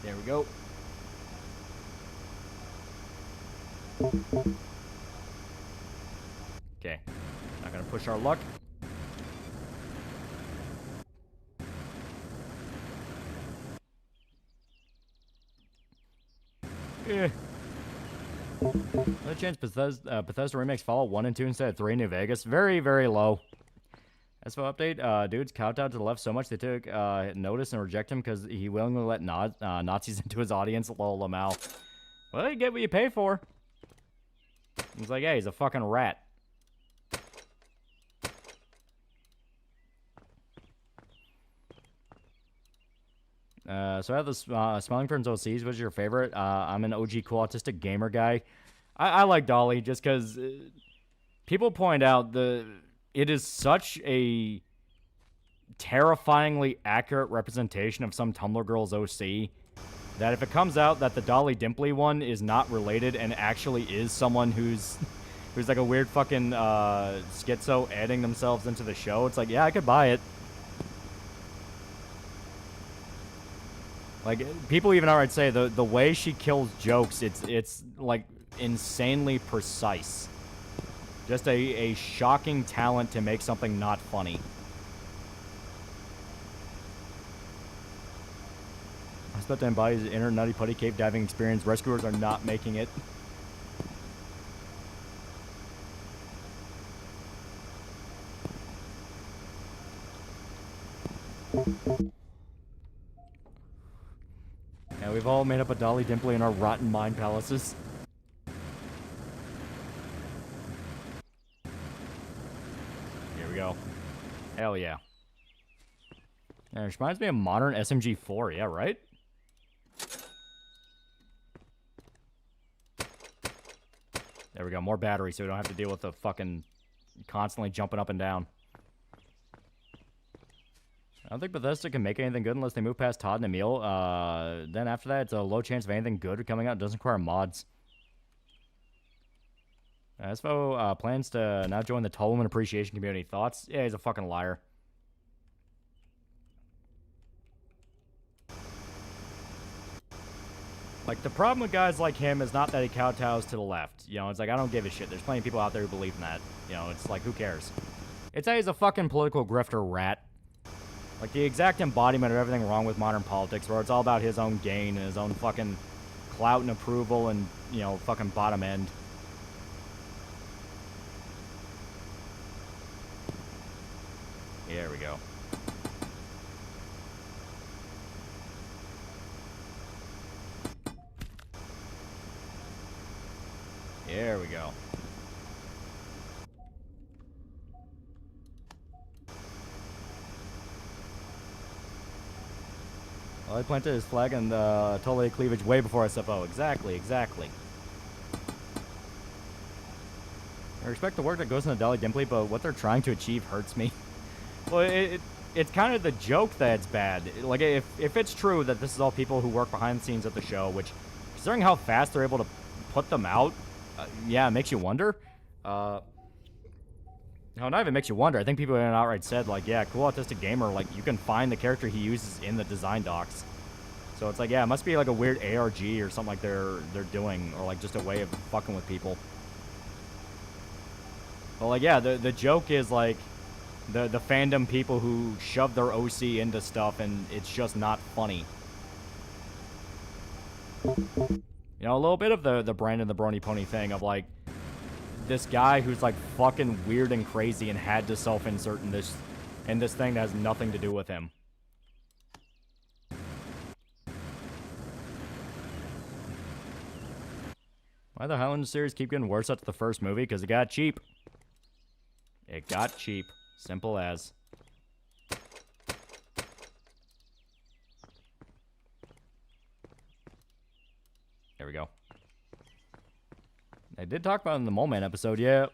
There we go. Okay, not gonna push our luck. Yeah. What chance Bethesda remakes Fallout 1 and 2 instead of 3 in New Vegas? Very, very low. As for update, dudes kowtowed to the left so much they took notice and reject him because he willingly let Nazis into his audience. Lol, Lamau. Well, you get what you pay for. He's like, hey, he's a fucking rat. So I have this Smiling Friends OCs. What's your favorite? I'm an OG cool autistic gamer guy. I like Dolly just because people point out it is such a terrifyingly accurate representation of some Tumblr girl's OC that if it comes out that the Dolly Dimply one is not related and actually is someone who's like a weird fucking schizo adding themselves into the show, it's like, yeah, I could buy it. Like, people even outright say the way she kills jokes, it's like insanely precise. Just a shocking talent to make something not funny. I was about to embody his inner nutty putty cave diving experience. Rescuers are not making it. Yeah, we've all made up a Dolly Dimply in our rotten mind palaces. Here we go. Hell yeah. Yeah, it reminds me of modern SMG4, yeah, right? There we go, more battery so we don't have to deal with the fucking constantly jumping up and down. I don't think Bethesda can make anything good unless they move past Todd and Emil. Then after that, it's a low chance of anything good coming out. It doesn't require mods. Espo plans to now join the Tolman Appreciation Community. Thoughts? Yeah, he's a fucking liar. Like, the problem with guys like him is not that he kowtows to the left. You know, it's like, I don't give a shit. There's plenty of people out there who believe in that. You know, it's like, who cares? It's that he's a fucking political grifter rat. Like, the exact embodiment of everything wrong with modern politics, where it's all about his own gain and his own fucking clout and approval and, you know, fucking bottom end. There we go. There we go. Well, I planted his flag and totally cleavage way before SFO. Exactly, exactly. I respect the work that goes into Dolly Dimply, but what they're trying to achieve hurts me. Well, it's kind of the joke that it's bad. Like, if it's true that this is all people who work behind the scenes at the show, which, considering how fast they're able to put them out, yeah, it makes you wonder. No, not even makes you wonder. I think people even outright said, like, yeah, Cool Autistic Gamer, like, you can find the character he uses in the design docs. So it's like, yeah, it must be like a weird ARG or something like they're doing, or like just a way of fucking with people. But like, yeah, the joke is like the fandom people who shove their OC into stuff and it's just not funny. You know, a little bit of the Brandon the Brony Pony thing of like this guy who's like fucking weird and crazy and had to self-insert in this thing that has nothing to do with him. Why the Highlander series keep getting worse after the first movie? Because it got cheap. It got cheap. Simple as. There we go. I did talk about it in the Mole Man episode, yeah.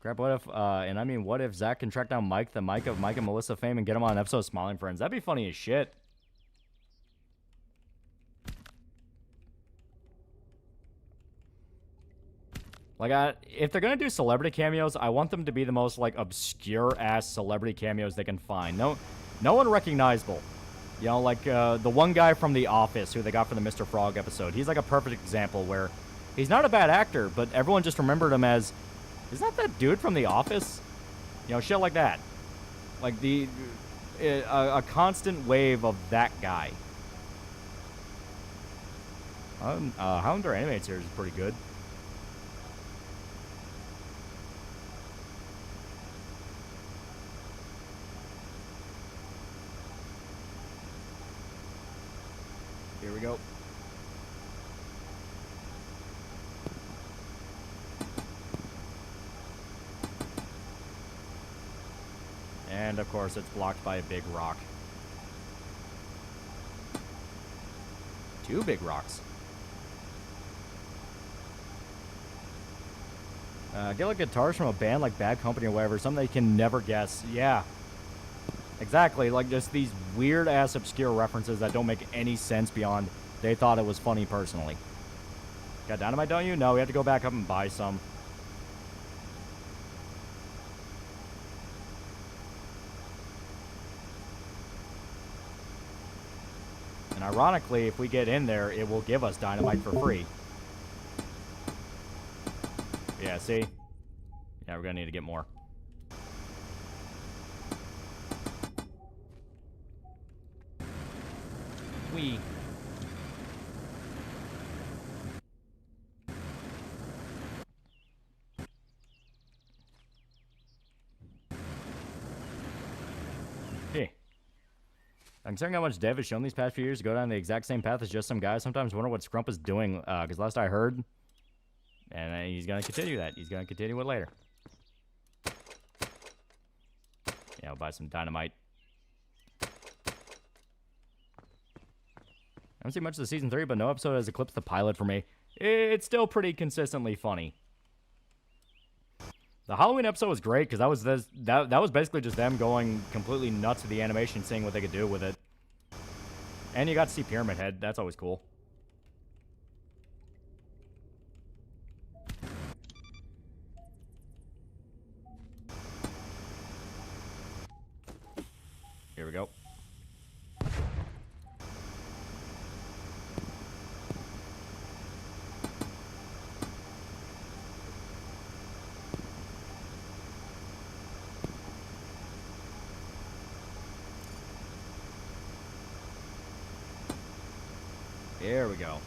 Crap, what if, and I mean, what if Zach can track down Mike, the Mike of Mike and Melissa fame, and get him on an episode of Smiling Friends? That'd be funny as shit. Like, if they're gonna do celebrity cameos, I want them to be the most, like, obscure-ass celebrity cameos they can find. No one recognizable. You know, like, the one guy from The Office who they got for the Mr. Frog episode. He's, like, a perfect example where he's not a bad actor, but everyone just remembered him as, is that dude from The Office? You know, shit like that. Like, a constant wave of that guy. Highlander animated series is pretty good. Here we go. And of course it's blocked by a big rock. Two big rocks. Get like guitars from a band like Bad Company or whatever, something they can never guess. Yeah. Exactly, like just these weird-ass obscure references that don't make any sense beyond they thought it was funny personally. Got dynamite, don't you? No, we have to go back up and buy some. And ironically, if we get in there, it will give us dynamite for free. Yeah, see? Yeah, we're gonna need to get more. Wee. Hey. Considering how much Dev has shown these past few years to go down the exact same path as just some guy, I sometimes wonder what Scrump is doing, because last I heard, and he's going to continue that. He's going to continue it later. Yeah, I'll buy some dynamite. I haven't seen much of the season 3, but no episode has eclipsed the pilot for me. It's still pretty consistently funny. The Halloween episode was great because that was basically just them going completely nuts with the animation, seeing what they could do with it. And you got to see Pyramid Head. That's always cool. Here we go. There we go.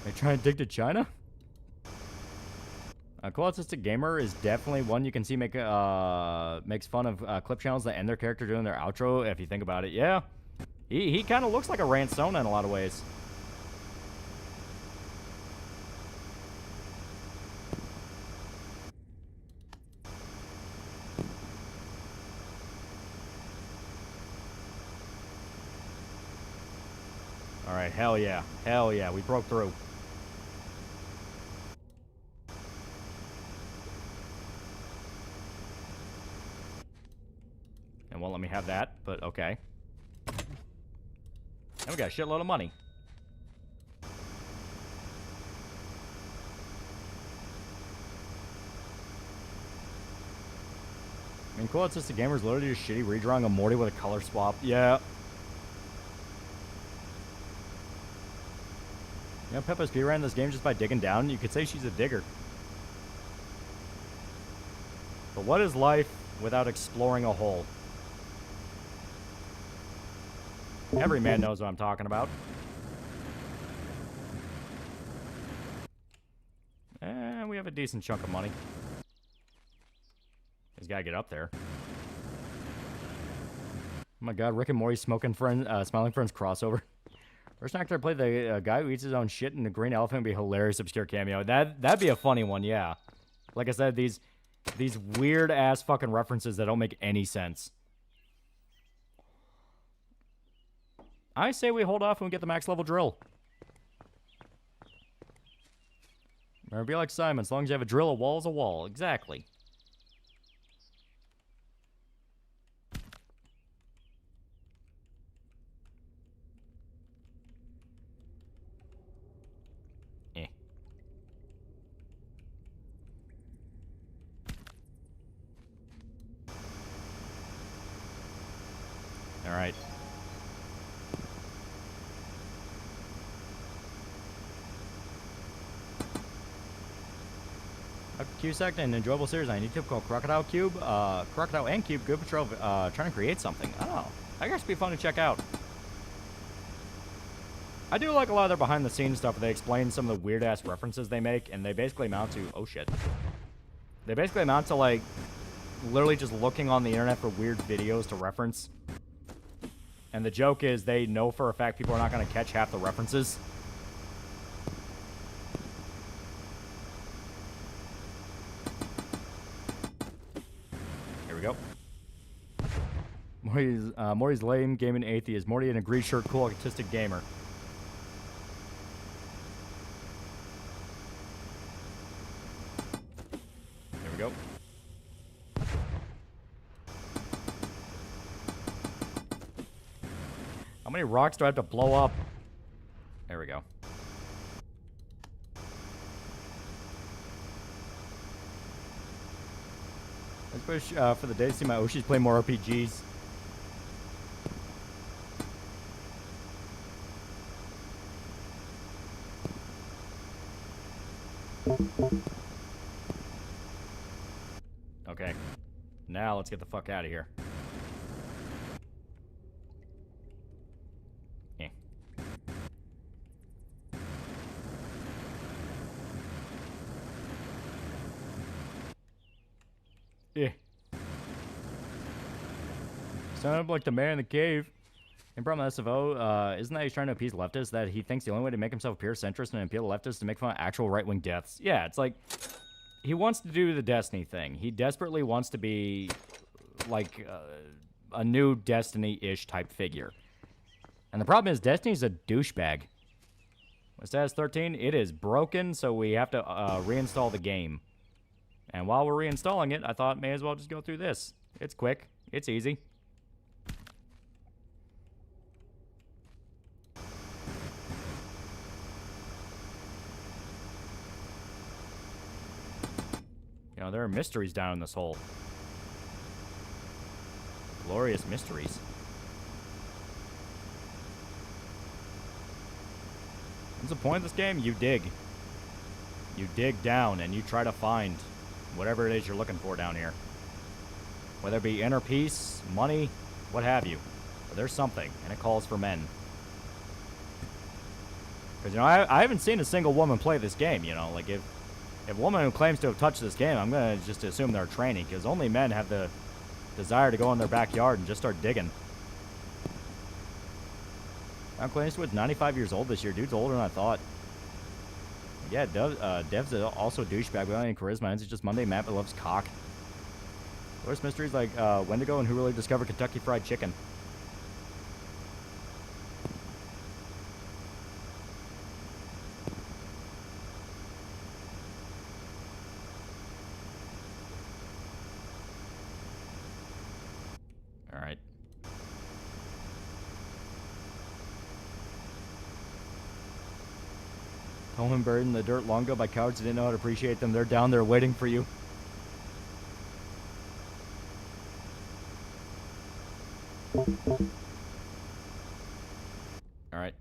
Are you trying to dig to China? Cool Autistic Gamer is definitely one you can see makes fun of clip channels that end their character doing their outro, if you think about it. Yeah. He kind of looks like a Ransona in a lot of ways. Alright, hell yeah. Hell yeah, we broke through. And won't let me have that, but okay. And we got a shitload of money. I mean, cool, it's just the gamer's literally just shitty redrawing of Morty with a color swap. Yeah. You know, Peppa speedran this game just by digging down. You could say she's a digger. But what is life without exploring a hole? Every man knows what I'm talking about. And we have a decent chunk of money. Just gotta get up there. Oh my god, Rick and Morty Smoking Friend, Smiling Friends crossover. First actor to play the guy who eats his own shit in the Green Elephant would be a hilarious obscure cameo. That'd be a funny one, yeah. Like I said, these weird ass fucking references that don't make any sense. I say we hold off when we get the max level drill. Or be like Simon, as long as you have a drill, a wall is a wall. Exactly. All right. Cusack, an enjoyable series on YouTube called Crocodile Cube. Crocodile and Cube, good patrol, trying to create something. Oh, that guess be fun to check out. I do like a lot of their behind-the-scenes stuff where they explain some of the weird-ass references they make, and they basically amount to... Oh, shit. They basically amount to, like, literally just looking on the internet for weird videos to reference. And the joke is they know for a fact people are not going to catch half the references. Here we go. Morty's lame gaming atheist. Morty an agreed shirt cool autistic gamer. rocks do I have to blow up? There we go. I just wish for the day to see my Oshis play more RPGs. Okay. Now let's get the fuck out of here. Eh. Yeah. Sound up like the man in the cave. And problem with SFO, isn't that he's trying to appease leftists, that he thinks the only way to make himself appear centrist and appeal to leftists is to make fun of actual right-wing deaths? Yeah, it's like, he wants to do the Destiny thing. He desperately wants to be, like, a new Destiny-ish type figure. And the problem is, Destiny's a douchebag. With status 13, it is broken, so we have to reinstall the game. And while we're reinstalling it, I thought may as well just go through this. It's quick. It's easy. You know, there are mysteries down in this hole. Glorious mysteries. What's the point of this game? You dig. You dig down and you try to find whatever it is you're looking for down here. Whether it be inner peace, money, what have you. But there's something, and it calls for men. Because, you know, I haven't seen a single woman play this game, you know. Like, if a woman who claims to have touched this game, I'm going to just assume they're training, because only men have the desire to go in their backyard and just start digging. Clint Eastwood's 95 years old this year. Dude's older than I thought. Yeah, Dev's also a douchebag without any charisma. It's just Monday Matt, but loves cock. Worst mysteries like Wendigo and who really discovered Kentucky Fried Chicken. All right. Coleman buried in the dirt long ago by cowards who didn't know how to appreciate them. They're down there waiting for you. All right.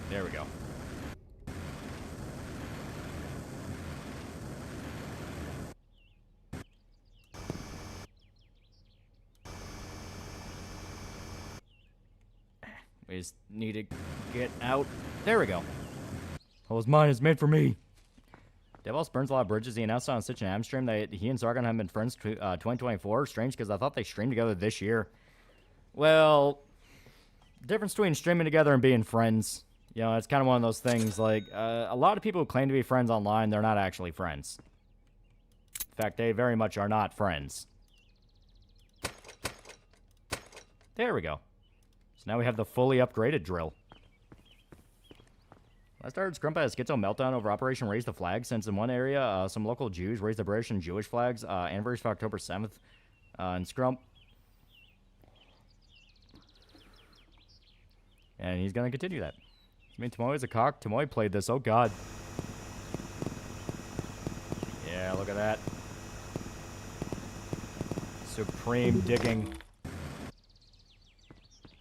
There we go. We just need to get out. There we go. What was mine is made for me. Devos burns a lot of bridges. He announced on Stitch and Am stream that he and Sargon have been friends 2024. Strange, because I thought they streamed together this year. Well, the difference between streaming together and being friends, you know, it's kind of one of those things. Like, a lot of people who claim to be friends online, they're not actually friends. In fact, they very much are not friends. There we go. So now we have the fully upgraded drill. I started Scrump had a schizo meltdown over Operation Raise the Flag, since in one area, some local Jews raised the British and Jewish flags, anniversary for October 7th, in Scrump. And he's going to continue that. I mean, Tomoe is a cock. Tomoe played this. Oh, God. Yeah, look at that. Supreme digging.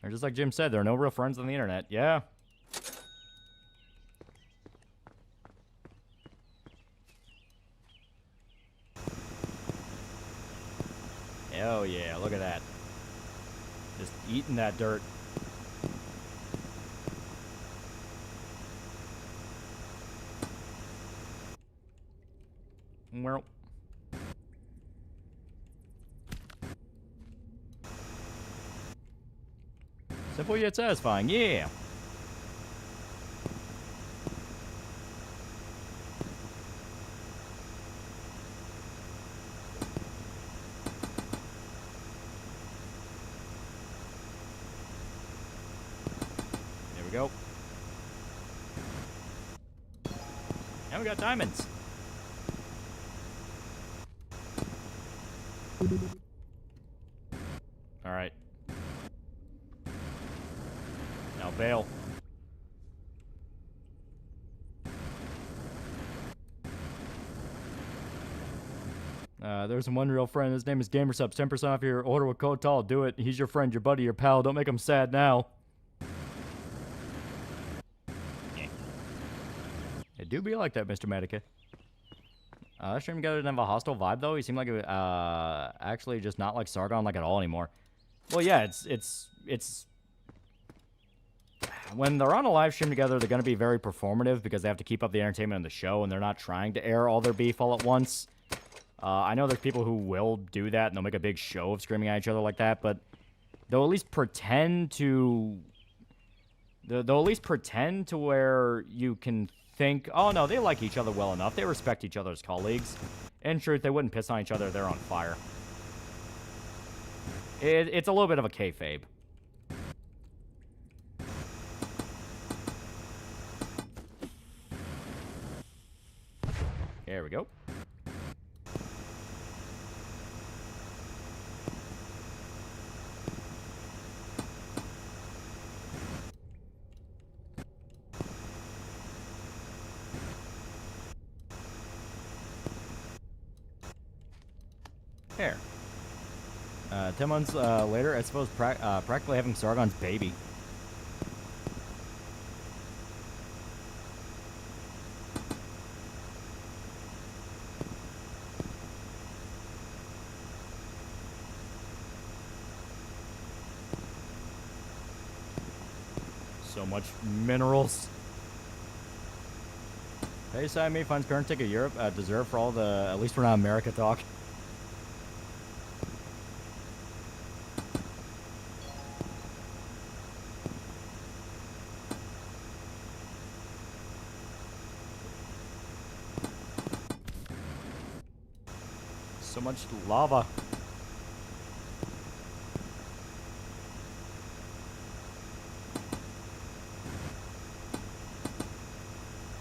Or just like Jim said, there are no real friends on the internet. Yeah. Oh, yeah. Look at that. Just eating that dirt. Well. Simple yet satisfying, yeah. There we go. And we got diamonds. Alright. Now bail. There's one real friend. His name is GamerSubs. 10% off your order with code TALL. Do it. He's your friend, your buddy, your pal. Don't make him sad now. It do be like that, Mr. Medica. Stream together didn't have a hostile vibe, though. He seemed like it, actually just not like Sargon like at all anymore. Well, yeah, it's... When they're on a live stream together, they're going to be very performative because they have to keep up the entertainment of the show, and they're not trying to air all their beef all at once. I know there's people who will do that, and they'll make a big show of screaming at each other like that, but they'll at least pretend to... They'll at least pretend to where you can think, oh no, they like each other well enough. They respect each other as colleagues. In truth, they wouldn't piss on each other. They're on fire. It's a little bit of a kayfabe. There we go. There. 10 months later, I suppose practically having Sargon's baby. So much minerals. Hey, Simon, me finds current ticket Europe deserve for all the at least we're not America talk. So much lava.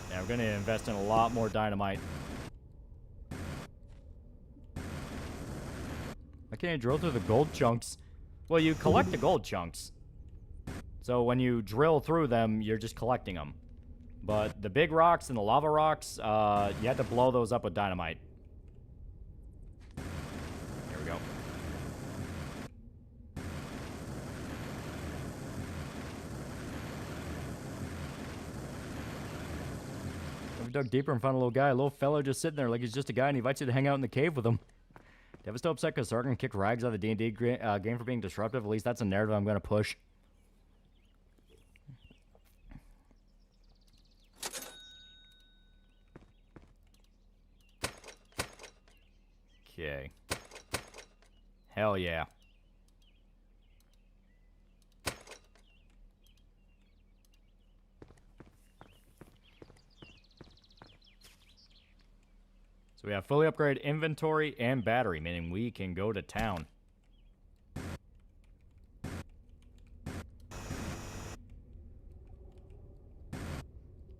Yeah, we're gonna invest in a lot more dynamite. Why can't you drill through the gold chunks? Well, you collect the gold chunks. So when you drill through them, you're just collecting them. But the big rocks and the lava rocks, you have to blow those up with dynamite. Here we go. If we dug deeper and found a little guy, a little fellow just sitting there like he's just a guy, and he invites you to hang out in the cave with him. Deva's still upset because Sargon kicked Rags out of the D&D game for being disruptive. At least that's a narrative I'm going to push. Okay. Hell yeah. So we have fully upgraded inventory and battery, meaning we can go to town.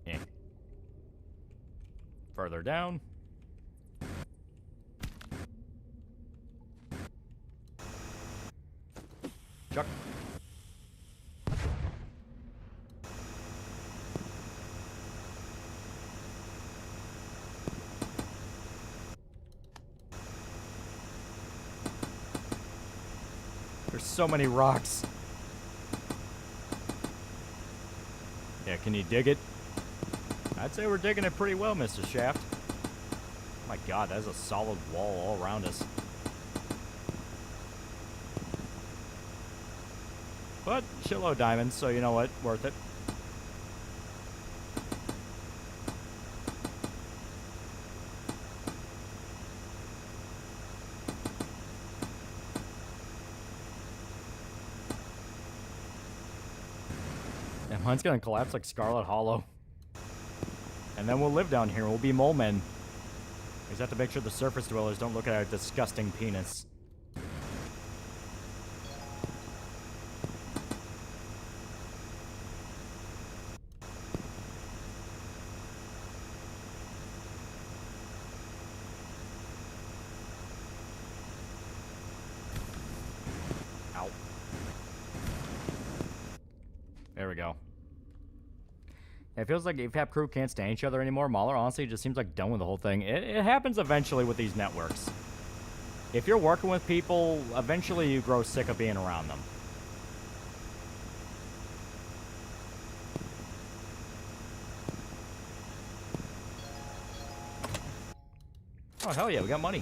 Yeah. Further down. Chuck. There's so many rocks. Yeah, can you dig it? I'd say we're digging it pretty well, Mr. Shaft. Oh my god, that's a solid wall all around us. But shitload of diamonds, so you know what? Worth it. And mine's gonna collapse like Scarlet Hollow. And then we'll live down here. We'll be mole men. We just have to make sure the surface dwellers don't look at our disgusting penis. There we go. It feels like AFAP crew can't stand each other anymore. Mahler honestly just seems like done with the whole thing. It happens eventually with these networks. If you're working with people, eventually you grow sick of being around them. Oh, hell yeah, we got money.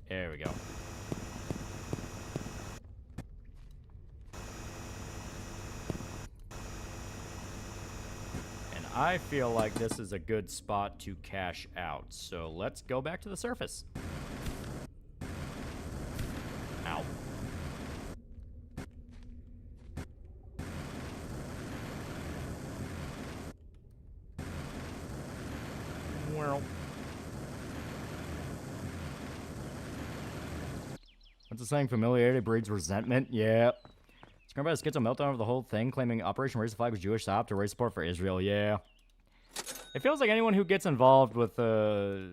There we go. And I feel like this is a good spot to cash out. So let's go back to the surface. Ow. Well. What's the saying? Familiarity breeds resentment? Yeah. Scrum about a schizo meltdown over the whole thing, claiming Operation Raise the Flag was Jewish stop to raise support for Israel. Yeah. It feels like anyone who gets involved with the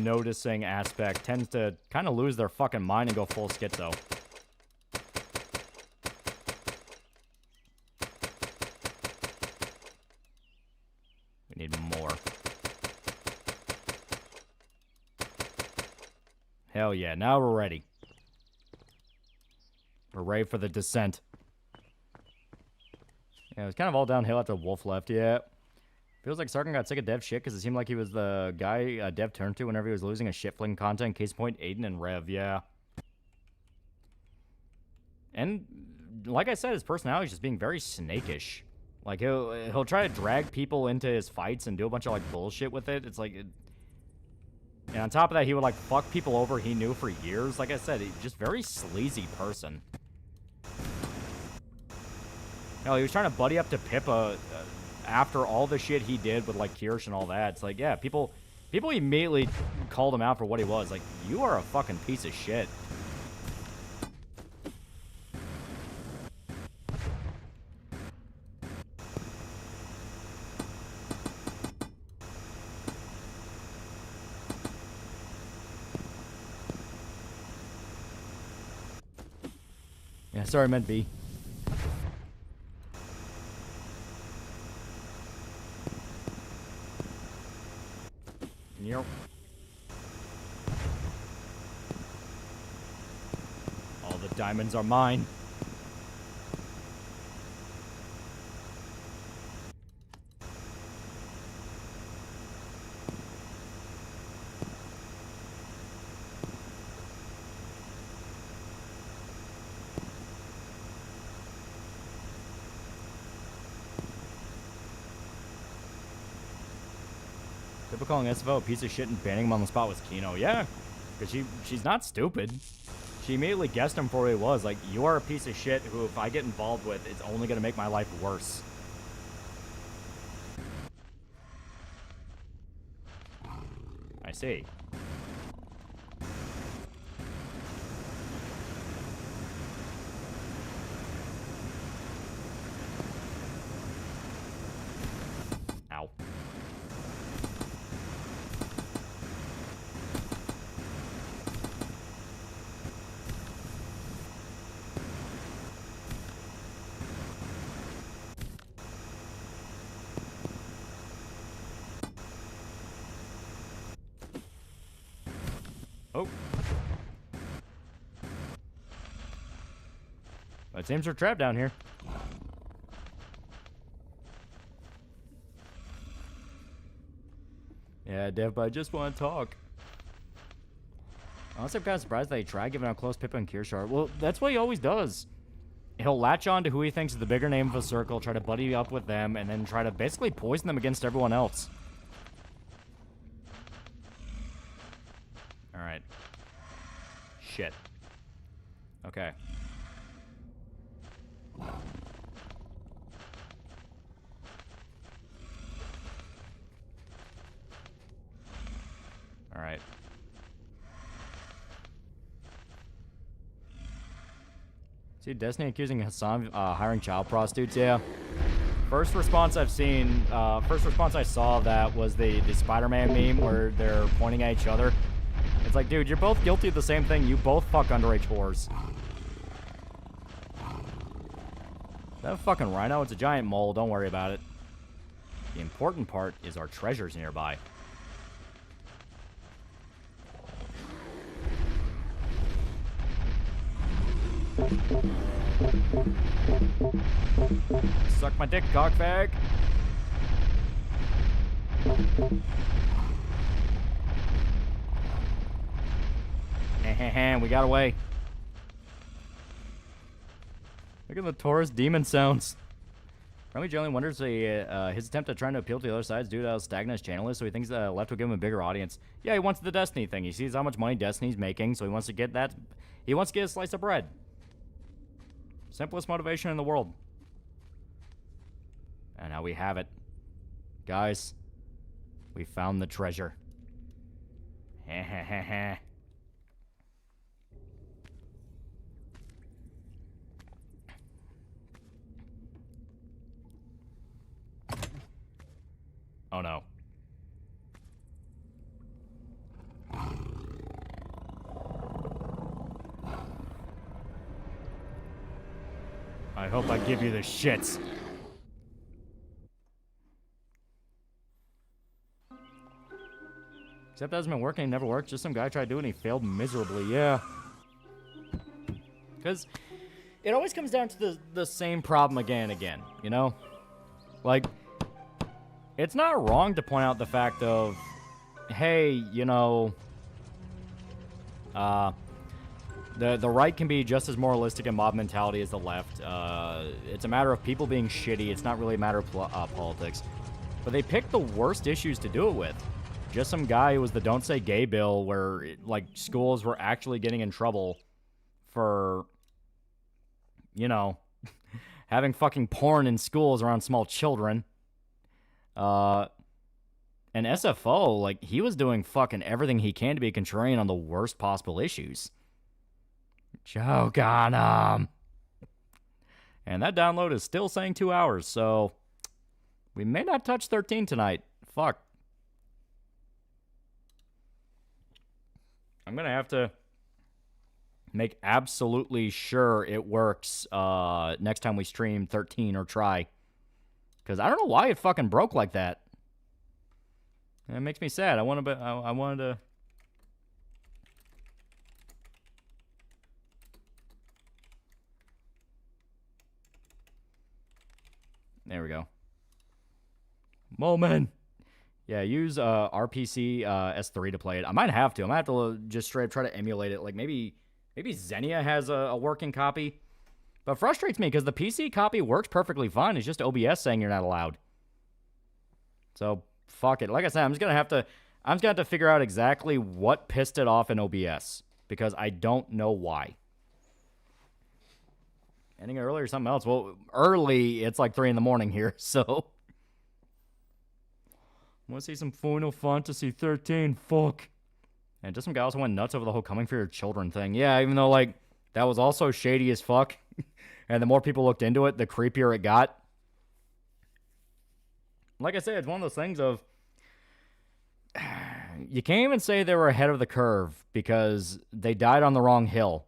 noticing aspect tends to kind of lose their fucking mind and go full schizo. We need more. Hell yeah, now we're ready. We're ready for the descent. Yeah, it was kind of all downhill after Wolf left, yeah. Feels like Sarkin got sick of Dev shit because it seemed like he was the guy Dev turned to whenever he was losing a shit-fling content. Case in point, Aiden and Rev, yeah. And like I said, his personality is just being very snakish. Like, he'll try to drag people into his fights and do a bunch of, like, bullshit with it. It's like... And on top of that, he would, like, fuck people over he knew for years. Like I said, he's just very sleazy person. You know, he was trying to buddy up to Pippa after all the shit he did with, like, Kirsch and all that. It's like, yeah, people immediately called him out for what he was. Like, you are a fucking piece of shit. Yeah, sorry, I meant B. Yep. All the diamonds are mine. People calling SFO a piece of shit and banning him on the spot was Kino. Yeah, because she's not stupid. She immediately guessed him for who he was. Like, you are a piece of shit who, if I get involved with, it's only going to make my life worse. I see. Ow. Oh. It seems we're trapped down here. Yeah, Dev, but I just want to talk. Honestly, I'm kind of surprised that he tried giving out close Pippa and Kirschar. Well, that's what he always does. He'll latch on to who he thinks is the bigger name of a circle, try to buddy up with them, and then try to basically poison them against everyone else. Alright. Shit. Okay. Alright. See, Destiny accusing Hassan of hiring child prostitutes? Yeah. First response I've seen, first response I saw of that was the Spider-Man meme where they're pointing at each other. It's like, dude, you're both guilty of the same thing. You both fuck underage whores. That fucking rhino, it's a giant mole. Don't worry about it. The important part is our treasures nearby. Suck my dick, cockbag. We got away. Look at the Taurus demon sounds. Remy generally wonders his attempt at trying to appeal to the other side is due to how stagnant his channel is, so he thinks the left will give him a bigger audience. Yeah, he wants the Destiny thing. He sees how much money Destiny's making, so he wants to get that. He wants to get a slice of bread. Simplest motivation in the world. And now we have it. Guys, we found the treasure. Oh no. I hope I give you the shits. Except that hasn't been working, it never worked. Just some guy tried to do it and he failed miserably, yeah. Because it always comes down to the same problem again and again, you know? Like, it's not wrong to point out the fact of, hey, you know, the right can be just as moralistic and mob mentality as the left. It's a matter of people being shitty. It's not really a matter of politics. But they picked the worst issues to do it with. Just some guy who was the Don't Say Gay bill where, like, schools were actually getting in trouble for, you know, having fucking porn in schools around small children. And SFO, like, he was doing fucking everything he can to be contrarian on the worst possible issues. Choke on 'em. And that download is still saying 2 hours, so we may not touch 13 tonight. Fuck. I'm gonna have to make absolutely sure it works next time we stream 13 or try. Because I don't know why it fucking broke like that. It makes me sad. I wanted to... There we go. Moment. Yeah, use RPC S3 to play it. I might have to. I might have to just straight up try to emulate it. Like maybe Xenia has a working copy. But it frustrates me because the PC copy works perfectly fine. It's just OBS saying you're not allowed. So fuck it. Like I said, I'm just gonna have to figure out exactly what pissed it off in OBS because I don't know why. Ending early or something else? Well, early, it's like 3 in the morning here, so. Want to see some Final Fantasy 13? Fuck. And just some guy also went nuts over the whole coming for your children thing. Yeah, even though, like, that was also shady as fuck. And the more people looked into it, the creepier it got. Like I said, it's one of those things of... You can't even say they were ahead of the curve because they died on the wrong hill.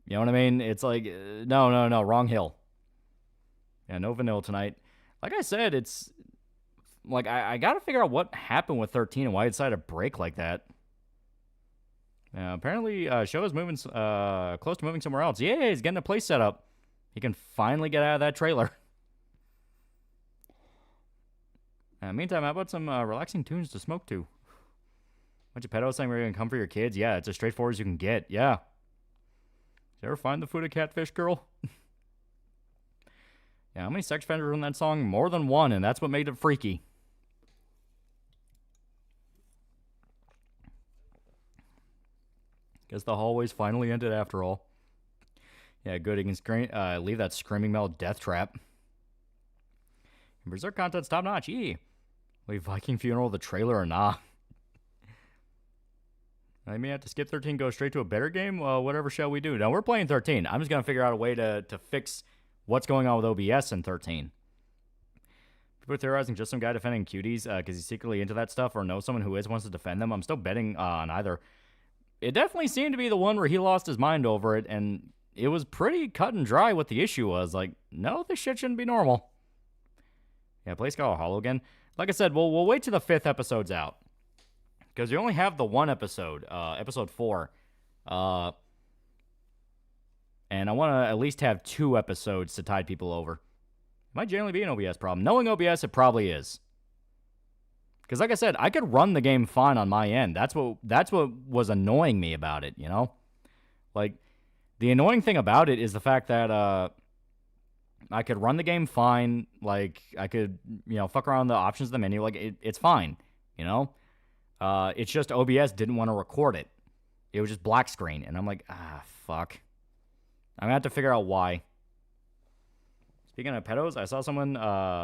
You know what I mean? It's like, no, wrong hill. Yeah, no vanilla tonight. Like I said, it's... Like, I gotta figure out what happened with 13 and why he decided to break like that. Apparently, show is moving, close to moving somewhere else. Yeah, he's getting a place set up. He can finally get out of that trailer. Meantime, how about some relaxing tunes to smoke to? Bunch of pedos saying we're gonna come for your kids. Yeah, it's as straightforward as you can get. Yeah. Did you ever find the food of catfish girl? Yeah, how many sex offenders were in that song? More than one, and that's what made it freaky. Guess the hallways finally ended after all. Yeah, good. You can leave that screaming metal death trap. Berserk content's top notch. Yee. Wait, Viking Funeral, the trailer or nah? I may have to skip 13, go straight to a better game. Well, whatever shall we do? Now, we're playing 13. I'm just going to figure out a way to fix what's going on with OBS in 13. People are theorizing just some guy defending cuties because he's secretly into that stuff, or knows someone who is, wants to defend them. I'm still betting on either. It definitely seemed to be the one where he lost his mind over it, and it was pretty cut and dry what the issue was. Like, no, this shit shouldn't be normal. Yeah, place got all hollow again. Like I said, we'll wait till the 5th episode's out. Because you only have the one episode, episode 4. And I want to at least have 2 episodes to tide people over. It might generally be an OBS problem. Knowing OBS, it probably is. Because like I said, I could run the game fine on my end. That's what was annoying me about it, you know? Like, the annoying thing about it is the fact that I could run the game fine. Like, I could, fuck around the options of the menu. Like, it's fine, you know? It's just OBS didn't want to record it. It was just black screen. And I'm like, fuck. I'm going to have to figure out why. Speaking of pedos, I saw someone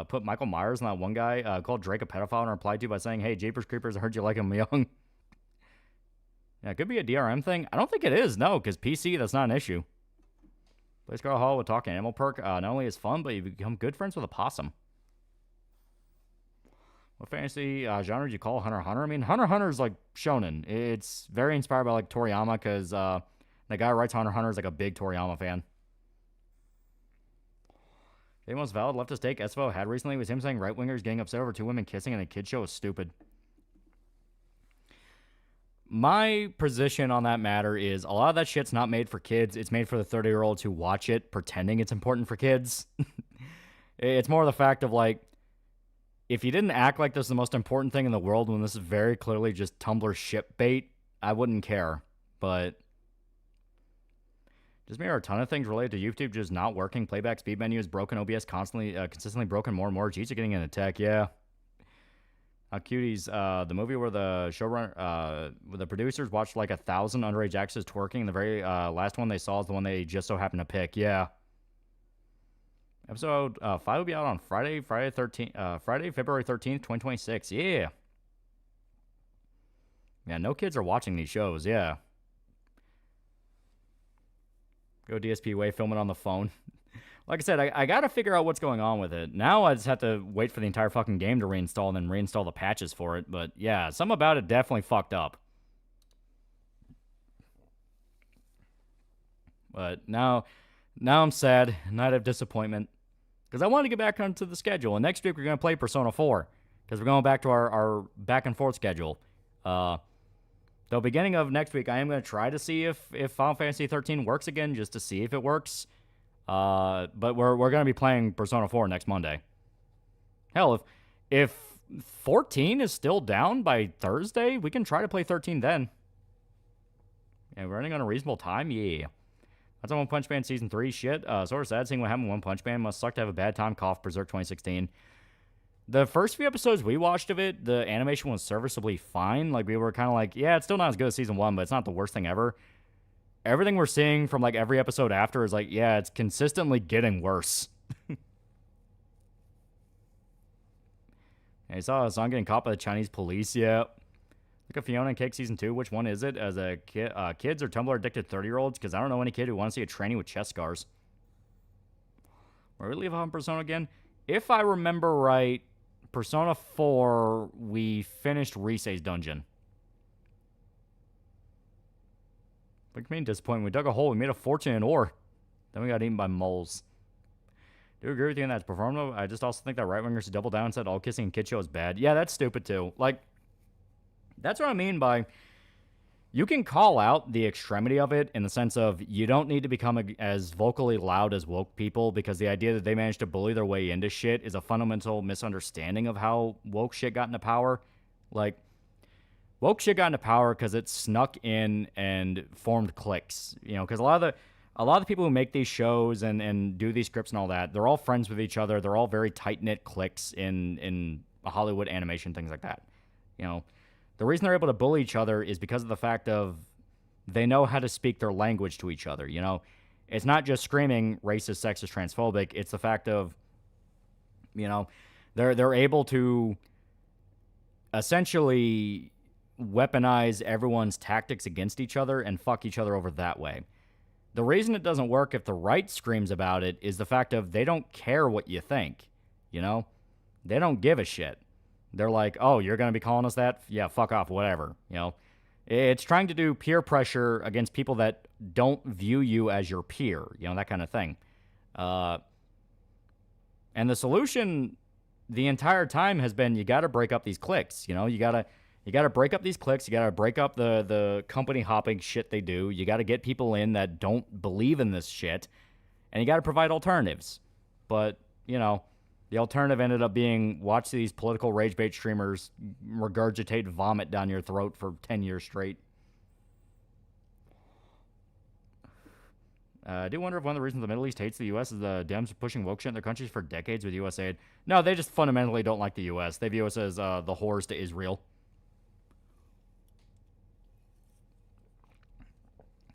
put Michael Myers on that one guy, called Drake a pedophile, and replied to by saying, "Hey, Jeepers Creepers, I heard you like him young." Yeah, it could be a DRM thing. I don't think it is, no, because PC, that's not an issue. Place Girl Hall with Talk Animal Perk not only is fun, but you become good friends with a possum. What fantasy genre do you call Hunter x Hunter? I mean, Hunter x Hunter is like shonen. It's very inspired by like Toriyama, because the guy who writes Hunter x Hunter is like a big Toriyama fan. The most valid leftist take SFO had recently was him saying right-wingers getting upset over 2 women kissing in a kid show is stupid. My position on that matter is a lot of that shit's not made for kids. It's made for the 30-year-olds who watch it pretending it's important for kids. It's more the fact of, like, if you didn't act like this is the most important thing in the world when this is very clearly just Tumblr shit bait, I wouldn't care. But just maybe a ton of things related to YouTube just not working. Playback speed menu is broken. OBS consistently broken more and more. Cheats are getting into tech. Yeah. Cuties, the movie where the showrunner, where the producers watched like 1,000 underage actresses twerking. The very last one they saw is the one they just so happened to pick. Yeah. Episode 5 will be out on Friday, February 13th, 2026. Yeah. Yeah, no kids are watching these shows. Yeah. Go DSP way, film it on the phone. Like I said, I got to figure out what's going on with it. Now I just have to wait for the entire fucking game to reinstall and then reinstall the patches for it. But yeah, some about it definitely fucked up. But now I'm sad. Night of disappointment. Because I wanted to get back onto the schedule. And next week we're going to play Persona 4. Because we're going back to our back and forth schedule. The beginning of next week, I am going to try to see if Final Fantasy 13 works again, just to see if it works. But we're going to be playing Persona 4 next Monday. Hell, if 14 is still down by Thursday, we can try to play 13 then. Yeah, we're running on a reasonable time? Yeah. That's on One Punch Man Season 3. Shit. Sort of sad seeing what happened with One Punch Man. Must suck to have a bad time. Cough. Berserk 2016. The first few episodes we watched of it, the animation was serviceably fine. Like, we were kind of like, yeah, it's still not as good as Season 1, but it's not the worst thing ever. Everything we're seeing from, like, every episode after is like, yeah, it's consistently getting worse. I saw a song getting caught by the Chinese police, yeah. Look at Fiona and Cake Season 2. Which one is it? As a kid, kids or Tumblr-addicted 30-year-olds? Because I don't know any kid who wants to see a tranny with chest scars. Where we leave off on Persona again? If I remember right, Persona 4, we finished Risei's dungeon. Look at me, disappointing. We dug a hole. We made a fortune in ore. Then we got eaten by moles. Do agree with you on that. It's performative. I just also think that right-wingers should double down and said all kissing in kid show is bad. Yeah, that's stupid too. Like, that's what I mean by you can call out the extremity of it in the sense of you don't need to become as vocally loud as woke people, because the idea that they managed to bully their way into shit is a fundamental misunderstanding of how woke shit got into power. Like, woke shit got into power because it snuck in and formed cliques. You know, because a lot of the people who make these shows and do these scripts and all that, they're all friends with each other. They're all very tight-knit cliques in Hollywood animation, things like that. You know, the reason they're able to bully each other is because of the fact of they know how to speak their language to each other. You know, it's not just screaming racist, sexist, transphobic. It's the fact of, you know, they're able to essentially weaponize everyone's tactics against each other and fuck each other over that way. The reason it doesn't work if the right screams about it is the fact of they don't care what you think, you know? They don't give a shit. They're like, oh, you're going to be calling us that? Yeah, fuck off, whatever. You know, it's trying to do peer pressure against people that don't view you as your peer, you know, that kind of thing. And the solution the entire time has been, you got to break up these cliques. You know, you got to break up these cliques. You got to break up the company hopping shit they do. You got to get people in that don't believe in this shit. And you got to provide alternatives. But, you know, the alternative ended up being watch these political rage bait streamers regurgitate vomit down your throat for 10 years straight. I do wonder if one of the reasons the Middle East hates the U.S. is the Dems pushing woke shit in their countries for decades with U.S. aid. No, they just fundamentally don't like the U.S. They view us as the whores to Israel.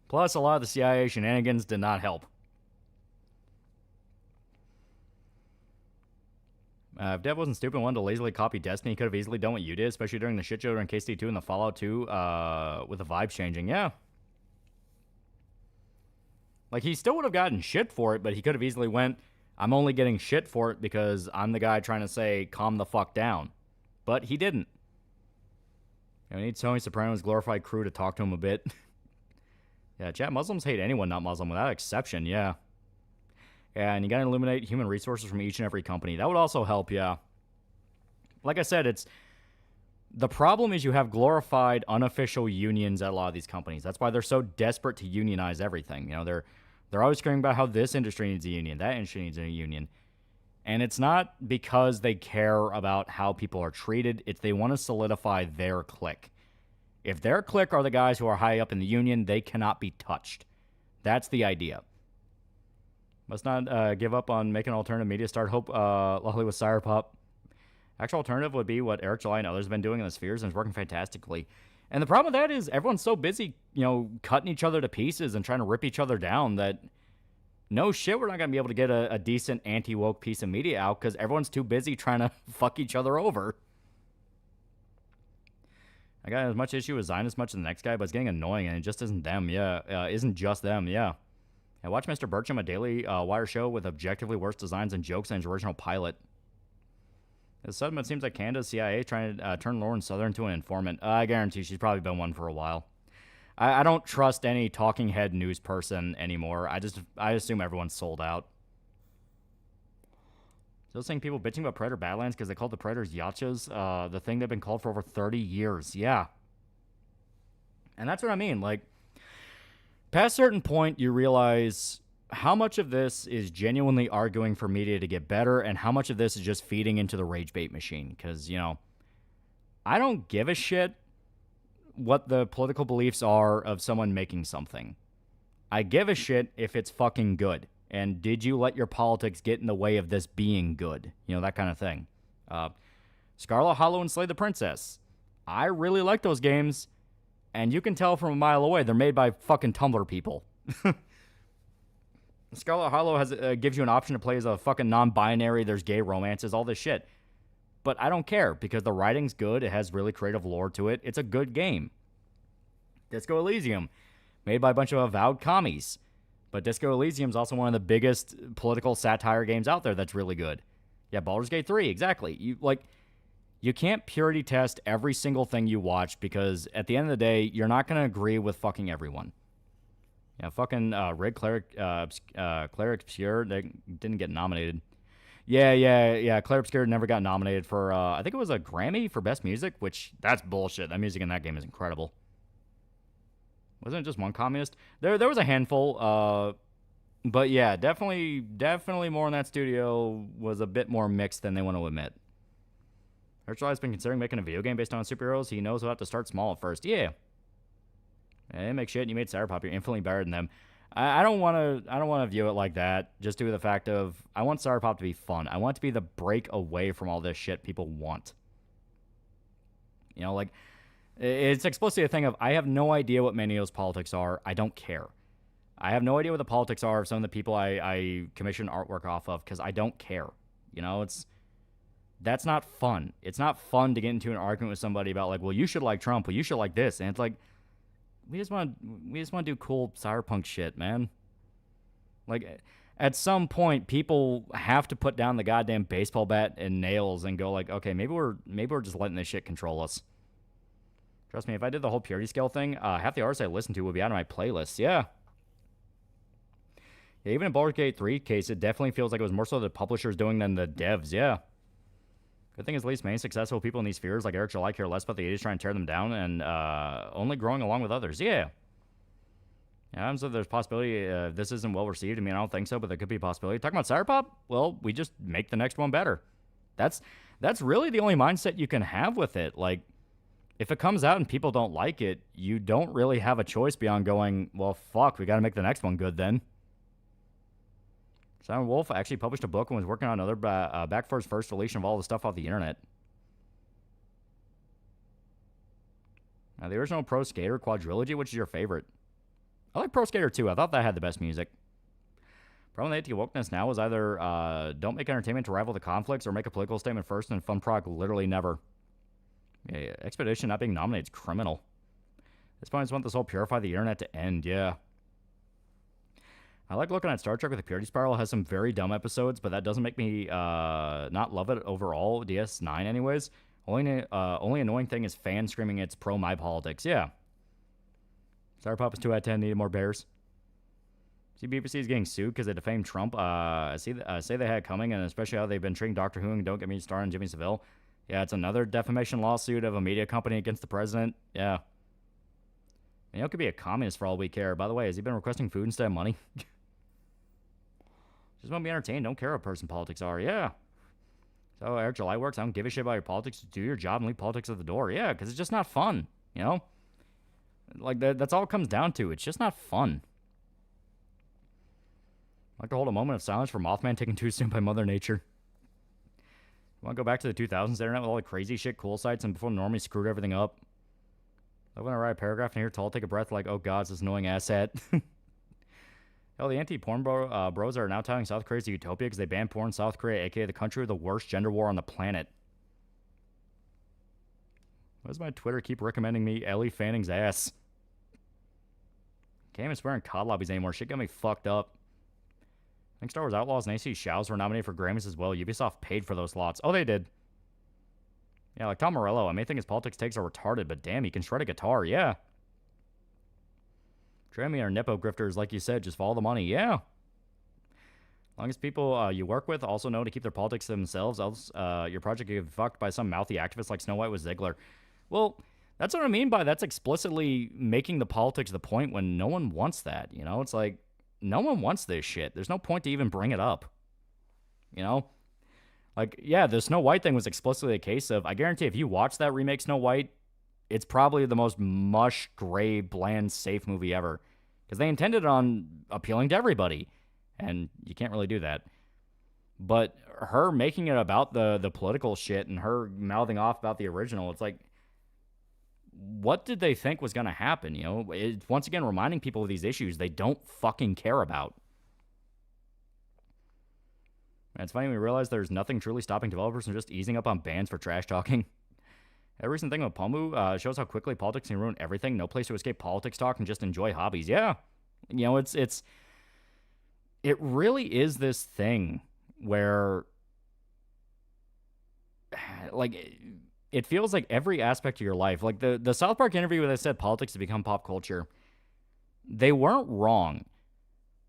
Plus, a lot of the CIA shenanigans did not help. If Dev wasn't stupid and wanted to lazily copy Destiny, he could have easily done what you did, especially during the shit show during KST2 and the Fallout 2 with the vibes changing. Yeah. Like, he still would have gotten shit for it, but he could have easily went, I'm only getting shit for it because I'm the guy trying to say, calm the fuck down. But he didn't. And we need Tony Soprano's glorified crew to talk to him a bit. Yeah, chat, Muslims hate anyone not Muslim without exception, yeah. Yeah, and you gotta eliminate human resources from each and every company. That would also help, yeah. Like I said, it's... The problem is you have glorified unofficial unions at a lot of these companies. That's why they're so desperate to unionize everything. You know, they're always screaming about how this industry needs a union, that industry needs a union. And it's not because they care about how people are treated. It's they want to solidify their clique. If their clique are the guys who are high up in the union, they cannot be touched. That's the idea. Must not give up on making alternative media. Start Hope Loli with Sire Pop. Actual alternative would be what Eric July and others have been doing in the spheres, and it's working fantastically. And the problem with that is everyone's so busy, you know, cutting each other to pieces and trying to rip each other down that no shit, we're not going to be able to get a decent anti-woke piece of media out because everyone's too busy trying to fuck each other over. I got as much issue with Zion as much as the next guy, but it's getting annoying, and it just isn't them, yeah. Isn't just them, yeah. I watch Mr. Burcham, a daily wire show with objectively worse designs and jokes than his original pilot. As sudden, it seems like Canada's CIA trying to turn Lauren Southern into an informant. I guarantee she's probably been one for a while. I don't trust any talking head news person anymore. I assume everyone's sold out. Still seeing people bitching about Predator Badlands because they called the Predators yachas, the thing they've been called for over 30 years. Yeah. And that's what I mean. Like, past a certain point, you realize how much of this is genuinely arguing for media to get better and how much of this is just feeding into the rage bait machine. Because, you know, I don't give a shit what the political beliefs are of someone making something. I give a shit if it's fucking good. And did you let your politics get in the way of this being good? You know, that kind of thing. Scarlet Hollow and Slay the Princess. I really like those games. And you can tell from a mile away they're made by fucking Tumblr people. Scarlet Hollow gives you an option to play as a fucking non-binary. There's gay romances, all this shit. But I don't care because the writing's good. It has really creative lore to it. It's a good game. Disco Elysium, made by a bunch of avowed commies. But Disco Elysium is also one of the biggest political satire games out there that's really good. Yeah, Baldur's Gate 3, exactly. You can't purity test every single thing you watch because at the end of the day, you're not going to agree with fucking everyone. Yeah, fucking Rig Cleric Obscure, they didn't get nominated. Yeah, Cleric Obscure never got nominated for, I think it was a Grammy for Best Music, which, that's bullshit. That music in that game is incredible. Wasn't it just one communist? There was a handful, but yeah, definitely more in that studio was a bit more mixed than they want to admit. Herschel has been considering making a video game based on superheroes. He knows he'll have to start small at first. Yeah. Hey, make shit. You made Sour Pop. You're infinitely better than them. I don't want to view it like that. Just due to the fact of I want Sour Pop to be fun. I want it to be the break away from all this shit people want. You know, like it's explicitly a thing of I have no idea what many of those politics are. I don't care. I have no idea what the politics are of some of the people I commission artwork off of because I don't care. You know, that's not fun. It's not fun to get into an argument with somebody about like, well, you should like Trump. Well, you should like this, and it's like. We just want to do cool cyberpunk shit, man. Like, at some point, people have to put down the goddamn baseball bat and nails and go like, okay, maybe we're just letting this shit control us. Trust me, if I did the whole purity scale thing, half the artists I listen to would be out of my playlist. Yeah. Yeah, even in Baldur's Gate 3 case, it definitely feels like it was more so the publishers doing than the devs. Yeah. Good thing is at least many successful people in these spheres like Eric July care less about the 80s trying to tear them down and only growing along with others. Yeah. Yeah, so there's possibility this isn't well received. I mean, I don't think so, but there could be a possibility. Talking about Cyberpop, well, we just make the next one better. That's really the only mindset you can have with it. Like, if it comes out and people don't like it, you don't really have a choice beyond going, well, fuck, we got to make the next one good then. Simon Wolf actually published a book and was working on another back for his first deletion of all the stuff off the internet. Now, the original Pro Skater quadrilogy, which is your favorite? I like Pro Skater 2. I thought that had the best music. Problem with AT wokeness now is either don't make entertainment to rival the conflicts or make a political statement first and fun product literally never. Yeah, Expedition not being nominated is criminal. At this point, I just want this whole purify the internet to end, yeah. I like looking at Star Trek with the Purity Spiral. It has some very dumb episodes, but that doesn't make me not love it overall. DS9 anyways. Only annoying thing is fan screaming it's pro my politics, yeah. Cyberpop is 2 out of 10, needed more bears. See, BBC is getting sued because they defamed Trump. Say they had it coming, and especially how they've been treating Doctor Who, and don't get me started on Jimmy Savile. Yeah, it's another defamation lawsuit of a media company against the president. Yeah. You know, it could be a communist for all we care. By the way, has he been requesting food instead of money? Just want to be entertained. Don't care what person politics are. Yeah. So Eric July works. I don't give a shit about your politics. Do your job and leave politics at the door. Yeah, because it's just not fun. You know? Like, that's all it comes down to. It's just not fun. I'd like to hold a moment of silence for Mothman taken too soon by Mother Nature. You want to go back to the 2000s internet with all the crazy shit, cool sites, and before Normie screwed everything up? I when I write a paragraph and hear Tall take a breath like, oh god, it's this annoying asshat. Hell, the anti-porn bros are now touting South Korea's utopia because they banned porn in South Korea, aka the country with the worst gender war on the planet. Why does my Twitter keep recommending me Ellie Fanning's ass? Can't even swear in COD lobbies anymore. Shit got me fucked up. I think Star Wars Outlaws and AC Shows were nominated for Grammys as well. Ubisoft paid for those slots. Oh, they did. Yeah, like Tom Morello. I may think his politics takes are retarded, but damn, he can shred a guitar. Yeah. Trammy are Nepo grifters, like you said. Just follow the money. Yeah. As long as people you work with also know to keep their politics to themselves, else your project could get fucked by some mouthy activist like Snow White with Ziegler. Well, that's what I mean by that's explicitly making the politics the point when no one wants that. You know, it's like, no one wants this shit. There's no point to even bring it up. You know? Like, yeah, the Snow White thing was explicitly a case of, I guarantee if you watch that remake Snow White, it's probably the most mush, gray, bland, safe movie ever. Because they intended on appealing to everybody. And you can't really do that. But her making it about the political shit and her mouthing off about the original, it's like, what did they think was going to happen? You know, it's once again reminding people of these issues they don't fucking care about. And it's funny when we realize there's nothing truly stopping developers from just easing up on bans for trash talking. A recent thing with Pomu shows how quickly politics can ruin everything. No place to escape politics talk and just enjoy hobbies. Yeah, you know, it really is this thing where, like, it feels like every aspect of your life, like the South Park interview where they said politics to become pop culture, they weren't wrong.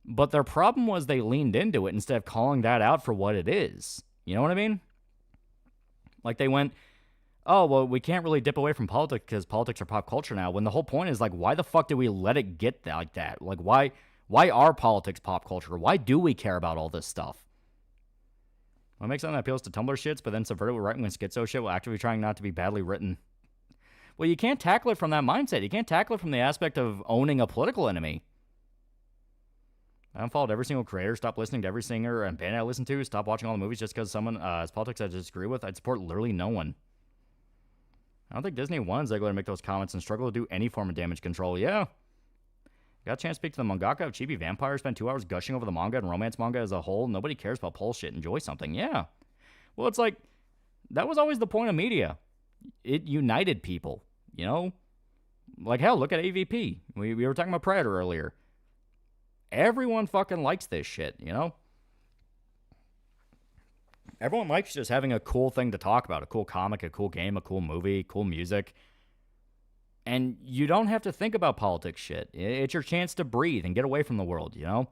But their problem was they leaned into it instead of calling that out for what it is. You know what I mean? Like they went, oh, well, we can't really dip away from politics because politics are pop culture now. When the whole point is like, why the fuck did we let it get like that? Like, why are politics pop culture? Why do we care about all this stuff? Well, make something that appeals to Tumblr shits, but then subvert it with right-wing schizo shit while actively trying not to be badly written. Well, you can't tackle it from that mindset. You can't tackle it from the aspect of owning a political enemy. I unfollowed every single creator, stopped listening to every singer and band I listen to, stopped watching all the movies just because someone has politics I disagree with. I'd support literally no one. I don't think Disney wants Ziegler to make those comments and struggle to do any form of damage control. Yeah. Got a chance to speak to the mangaka of Chibi Vampire, spent 2 hours gushing over the manga and romance manga as a whole. Nobody cares about pole shit. Enjoy something. Yeah. Well, it's like, that was always the point of media. It united people, you know? Like, hell, look at AVP. We were talking about Predator earlier. everyone fucking likes this shit, you know? Everyone likes just having a cool thing to talk about, a cool comic, a cool game, a cool movie, cool music. And you don't have to think about politics shit. It's your chance to breathe and get away from the world, you know?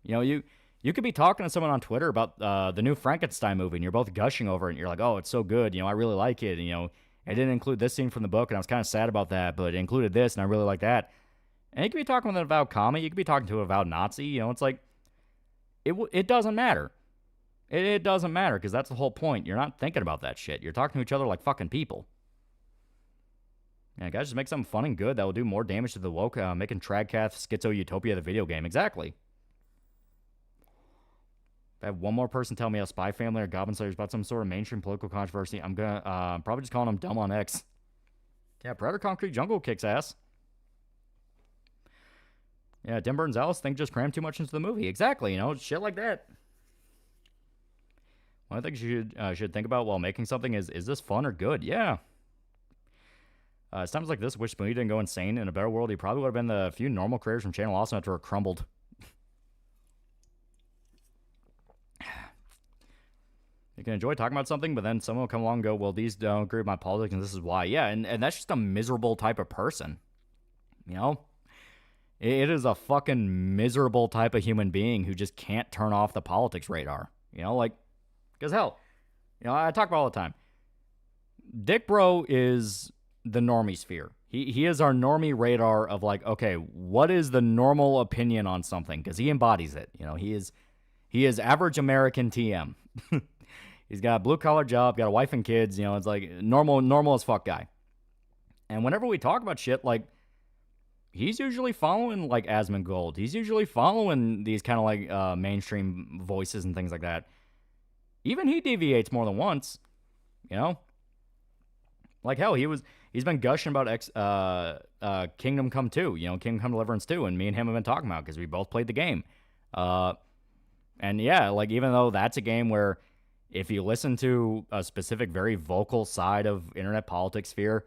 You could be talking to someone on Twitter about the new Frankenstein movie, and you're both gushing over it, and you're like, oh, it's so good, I really like it, and, it didn't include this scene from the book, and I was kind of sad about that, but it included this, and I really like that. And you could be talking with an avowed commie, you could be talking to an avowed Nazi, it's like, it doesn't matter. It doesn't matter, because that's the whole point. You're not thinking about that shit. You're talking to each other like fucking people. Yeah, guys, just make something fun and good that will do more damage to the woke, making Tradcath Schizo Utopia the video game. Exactly. If I have one more person tell me a Spy Family or Goblin Slayers about some sort of mainstream political controversy, I'm gonna probably just calling them dumb on X. Yeah, Predator Concrete Jungle kicks ass. Yeah, Tim Burton's Alice think just crammed too much into the movie. Exactly, shit like that. One of the things you should think about while making something is this fun or good? Yeah. It's times like this, wish Spoonie didn't go insane. In a better world, he probably would have been the few normal creators from Channel Awesome after it crumbled. You can enjoy talking about something, but then someone will come along and go, well, these don't agree with my politics, and this is why. Yeah, and that's just a miserable type of person. It is a fucking miserable type of human being who just can't turn off the politics radar. Because hell, I talk about it all the time. Dick Bro is the normie sphere. He is our normie radar of like, okay, what is the normal opinion on something? Because he embodies it. He is average American TM. He's got a blue collar job, got a wife and kids. It's like normal as fuck guy. And whenever we talk about shit, like, he's usually following like Asmongold. He's usually following these kind of like mainstream voices and things like that. Even he deviates more than once, Like, hell, he's been gushing about Kingdom Come 2, Kingdom Come Deliverance 2, and me and him have been talking about it because we both played the game. And yeah, like, even though that's a game where if you listen to a specific, very vocal side of internet politics sphere,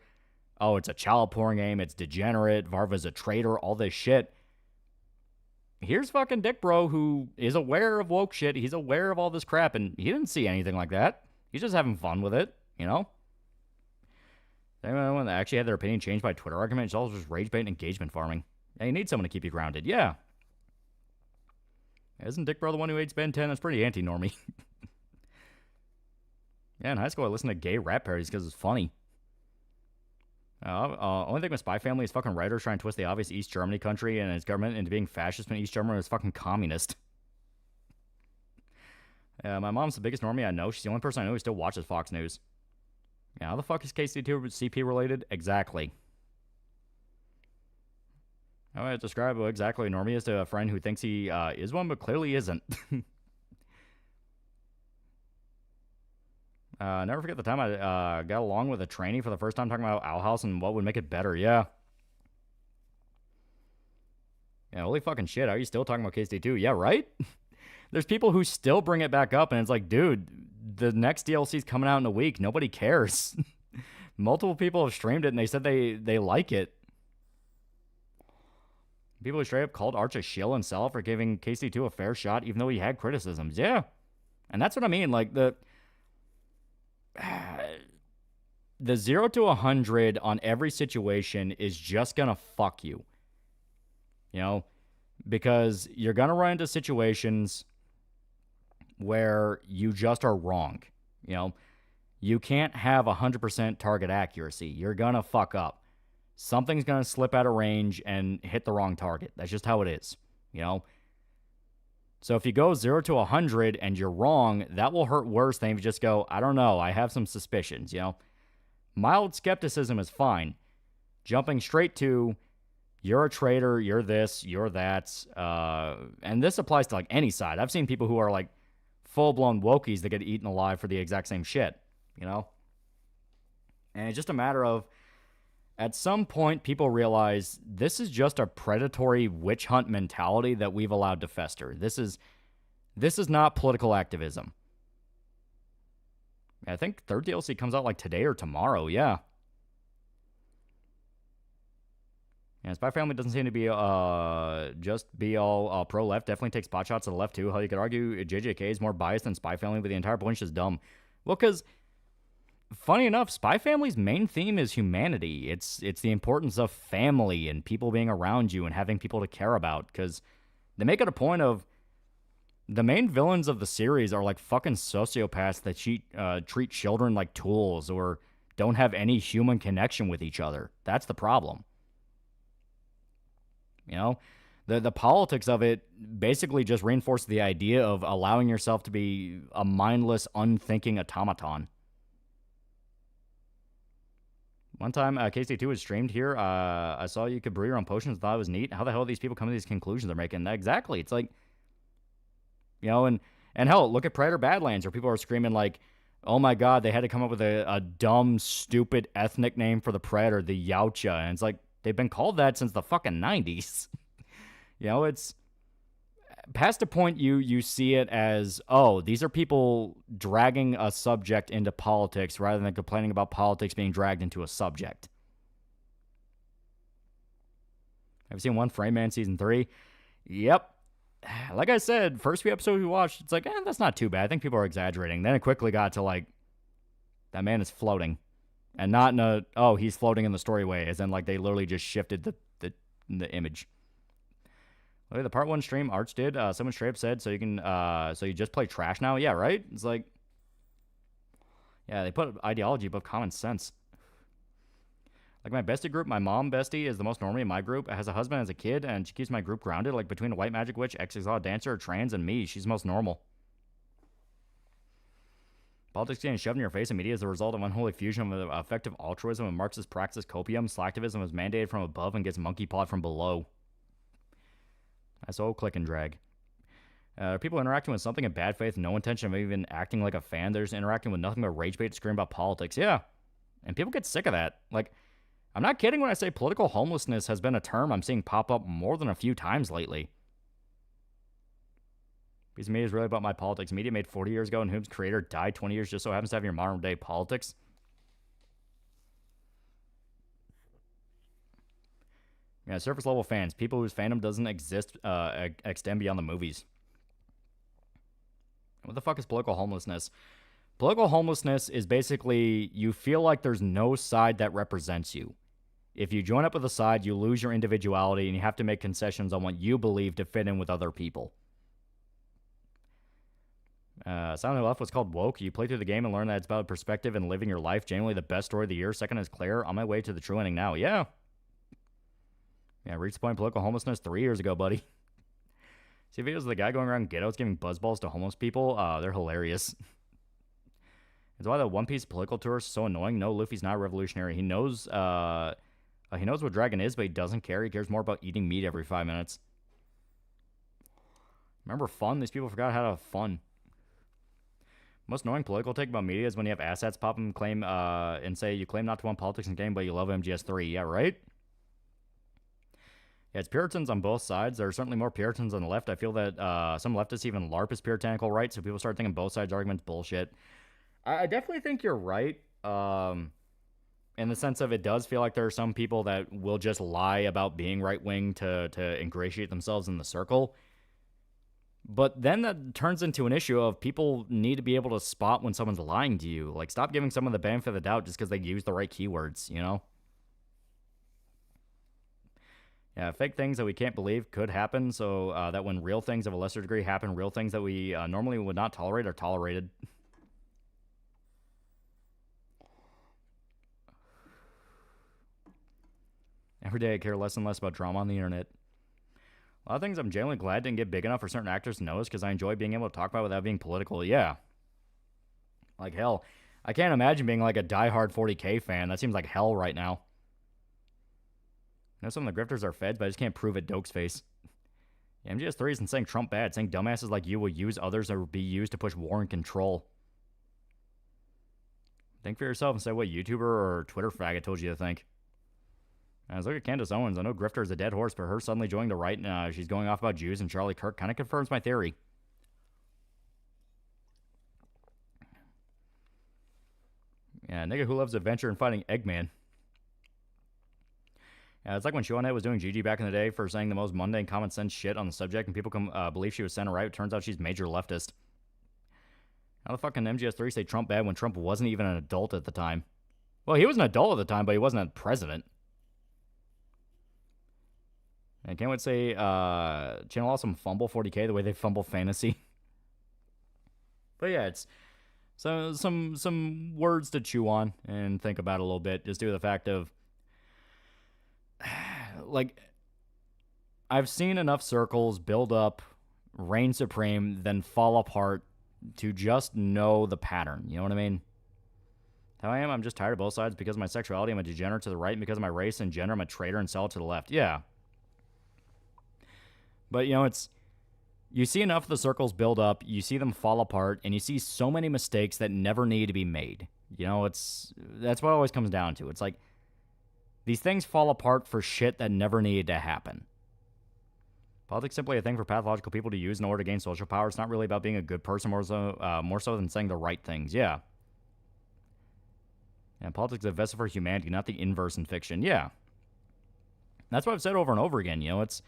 oh, it's a child porn game, it's degenerate, Varva's a traitor, all this shit. Here's fucking Dick Bro, who is aware of woke shit. He's aware of all this crap, and he didn't see anything like that. He's just having fun with it, Anyone that actually had their opinion changed by Twitter argument, it's all just rage bait and engagement farming. Yeah, you need someone to keep you grounded. Yeah. Isn't Dick Bro the one who hates Ben 10? That's pretty anti-normie. Yeah, in high school I listened to gay rap parodies because it's funny. Only thing with Spy Family is fucking writers trying to twist the obvious East Germany country and its government into being fascist when East Germany is fucking communist. My mom's the biggest normie I know. She's the only person I know who still watches Fox News. Yeah, how the fuck is KC2CP related? Exactly. How would I describe what exactly a normie is to a friend who thinks he is one but clearly isn't? Never forget the time I got along with a trainee for the first time talking about Owl House and what would make it better. Yeah. Yeah, holy fucking shit. Are you still talking about KSD2? Yeah, right? There's people who still bring it back up, and it's like, dude, the next DLC's coming out in a week. Nobody cares. Multiple people have streamed it, and they said they like it. People who straight up called Arch a shill and sell for giving KC2 a fair shot, even though he had criticisms. Yeah. And that's what I mean. Like, the 0 to 100 on every situation is just gonna fuck you. Because you're gonna run into situations where you just are wrong. You can't have 100% target accuracy. You're gonna fuck up. Something's gonna slip out of range and hit the wrong target. That's just how it is. So if you go 0 to 100 and you're wrong, that will hurt worse than if you just go, I don't know, I have some suspicions, Mild skepticism is fine. Jumping straight to, you're a traitor, you're this, you're that, and this applies to, like, any side. I've seen people who are, like, full-blown wokies that get eaten alive for the exact same shit, And it's just a matter of, at some point, people realize this is just a predatory witch hunt mentality that we've allowed to fester. This is not political activism. I think third DLC comes out like today or tomorrow, yeah. Yeah, Spy Family doesn't seem to be just be all pro-left. Definitely takes pot shots to the left, too. Hell, you could argue JJK is more biased than Spy Family, but the entire bunch is dumb. Well, because, funny enough, Spy Family's main theme is humanity. It's the importance of family and people being around you and having people to care about, because they make it a point of the main villains of the series are like fucking sociopaths that treat children like tools or don't have any human connection with each other. That's the problem. You know, the politics of it basically just reinforce the idea of allowing yourself to be a mindless, unthinking automaton. One time, KC2 was streamed here. I saw you could brew your own potions and thought it was neat. How the hell are these people coming to these conclusions they're making? Exactly. It's like, you know, and hell, look at Predator Badlands, where people are screaming like, oh my god, they had to come up with a dumb, stupid ethnic name for the Predator, the Yautja. And it's like, they've been called that since the fucking 90s. You know, it's past a point you see it as, oh, these are people dragging a subject into politics rather than complaining about politics being dragged into a subject. Have you seen One Frame Man Season 3? Yep. Like I said, first few episodes we watched, it's like, that's not too bad. I think people are exaggerating. Then it quickly got to like, that man is floating. And not in a, oh, he's floating in the story way, as in like they literally just shifted the image. Look at the part 1 stream Arch did. Someone straight up said, so you just play trash now? Yeah, right? It's like, yeah, they put ideology above common sense. Like my bestie group, my mom bestie is the most normie in my group. Has a husband, has a kid, and she keeps my group grounded. Like between a white magic witch, ex-exiled dancer, trans, and me, she's the most normal. Politics getting shoved in your face in media is the result of unholy fusion of effective altruism and Marxist praxis copium. Slacktivism is mandated from above and gets monkey pawed from below. That's old click and drag. People interacting with something in bad faith, no intention of even acting like a fan. They're just interacting with nothing but rage bait to scream about politics. Yeah. And people get sick of that. Like, I'm not kidding when I say political homelessness has been a term I'm seeing pop up more than a few times lately. Because media is really about my politics. Media made 40 years ago and whose creator died 20 years just so happens to have your modern day politics. Yeah, surface level fans. People whose fandom doesn't extend beyond the movies. What the fuck is political homelessness? Political homelessness is basically you feel like there's no side that represents you. If you join up with a side, you lose your individuality and you have to make concessions on what you believe to fit in with other people. Silent Left was called Woke. You play through the game and learn that it's about perspective and living your life. Genuinely the best story of the year. Second is Claire. On my way to the true ending now. Yeah. Yeah, reached the point of political homelessness 3 years ago, buddy. See videos of the guy going around ghettos giving buzzballs to homeless people? They're hilarious. It's why the One Piece political tour is so annoying. No, Luffy's not revolutionary. He knows what Dragon is, but he doesn't care. He cares more about eating meat every 5 minutes. Remember fun? These people forgot how to have fun. Most annoying political take about media is when you have assets pop and claim and say you claim not to want politics in game, but you love MGS3. Yeah, right? Yeah, it's Puritans on both sides. There are certainly more Puritans on the left. I feel that some leftists even LARP is puritanical, right? So people start thinking both sides' arguments bullshit. I definitely think you're right. In the sense of it does feel like there are some people that will just lie about being right-wing to ingratiate themselves in the circle. But then that turns into an issue of people need to be able to spot when someone's lying to you. Like, stop giving someone the benefit of the doubt just because they use the right keywords, you know? Yeah, fake things that we can't believe could happen, so that when real things of a lesser degree happen, real things that we normally would not tolerate are tolerated. Every day I care less and less about drama on the internet. A lot of things I'm genuinely glad didn't get big enough for certain actors to notice because I enjoy being able to talk about it without being political. Yeah. Like hell. I can't imagine being like a diehard 40K fan. That seems like hell right now. I know some of the grifters are feds, but I just can't prove it. Doke's face. Yeah, MGS3 isn't saying Trump bad. Saying dumbasses like you will use others or be used to push war and control. Think for yourself and say what YouTuber or Twitter faggot told you to think. As look at Candace Owens. I know Grifter is a dead horse, but her suddenly joining the right, she's going off about Jews and Charlie Kirk kind of confirms my theory. Yeah, nigga who loves adventure and fighting Eggman. Yeah, it's like when Seanette was doing Gigi back in the day for saying the most mundane common sense shit on the subject, and people believe she was center right. It turns out she's major leftist. How the fuck can MGS3 say Trump bad when Trump wasn't even an adult at the time? Well, he was an adult at the time, but he wasn't a president. And can't wait to say Channel Awesome fumble 40K the way they fumble fantasy. But yeah, it's some words to chew on and think about a little bit, just due to the fact of, like, I've seen enough circles build up, reign supreme, then fall apart to just know the pattern. You know what I mean? How I am, I'm just tired of both sides. Because of my sexuality, I'm a degenerate to the right, and because of my race and gender, I'm a traitor and sell to the left. Yeah. But, you know, you see enough of the circles build up, you see them fall apart, and you see so many mistakes that never need to be made. You know, that's what it always comes down to. It's like, these things fall apart for shit that never needed to happen. Politics is simply a thing for pathological people to use in order to gain social power. It's not really about being a good person, more so than saying the right things. Yeah. And politics is a vessel for humanity, not the inverse in fiction. Yeah. That's what I've said over and over again. You know, it's...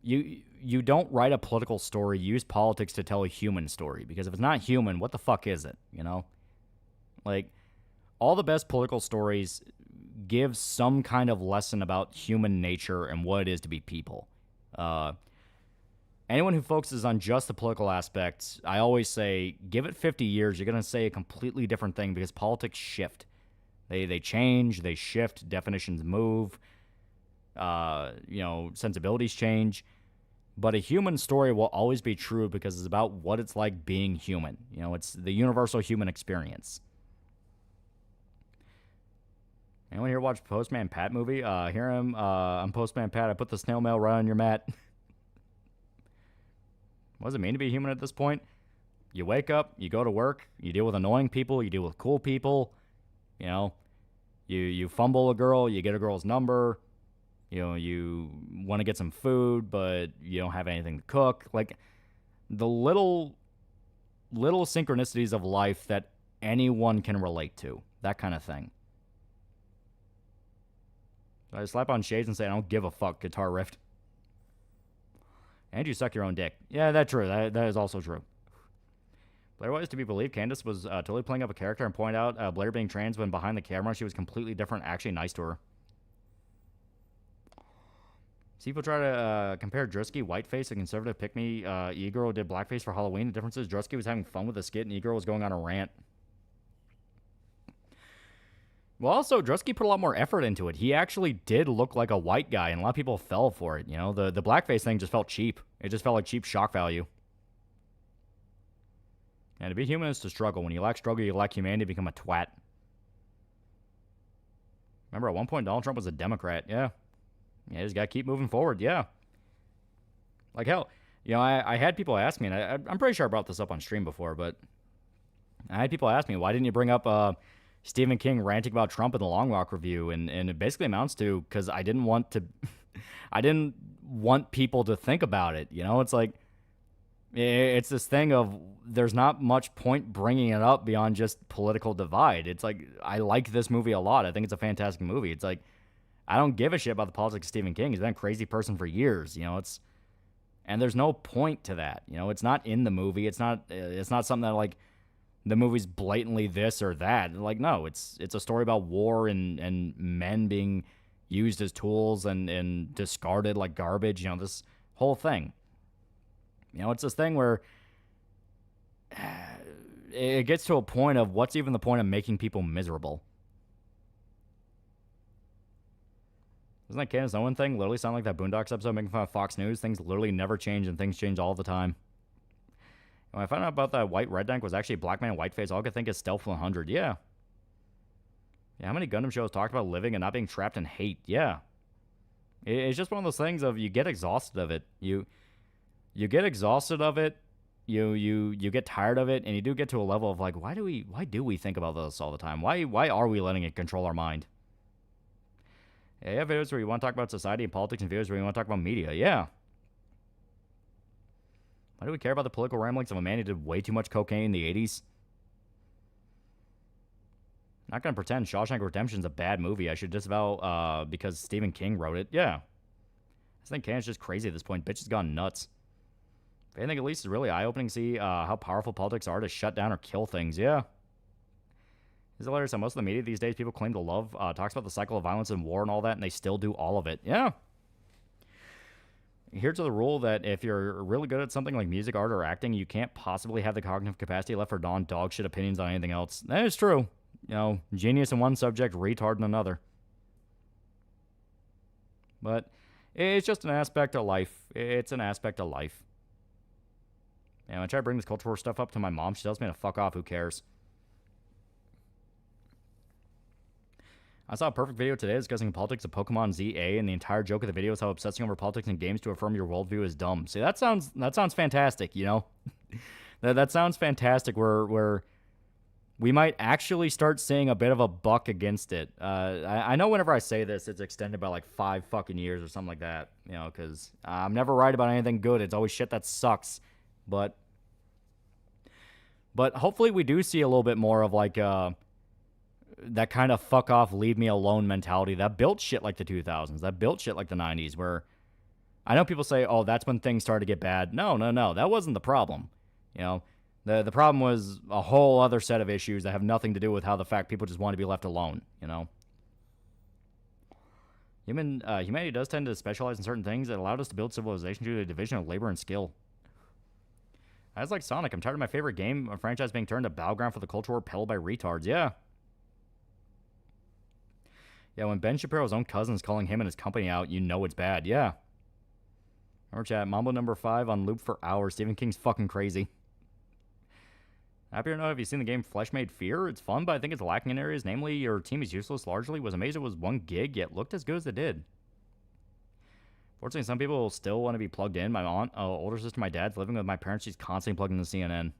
You don't write a political story, use politics to tell a human story. Because if it's not human, what the fuck is it, you know? Like, all the best political stories give some kind of lesson about human nature and what it is to be people. Anyone who focuses on just the political aspects, I always say, give it 50 years, you're going to say a completely different thing, because politics shift. They change, they shift, definitions move, sensibilities change. But a human story will always be true because it's about what it's like being human. You know, it's the universal human experience. Anyone here watch Postman Pat movie? Hear him, I'm Postman Pat. I put the snail mail right on your mat. What does it mean to be human at this point? You wake up, you go to work, you deal with annoying people, you deal with cool people. You know, you fumble a girl, you get a girl's number. You know, you want to get some food, but you don't have anything to cook. Like, the little synchronicities of life that anyone can relate to. That kind of thing. I slap on shades and say, I don't give a fuck, guitar riff. And you suck your own dick. Yeah, that's true. That is also true. Blair was to be believed. Candace was totally playing up a character and point out Blair being trans when behind the camera she was completely different, actually nice to her. See people try to compare Drusky, whiteface, and conservative pick-me. E-Girl did blackface for Halloween. The difference is Drusky was having fun with the skit, and E-Girl was going on a rant. Well, also, Drusky put a lot more effort into it. He actually did look like a white guy, and a lot of people fell for it. You know, the blackface thing just felt cheap. It just felt like cheap shock value. And to be human is to struggle. When you lack struggle, you lack humanity, you become a twat. Remember, at one point, Donald Trump was a Democrat. Yeah. Yeah, you just gotta keep moving forward. Yeah. Like, hell, you know, I had people ask me, and I'm pretty sure I brought this up on stream before, but I had people ask me, why didn't you bring up Stephen King ranting about Trump in the Long Walk review? And it basically amounts to, because I didn't want to, I didn't want people to think about it. You know, it's like, it's this thing of there's not much point bringing it up beyond just political divide. It's like, I like this movie a lot. I think it's a fantastic movie. It's like, I don't give a shit about the politics of Stephen King. He's been a crazy person for years. You know, and there's no point to that. You know, it's not in the movie. It's not something that, like, the movie's blatantly this or that. Like, no, it's a story about war and men being used as tools and discarded like garbage. You know, this whole thing. You know, it's this thing where it gets to a point of what's even the point of making people miserable? Doesn't that Candace Owen thing literally sound like that Boondocks episode making fun of Fox News? Things literally never change, and things change all the time. When I found out about that white redneck was actually a black man whiteface, all I could think is Stealth 100. Yeah. Yeah, how many Gundam shows talked about living and not being trapped in hate? Yeah. It's just one of those things of you get exhausted of it. You get exhausted of it. You get tired of it, and you do get to a level of like, why do we think about this all the time? Why are we letting it control our mind? Yeah, you have videos where you want to talk about society and politics, and videos where you want to talk about media. Yeah. Why do we care about the political ramblings of a man who did way too much cocaine in the 80s? Not gonna pretend Shawshank Redemption's a bad movie. I should disavow because Stephen King wrote it. Yeah. I think Canada's just crazy at this point. Bitch has gone nuts. If anything, at least it's really eye-opening to see how powerful politics are to shut down or kill things. Yeah. It's hilarious how most of the media these days people claim to love talks about the cycle of violence and war and all that, and they still do all of it. Yeah. Here's the rule that if you're really good at something like music, art, or acting, you can't possibly have the cognitive capacity left for non-dog shit opinions on anything else. That is true. You know, genius in one subject, retard in another. But it's just an aspect of life. It's an aspect of life. And when I try to bring this culture war stuff up to my mom, she tells me to fuck off. Who cares? I saw a perfect video today discussing politics of Pokemon ZA, and the entire joke of the video is how obsessing over politics and games to affirm your worldview is dumb. See, that sounds fantastic, you know? that sounds fantastic where we might actually start seeing a bit of a buck against it. I know whenever I say this, it's extended by like 5 fucking years or something like that, you know, because I'm never right about anything good. It's always shit that sucks. But hopefully we do see a little bit more of like that kind of fuck off, leave me alone mentality that built shit like the 2000s, that built shit like the 90s, where I know people say, oh, that's when things started to get bad. No, that wasn't the problem. You know, the problem was a whole other set of issues that have nothing to do with how the fact people just want to be left alone, you know. Humanity does tend to specialize in certain things that allowed us to build civilization due to the division of labor and skill. I was like Sonic. I'm tired of my favorite game or franchise being turned a battleground for the culture war peddled by retards. Yeah. Yeah, when Ben Shapiro's own cousin's calling him and his company out, you know it's bad. Yeah. Remember chat, Mambo number 5 on loop for hours. Stephen King's fucking crazy. Happy or not, have you seen the game Flesh Made Fear? It's fun, but I think it's lacking in areas. Namely, your team is useless largely. Was amazed it was 1 gig, yet looked as good as it did. Fortunately, some people still want to be plugged in. My aunt, older sister, my dad's living with my parents. She's constantly plugged into CNN.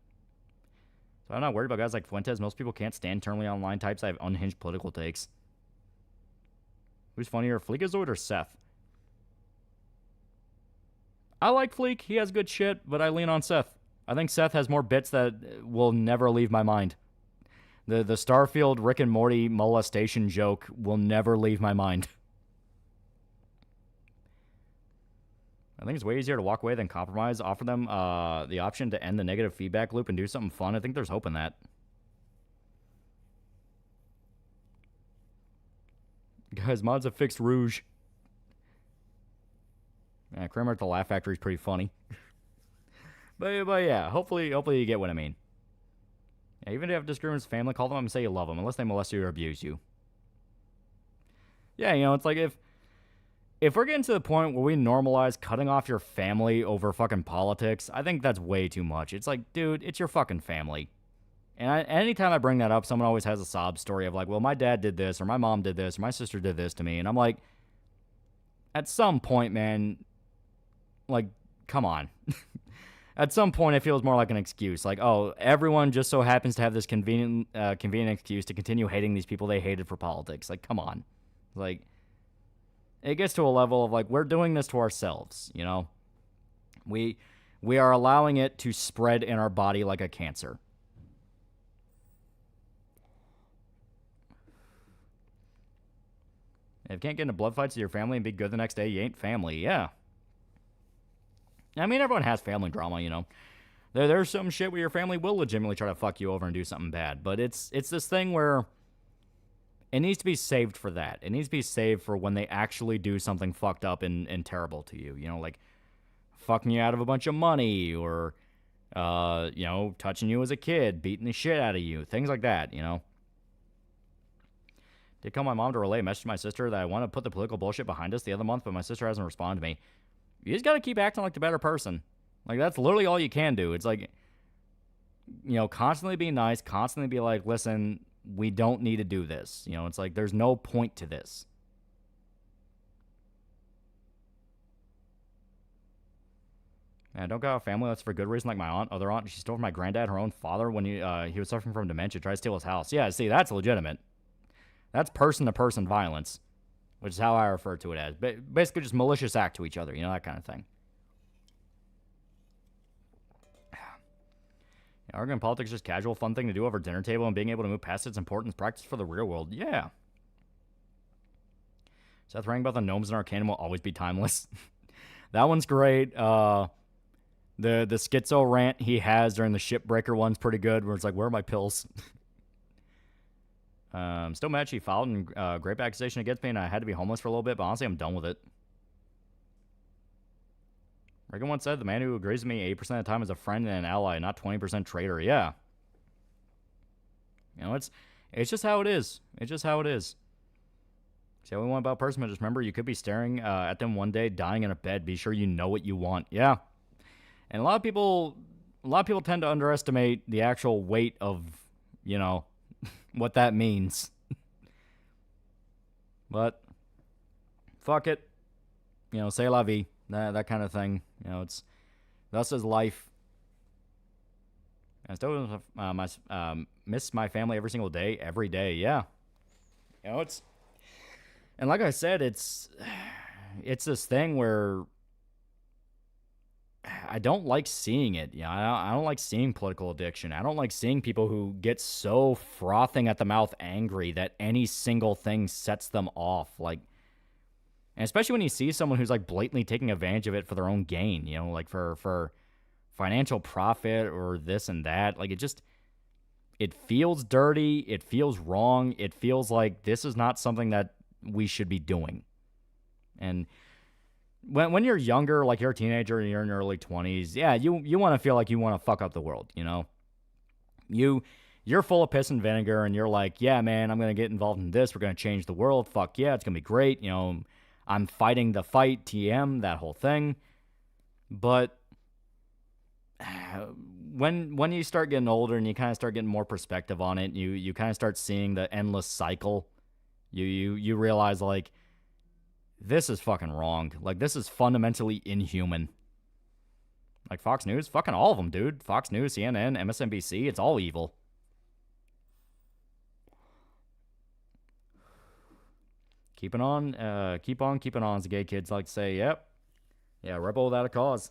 So I'm not worried about guys like Fuentes. Most people can't stand internally online types that have unhinged political takes. Who's funnier, Fleekazoid or Seth? I like Fleek. He has good shit, but I lean on Seth. I think Seth has more bits that will never leave my mind. The Starfield Rick and Morty molestation joke will never leave my mind. I think it's way easier to walk away than compromise. Offer them the option to end the negative feedback loop and do something fun. I think there's hope in that. Guys, mods have fixed Rouge. Yeah, Kramer at the Laugh Factory is pretty funny. but yeah, hopefully you get what I mean. Yeah, even if you have disagreements with family, call them up and say you love them, unless they molest you or abuse you. Yeah, you know, it's like if we're getting to the point where we normalize cutting off your family over fucking politics, I think that's way too much. It's like, dude, it's your fucking family. And anytime I bring that up, someone always has a sob story of like, well, my dad did this, or my mom did this, or my sister did this to me. And I'm like, at some point, man, like, come on. At some point, it feels more like an excuse. Like, oh, everyone just so happens to have this convenient excuse to continue hating these people they hated for politics. Like, come on. Like, it gets to a level of like, we're doing this to ourselves, you know? We are allowing it to spread in our body like a cancer. If you can't get into blood fights with your family and be good the next day, you ain't family. Yeah. I mean, everyone has family drama, you know. There's some shit where your family will legitimately try to fuck you over and do something bad. But it's this thing where it needs to be saved for that. It needs to be saved for when they actually do something fucked up and terrible to you. You know, like fucking you out of a bunch of money or, you know, touching you as a kid, beating the shit out of you. Things like that, you know. Did call my mom to relay a message to my sister that I want to put the political bullshit behind us the other month, but my sister hasn't responded to me. You just got to keep acting like the better person. Like, that's literally all you can do. It's like, you know, constantly be nice, constantly be like, listen, we don't need to do this. You know, it's like, there's no point to this. Yeah, don't got a family that's for good reason, like my other aunt. She stole from my granddad, her own father, when he was suffering from dementia, tried to steal his house. Yeah, see, that's legitimate. That's person-to-person violence, which is how I refer to it as. Basically just malicious act to each other, you know, that kind of thing. Arguing politics is just casual, fun thing to do over dinner table, and being able to move past its importance, practice for the real world. Yeah. Seth ranting about the gnomes in Arcanum will always be timeless. That one's great. The schizo rant he has during the shipbreaker one's pretty good, where it's like, where are my pills? Still mad she filed a grape accusation against me, and I had to be homeless for a little bit, but honestly, I'm done with it. Reagan once said, the man who agrees with me 80% of the time is a friend and an ally, not 20% traitor. Yeah. You know, it's just how it is. It's just how it is. See how we want about person, but just remember, you could be staring at them one day, dying in a bed. Be sure you know what you want. Yeah. And a lot of people tend to underestimate the actual weight of, you know, what that means. But fuck it. You know, c'est la vie. That kind of thing. You know, it's thus is life. I still miss my family every single day, every day. Yeah. You know, and like I said, it's this thing where I don't like seeing it. You know, I don't like seeing political addiction. I don't like seeing people who get so frothing at the mouth angry that any single thing sets them off. Like, and especially when you see someone who's like blatantly taking advantage of it for their own gain, you know, like for financial profit or this and that. Like, it feels dirty. It feels wrong. It feels like this is not something that we should be doing. And when you're younger, like you're a teenager and you're in your early 20s, yeah, you want to feel like you want to fuck up the world, you know? You're full of piss and vinegar and you're like, yeah, man, I'm going to get involved in this. We're going to change the world. Fuck yeah, it's going to be great. You know, I'm fighting the fight, TM, that whole thing. But when you start getting older and you kind of start getting more perspective on it, you kind of start seeing the endless cycle. You realize, like, this is fucking wrong. Like, this is fundamentally inhuman. Like, Fox News, fucking all of them, dude. Fox News, CNN, MSNBC, it's all evil. Keep on, as the gay kids like to say. Yep. Yeah, rebel without a cause.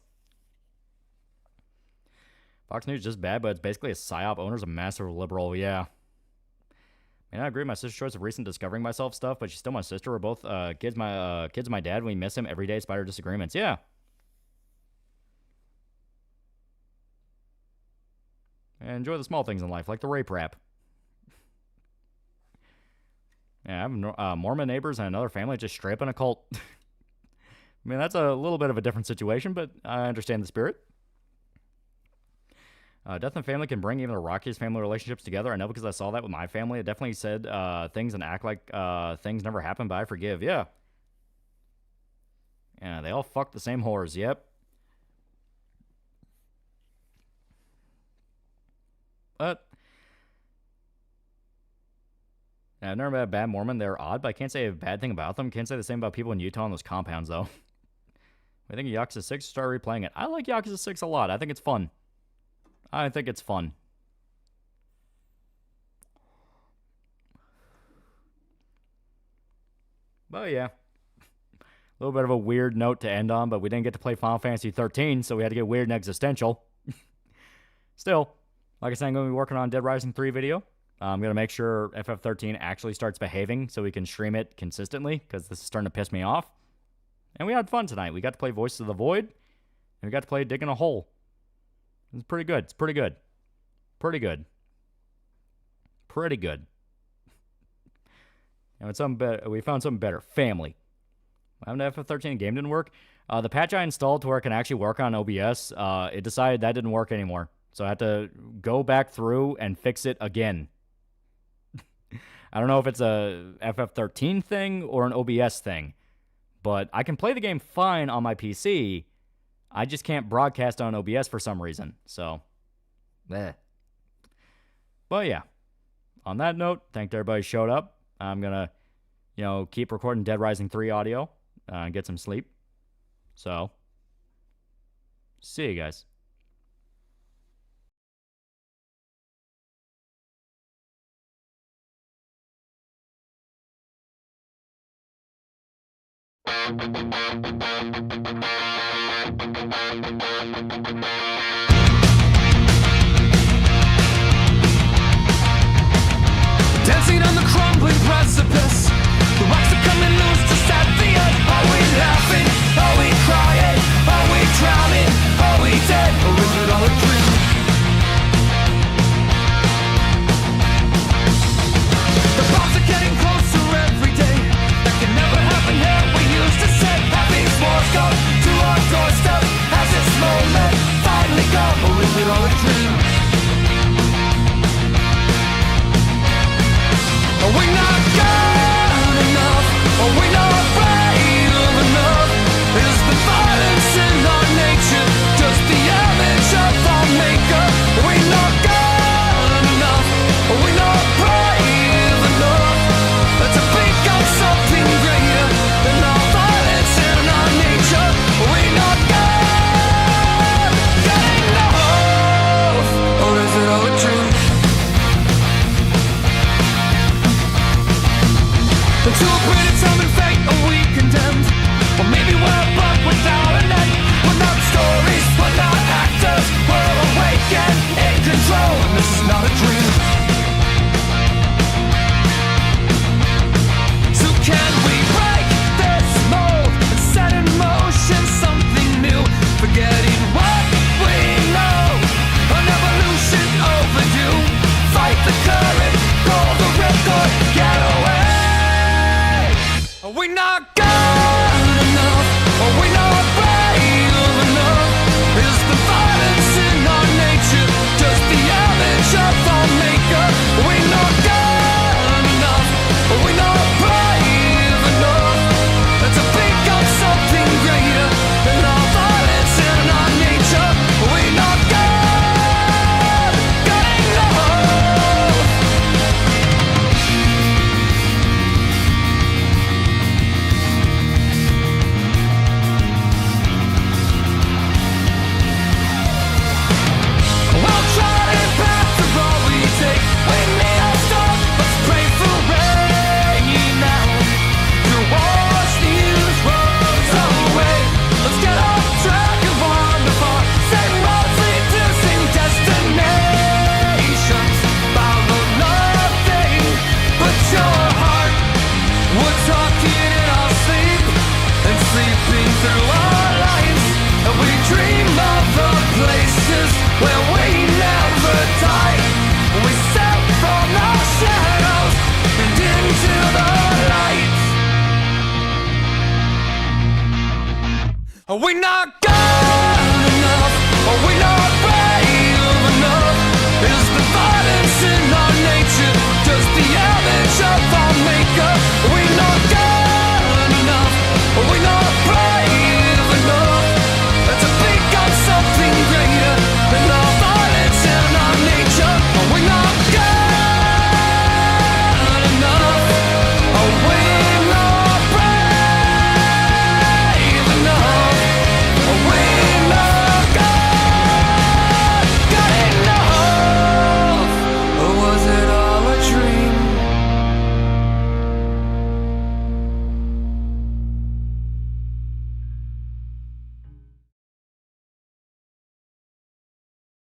Fox News is just bad, but it's basically a psyop. Owner's a massive liberal. Yeah. I mean, I agree with my sister's choice of recent discovering myself stuff, but she's still my sister. We're both kids of my dad. We miss him every day, despite our disagreements. Yeah. And enjoy the small things in life, like the rape rap. Yeah, I have Mormon neighbors and another family just straight up in a cult. I mean, that's a little bit of a different situation, but I understand the spirit. Death and family can bring even the rockiest family relationships together. I know because I saw that with my family. It definitely said things and act like things never happened, but I forgive. Yeah. Yeah, they all fuck the same whores. Yep. But I've never met a bad Mormon. They're odd, but I can't say a bad thing about them. Can't say the same about people in Utah and those compounds, though. I think Yakuza 6, start replaying it. I like Yakuza 6 a lot. I think it's fun. But yeah. A little bit of a weird note to end on, but we didn't get to play Final Fantasy 13, so we had to get weird and existential. Still, like I said, I'm going to be working on Dead Rising 3 video. I'm going to make sure FF13 actually starts behaving so we can stream it consistently, because this is starting to piss me off. And we had fun tonight. We got to play Voices of the Void, and we got to play Digging a Hole. It's pretty good. It's pretty good. Pretty good. Pretty good. And it's something better. We found something better. Family. When the FF13 game didn't work, the patch I installed to where it can actually work on OBS, it decided that didn't work anymore. So I had to go back through and fix it again. I don't know if it's a FF13 thing or an OBS thing, but I can play the game fine on my PC. I just can't broadcast on OBS for some reason. So, bleh. But yeah, on that note, thank everybody who showed up. I'm going to, keep recording Dead Rising 3 audio and get some sleep. So, see you guys. dancing on the crumbling precipice. The rocks are coming loose to set the earth. Are we laughing?